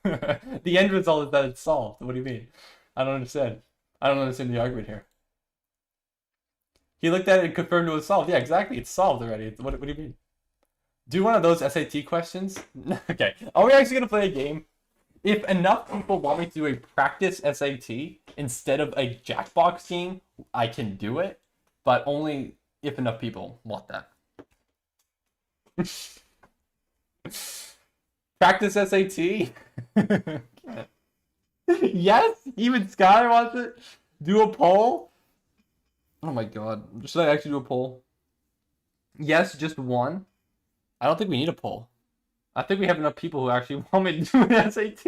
The end result is that it's solved. What do you mean? I don't understand. I don't understand the argument here. He looked at it and confirmed it was solved. Yeah, exactly. It's solved already. What do you mean? Do one of those SAT questions? Okay. Are we actually going to play a game? If enough people want me to do a practice SAT instead of a Jackbox game, I can do it. But only if enough people want that. Practice SAT? Yes? Even Skylar wants it? Do a poll? Oh my god. Should I actually do a poll? Yes, just one. I don't think we need a poll. I think we have enough people who actually want me to do an SAT.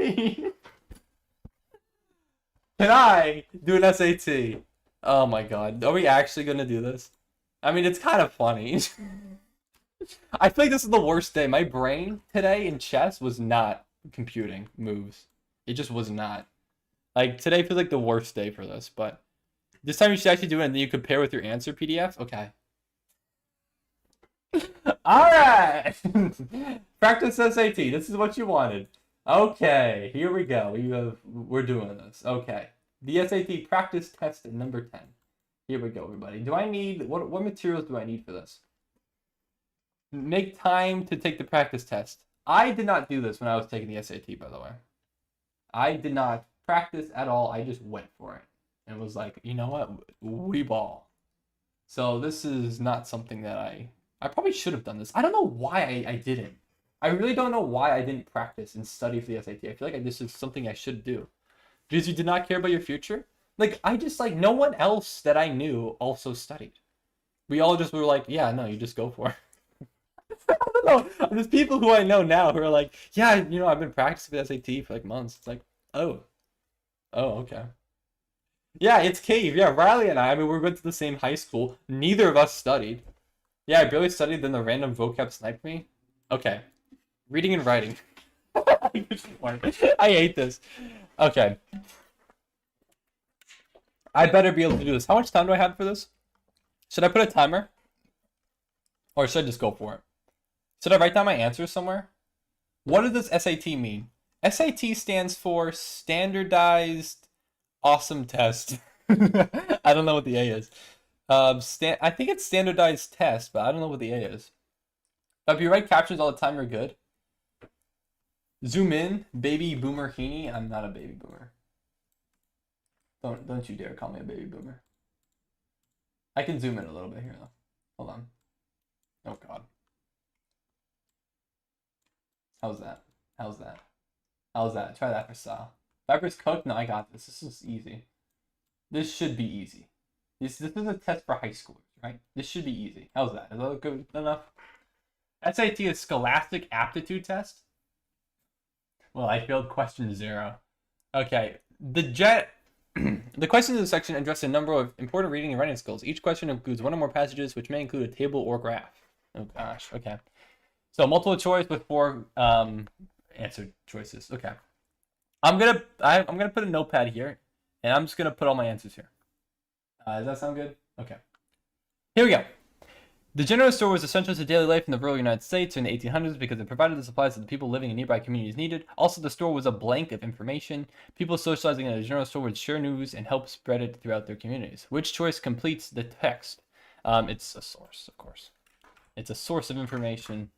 Can I do an SAT? Oh my god. Are we actually going to do this? I mean, it's kind of funny. I feel like this is the worst day. My brain today in chess was not computing moves. It just was not. Like, today feels like the worst day for this, but this time you should actually do it and then you compare with your answer PDF? Okay. Alright! Practice SAT. This is what you wanted. Okay, here we go. We're doing this. Okay. The SAT practice test number 10. Here we go, everybody. Do I need... What materials do I need for this? Make time to take the practice test. I did not do this when I was taking the SAT, by the way. I did not practice at all. I just went for it. And was like, you know what? We ball. So this is not something that I probably should have done this. I don't know why I didn't. I really don't know why I didn't practice and study for the SAT. I feel like this is something I should do. Because you did not care about your future? Like, no one else that I knew also studied. We all just were like, yeah, no, you just go for it. I don't know. There's people who I know now who are like, yeah, I've been practicing for the SAT for like months. It's like, oh, okay. Yeah, it's cave. Yeah, Riley and I mean, we went to the same high school. Neither of us studied. Yeah, I barely studied, then the random vocab sniped me. Okay. Reading and writing. I hate this. Okay. I better be able to do this. How much time do I have for this? Should I put a timer? Or should I just go for it? Should I write down my answers somewhere? What does this SAT mean? SAT stands for Standardized Awesome Test. I don't know what the A is. I think it's Standardized Test, but I don't know what the A is. But if you write captions all the time, you're good. Zoom in, baby boomer heaney. I'm not a baby boomer. Don't you dare call me a baby boomer. I can zoom in a little bit here though. Hold on. Oh god. How's that? How's that? How's that? Try that for style. Viper's cooked? No, I got this. This is easy. This should be easy. This is a test for high schoolers, right? This should be easy. How's that? Is that good enough? SAT is Scholastic Aptitude Test. Well, I failed question 0. Okay. The questions in the section address a number of important reading and writing skills. Each question includes one or more passages, which may include a table or graph. Oh gosh. Okay. So multiple choice with 4 answer choices. Okay. I'm gonna put a notepad here, and I'm just gonna put all my answers here. Does that sound good? Okay. Here we go. The general store was essential to daily life in the rural United States in the 1800s because it provided the supplies that the people living in nearby communities needed. Also, the store was a blank of information. People socializing at a general store would share news and help spread it throughout their communities. Which choice completes the text? It's a source, of course. It's a source of information.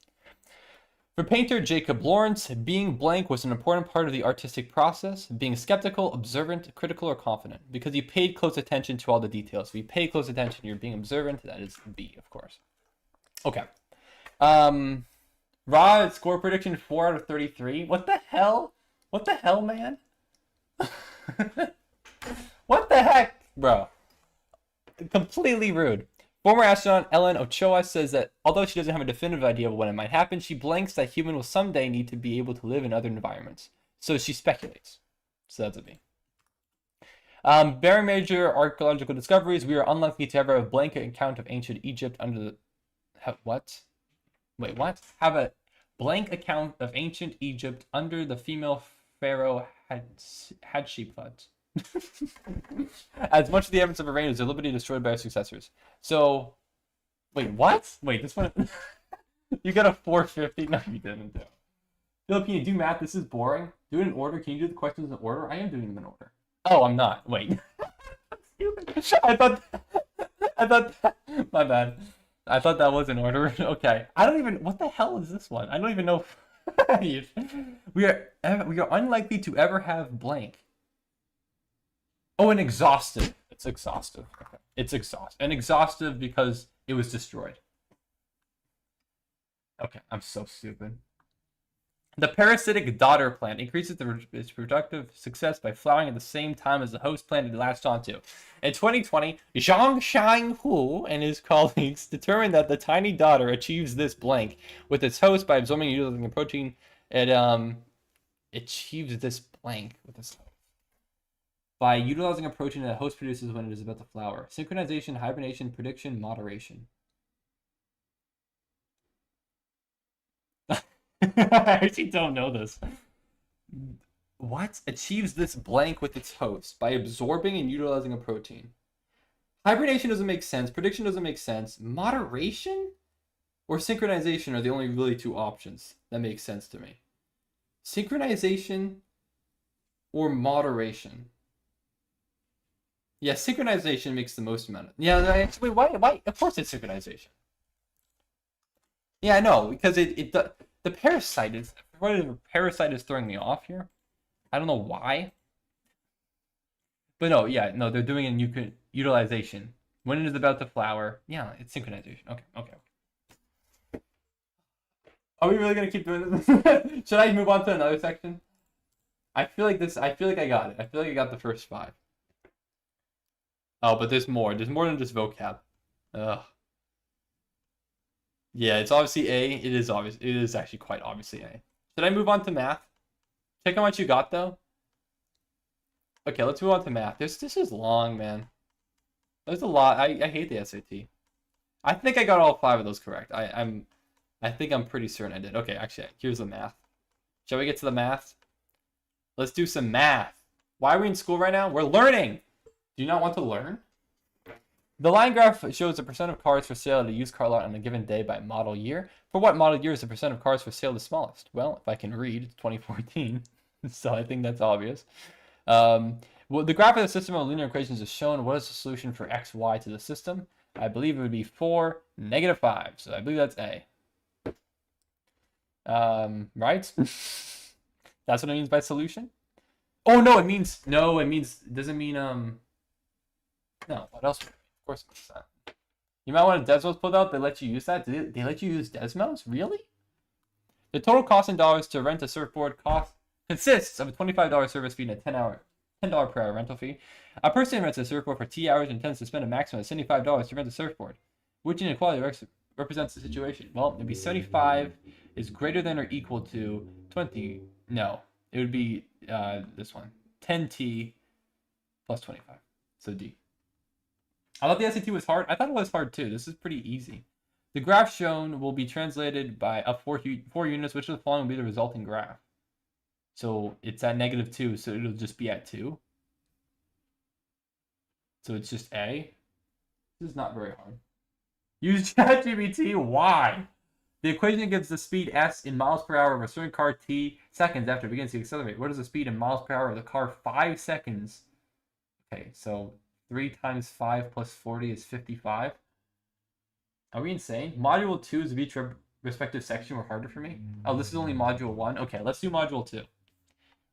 For painter Jacob Lawrence, being blank was an important part of the artistic process, being skeptical, observant, critical, or confident, because he paid close attention to all the details. If you pay close attention, you're being observant. That is B, of course. Okay. Raw score prediction 4 out of 33. What the hell? What the hell, man? What the heck, bro? Completely rude. Former astronaut Ellen Ochoa says that although she doesn't have a definitive idea of when it might happen, she blanks that human will someday need to be able to live in other environments. So she speculates. So that's a B. Bearing major archaeological discoveries, we are unlikely to ever have a blanket account of ancient Egypt under the... What? Wait, what? Have a blank account of ancient Egypt under the female pharaoh Hatshepsut. As much of the evidence of her reign is deliberately destroyed by her successors. So, wait, what? Wait, this one... You got a 450? No, you didn't. Philippine, do math. This is boring. Do it in order. Can you do the questions in order? I am doing them in order. Oh, I'm not. Wait. I thought... My bad. I thought that was in order. Okay. I don't even... What the hell is this one? I don't even know. We are unlikely to ever have blank. Oh, an exhaustive. It's exhaustive. Okay. It's exhaustive. An exhaustive because it was destroyed. Okay, I'm so stupid. The parasitic daughter plant increases its reproductive success by flowering at the same time as the host plant it latched onto. In 2020, Zhang Shanghu and his colleagues determined that the tiny daughter achieves this blank with its host by absorbing and utilizing a protein. It achieves this blank with its host by utilizing a protein that a host produces when it is about to flower. Synchronization, hibernation, prediction, moderation. I actually don't know this. What? Achieves this blank with its host by absorbing and utilizing a protein. Hibernation doesn't make sense. Prediction doesn't make sense. Moderation or synchronization are the only really 2 options that make sense to me. Synchronization or moderation. Yeah, synchronization makes the most amount of... Yeah, actually, why? Of course it's synchronization. Yeah, I know, because the parasite is... The parasite is throwing me off here. I don't know why. But no, yeah, no, they're doing it in utilization. When it is about to flower, yeah, it's synchronization. Okay. Are we really gonna keep doing this? Should I move on to another section? I feel like I got it. I feel like I got the first 5. Oh, but there's more. There's more than just vocab. Ugh. Yeah, it's obviously A. It is obvious. It is actually quite obviously A. Should I move on to math? Check how much you got though. Okay, let's move on to math. This is long, man. There's a lot. I hate the SAT. I think I got all 5 of those correct. I think I'm pretty certain I did. Okay, actually, here's the math. Shall we get to the math? Let's do some math. Why are we in school right now? We're learning. Do you not want to learn? The line graph shows the percent of cars for sale at a used car lot on a given day by model year. For what model year is the percent of cars for sale the smallest? Well, if I can read, it's 2014. So I think that's obvious. Well, the graph of the system of linear equations is shown. What is the solution for x, y to the system? I believe it would be 4, -5. So I believe that's A. Right? That's what it means by solution? Oh, no, it means, it doesn't mean, no, what else? Of course it's that. You might want a Desmos pulled out. They let you use that? Did they let you use Desmos? Really? The total cost in dollars to rent a surfboard consists of a $25 service fee and a $10 per hour rental fee. A person rents a surfboard for T hours and intends to spend a maximum of $75 to rent a surfboard. Which inequality represents the situation? Well, it'd be 75 is greater than or equal to 20. No, it would be this one. 10T plus 25. So D. I thought the SAT was hard. I thought it was hard too. This is pretty easy. The graph shown will be translated by up 4 units, which of the following will be the resulting graph. So it's at -2, so it'll just be at 2. So it's just A. This is not very hard. Use ChatGPT. Why? The equation gives the speed s in miles per hour of a certain car t seconds after it begins to accelerate. What is the speed in miles per hour of the car 5 seconds? Okay, so 3 times 5 plus 40 is 55. Are we insane? Module 2's of each respective section were harder for me. Oh, this is only module 1. Okay, let's do module 2.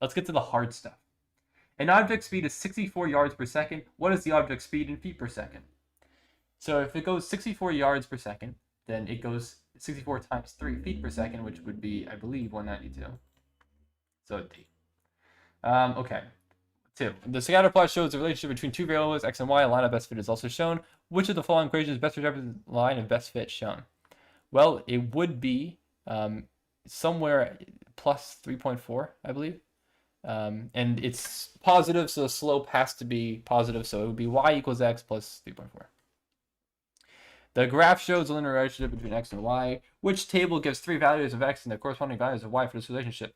Let's get to the hard stuff. An object speed is 64 yards per second. What is the object speed in feet per second? So if it goes 64 yards per second, then it goes 64 times 3 feet per second, which would be, I believe, 192. So D. Okay. 2. The scatter plot shows the relationship between two variables, x and y. A line of best fit is also shown. Which of the following equations best represents the line of best fit shown? Well, it would be somewhere plus 3.4, I believe. And it's positive, so the slope has to be positive, so it would be y equals x plus 3.4. The graph shows the linear relationship between x and y. Which table gives 3 values of x and the corresponding values of y for this relationship?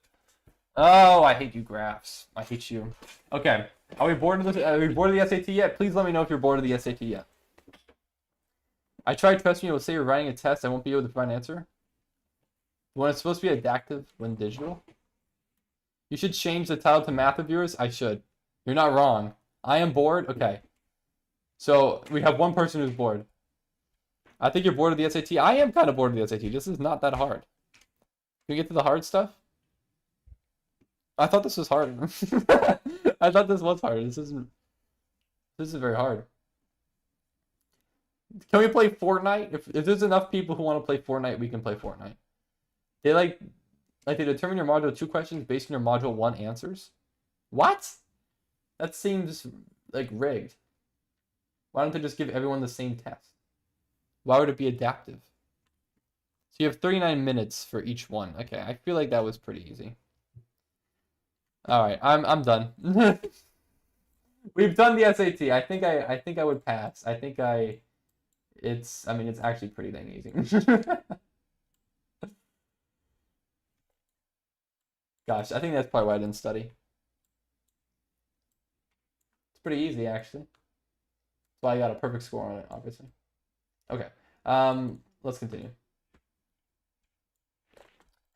Oh, I hate you graphs. I hate you. Okay, are we bored of the SAT yet? Please let me know if you're bored of the SAT yet. I tried trusting you. Will say you're writing a test. I won't be able to provide an answer. When it's supposed to be adaptive when digital. You should change the title to math of yours. I should. You're not wrong. I am bored. Okay. So we have one person who's bored. I think you're bored of the SAT. I am kind of bored of the SAT. This is not that hard. Can we get to the hard stuff? I thought this was hard. I thought this was hard. This is very hard. Can we play Fortnite? If there's enough people who want to play Fortnite, we can play Fortnite. They they determine your module 2 questions based on your module 1 answers. What? That seems like rigged. Why don't they just give everyone the same test? Why would it be adaptive? So you have 39 minutes for each one. Okay, I feel like that was pretty easy. All right, I'm done. We've done the SAT. I think I would pass. It's actually pretty dang easy. Gosh, I think that's probably why I didn't study. It's pretty easy, actually. That's why I got a perfect score on it, obviously. Okay, let's continue.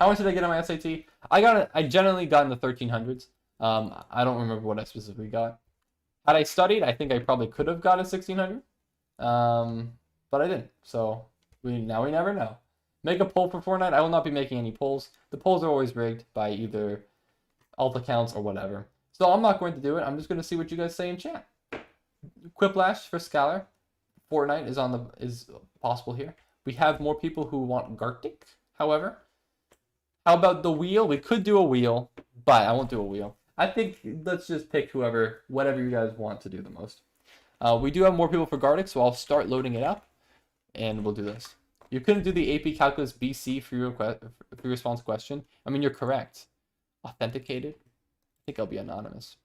How much did I get on my SAT? I generally got in the 1300s. I don't remember what I specifically got. Had I studied, I think I probably could have got a 1600. But I didn't. So we never know. Make a poll for Fortnite. I will not be making any polls. The polls are always rigged by either alt accounts or whatever. So I'm not going to do it. I'm just going to see what you guys say in chat. Quiplash for Scalar. Fortnite is possible here. We have more people who want Gartic, however. How about the wheel? We could do a wheel, but I won't do a wheel. I think let's just pick whatever you guys want to do the most. We do have more people for Gartic, so I'll start loading it up, and we'll do this. You couldn't do the AP Calculus BC free response question. I mean, you're correct. Authenticated. I think I'll be anonymous.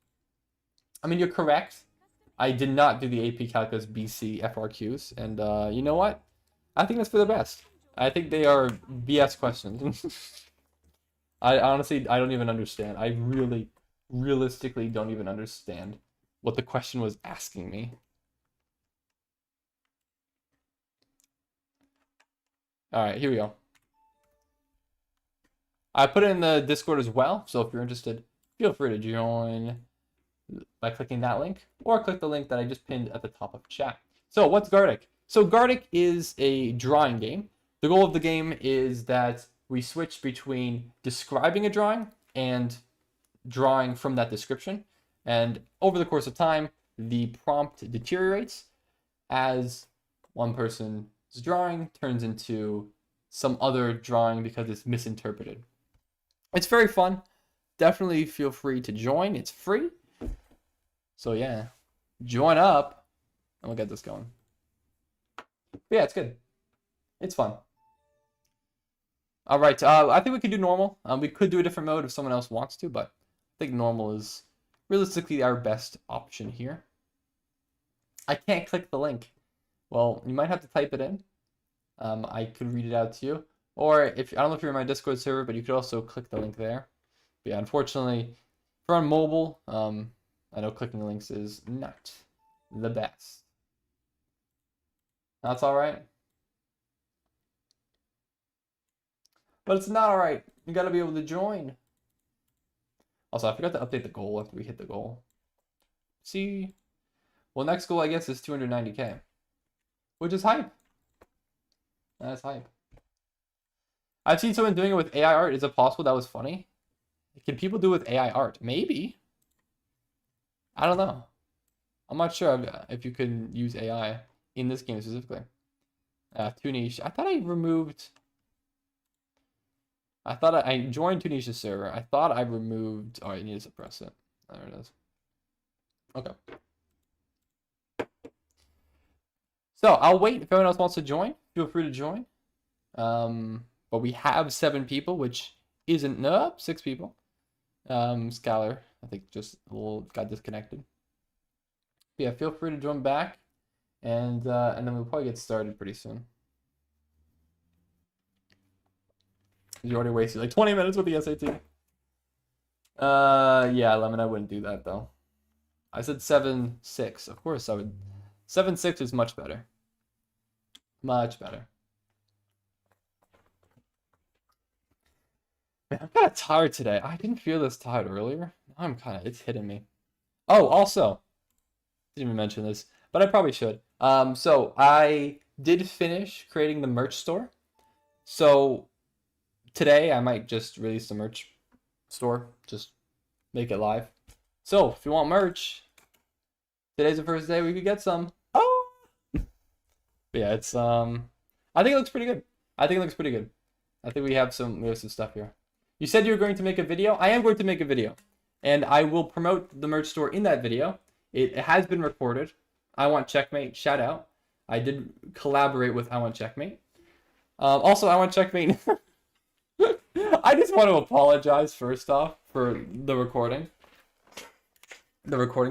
I mean, you're correct. I did not do the AP Calculus BC FRQs, and you know what? I think that's for the best. I think they are BS questions. I honestly, I don't even understand. I really, realistically don't even understand what the question was asking me. All right, here we go. I put it in the Discord as well, so if you're interested, feel free to join by clicking that link, or click the link that I just pinned at the top of chat. So what's Gartic? So Gartic is a drawing game. The goal of the game is that we switch between describing a drawing and drawing from that description. And over the course of time, the prompt deteriorates as one person's drawing turns into some other drawing because it's misinterpreted. It's very fun. Definitely feel free to join. It's free. So yeah, join up and we'll get this going. But yeah, it's good. It's fun. All right, I think we could do normal. We could do a different mode if someone else wants to, but I think normal is realistically our best option here. I can't click the link. Well, you might have to type it in. I could read it out to you. Or if I don't know if you're in my Discord server, but you could also click the link there. But yeah, unfortunately, if you're on mobile, I know clicking links is not the best. That's all right. But it's not all right. You got to be able to join. Also, I forgot to update the goal after we hit the goal. See? Well, next goal, I guess, is 290K. Which is hype. That's hype. I've seen someone doing it with AI art. Is it possible? That was funny. Can people do it with AI art? Maybe. I don't know. I'm not sure if you can use AI in this game specifically. Too niche. I thought I removed... I thought I joined Tunisia's server. I thought I removed... Oh, I need to suppress it. There it is. Okay. So I'll wait if anyone else wants to join. Feel free to join. But we have 7 people, which isn't... No, 6 people. Skylar, I think, just a little got disconnected. But yeah, feel free to join back. And then we'll probably get started pretty soon. You already wasted like 20 minutes with the SAT. Yeah, Lemon, I wouldn't do that though. I said 7-6. Of course I would. 7-6 is much better. Much better. Man, I'm kind of tired today. I didn't feel this tired earlier. Now I'm kind of, it's hitting me. Oh, also, didn't even mention this, but I probably should. So I did finish creating the merch store. So today, I might just release the merch store, just make it live. So, if you want merch, today's the first day we could get some. Oh! But yeah, it's, I think it looks pretty good. I think we have some stuff here. You said you were going to make a video. I am going to make a video. And I will promote the merch store in that video. It has been recorded. I Want Checkmate, shout out. I did collaborate with I Want Checkmate. Also, I Want Checkmate... I just want to apologize first off for the recording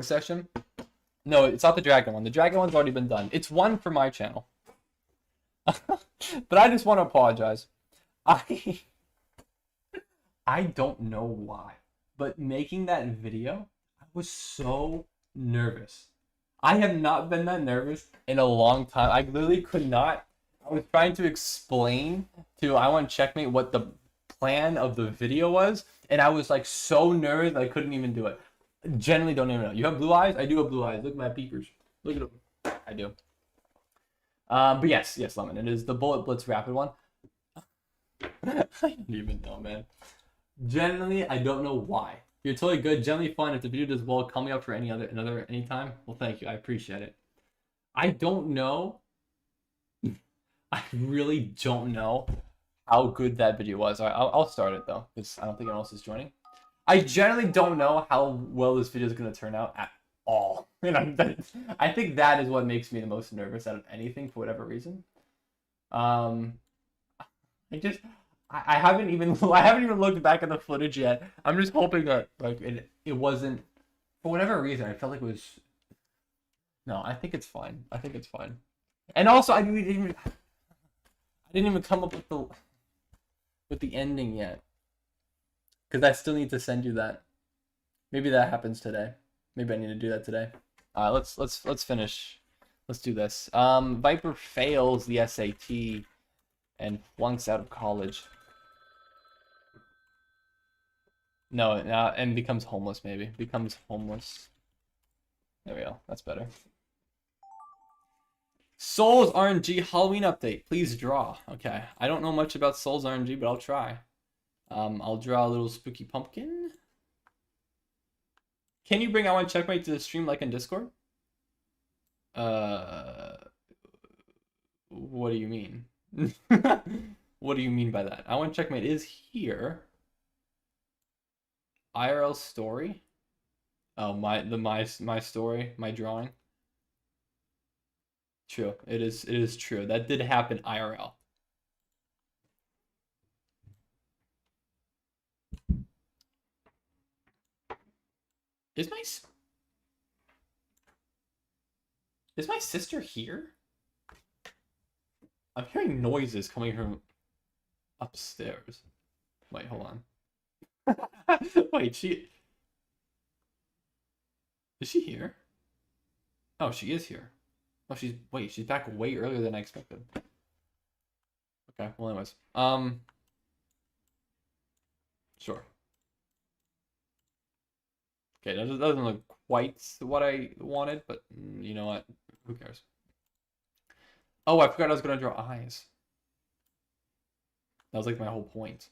session. No, it's not the dragon one. The dragon one's already been done. It's one for my channel. But I just want to apologize. I don't know why, but making that video, I was so nervous. I have not been that nervous in a long time. I literally could not. I was trying to explain to I Want Checkmate what the plan of the video was, and I was like so nervous I couldn't even do it. Generally don't even know. You have blue eyes? I do have blue eyes. Look at my peepers. Look at them. I do. But yes, Lemon. It is the Bullet Blitz Rapid one. I don't even know, man. Generally, I don't know why. You're totally good. Generally fun. If the video does well, call me up for any time. Well, thank you. I appreciate it. I don't know. I really don't know how good that video was. I'll start it though, because I don't think anyone else is joining. I generally don't know how well this video is going to turn out at all. And I think that is what makes me the most nervous out of anything for whatever reason. I haven't even looked back at the footage yet. I'm just hoping that like it wasn't For whatever reason, I felt like it was. No, I think it's fine. I think it's fine. And also, I didn't even come up with the ending yet, because I still need to send you that. Maybe that happens today. Maybe I need to do that today. Let's finish. Let's do this. Viper fails the SAT and flunks out of college. No, and becomes homeless, maybe. Becomes homeless. There we go. That's better. Souls RNG Halloween update. Please draw. Okay. I don't know much about Souls RNG, but I'll try. I'll draw a little spooky pumpkin. Can you bring I Want Checkmate to the stream like in Discord? What do you mean? What do you mean by that? I Want Checkmate is here. IRL story. Oh, my story, my drawing. True. It is true. That did happen IRL. Is my sister here? I'm hearing noises coming from upstairs. Wait, hold on. Wait, is she here? Oh, she is here. Oh, she's back way earlier than I expected. Okay, well anyways. Sure. Okay, that doesn't look quite what I wanted, but you know what? Who cares? Oh, I forgot I was gonna draw eyes. That was like my whole point.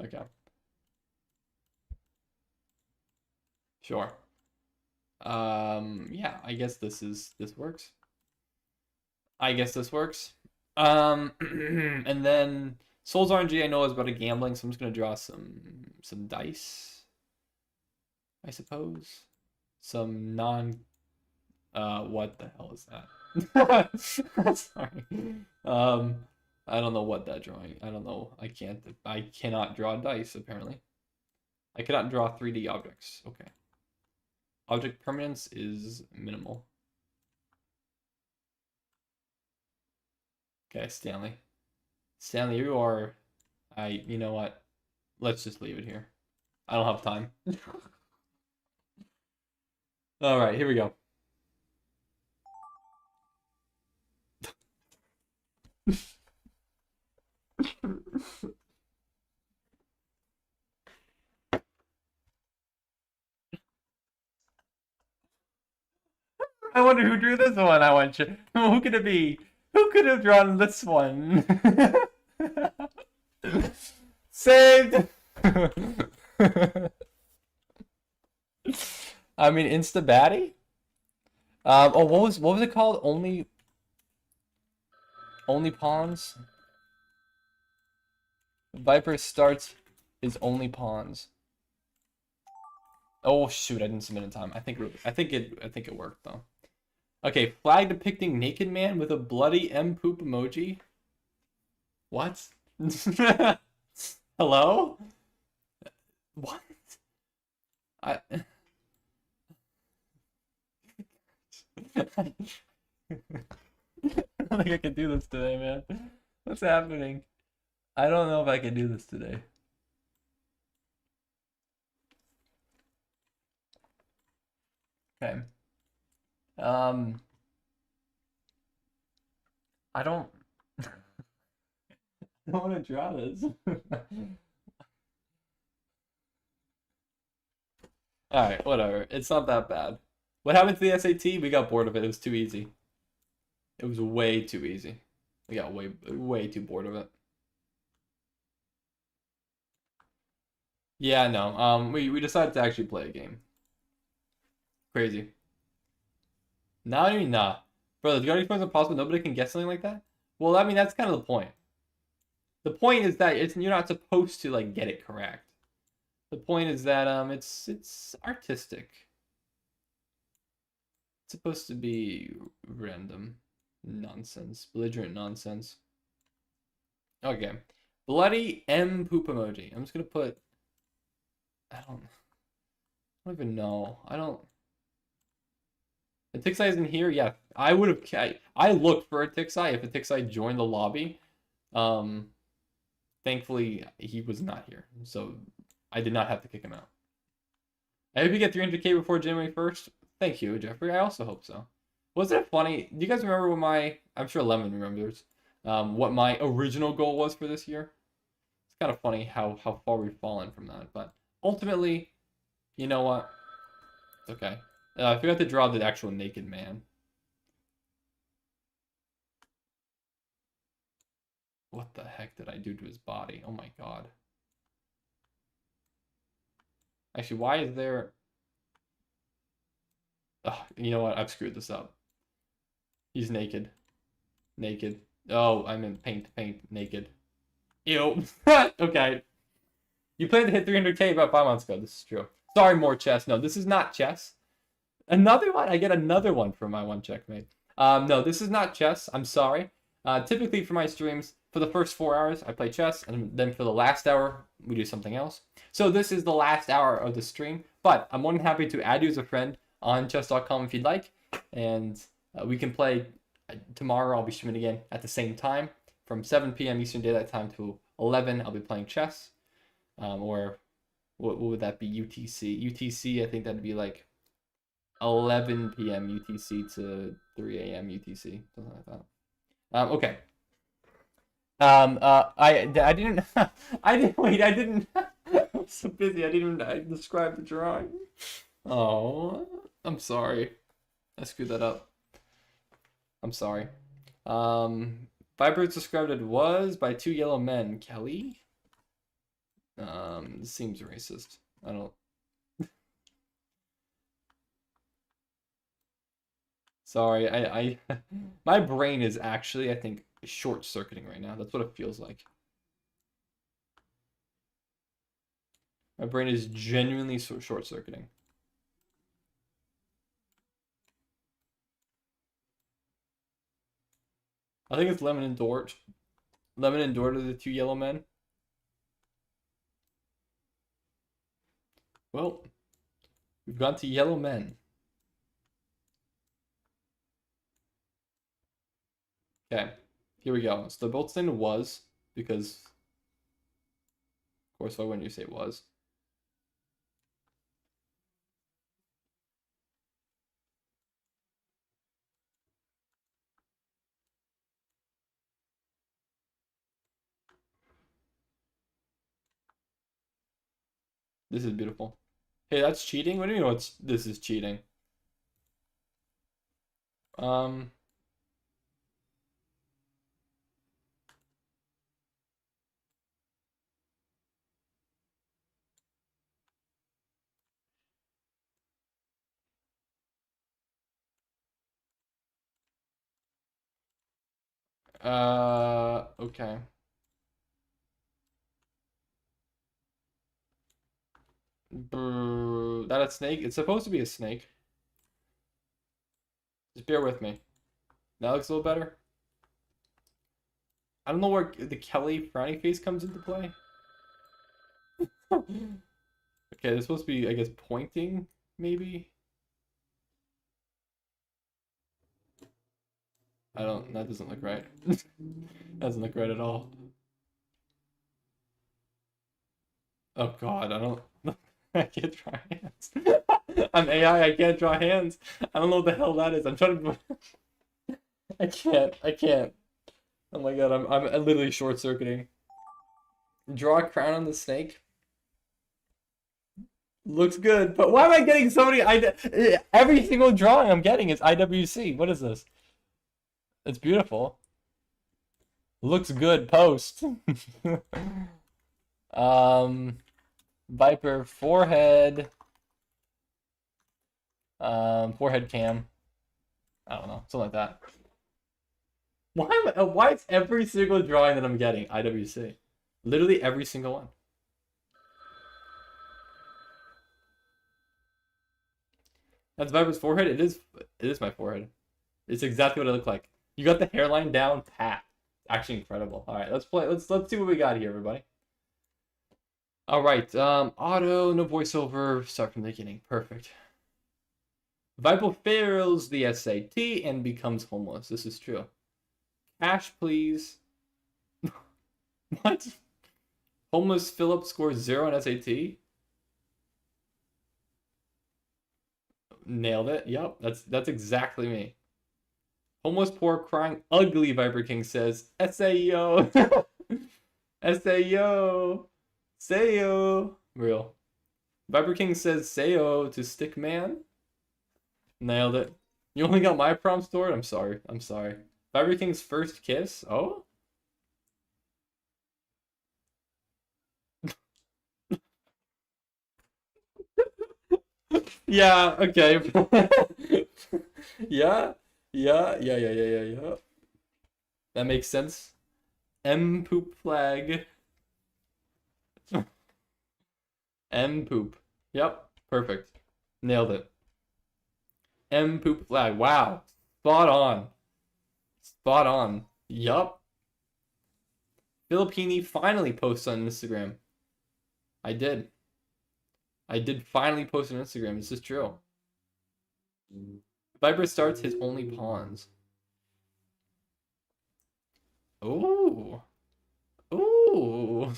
Okay. Sure. Yeah, I guess this works. I guess this works. And then Souls RNG I know is about a gambling, so I'm just gonna draw some dice. I suppose. Some non what the hell is that? Sorry. I don't know what that drawing. I don't know. I cannot draw dice apparently. I cannot draw 3D objects. Okay. Object permanence is minimal. Okay, Stanley. Stanley, you are... you know what? Let's just leave it here. I don't have time. Alright, here we go. I wonder who drew this one. Who could it be? Who could have drawn this one? Saved. I mean, Insta Baddie. Oh, what was it called? Only pawns. Viper starts his only pawns. Oh shoot! I didn't submit in time. I think it worked though. Okay, flag depicting naked man with a bloody M poop emoji. What? Hello? What? I don't think I can do this today, man. What's happening? I don't know if I can do this today. Okay. I don't want to draw this. Alright, whatever. It's not that bad. What happened to the SAT? We got bored of it. It was too easy. It was way too easy. We got way too bored of it. Yeah, no. We decided to actually play a game. Crazy. Not even nah. Bro, the Guardian Explorers impossible. Nobody can guess something like that? Well, I mean, that's kind of the point. The point is that you're not supposed to like get it correct. The point is that it's artistic. It's supposed to be random nonsense, belligerent nonsense. Okay, bloody M poop emoji. I'm just gonna put. I don't even know. I don't. The Tixai isn't here. Yeah, I would have. I looked for a Tixai if a Tixai joined the lobby. Thankfully he was not here, so I did not have to kick him out. I hope you get 300k before January 1st. Thank you, Jeffrey. I also hope so. Wasn't it funny? Do you guys remember what my? I'm sure Lemon remembers. What my original goal was for this year. It's kind of funny how far we've fallen from that, but ultimately, you know what? It's okay. I forgot to draw the actual naked man. What the heck did I do to his body? Oh my god. Actually, why is there... Ugh, you know what? I've screwed this up. He's naked. Naked. Oh, I'm in paint, naked. Ew. Okay. You planned to hit 300k about 5 months ago. This is true. Sorry, more chess. No, this is not chess. Another one? I get another one for my one checkmate. No, this is not chess. I'm sorry. Typically for my streams, for the first 4 hours, I play chess, and then for the last hour, we do something else. So this is the last hour of the stream, but I'm more than happy to add you as a friend on chess.com if you'd like, and we can play tomorrow. I'll be streaming again at the same time from 7 p.m. Eastern Daylight Time to 11. I'll be playing chess, or what would that be? UTC, I think that'd be like 11 p.m. UTC to 3 a.m. UTC, something like that. Okay. I didn't I didn't I'm so busy. I didn't even describe the drawing. Oh, I'm sorry. I screwed that up. I'm sorry. Vibers described it was by 2 yellow men. Kelly? This seems racist. I don't... Sorry, I my brain is actually, I think, short-circuiting right now. That's what it feels like. My brain is genuinely short-circuiting. I think it's Lemon and Dort. Lemon and Dort are the 2 yellow men. Well, we've gone to yellow men. Okay, here we go. So they're both saying was, because, of course, why wouldn't you say was? This is beautiful. Hey, that's cheating? What do you mean this is cheating? Okay. That a snake? It's supposed to be a snake. Just bear with me. That looks a little better. I don't know where the Kelly frowny face comes into play. Okay, they're supposed to be, I guess, pointing, maybe? That doesn't look right. Doesn't look right at all. Oh god, I can't draw hands. I'm AI, I can't draw hands. I don't know what the hell that is. I'm trying to... I can't. Oh my god, I'm literally short-circuiting. Draw a crown on the snake. Looks good, but why am I getting so many... Every single drawing I'm getting is IWC. What is this? It's beautiful. Looks good, post. Viper, forehead. Forehead cam. I don't know, something like that. Why is every single drawing that I'm getting IWC? Literally every single one. That's Viper's forehead? It is my forehead. It's exactly what it looked like. You got the hairline down pat. Actually incredible. Alright, let's play. Let's see what we got here, everybody. Alright, auto, no voiceover, start from the beginning. Perfect. Viper fails the SAT and becomes homeless. This is true. Cash, please. What? Homeless Philip scores 0 on SAT? Nailed it. Yep, that's exactly me. Homeless poor crying ugly Viper King says SAO. SAO. Sayo. Real. Viper King says Sayo to Stickman. Nailed it. You only got my prompt stored? I'm sorry. I'm sorry. Viper King's first kiss? Oh? Yeah, okay. Yeah. Yeah. That makes sense. M poop flag. M poop. Yep, perfect. Nailed it. M poop flag. Wow. Spot on. Spot on. Yup. Filippini finally posts on Instagram. I did finally post on Instagram. This is true. Viper starts his only pawns. Ooh. Ooh.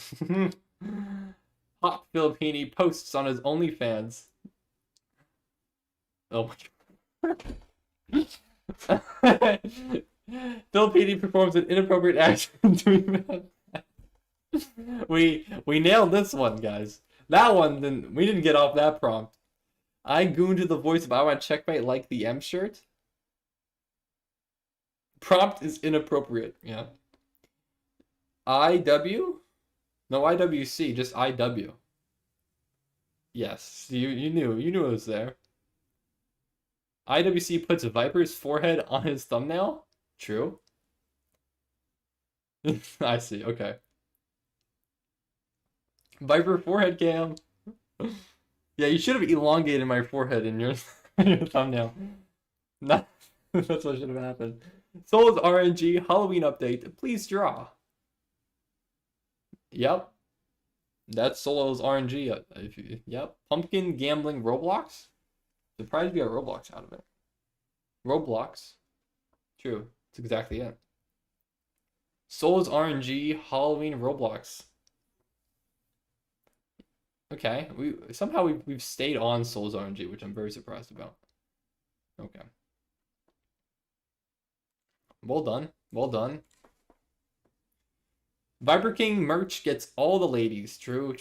Hot Filippini posts on his OnlyFans. Oh my god. Filippini performs an inappropriate action to we nailed this one, guys. That one, then we didn't get off that prompt. I gooned to the voice of I want checkmate like the M shirt. Prompt is inappropriate, yeah. IW? No, IWC, just IW. Yes, you knew it was there. IWC puts Viper's forehead on his thumbnail? True. I see, okay. Viper forehead cam. Yeah, you should have elongated my forehead in your, your thumbnail. That's what should have happened. Souls RNG Halloween update. Please draw. Yep. That's Solo's RNG. Yep. Pumpkin gambling Roblox. Surprised we got Roblox out of it. Roblox. True. That's exactly it. Solo's RNG Halloween Roblox. Okay, we've stayed on Souls RNG, which I'm very surprised about. Okay. Well done. Well done. Viper King merch gets all the ladies. True.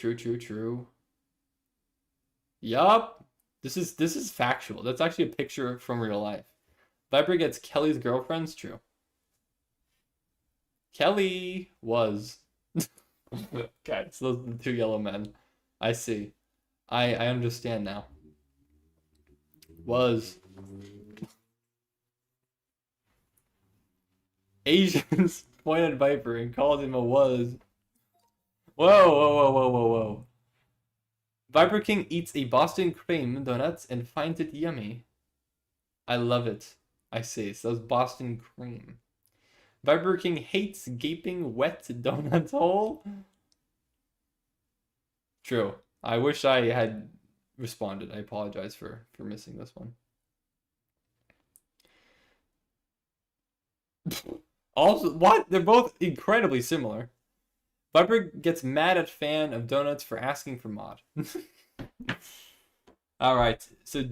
Yup. This is factual. That's actually a picture from real life. Viper gets Kelly's girlfriends. True. Kelly was. Okay, so those are the two yellow men. I see. I understand now. Was. Asians point at Viper and called him a was. Whoa. Viper King eats a Boston cream donuts and finds it yummy. I love it. I see. So it's Boston cream. Viper King hates gaping wet donut hole. True. I wish I had responded. I apologize for missing this one. Also, what? They're both incredibly similar. Viper gets mad at fan of donuts for asking for mod. Alright, so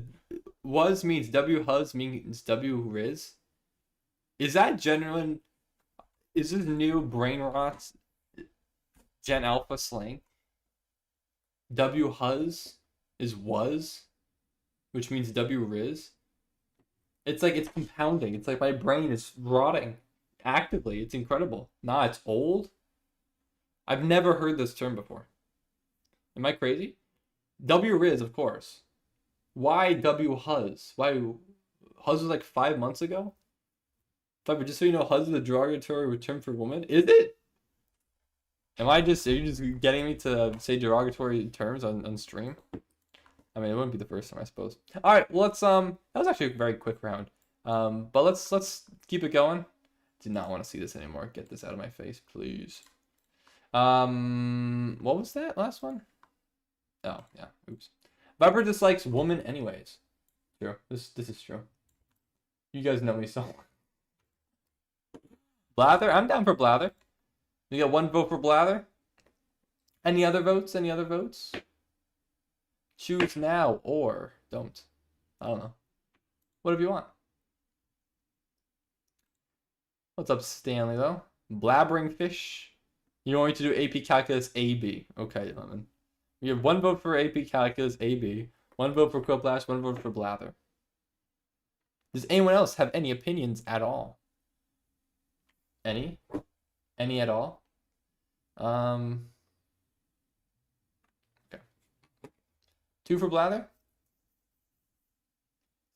was means WHUS means WRiz. Is that genuine? Is this new brain rot Gen Alpha slang? WHUS is was, which means WRiz. It's like it's compounding. It's like my brain is rotting actively. It's incredible. Nah, it's old. I've never heard this term before. Am I crazy? WRiz, of course. Why WHUS? Why HUS was like 5 months ago? But just so you know, HUS is a derogatory term for woman. Is it? Are you just getting me to say derogatory terms on stream? I mean, it wouldn't be the first time, I suppose. All right, well, let's that was actually a very quick round. But let's keep it going. Do not want to see this anymore. Get this out of my face, please. What was that last one? Oh, yeah. Oops. Viper dislikes woman anyways. True. This is true. You guys know me so well. Blather? I'm down for Blather. We got 1 vote for Blather. Any other votes? Any other votes? Choose now or don't. I don't know. Whatever you want. What's up, Stanley, though? Blabbering fish. You want me to do AP Calculus AB. Okay, Lemon. We have 1 vote for AP Calculus AB, 1 vote for Quiplash, 1 vote for Blather. Does anyone else have any opinions at all? Any? Any at all? Okay. 2 for Blather.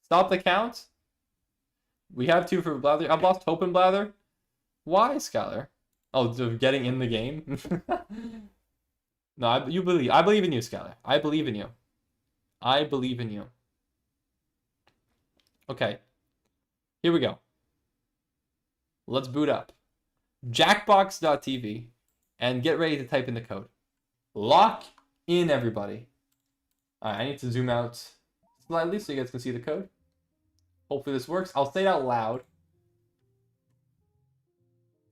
Stop the count. We have 2 for Blather. I've lost hope in Blather. Why, Skylar? Oh, so getting in the game? No, I believe in you, Skylar. I believe in you. I believe in you. Okay. Here we go. Let's boot up. Jackbox.tv and get ready to type in the code. Lock in, everybody. All right, I need to zoom out slightly so you guys can see the code. Hopefully this works. I'll say it out loud.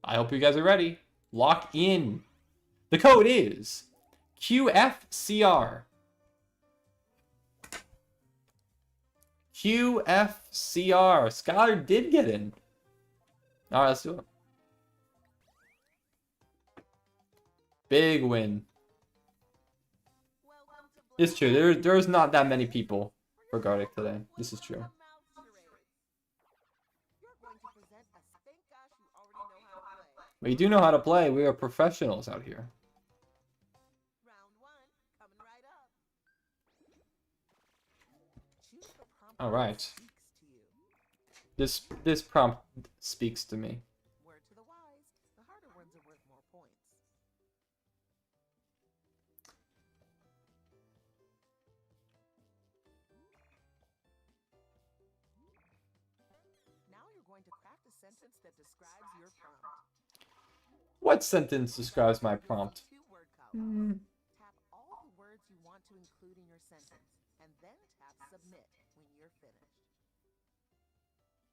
I hope you guys are ready. Lock in. The code is QFCR. QFCR. Skylar did get in. All right, let's do it. Big win. It's true. There's not that many people for Gardic today. This is true. But you do know how to play. We are professionals out here. All right. This prompt speaks to me. Word to the wise, the harder ones are worth more points. Now you're going to craft a sentence that describes your prompt. What sentence describes my prompt? 2-word column. Tap all the words you want to include in your sentence, and then tap submit when you're finished.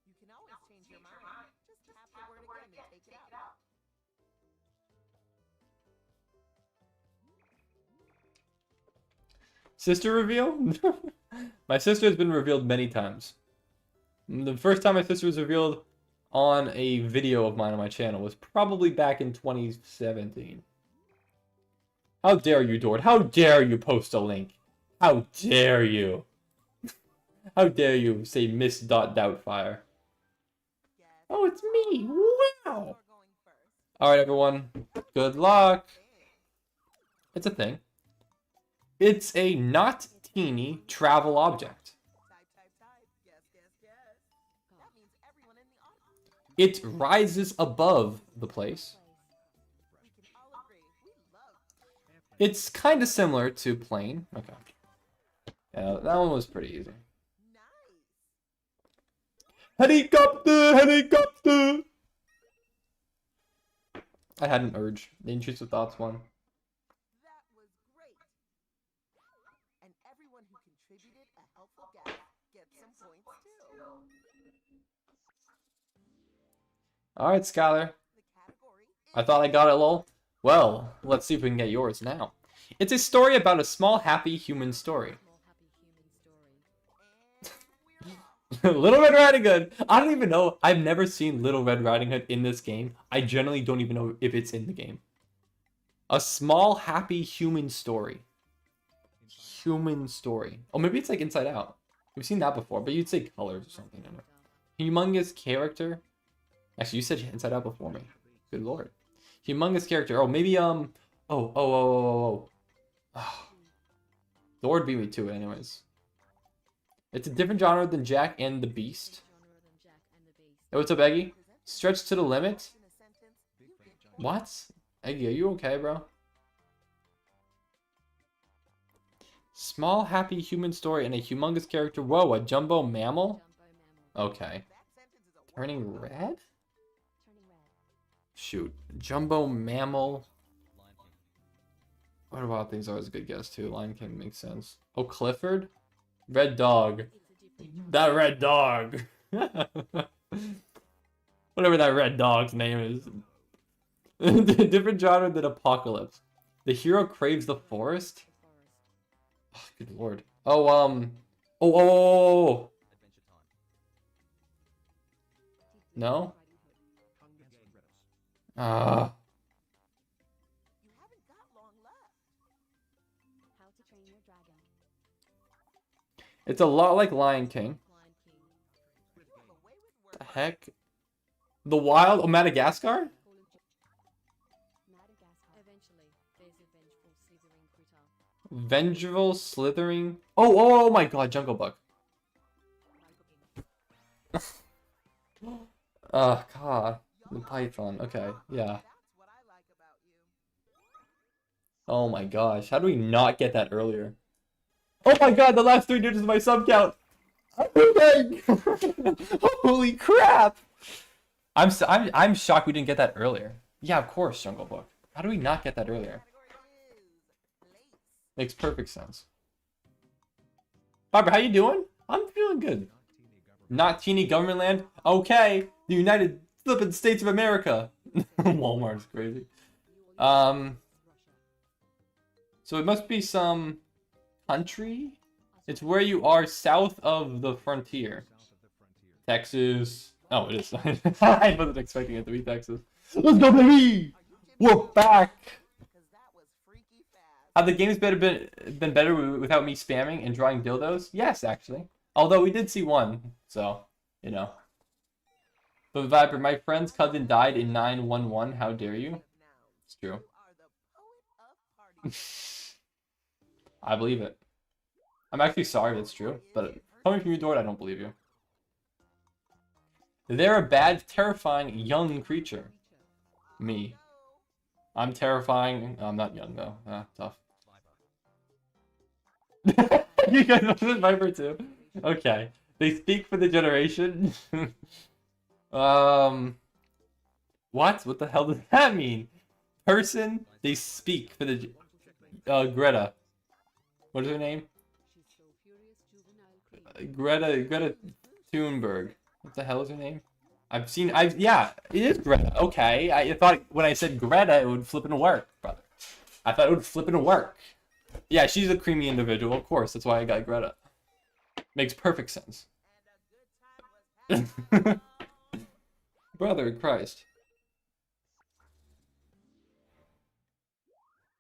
You can always change your mind. Just tap the word again to take it out. Sister reveal? My sister has been revealed many times. The first time my sister was revealed on a video of mine on my channel was probably back in 2017. How dare you, Dord? How dare you post a link? How dare you? How dare you say Miss Doubtfire? Oh, it's me! Wow! Alright, everyone. Good luck! It's a thing. It's a not teeny travel object. It rises above the place. It's kind of similar to plane. Okay. Yeah, that one was pretty easy. Helicopter! Helicopter! I had an urge. The intrusive thoughts one. That was great. And everyone who contributed a helpful guess gets some points too. Alright, Skylar. The category I thought I got it, lol. Well, let's see if we can get yours now. It's a story about a small, happy human story. Little Red Riding Hood. I don't even know. I've never seen Little Red Riding Hood in this game. I generally don't even know if it's in the game. A small, happy human story. Human story. Oh, maybe it's like Inside Out. We've seen that before, but you'd say colors or something in it. Humongous character. Actually, you said Inside Out before me. Good lord. Humongous character. Oh, maybe, Oh. Lord beat me to it, anyways. It's a different genre than Jack and the Beast. Hey, what's up, Eggy? Stretch to the limit? What? Eggy, are you okay, bro? Small, happy human story and a humongous character. Whoa, a jumbo mammal? Okay. Turning red? Shoot. Jumbo mammal. What about things? Always a good guess too. Lion King makes sense. Oh, Clifford? Red dog. That red dog. Whatever that red dog's name is. Different genre than Apocalypse. The hero craves the forest? Oh, good lord. Oh, oh. No? Ah. You haven't got long left. How to Train Your Dragon. It's a lot like Lion King. Lion King. You have a way with The words. heck? The Wild? Oh, Madagascar? Madagascar. Eventually, there's a vengeful slithering critter. Vengeful, slithering. Oh my god, Jungle Book. God. The python. Okay, yeah. That's what I like about you. Oh my gosh. How do we not get that earlier? Oh my god, the last 3 digits of my sub count. Okay. Holy crap. I'm shocked we didn't get that earlier. Yeah, of course, Jungle Book. How do we not get that earlier? Category is lace. Makes perfect sense. Barbara, how you doing? I'm feeling good. Not teeny government land? Okay. The United Flippin' States of America. Walmart is crazy. So it must be some country? It's where you are south of the frontier. Texas. Oh, it is. I wasn't expecting it to be Texas. Let's go, baby! We're back! Because that was freaky fast. Have the games been better without me spamming and drawing dildos? Yes, actually. Although we did see one, so, you know. But Viper, my friend's cousin died in 911. How dare you? It's true. You are the poet of parties. I believe it. I'm actually sorry if it's true, but coming from you, Dort, I don't believe you. They're a bad, terrifying, young creature. Me. I'm terrifying. I'm not young, though. Tough. You guys know this Viper, too? Okay. They speak for the generation. What? What the hell does that mean? Person, they speak for the... Greta. What is her name? She's so furious, juvenile queen. Greta Thunberg. What the hell is her name? Yeah, it is Greta. Okay, I thought when I said Greta, it would flip and work, brother. I thought it would flip and work. Yeah, she's a creamy individual, of course. That's why I got Greta. Makes perfect sense. And a good time was had. Brother Christ.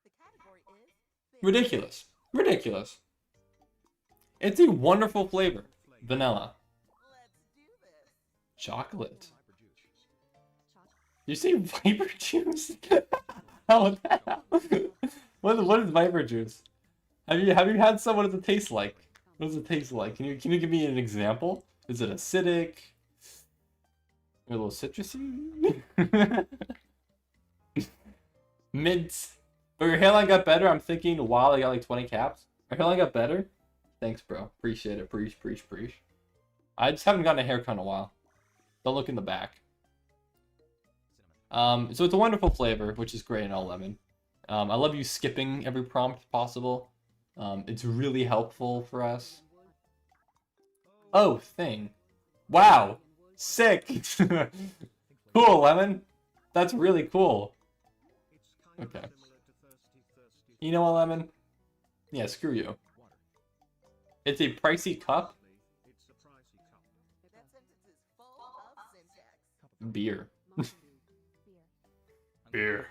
The category is fish. Ridiculous. Ridiculous. It's a wonderful flavor. Vanilla. Let's do this. Chocolate. Chocolate. You say Viper juice? How the hell? What is Viper juice? Have you had some? What does it taste like? What does it taste like? Can you give me an example? Is it acidic? A little citrusy? Mint. But your hairline got better. I'm thinking, wow, I got like 20 caps. Your hairline got better? Thanks, bro. Appreciate it. Preach. I just haven't gotten a haircut in a while. Don't look in the back. So it's a wonderful flavor, which is great in all lemon. I love you skipping every prompt possible. It's really helpful for us. Oh, thing. Wow. Sick. Cool, Lemon. That's really cool. Okay. You know what, Lemon? Yeah, screw you. It's a pricey cup? That sentence is full of syntax. Beer. Mountain Dew. Beer. Beer.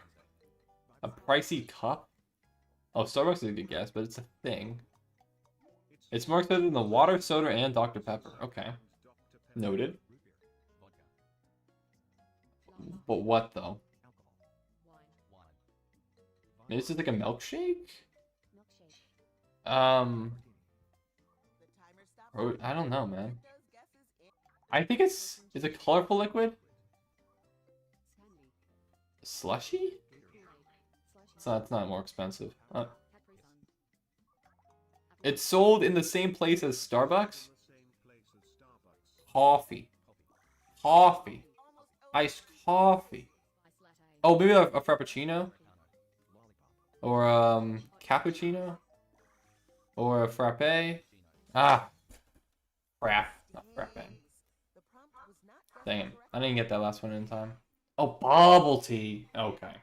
A pricey cup? Oh, Starbucks is a good guess, but it's a thing. It's more expensive than the water, soda, and Dr. Pepper. Okay. Noted. But what, though? Wine. Maybe this is like a milkshake? Milkshake. The timer stops. Or, I don't know, man. Those guesses in. I think it's a colorful liquid? Stanley. Slushy? Kool-Aid. Slushy. It's not more expensive. Capri It's sold in the same place as Starbucks? Coffee. Coffee. Iced coffee. Oh, maybe a frappuccino? Or cappuccino? Or a frappe? Ah, frappe, not frappe. The prompt was not guessed Dang it, correctly. I didn't get that last one in time. Oh, bubble tea. Okay.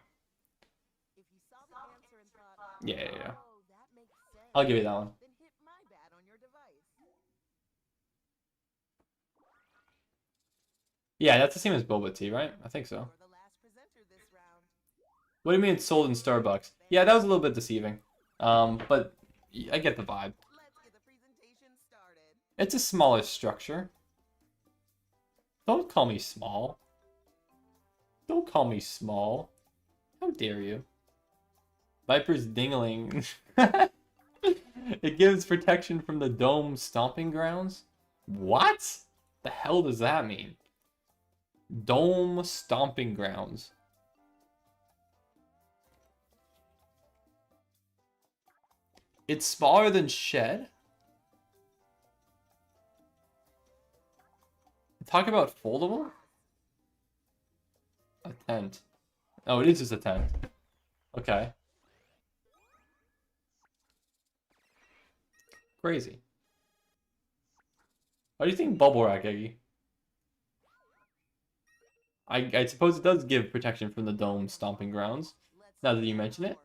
If you saw the answer and thought, Yeah. oh, that makes sense, I'll give you that one. then hit my bad on your device. Yeah, that's the same as boba tea, right? I think so. You're the last presenter this round. What do you mean it's sold in Starbucks? Yeah, that was a little bit deceiving. But I get the vibe. Let's get the presentation started. It's a smaller structure. Don't call me small. Don't call me small. How dare you? Viper's dingling. It gives protection from the dome stomping grounds? What? The hell does that mean? Dome stomping grounds. It's smaller than shed? Talk about foldable? A tent. Oh, it is just a tent. Okay. Crazy. What do you think bubble wrap, Eggy? I suppose it does give protection from the dome stomping grounds. Let's Now that see you the mention it.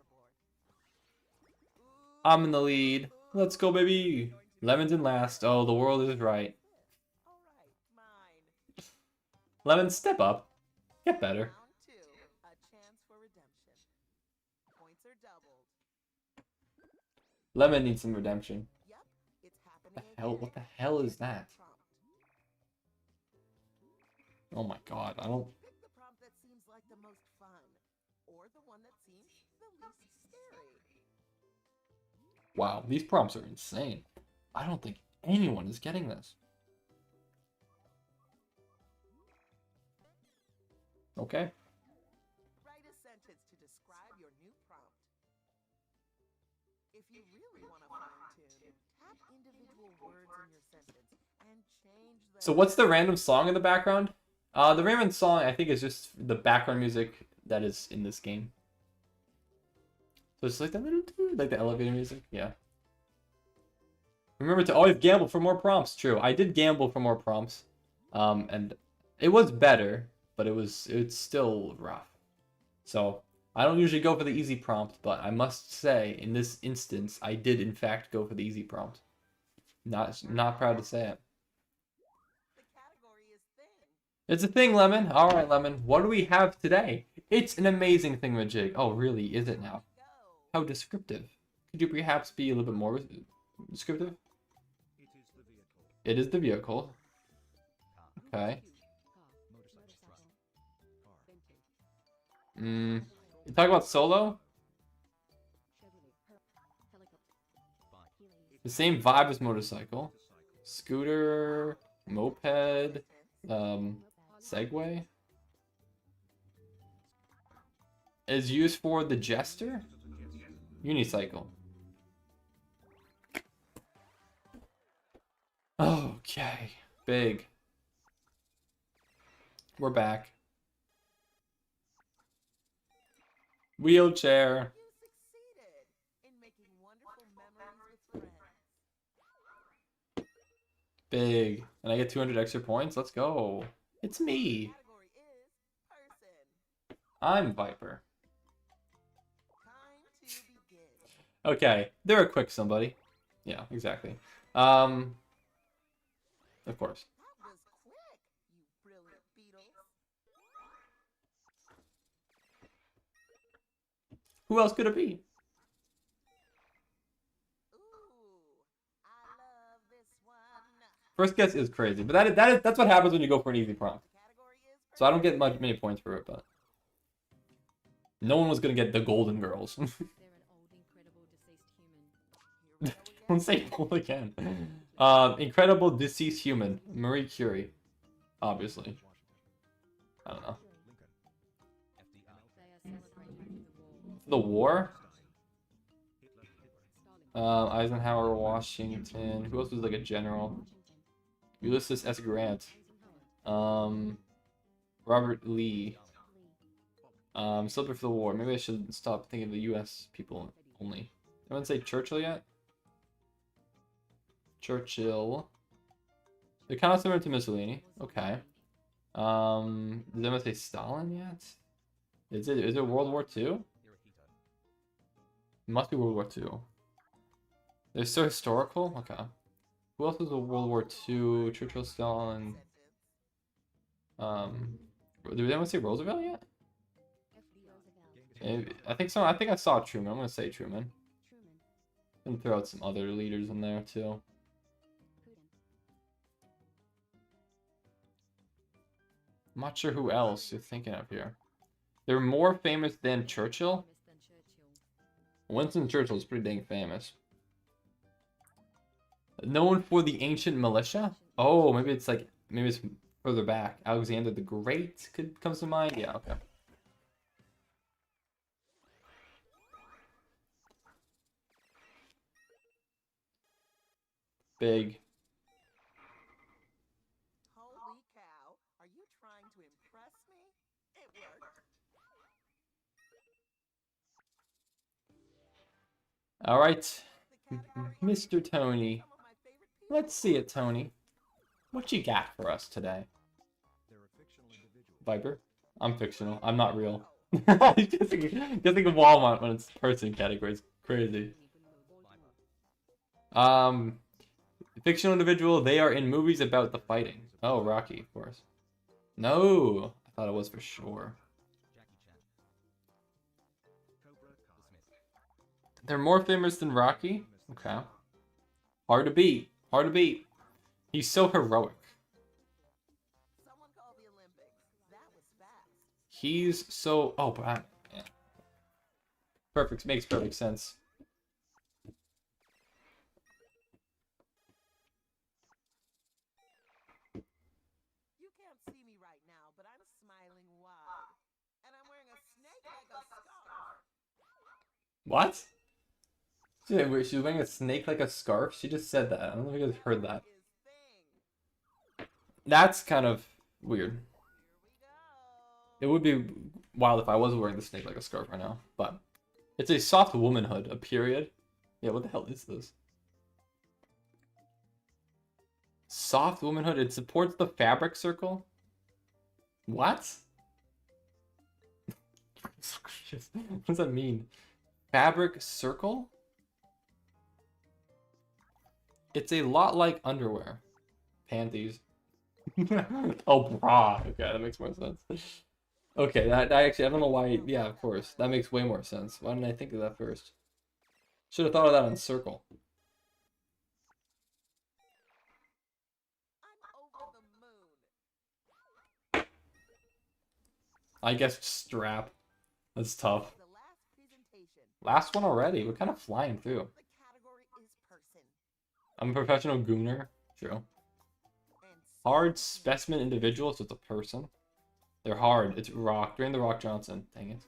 scoreboard. I'm in the lead. Let's go, baby. Lemon's in last. Oh, the world is right. All right, mine. Lemon, step up. Get better. Round two, a chance for redemption. Points are doubled. Lemon needs some redemption. Yep, it's happening The hell? again. What the hell is that? Prompt. Oh my god, I don't... Pick the prompt that seems like the most fun, or the one that seems the least scary. Wow, these prompts are insane. I don't think anyone is getting this. Okay. Write a sentence to describe your new prompt. If you really want to fine-tune, tap individual words in your sentence and change them. So what's the random song in the background? The random song, I think, is just the background music that is in this game. So it's like the little, like the elevator music. Yeah. Remember to always gamble for more prompts. True, I did gamble for more prompts, and it was better, but it's still rough. So I don't usually go for the easy prompt, but I must say in this instance, I did in fact go for the easy prompt. Not proud to say it. The category is thin. It's a thing, Lemon. All right, Lemon. What do we have today? It's an amazing thingamajig. Oh, really? Is it now? Go. How descriptive. Could you perhaps be a little bit more descriptive? It is the vehicle. Okay. You talk about solo? The same vibe as motorcycle. Scooter, moped, Segway. Is used for the jester? Unicycle. Okay. Big. We're back. Wheelchair. You succeeded in making wonderful memories with friends. Big. And I get 200 extra points? Let's go. It's me. Category is person. I'm Viper. Time to begin. Okay. They're a quick somebody. Yeah, exactly. Of course. That was quick, you brilliant Beatles. Who else could it be? Ooh, I love this one. First guess is crazy, but that's what happens when you go for an easy prompt. The category is So I don't get many points for it, but no one was gonna get the Golden Girls. They're an old, incredible, deceased human. Here we go Don't again. say old again. Incredible deceased human, Marie Curie, obviously. I don't know. They are celebrating the war. The war? Stalin Eisenhower, Washington. Who else was like a general? Ulysses S. Grant. Robert Lee. Still before the war. Maybe I should stop thinking of the U.S. people only. Anyone say Churchill yet? Churchill. They're kind of similar to Mussolini. Okay. Does anyone say Stalin yet? Is it World War II? It must be World War II. They're so historical? Okay. Who else was a World War II? Churchill, Stalin. Did anyone say Roosevelt yet? I think so. I think I saw Truman. I'm gonna say Truman. And throw out some other leaders in there too. I'm not sure who else you're thinking of here. They're more famous than Churchill. Winston Churchill is pretty dang famous. Known for the ancient militia? Oh, maybe it's further back. Alexander the Great comes to mind. Yeah, okay. Big. Holy cow, are you trying to impress me? It worked. All right, The category Mr. Tony. some of my favorite people. Let's see it, Tony. What you got for us today? Viper? I'm fictional. I'm not real. just think of Walmart when it's person categories. Crazy. Fictional individual. They are in movies about the fighting. Oh, Rocky, of course. No, I thought it was for sure. They're more famous than Rocky. Okay. Hard to beat. Hard to beat. He's so heroic. Someone called the Olympics. That was fast. He's so. Oh, but yeah. Perfect. Makes perfect sense. You can't see me right now, but I'm smiling wide. And I'm wearing a snake like a scarf. What? She's wearing a snake like a scarf? She just said that. I don't know if you guys heard that. His thing. That's kind of weird. Here we go. It would be wild if I was wearing the snake like a scarf right now, but it's a soft womanhood, a period. Yeah, what the hell is this? Soft womanhood, it supports the fabric circle? What? What does that mean? Fabric circle? It's a lot like underwear. Panties. Oh, bra. Okay, that makes more sense. Okay, that actually, I don't know why. Yeah, of course. That makes way more sense. Why didn't I think of that first? Should have thought of that on circle. I'm over the moon. I guess strap. That's tough. The last presentation. Last one already. We're kind of flying through. The category is person. I'm a professional gooner. True. And Hard specimen individual, so it's a person. They're hard. It's Rock. Dwayne the Rock Johnson. Dang it.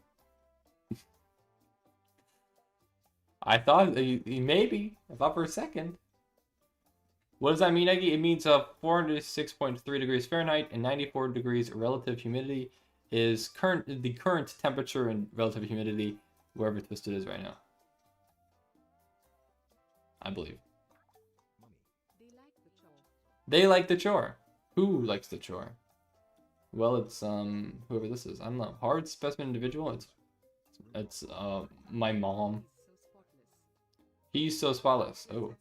I thought maybe. I thought for a second. What does that mean, Eggy? It means 406.3 degrees Fahrenheit and 94 degrees relative humidity is the current temperature and relative humidity wherever Twisted is right now. I believe. They like the chore. They like the chore. Who likes the chore? Well, it's whoever this is. I don't know. Hard specimen individual. It's my mom. He's so spotless. He's so spotless. Oh,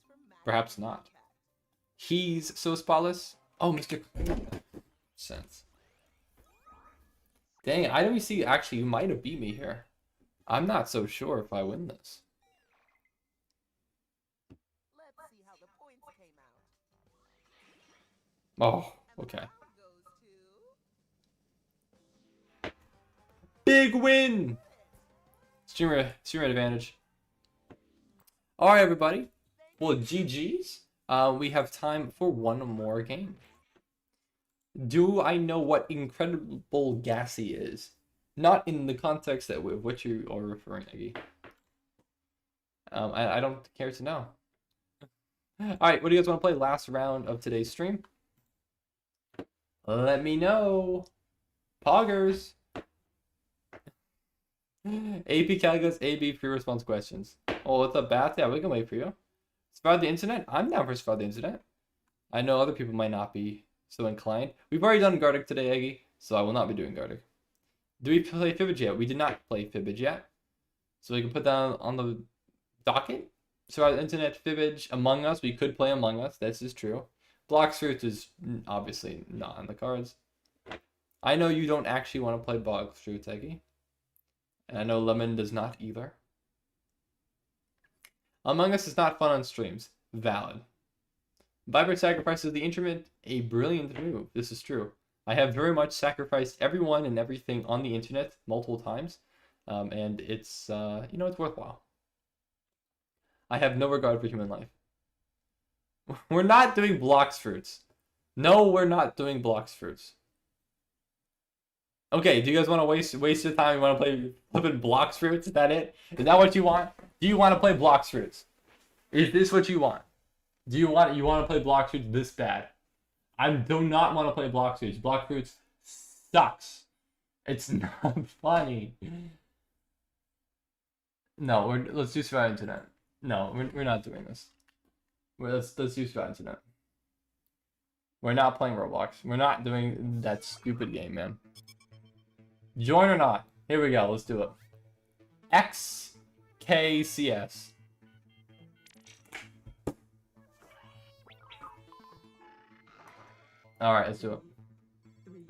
perhaps not. He's so spotless. Oh, Mr. Sense. Dang it, IWC, actually, you might have beat me here. I'm not so sure if I win this. let's see how the points came out. Oh, And okay. the power goes to Big win! Streamer advantage. Alright, everybody. Well, GG's. We have time for one more game. Do I know what Incredible Gassy is? Not in the context that with which you are referring, Eggy. I don't care to know. Alright, what do you guys want to play last round of today's stream? Let me know. Poggers. AP Calculus, AB pre-response questions. Oh, what's up, Bath? Yeah, we can wait for you. Survive the internet? I'm down for survive the internet. I know other people might not be so inclined. We've already done Gartic today, Eggy, so I will not be doing Gartic. Do we play Fibbage yet? We did not play Fibbage yet. So we can put that on the docket. Survive the internet, Fibbage, Among Us. We could play Among Us. This is true. Blocks Fruits is obviously not on the cards. I know you don't actually want to play Blocks Fruits, Eggy. And I know Lemon does not either. Among Us is not fun on streams. Valid. Viper sacrifices the internet. A brilliant move. This is true. I have very much sacrificed everyone and everything on the internet multiple times. And it's, it's worthwhile. I have no regard for human life. We're not doing Blocks Fruits. No, we're not doing Blocks Fruits. Okay, do you guys want to waste your time? You want to play flipping Blocks Fruits? Is that it? Is that what you want? Do you want to play Blocks Fruits? Is this what you want? Do you want to play Blocks Fruits this bad? I do not want to play Blocks Fruits. Blocks Fruits sucks. It's not funny. No, let's do Survive Internet. No, we're not doing this. Let's do Survive Internet. We're not playing Roblox. We're not doing that stupid game, man. Join or not? Here we go. Let's do it. XKCS. All right, let's do it.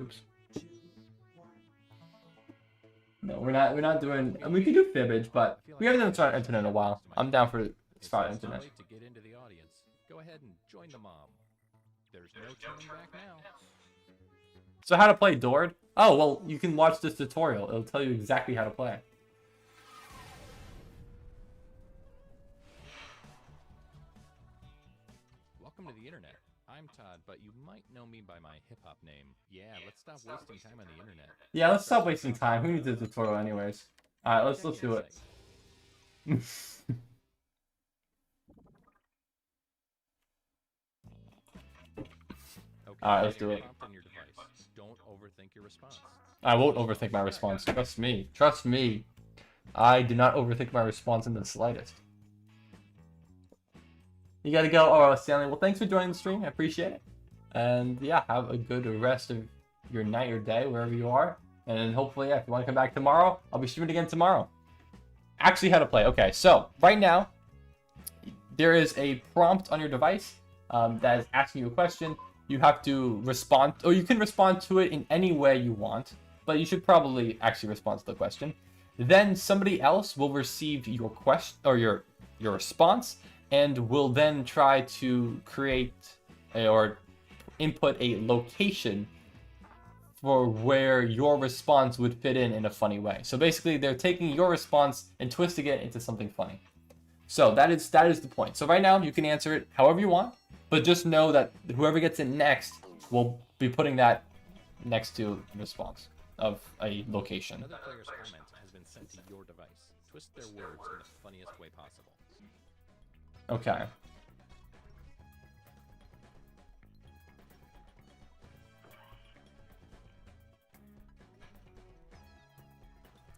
Oops. No, we're not doing. We could do Fibbage, but we haven't done Survive Internet in a while. I'm down for Survive Internet. To get into the audience, go ahead and join the mob. There's no turning back now. So how to play Dord? Oh, well, you can watch this tutorial. It'll tell you exactly how to play. Welcome to the internet. I'm Todd, but you might know me by my hip-hop name. Yeah, let's stop wasting time on the internet. Yeah, let's stop wasting time. Who needs a tutorial anyways? Alright, let's do it. Alright, let's do it. Don't overthink your response. I won't overthink my response. Trust me. Trust me. I do not overthink my response in the slightest. You gotta go. Oh, Stanley. Well, thanks for joining the stream. I appreciate it. And yeah, have a good rest of your night or day, wherever you are. And hopefully, yeah, if you want to come back tomorrow, I'll be streaming again tomorrow. Actually, how to play. Okay, so right now, there is a prompt on your device that is asking you a question. You have to respond, or you can respond to it in any way you want, but you should probably actually respond to the question. Then somebody else will receive your question or your response, and will then try to create or input a location for where your response would fit in a funny way. So basically, they're taking your response and twisting it into something funny. So that is the point. So right now, you can answer it however you want, but just know that whoever gets it next will be putting that next to the response of a location. Another player's comment has been sent to your device. Twist their words in the funniest way possible. Okay.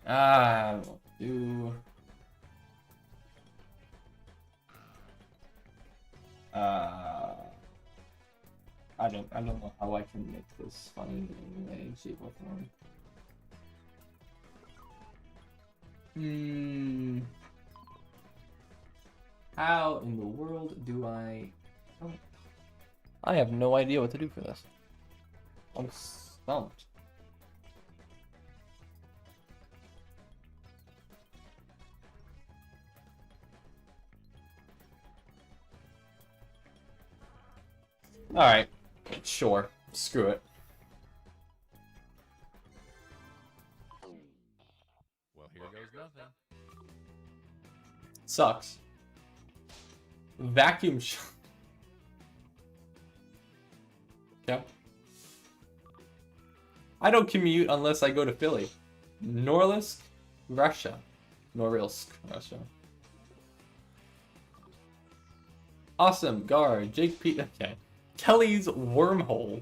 We'll do. I don't know how I can make this funny in any way, shape, or form. How in the world do I... Oh. I have no idea what to do for this. I'm stumped. Alright. Sure. Screw it. Well, here goes nothing. Sucks. Vacuum Yep. I don't commute unless I go to Philly. Norilsk, Russia. Norilsk, Russia. Awesome. Gar. Jake P. Okay. Kelly's Wormhole.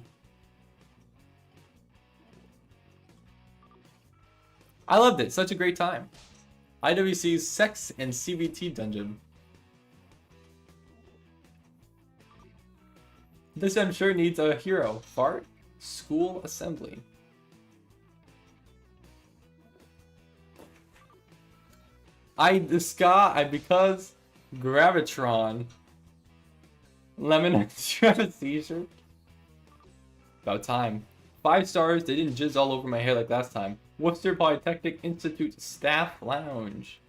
I loved it. Such a great time. IWC's Sex and CBT Dungeon. This I'm sure needs a hero. Fart. School Assembly. Because Gravitron. Lemon, do you have a seizure? About time. 5 stars, they didn't jizz all over my hair like last time. Worcester Polytechnic Institute Staff Lounge.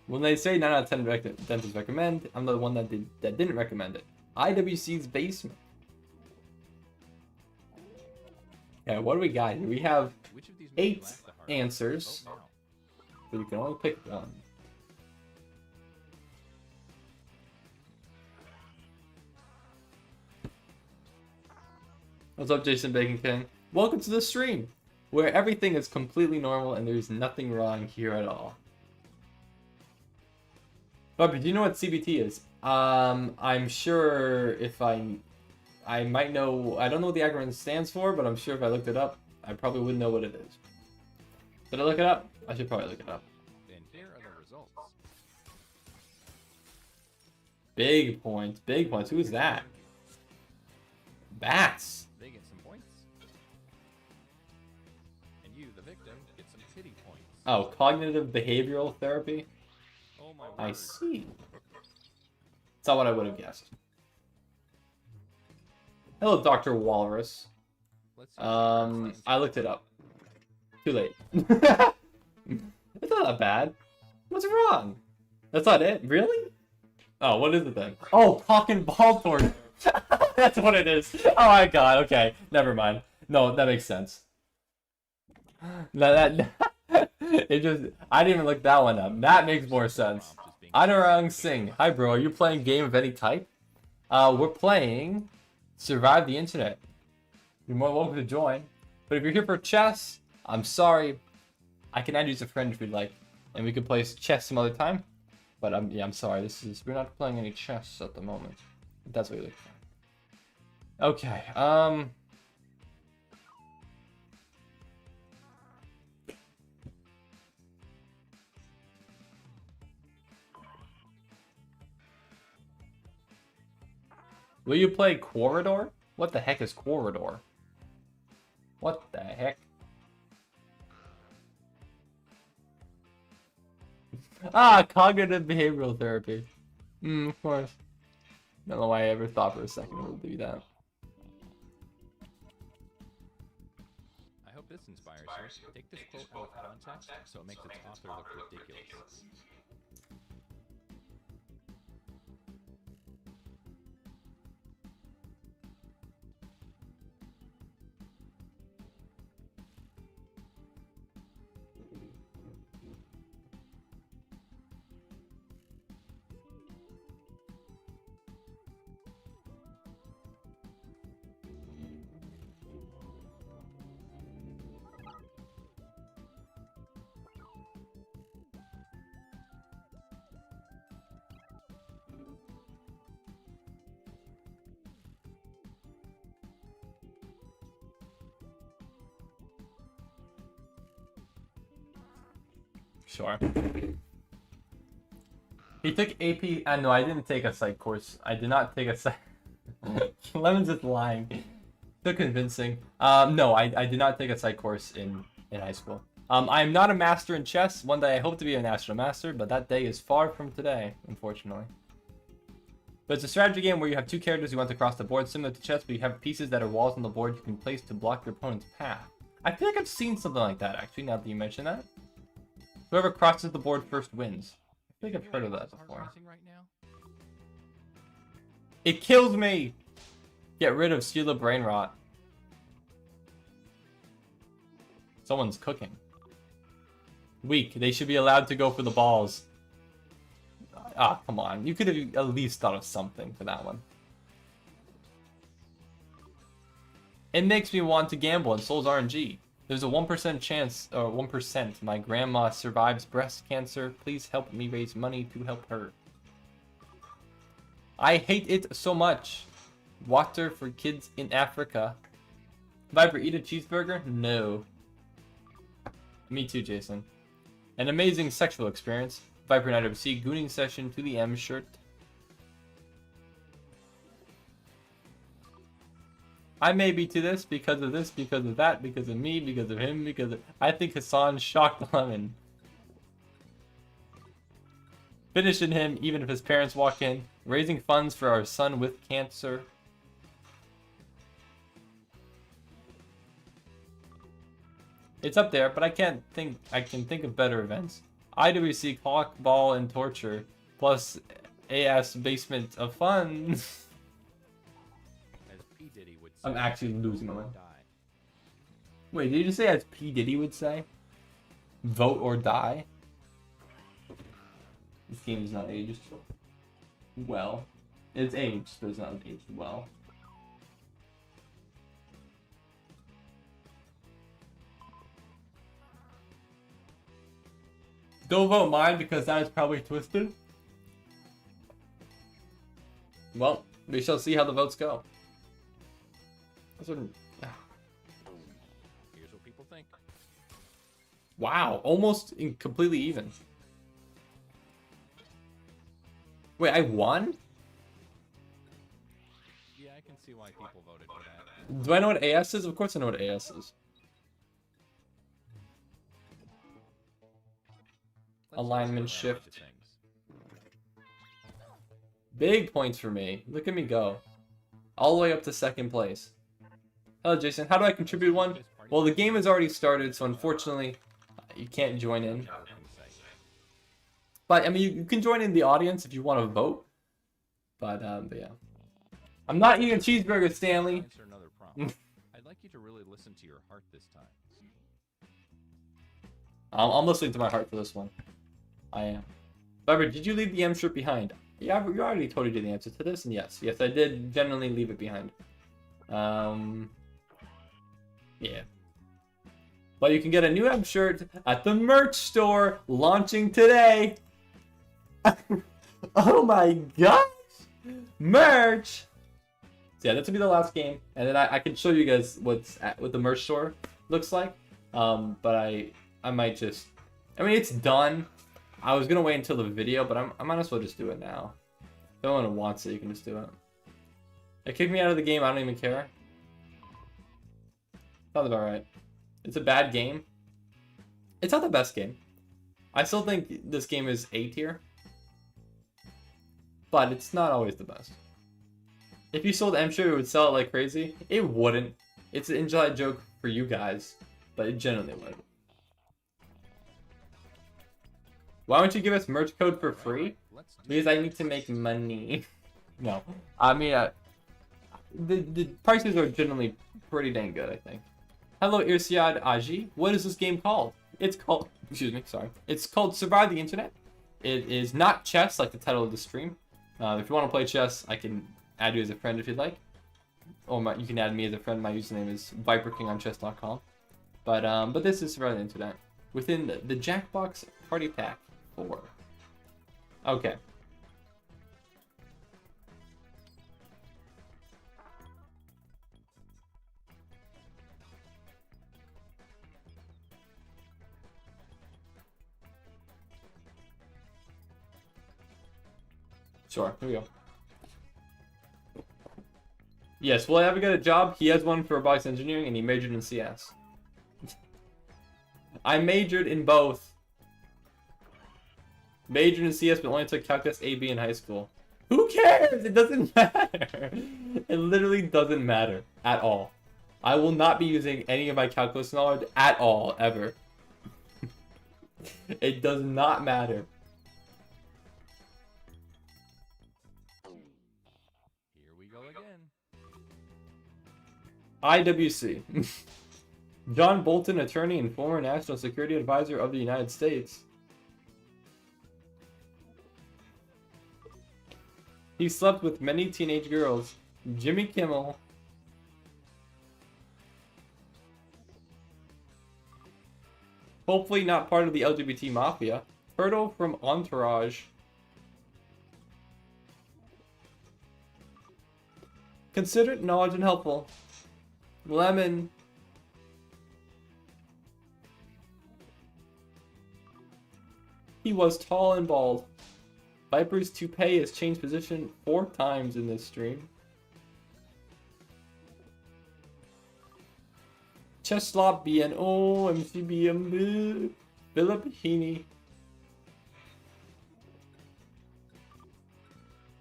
When they say 9 out of 10 dentists recommend, I'm the one that didn't recommend it. IWC's Basement. Yeah, what do we got here? We have Which of these made you 8 laugh the hardest? answers, Vote now. but you can only pick one. What's up, Jason Bacon King? Welcome to the stream, where everything is completely normal and there's nothing wrong here at all. Bobby, do you know what CBT is? I'm sure if I might know. I don't know what the acronym stands for, but I'm sure if I looked it up, I probably wouldn't know what it is. Did I look it up? I should probably look it up. And here are the results. Big points. Big points. Who is that? Bats. They get some points. And you, the victim, get some pity points. Oh, cognitive behavioral therapy. Oh my word. I see. That's not what I would have guessed. Hello, Dr. Walrus. Let's see what the I looked it up. Too late. It's not that bad. What's wrong? That's not it? Really? Oh, what is it then? Oh, cock and ball torn. That's what it is. Oh my god, okay. Never mind. No, that makes sense. That it just I didn't even look that one up. That makes more sense. Anurang Singh. Hi bro, are you playing a game of any type? We're playing Survive the Internet. You're more welcome to join. But if you're here for chess, I'm sorry. I can add you as a friend if you'd like. And we could play chess some other time. But I'm sorry, we're not playing any chess at the moment. If that's what you're looking for. Okay, will you play Corridor? What the heck is Corridor? What the heck? Ah, cognitive behavioral therapy. Of course. Don't know why I ever thought for a second it would do that. I hope this inspires you. Take this quote out of context so it makes its author look ridiculous. Sure. He took AP. No, I didn't take a psych course. I did not take a psych. Lemon's just lying. So convincing. No, I did not take a psych course in high school. I am not a master in chess. One day I hope to be a national master, but that day is far from today, unfortunately. But it's a strategy game where you have 2 characters you want to cross the board, similar to chess, but you have pieces that are walls on the board you can place to block your opponent's path. I feel like I've seen something like that, actually, now that you mention that. Whoever crosses the board first wins. I think I've heard of that before. Right now? It kills me! Get rid of Steela brain rot. Someone's cooking. Weak. They should be allowed to go for the balls. Ah, come on. You could have at least thought of something for that one. It makes me want to gamble in Souls RNG. There's a 1% chance, or 1%, my grandma survives breast cancer. Please help me raise money to help her. I hate it so much. Water for kids in Africa. Viper, eat a cheeseburger? No. Me too, Jason. An amazing sexual experience. Viper and IWC gooning session to the M shirt. I may be to this, because of that, because of me, because of him, because of... I think Hassan shocked Lemon. Finishing him even if his parents walk in. Raising funds for our son with cancer. It's up there, but I can think of better events. IWC, clock, ball, and torture. Plus AS basement of fun. As P. Diddy would say, I'm actually losing my mind. die. Wait, did you just say as P. Diddy would say? Vote or die? This game is not aged well. It's aged, but it's not aged well. Don't vote mine because that is probably twisted. Well, we shall see how the votes go. That's what... Here's what people think. Wow, almost completely even. Wait, I won? Yeah, I can see why people voted for that. Do I know what AS is? Of course I know what AS is. Let's Alignment switch around shift. to things. Big points for me. Look at me go. All the way up to second place. Hello, Jason. How do I contribute one? Well, the game has already started, so unfortunately, you can't join in. But, I mean, you can join in the audience if you want to vote. But yeah. I'm not eating a cheeseburger, Stanley. Answer another prompt. I'd like you to really listen to your heart this time. I'm listening to my heart for this one. I am. However, did you leave the M shirt behind? Yeah, you already told you the answer to this, and yes. Yes, I did generally leave it behind. Yeah. But you can get a new M shirt at the merch store launching today. Oh my gosh! Merch! So yeah, this will be the last game, and then I can show you guys what the merch store looks like. But I might just... I mean, it's done. I was gonna wait until the video, but I might as well just do it now. If anyone wants it, you can just do it. They kicked me out of the game, I don't even care. Sounds about right. It's a bad game. It's not the best game. I still think this game is A tier. But it's not always the best. If you sold M shirt, it would sell it like crazy. It wouldn't. It's an inside joke for you guys, but it generally would. Why don't you give us merch code for free? Because I need to make money. No. I mean, the prices are generally pretty dang good, I think. Hello, Irsiad Aji. What is this game called? It's called... Excuse me, sorry. It's called Survive the Internet. It is not chess, like the title of the stream. If you want to play chess, I can add you as a friend if you'd like. Or you can add me as a friend. My username is ViperKingOnChess.com. But this is Survive the Internet. Within the Jackbox Party Pack 4. Okay. Sure, here we go. Yes, will I ever get a job? He has one for robotics engineering and he majored in CS. I majored in both. Majored in CS but only took calculus AB in high school. Who cares? It doesn't matter. It literally doesn't matter at all. I will not be using any of my calculus knowledge at all, ever. It does not matter. Here we go again. IWC. John Bolton, attorney and former National Security Advisor of the United States. He slept with many teenage girls. Jimmy Kimmel. Hopefully not part of the LGBT mafia. Turtle from Entourage. Considerate, knowledge, and helpful. Lemon. He was tall and bald. Viper's toupee has changed position 4 times in this stream. Cheslop BNO, MCBM, Philip Heaney.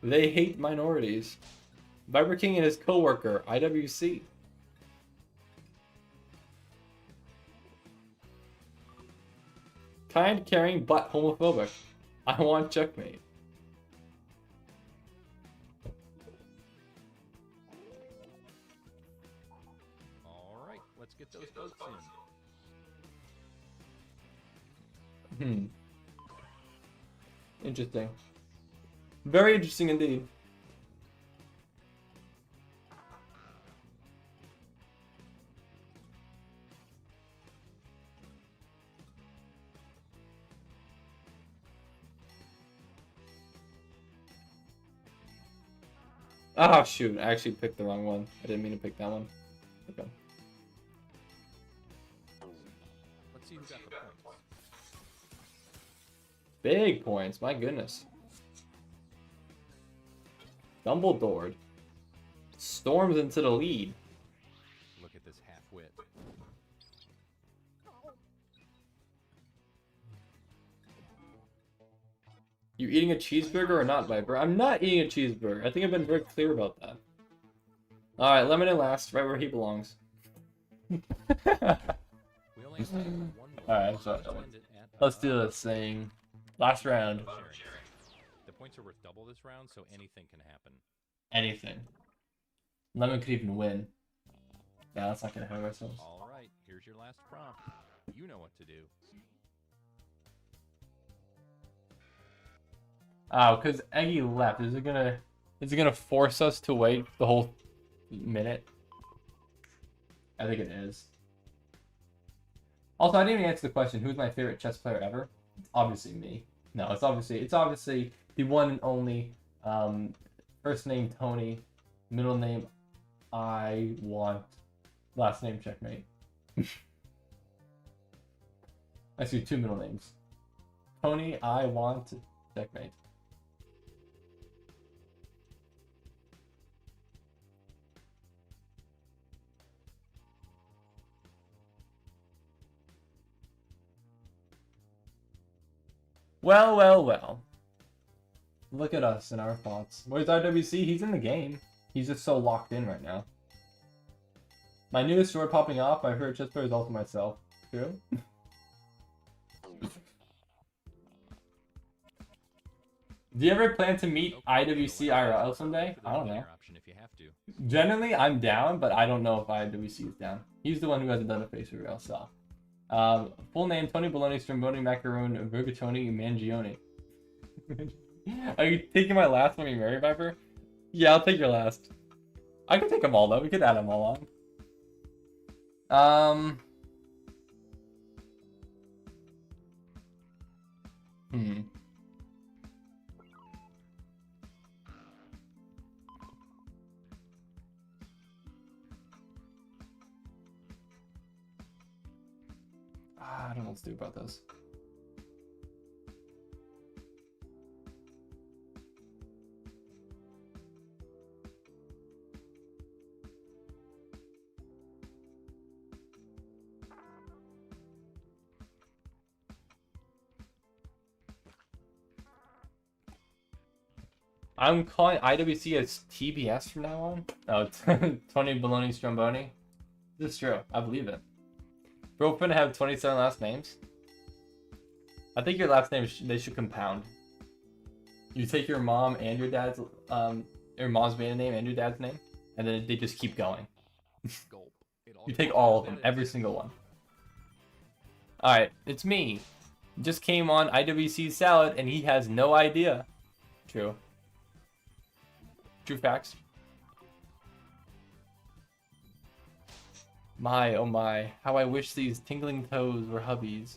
They hate minorities. Viper King and his co-worker, IWC. Kind, caring, but homophobic. I want checkmate. Alright, let's get those votes in. Interesting. Very interesting indeed. Oh shoot, I actually picked the wrong one. I didn't mean to pick that one. Okay. Let's see who got the points. Big points, my goodness. Dumbledore storms into the lead. Look at this half-wit. You eating a cheeseburger or not, Viper? I'm not eating a cheeseburger. I think I've been very clear about that. Alright, Lemon in last, right where he belongs. We only have one more. Alright, so let's do this thing. Last round. The points are worth double this round, so anything can happen. Anything. Lemon could even win. Yeah, that's not gonna hurt ourselves. Alright, here's your last prompt. You know what to do. Oh, because Eggy left. Is it gonna force us to wait the whole minute? I think it is. Also, I didn't even answer the question, who's my favorite chess player ever? It's obviously me. No, it's obviously the one and only, first name Tony, middle name I want, last name checkmate. I see 2 middle names. Tony I want checkmate. Well, well, well. Look at us and our thoughts. Where's IWC? He's in the game. He's just so locked in right now. My newest sword popping off. My favorite chess player is also myself. True? Do you ever plan to meet IWC IRL someday? I don't know. If you have to. Generally, I'm down, but I don't know if IWC is down. He's the one who hasn't done a face reveal, so. Full name, Tony Bologna, Stromboni, Macaroon, Vergatoni, Mangione. Are you taking my last when you marry, Viper? Yeah, I'll take your last. I can take them all, though. We could add them all on. I don't know what to do about this. I'm calling IWC as TBS from now on. Oh, Tony Bologna Stromboni. This is true. I believe it. Bro, finna have 27 last names. I think your last name they should compound. You take your mom and your dad's your mom's maiden name and your dad's name, and then they just keep going. You take all of them, every single one. All right, it's me. Just came on IWC's salad, and he has no idea. True. True facts. My, oh my, how I wish these tingling toes were hubbies.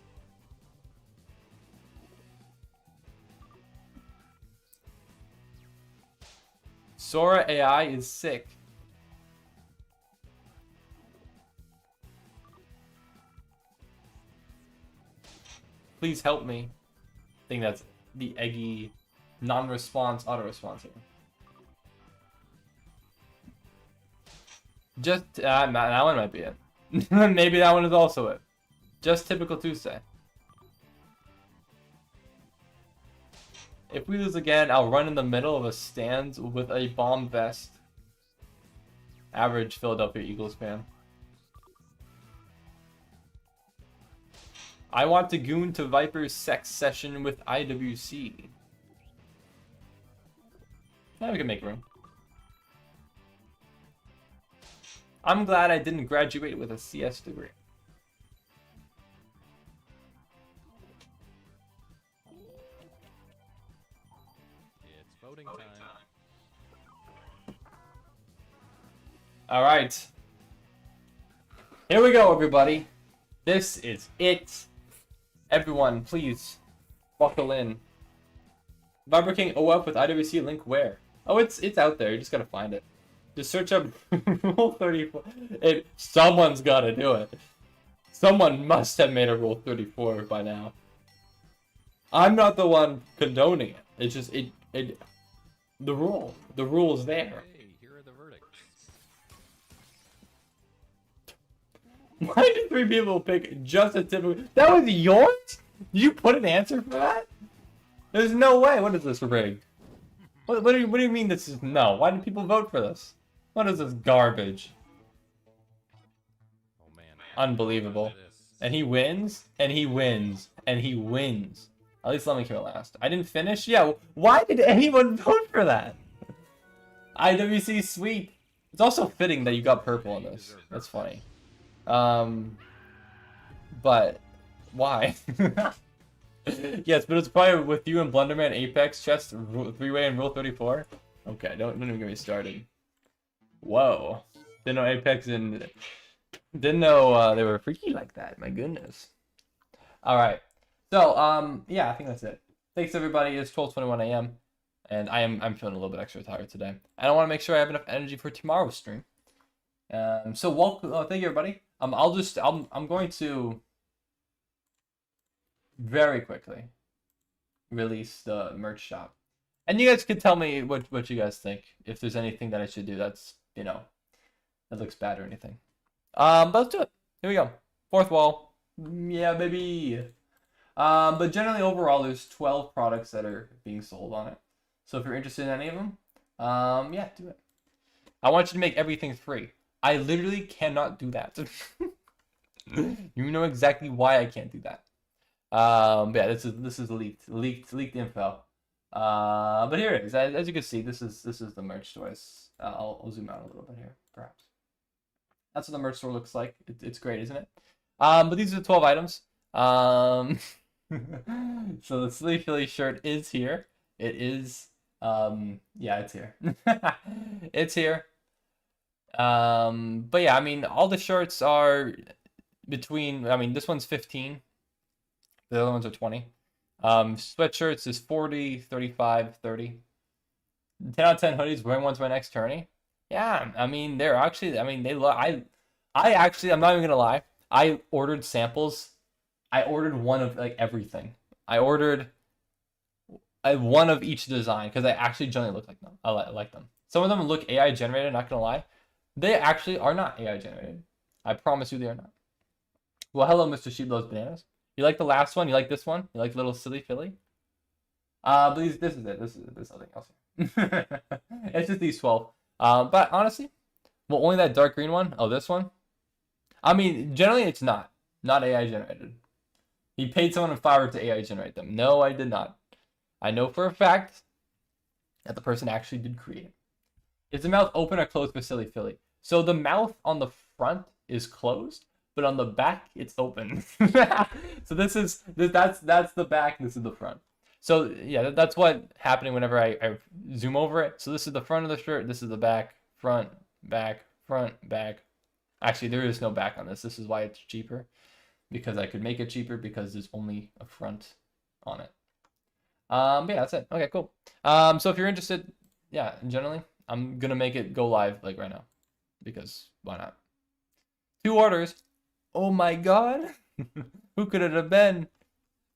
Sora AI is sick. Please help me. I think that's the eggy non-response auto-response here. Just, that one might be it. Maybe that one is also it. Just typical Tuesday. If we lose again, I'll run in the middle of a stand with a bomb vest. Average Philadelphia Eagles fan. I want to goon to Viper's sex session with IWC. Yeah, we can make room. I'm glad I didn't graduate with a CS degree. It's voting time. All right. Here we go, everybody. This is it. Everyone, please buckle in. Viper King OF with IWC link where? Oh, it's out there. You just gotta find it. Just search up Rule 34. Someone's gotta do it. Someone must have made a Rule 34 by now. I'm not the one condoning it. It's just the rule. The rule is there. Hey, here are the verdicts. Why did 3 people pick just a typical? That was yours? You put an answer for that? There's no way. What is this rigged? What do you mean this is no? Why did people vote for this? What is this garbage? Oh man. Unbelievable. It is. And he wins, and he wins, and he wins. At least let me kill last. I didn't finish? Yeah, why did anyone vote for that? IWC sweep. It's also fitting that you got purple on this. That's funny. But why? Yes, but it's probably with you and Blunderman, Apex, Chest, 3-way, and Rule 34. Okay, don't even get me started. Whoa. Didn't know Apex and didn't know they were freaky like that. My goodness. All right. So yeah, I think that's it. Thanks everybody. It's 12:21 a.m. and I'm feeling a little bit extra tired today. And I want to make sure I have enough energy for tomorrow's stream. So welcome. Thank you everybody. I'm going to very quickly release the merch shop, and you guys can tell me what you guys think, if there's anything that I should do that's that looks bad or anything. But let's do it. Here we go. Fourth wall. Yeah, baby. But generally overall there's 12 products that are being sold on it, so if you're interested in any of them, yeah, do it. I want you to make everything free. I literally cannot do that. You know exactly why I can't do that. But yeah, this is leaked info. But here it is. As you can see, this is the merch store. I'll zoom out a little bit here, perhaps. That's what the merch store looks like. It's great, isn't it? But these are the 12 items. So the Silly Philly shirt is here. It is. Yeah, it's here. It's here. But yeah, I mean, all the shirts are between. I mean, this one's 15. The other ones are 20. Sweatshirts is 40, 35, 30. 10 out of 10 hoodies. Wearing one to my next tourney. Yeah, I mean, they're actually. I mean, they look. I actually. I'm not even gonna lie. I ordered samples. I ordered one of like everything. I ordered one of each design because I actually generally look like them. I like them. Some of them look AI generated. Not gonna lie, they actually are not AI generated. I promise you, they are not. Well, hello, Mr. Sheep Loves Bananas. You like the last one? You like this one? You like Little Silly Philly? But this is it. There's nothing else here. It's just these 12. But honestly, well, only that dark green one. Oh, this one. I mean, generally it's not AI generated. He paid someone in Fiverr to AI generate them. No, I did not. I know for a fact that the person actually did create it. Is the mouth open or closed for Silly Philly? So the mouth on the front is closed, but on the back it's open. So that's the back. This is the front. So yeah, that's what happening whenever I zoom over it. So this is the front of the shirt. This is the back, front, back, front, back. Actually, there is no back on this. This is why it's cheaper, because I could make it cheaper because there's only a front on it. But yeah, that's it. Okay, cool. So if you're interested, yeah, generally, I'm gonna make it go live like right now because why not? 2 orders. Oh my god. Who could it have been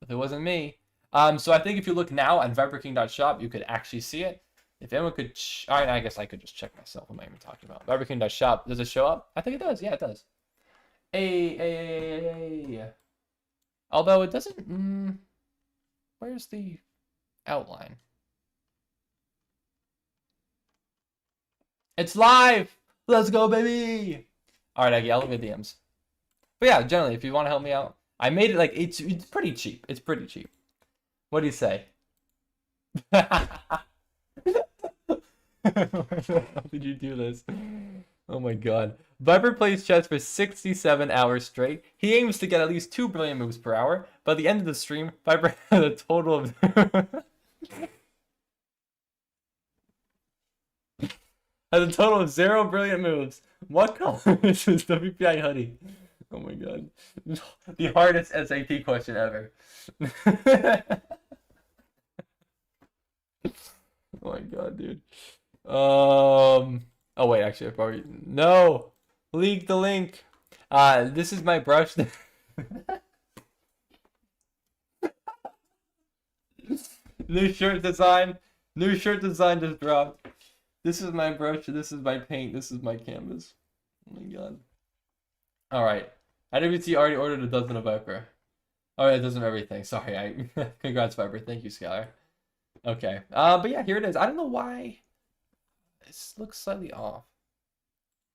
if it wasn't me? So I think if you look now on viperking.shop, you could actually see it. If anyone could, all right, I guess I could just check myself. What am I even talking about? viperking.shop. Does it show up? I think it does. Yeah, it does. Hey. Although it doesn't. Where's the outline? It's live. Let's go, baby. All right, Aggie, I'll look at DMs. But yeah, generally, if you want to help me out, I made it like it's pretty cheap. It's pretty cheap. What do you say? How did you do this? Oh my god. Viper plays chess for 67 hours straight. He aims to get at least 2 brilliant moves per hour. By the end of the stream, Viper had a total of had a total of 0 brilliant moves. What color is his WPI hoodie? Oh my god. The hardest SAT question ever. Oh my god, dude. Oh wait, actually I probably no. Leak the link. This is my brush. New shirt design. New shirt design just dropped. This is my brush. This is my paint. This is my canvas. Oh my god. Alright. IWT already ordered a dozen of Viper. Oh, yeah, a dozen of everything. Sorry. Congrats, Viper. Thank you, Skylar. Okay. But yeah, here it is. I don't know why this looks slightly off.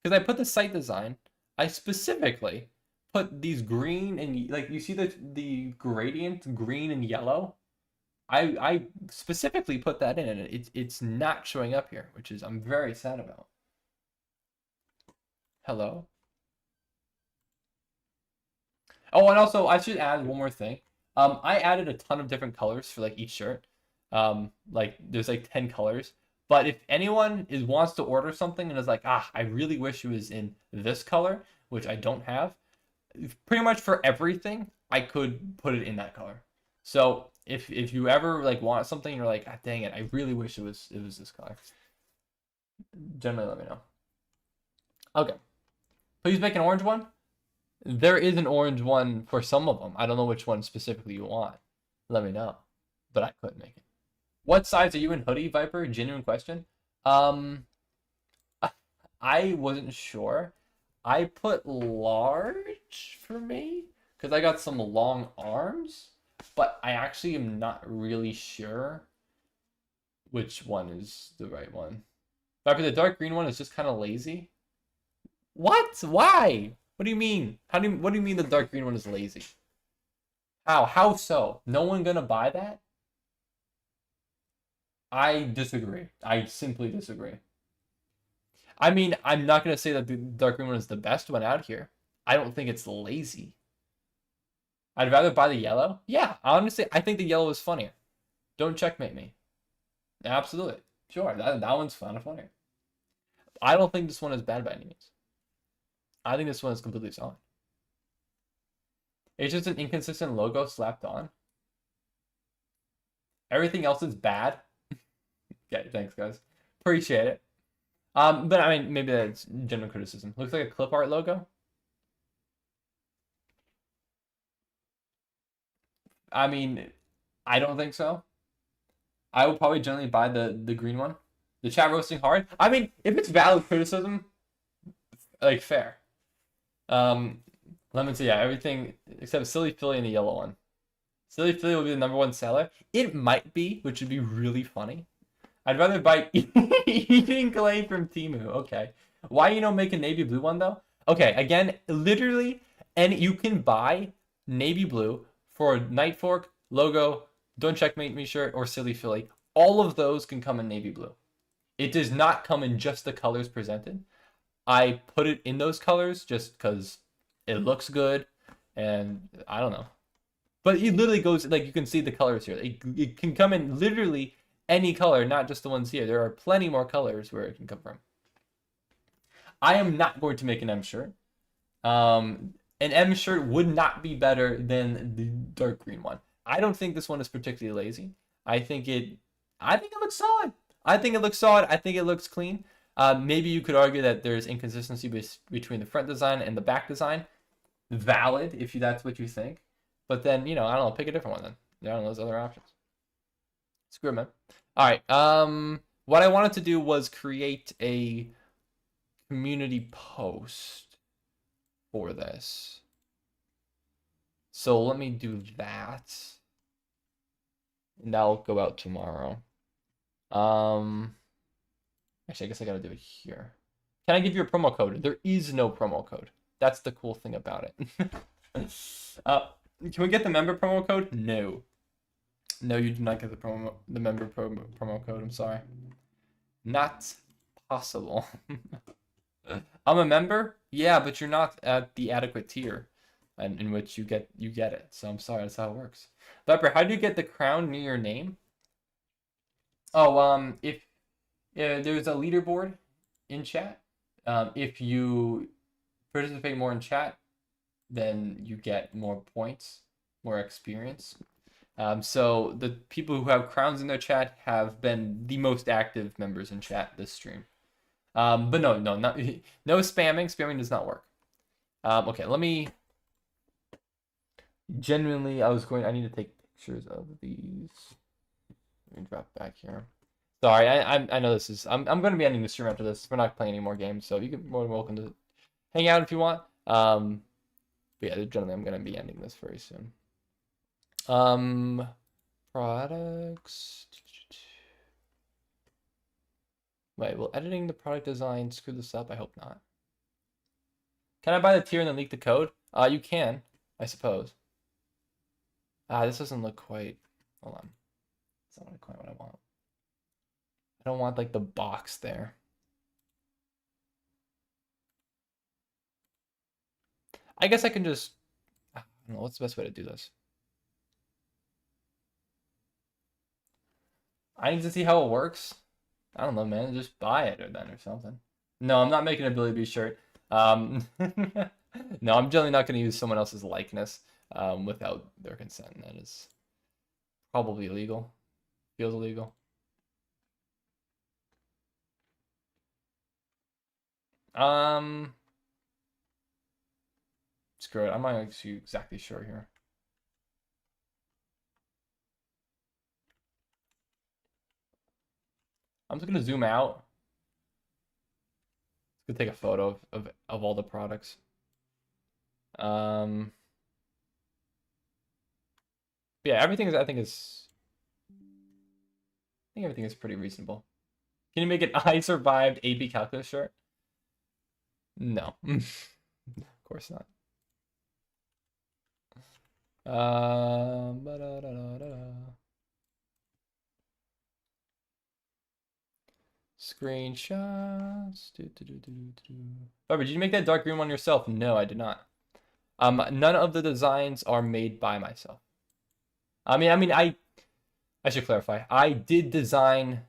Because I put the site design. I specifically put these green and like you see the gradient green and yellow. I specifically put that in, and it's not showing up here, which is I'm very sad about. Hello. Oh, and also I should add one more thing. I added a ton of different colors for like each shirt. Like there's like 10 colors. But if anyone wants to order something and is like, I really wish it was in this color, which I don't have, pretty much for everything, I could put it in that color. So if you ever like want something, you're like, dang it, I really wish it was this color. Generally, let me know. Okay. Please make an orange one. There is an orange one for some of them. I don't know which one specifically you want. Let me know. But I couldn't make it. What size are you in hoodie, Viper? Genuine question. I wasn't sure. I put large for me because I got some long arms, but I actually am not really sure which one is the right one. Viper, the dark green one is just kind of lazy. What? Why? What do you mean? What do you mean the dark green one is lazy? How? How so? No one gonna buy that? I disagree. I simply disagree. I mean, I'm not gonna say that the dark green one is the best one out here. I don't think it's lazy. I'd rather buy the yellow. Yeah, honestly, I think the yellow is funnier. Don't checkmate me. Absolutely. Sure, that one's funnier. I don't think this one is bad by any means. I think this one is completely solid. It's just an inconsistent logo slapped on. Everything else is bad. Okay, thanks guys. Appreciate it. But I mean, maybe that's general criticism. Looks like a clip art logo. I mean, I don't think so. I would probably generally buy the green one. The chat roasting hard. I mean, if it's valid criticism, like fair. Lemon tea, yeah, everything except Silly Philly and the yellow one. Silly Philly will be the #1 seller. It might be, which would be really funny. I'd rather buy eating clay from Temu. Okay. Why make a navy blue one though? Okay, again, literally, and you can buy navy blue for Night Fork, logo, Don't Checkmate Me shirt, or Silly Philly. All of those can come in navy blue. It does not come in just the colors presented. I put it in those colors just because it looks good, and I don't know. But it literally goes, like, you can see the colors here. It can come in literally any color, not just the ones here. There are plenty more colors where it can come from. I am not going to make an M shirt. An M shirt would not be better than the dark green one. I don't think this one is particularly lazy. I think it looks solid. I think it looks solid. I think it looks clean. Maybe you could argue that there's inconsistency between the front design and the back design. Valid if that's what you think. But then, I don't know, pick a different one then. There are those other options. Screw it, man. All right. What I wanted to do was create a community post for this. So let me do that. And that'll go out tomorrow. Actually, I guess I gotta do it here. Can I give you a promo code? There is no promo code. That's the cool thing about it. Can we get the member promo code? No. No, you do not get the member promo code. I'm sorry. Not possible. I'm a member? Yeah, but you're not at the adequate tier in which you get it. So I'm sorry, that's how it works. Viper, how do you get the crown near your name? Oh, if there's a leaderboard in chat. If you participate more in chat, then you get more points, more experience. So the people who have crowns in their chat have been the most active members in chat this stream. But no spamming. Spamming does not work. Okay, let me. Genuinely, I need to take pictures of these. Let me drop back here. Sorry, I know this is. I'm going to be ending the stream after this. We're not playing any more games, so you can more than welcome to hang out if you want. But yeah, generally, I'm going to be ending this very soon. Products. Wait, will editing the product design screw this up? I hope not. Can I buy the tier and then leak the code? You can, I suppose. This doesn't look quite. Hold on. It's not quite what I want. I don't want like the box there. I guess I can just. I don't know what's the best way to do this. I need to see how it works. I don't know, man. Just buy it or something. No, I'm not making a Billy B shirt. No, I'm generally not going to use someone else's likeness without their consent. That is probably illegal. Feels illegal. Screw it. I'm not actually exactly sure here. I'm just gonna zoom out. Let's go take a photo of all the products. Yeah, everything is. I think everything is pretty reasonable. Can you make an I survived AP calculus shirt? No, of course not. Screenshots. Barbara, did you make that dark green one yourself? No, I did not. None of the designs are made by myself. I should clarify. I did design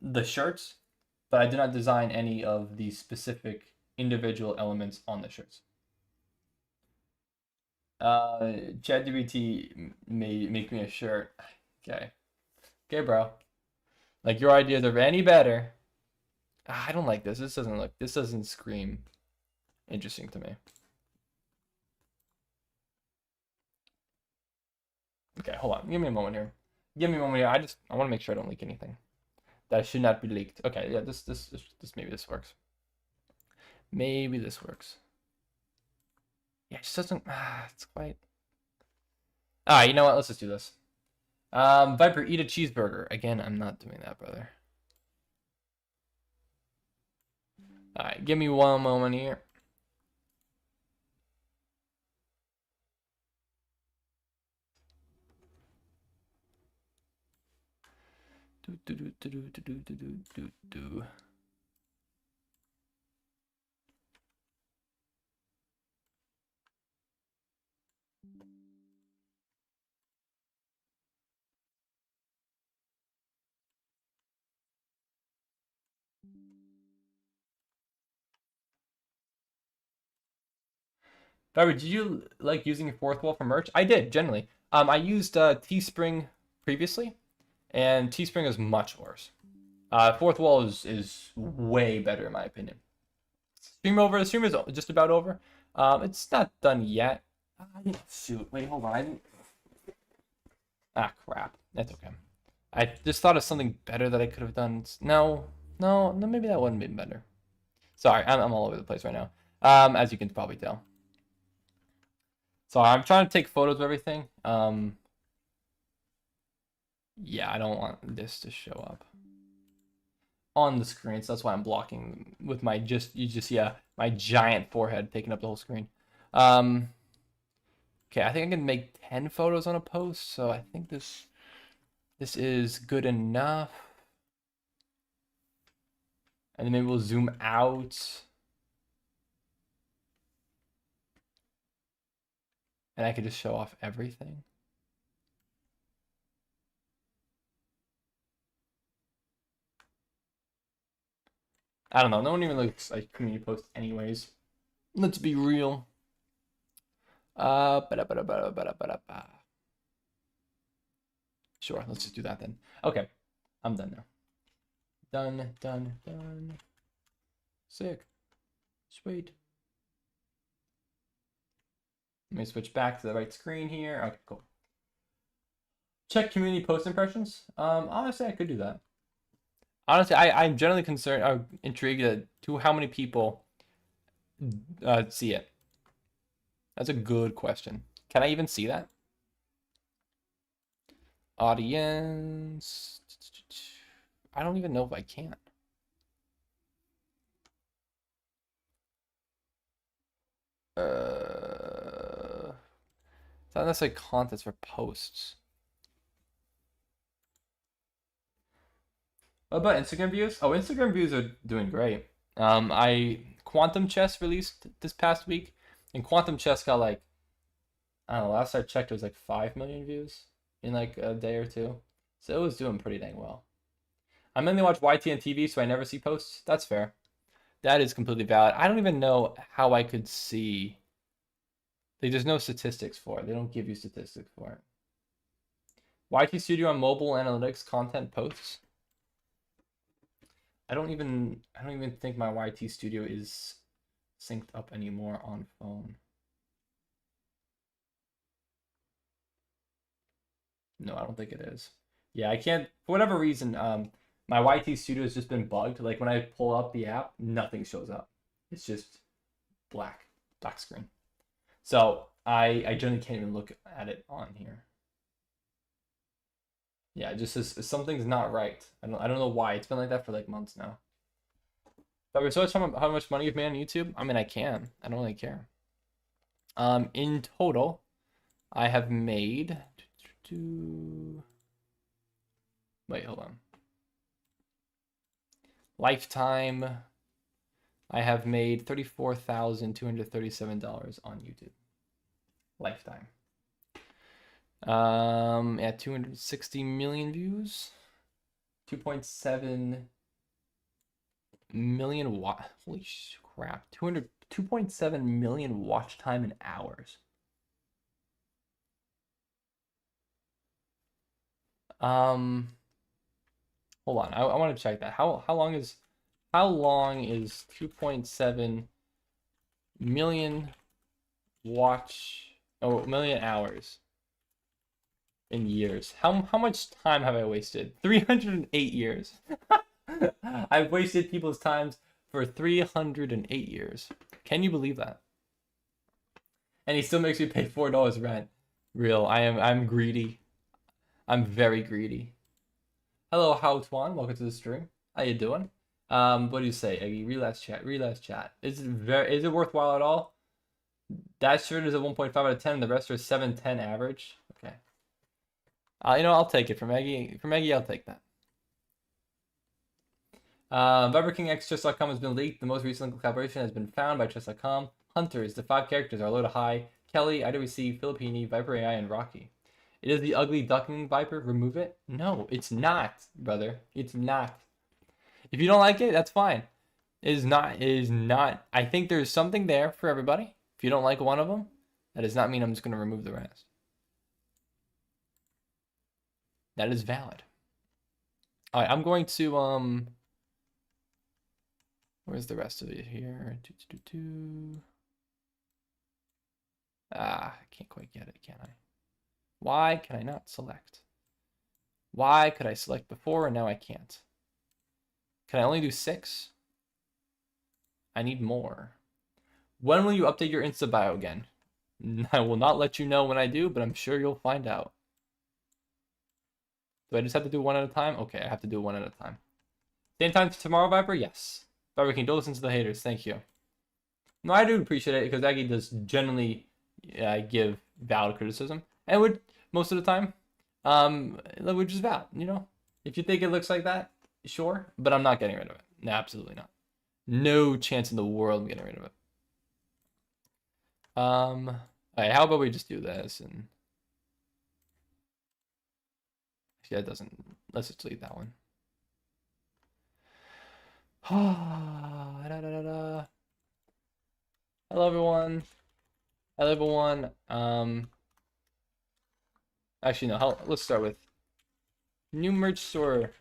the shirts, but I did not design any of the specific individual elements on the shirts. ChatGPT make me a shirt. Okay, bro. Like your ideas are any better. I don't like this. This doesn't scream interesting to me. Okay, hold on. Give me a moment here. I want to make sure I don't leak anything. That should not be leaked. Okay, yeah, this maybe this works. Maybe this works. Yeah, it just doesn't. It's quite. You know what? Let's just do this. Viper, eat a cheeseburger. Again, I'm not doing that, brother. Alright, give me one moment here. Do. Viper, did you like using fourth wall for merch? I did, generally. I used Teespring previously, and Teespring is much worse. Fourth wall is way better in my opinion. Stream over. The stream is just about over. It's not done yet. Shoot. Wait, hold on. I didn't... Ah, crap. That's okay. I just thought of something better that I could have done. No, maybe that wouldn't have been better. Sorry, I'm all over the place right now. As you can probably tell. Sorry, I'm trying to take photos of everything. Yeah, I don't want this to show up on the screen, so that's why I'm blocking with my my giant forehead taking up the whole screen. Okay, I think I can make 10 photos on a post, so I think this is good enough. And then maybe we'll zoom out. And I could just show off everything. I don't know. No one even looks like community posts anyways. Let's be real. Sure, let's just do that then. Okay, I'm done now. Done. Sick. Sweet. Let me switch back to the right screen here. Okay, cool. Check community post impressions. Honestly, I could do that. Honestly, I'm generally concerned, intrigued to how many people see it. That's a good question. Can I even see that? Audience. I don't even know if I can. It's not necessarily contests for posts. What about Instagram views? Oh, Instagram views are doing great. Quantum Chess released this past week, and Quantum Chess got like, I don't know, last I checked it was like 5 million views in like a day or two. So it was doing pretty dang well. I mainly watch YT and TV, so I never see posts. That's fair. That is completely valid. I don't even know how I could see. Like, there's no statistics for it. They don't give you statistics for it. YT Studio on mobile analytics content posts. I don't even think my YT Studio is synced up anymore on phone. No, I don't think it is. Yeah, I can't, for whatever reason, my YT Studio has just been bugged. Like when I pull up the app, nothing shows up. It's just black screen. So I generally can't even look at it on here. Yeah, it just says something's not right. I don't know why. It's been like that for like months now. But we're so how much money you've made on YouTube? I mean, I don't really care. In total, I have made wait, hold on. Lifetime, I have made $34,237 on YouTube. Lifetime. At 260 million views, 2.7 million holy crap, 2.7 million watch time in hours. Hold on, I want to check that. How long is 2.7 million million hours in years? How much time have I wasted? 308 years. I've wasted people's times for 308 years. Can you believe that? And he still makes me pay $4 rent. Real, I'm greedy. I'm very greedy. Hello, How Tuan. Welcome to the stream. How you doing? What do you say, Eggy? Relapse chat. Is it worthwhile at all? That shirt is a 1.5 out of 10. The rest are 7-10 average. Okay. I'll take it from Eggy. From Eggy, I'll take that. ViberKingXChess.com has been leaked. The most recent collaboration has been found by Chess.com. Hunters. The 5 characters are low to high. Kelly, IWC, Filippini, Viper AI, and Rocky. It is the ugly duckling Viper. Remove it? No, it's not, brother. It's not. If you don't like it, that's fine. It is not. I think there's something there for everybody. If you don't like one of them, that does not mean I'm just going to remove the rest. That is valid. All right, I'm going to where's the rest of it here? Ah, I can't quite get it, can I? Why can I not select? Why could I select before and now I can't? Can I only do 6? I need more. When will you update your Insta bio again? I will not let you know when I do, but I'm sure you'll find out. Do I just have to do one at a time? Okay, I have to do one at a time. Same time tomorrow, Viper? Yes. Viper King, don't listen to the haters. Thank you. No, I do appreciate it because Aggie does generally give valid criticism. And would most of the time, which is valid, you know? If you think it looks like that, sure. But I'm not getting rid of it. No, absolutely not. No chance in the world I'm getting rid of it. Alright, how about we just do this and yeah, it doesn't. Let's just delete that one. Hello everyone. Hello everyone. Actually no, let's start with new merch store.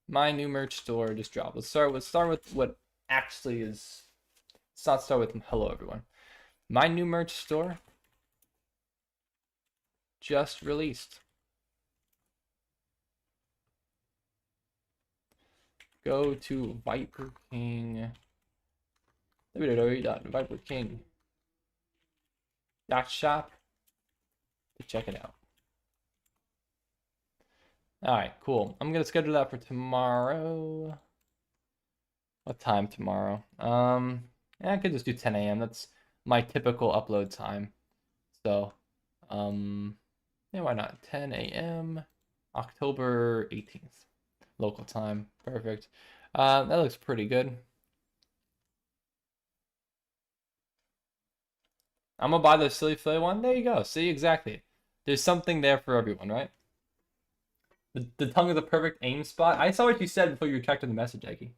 My new merch store just dropped. Let's start with what actually is. Let's not start with hello everyone. My new merch store just released. Go to Viper King. www.viperking.shop to check it out. Alright, cool. I'm gonna schedule that for tomorrow. What time tomorrow? Yeah, I could just do 10 a.m. That's my typical upload time. So, yeah, why not? 10 a.m. October 18th. Local time. Perfect. That looks pretty good. I'm gonna buy the silly fillet one. There you go. See, exactly. There's something there for everyone, right? The tongue is the perfect aim spot. I saw what you said before you checked in the message, Eggy.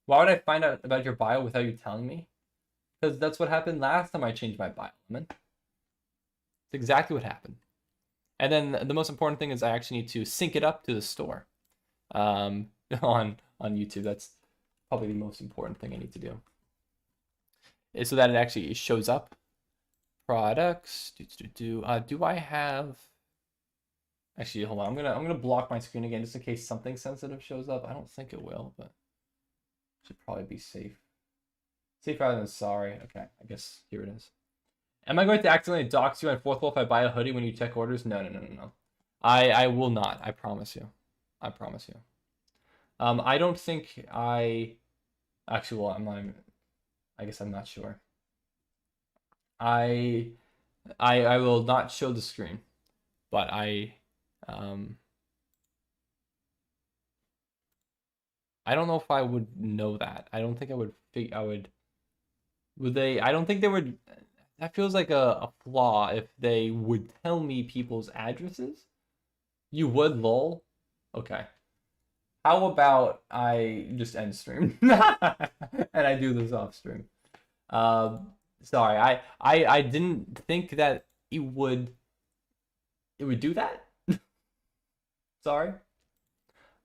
Why would I find out about your bio without you telling me? Because that's what happened last time I changed my bio, man. It's exactly what happened. And then the most important thing is I actually need to sync it up to the store. On YouTube. That's probably the most important thing I need to do. Is so that it actually shows up. Products. Do I have? Actually, hold on. I'm gonna block my screen again just in case something sensitive shows up. I don't think it will, but should probably be safe. Safe rather than sorry. Okay, I guess here it is. Am I going to accidentally dox you on fourth wall if I buy a hoodie when you check orders? No. I will not. I promise you. I promise you. I don't think I actually. Well, I'm not even. I guess I'm not sure. I will not show the screen, but I don't know if I would know that. I don't think I would would they? I don't think they would. That feels like a flaw if they would tell me people's addresses. You would, lol. Okay. How about I just end stream and I do this off stream? Sorry, I didn't think that it would do that. Sorry.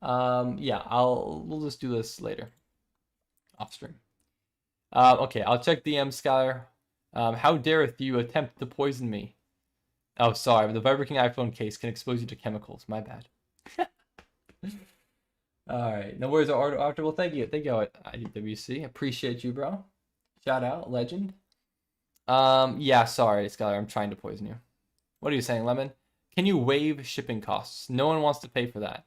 Yeah, we'll just do this later off stream. Okay, I'll check DM, Skylar. How dareth you attempt to poison me? Oh, sorry, the Viper King iPhone case can expose you to chemicals. My bad. All right, no worries, Arthur. Well, thank you, IDWC. Appreciate you, bro. Shout out, legend. Yeah, sorry, Skylar. I'm trying to poison you. What are you saying, Lemon? Can you waive shipping costs? No one wants to pay for that.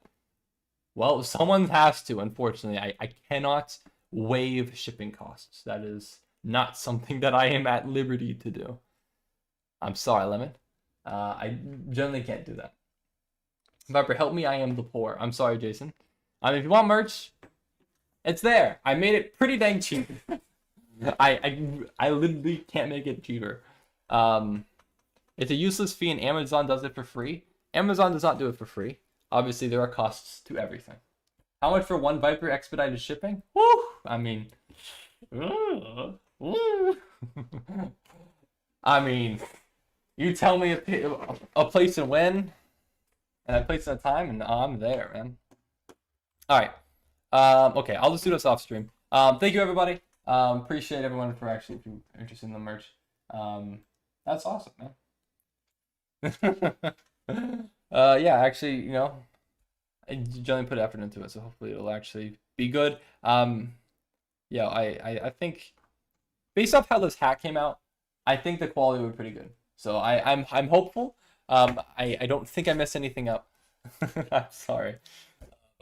Well, someone has to. Unfortunately, I cannot waive shipping costs. That is not something that I am at liberty to do. I'm sorry, Lemon. I generally can't do that. Viper, help me. I am the poor. I'm sorry, Jason. If you want merch, it's there. I made it pretty dang cheap. I literally can't make it cheaper. It's a useless fee and Amazon does it for free. Amazon does not do it for free. Obviously, there are costs to everything. How much for one Viper expedited shipping? Woo! I mean, I mean, you tell me a place and when, and a place and a time, and I'm there, man. All right. Okay, I'll just do this off stream. Thank you, everybody. Appreciate everyone for actually if you're interested in the merch. That's awesome, man. Yeah, actually, you know, I generally put effort into it, so hopefully it'll actually be good. Yeah, I think based off how this hack came out, I think the quality will be pretty good. So I'm hopeful. I don't think I messed anything up. I'm sorry.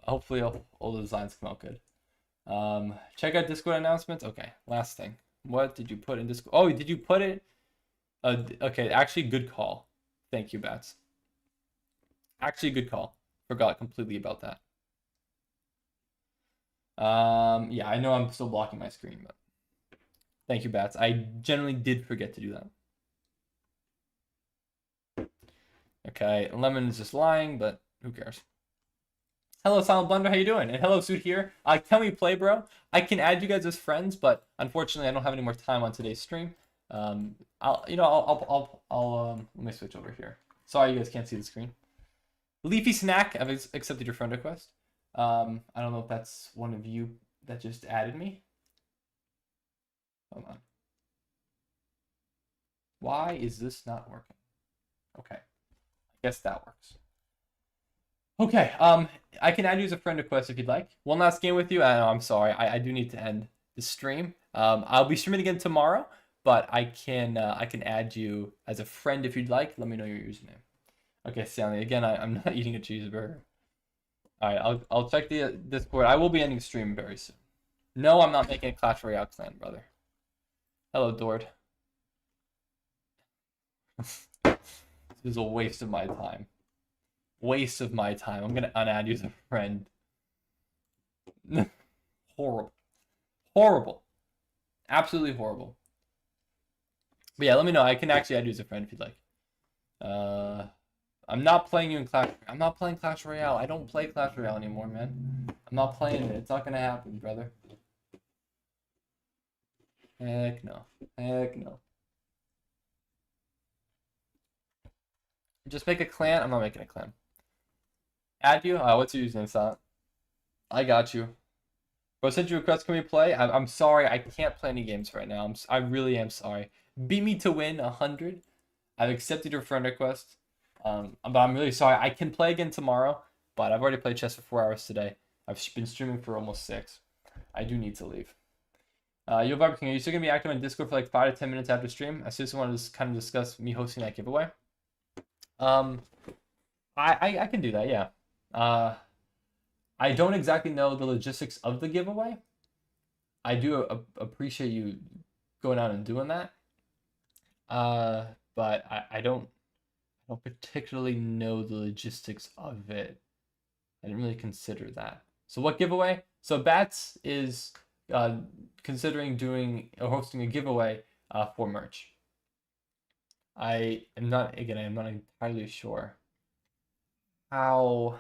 Hopefully all the designs come out good. Check out Discord announcements. Okay, last thing. What did you put in Discord? Oh, did you put it? Okay, actually, good call. Thank you, Bats. Actually, good call. Forgot completely about that. Yeah, I know I'm still blocking my screen, but thank you, Bats. I generally did forget to do that. Okay, Lemon is just lying, but who cares? Hello, Silent Blunder, how you doing? And hello, Suit here. Can we play, bro? I can add you guys as friends, but unfortunately, I don't have any more time on today's stream. Let me switch over here. Sorry, you guys can't see the screen. Leafy Snack, I've accepted your friend request. I don't know if that's one of you that just added me. Hold on. Why is this not working? Okay, I guess that works. Okay, I can add you as a friend request if you'd like. One last game with you. I'm sorry, I do need to end the stream. I'll be streaming again tomorrow, but I can add you as a friend if you'd like. Let me know your username. Okay, Stanley. Again, I'm not eating a cheeseburger. All right, I'll check the Discord. I will be ending stream very soon. No, I'm not making a Clash Royale clan, brother. Hello, Dord. This is a waste of my time. Waste of my time. I'm gonna unadd you as a friend. Horrible. Horrible. Absolutely horrible. But yeah, let me know. I can actually add you as a friend if you'd like. I'm not playing you in Clash. I'm not playing Clash Royale. I don't play Clash Royale anymore, man. I'm not playing it. It's not gonna happen, brother. Heck no. Heck no. Just make a clan. I'm not making a clan. Add you? What's your username, Silent? I got you. Bro, sent you a request. Can we play? I'm sorry. I can't play any games right now. I really am sorry. Beat me to win 100. I've accepted your friend request. But I'm really sorry. I can play again tomorrow, but I've already played chess for 4 hours today. I've been streaming for almost 6. I do need to leave. Yo, Viper King, are you still gonna be active on Discord for like 5 to 10 minutes after stream? I seriously want to kind of discuss me hosting that giveaway. I can do that, yeah. I don't exactly know the logistics of the giveaway. I do appreciate you going out and doing that. But I don't particularly know the logistics of it. I didn't really consider that. So what giveaway? So Bats is considering doing or hosting a giveaway for merch. I am not entirely sure how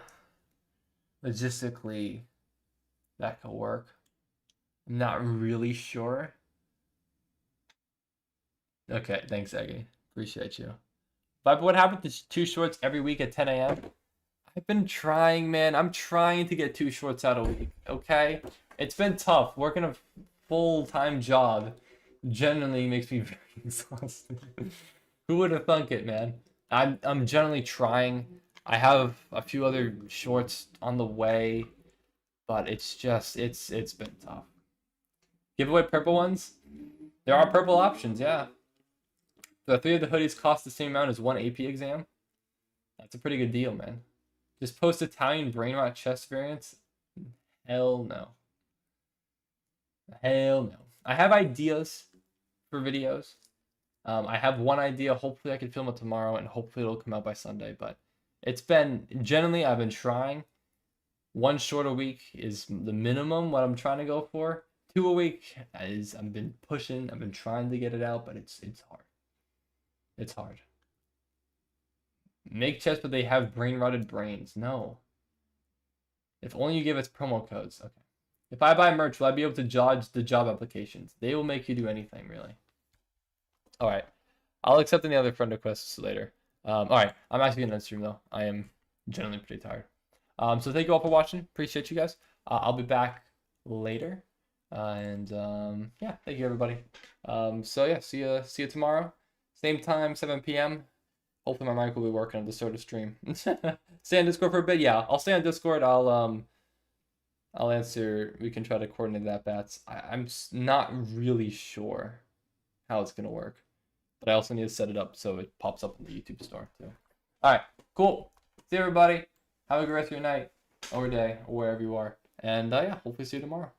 logistically that could work. I'm not really sure. Okay, thanks, Eggy. Appreciate you. But what happened to 2 shorts every week at 10 a.m.? I've been trying, man. I'm trying to get 2 shorts out a week, okay? It's been tough. Working a full-time job generally makes me very exhausted. Who would have thunk it, man? I'm generally trying. I have a few other shorts on the way, but it's been tough. Giveaway purple ones? There are purple options, yeah. The 3 of the hoodies cost the same amount as 1 AP exam. That's a pretty good deal, man. Just post Italian brain rot chess variants? Hell no. Hell no. I have ideas for videos. I have one idea. Hopefully I can film it tomorrow, and hopefully it'll come out by Sunday. But it's been, generally, I've been trying. 1 short a week is the minimum what I'm trying to go for. 2 a week is, I've been pushing. I've been trying to get it out, but it's hard. It's hard. Make chess, but they have brain-rotted brains. No. If only you give us promo codes. Okay. If I buy merch, will I be able to dodge the job applications? They will make you do anything, really. Alright. I'll accept any other friend requests later. Alright. I'm actually going to end stream, though. I am generally pretty tired. So thank you all for watching. Appreciate you guys. I'll be back later. Yeah, thank you everybody. So yeah, see you tomorrow, same time, 7 p.m. Hopefully my mic will be working on the sort of stream. Stay on Discord for a bit. Yeah, I'll stay on Discord. I'll answer. We can try to coordinate that, Bats. I'm not really sure how it's gonna work, but I also need to set it up so it pops up in the YouTube store too. All right, cool. See you everybody. Have a good rest of your night or day or wherever you are. And yeah, hopefully see you tomorrow.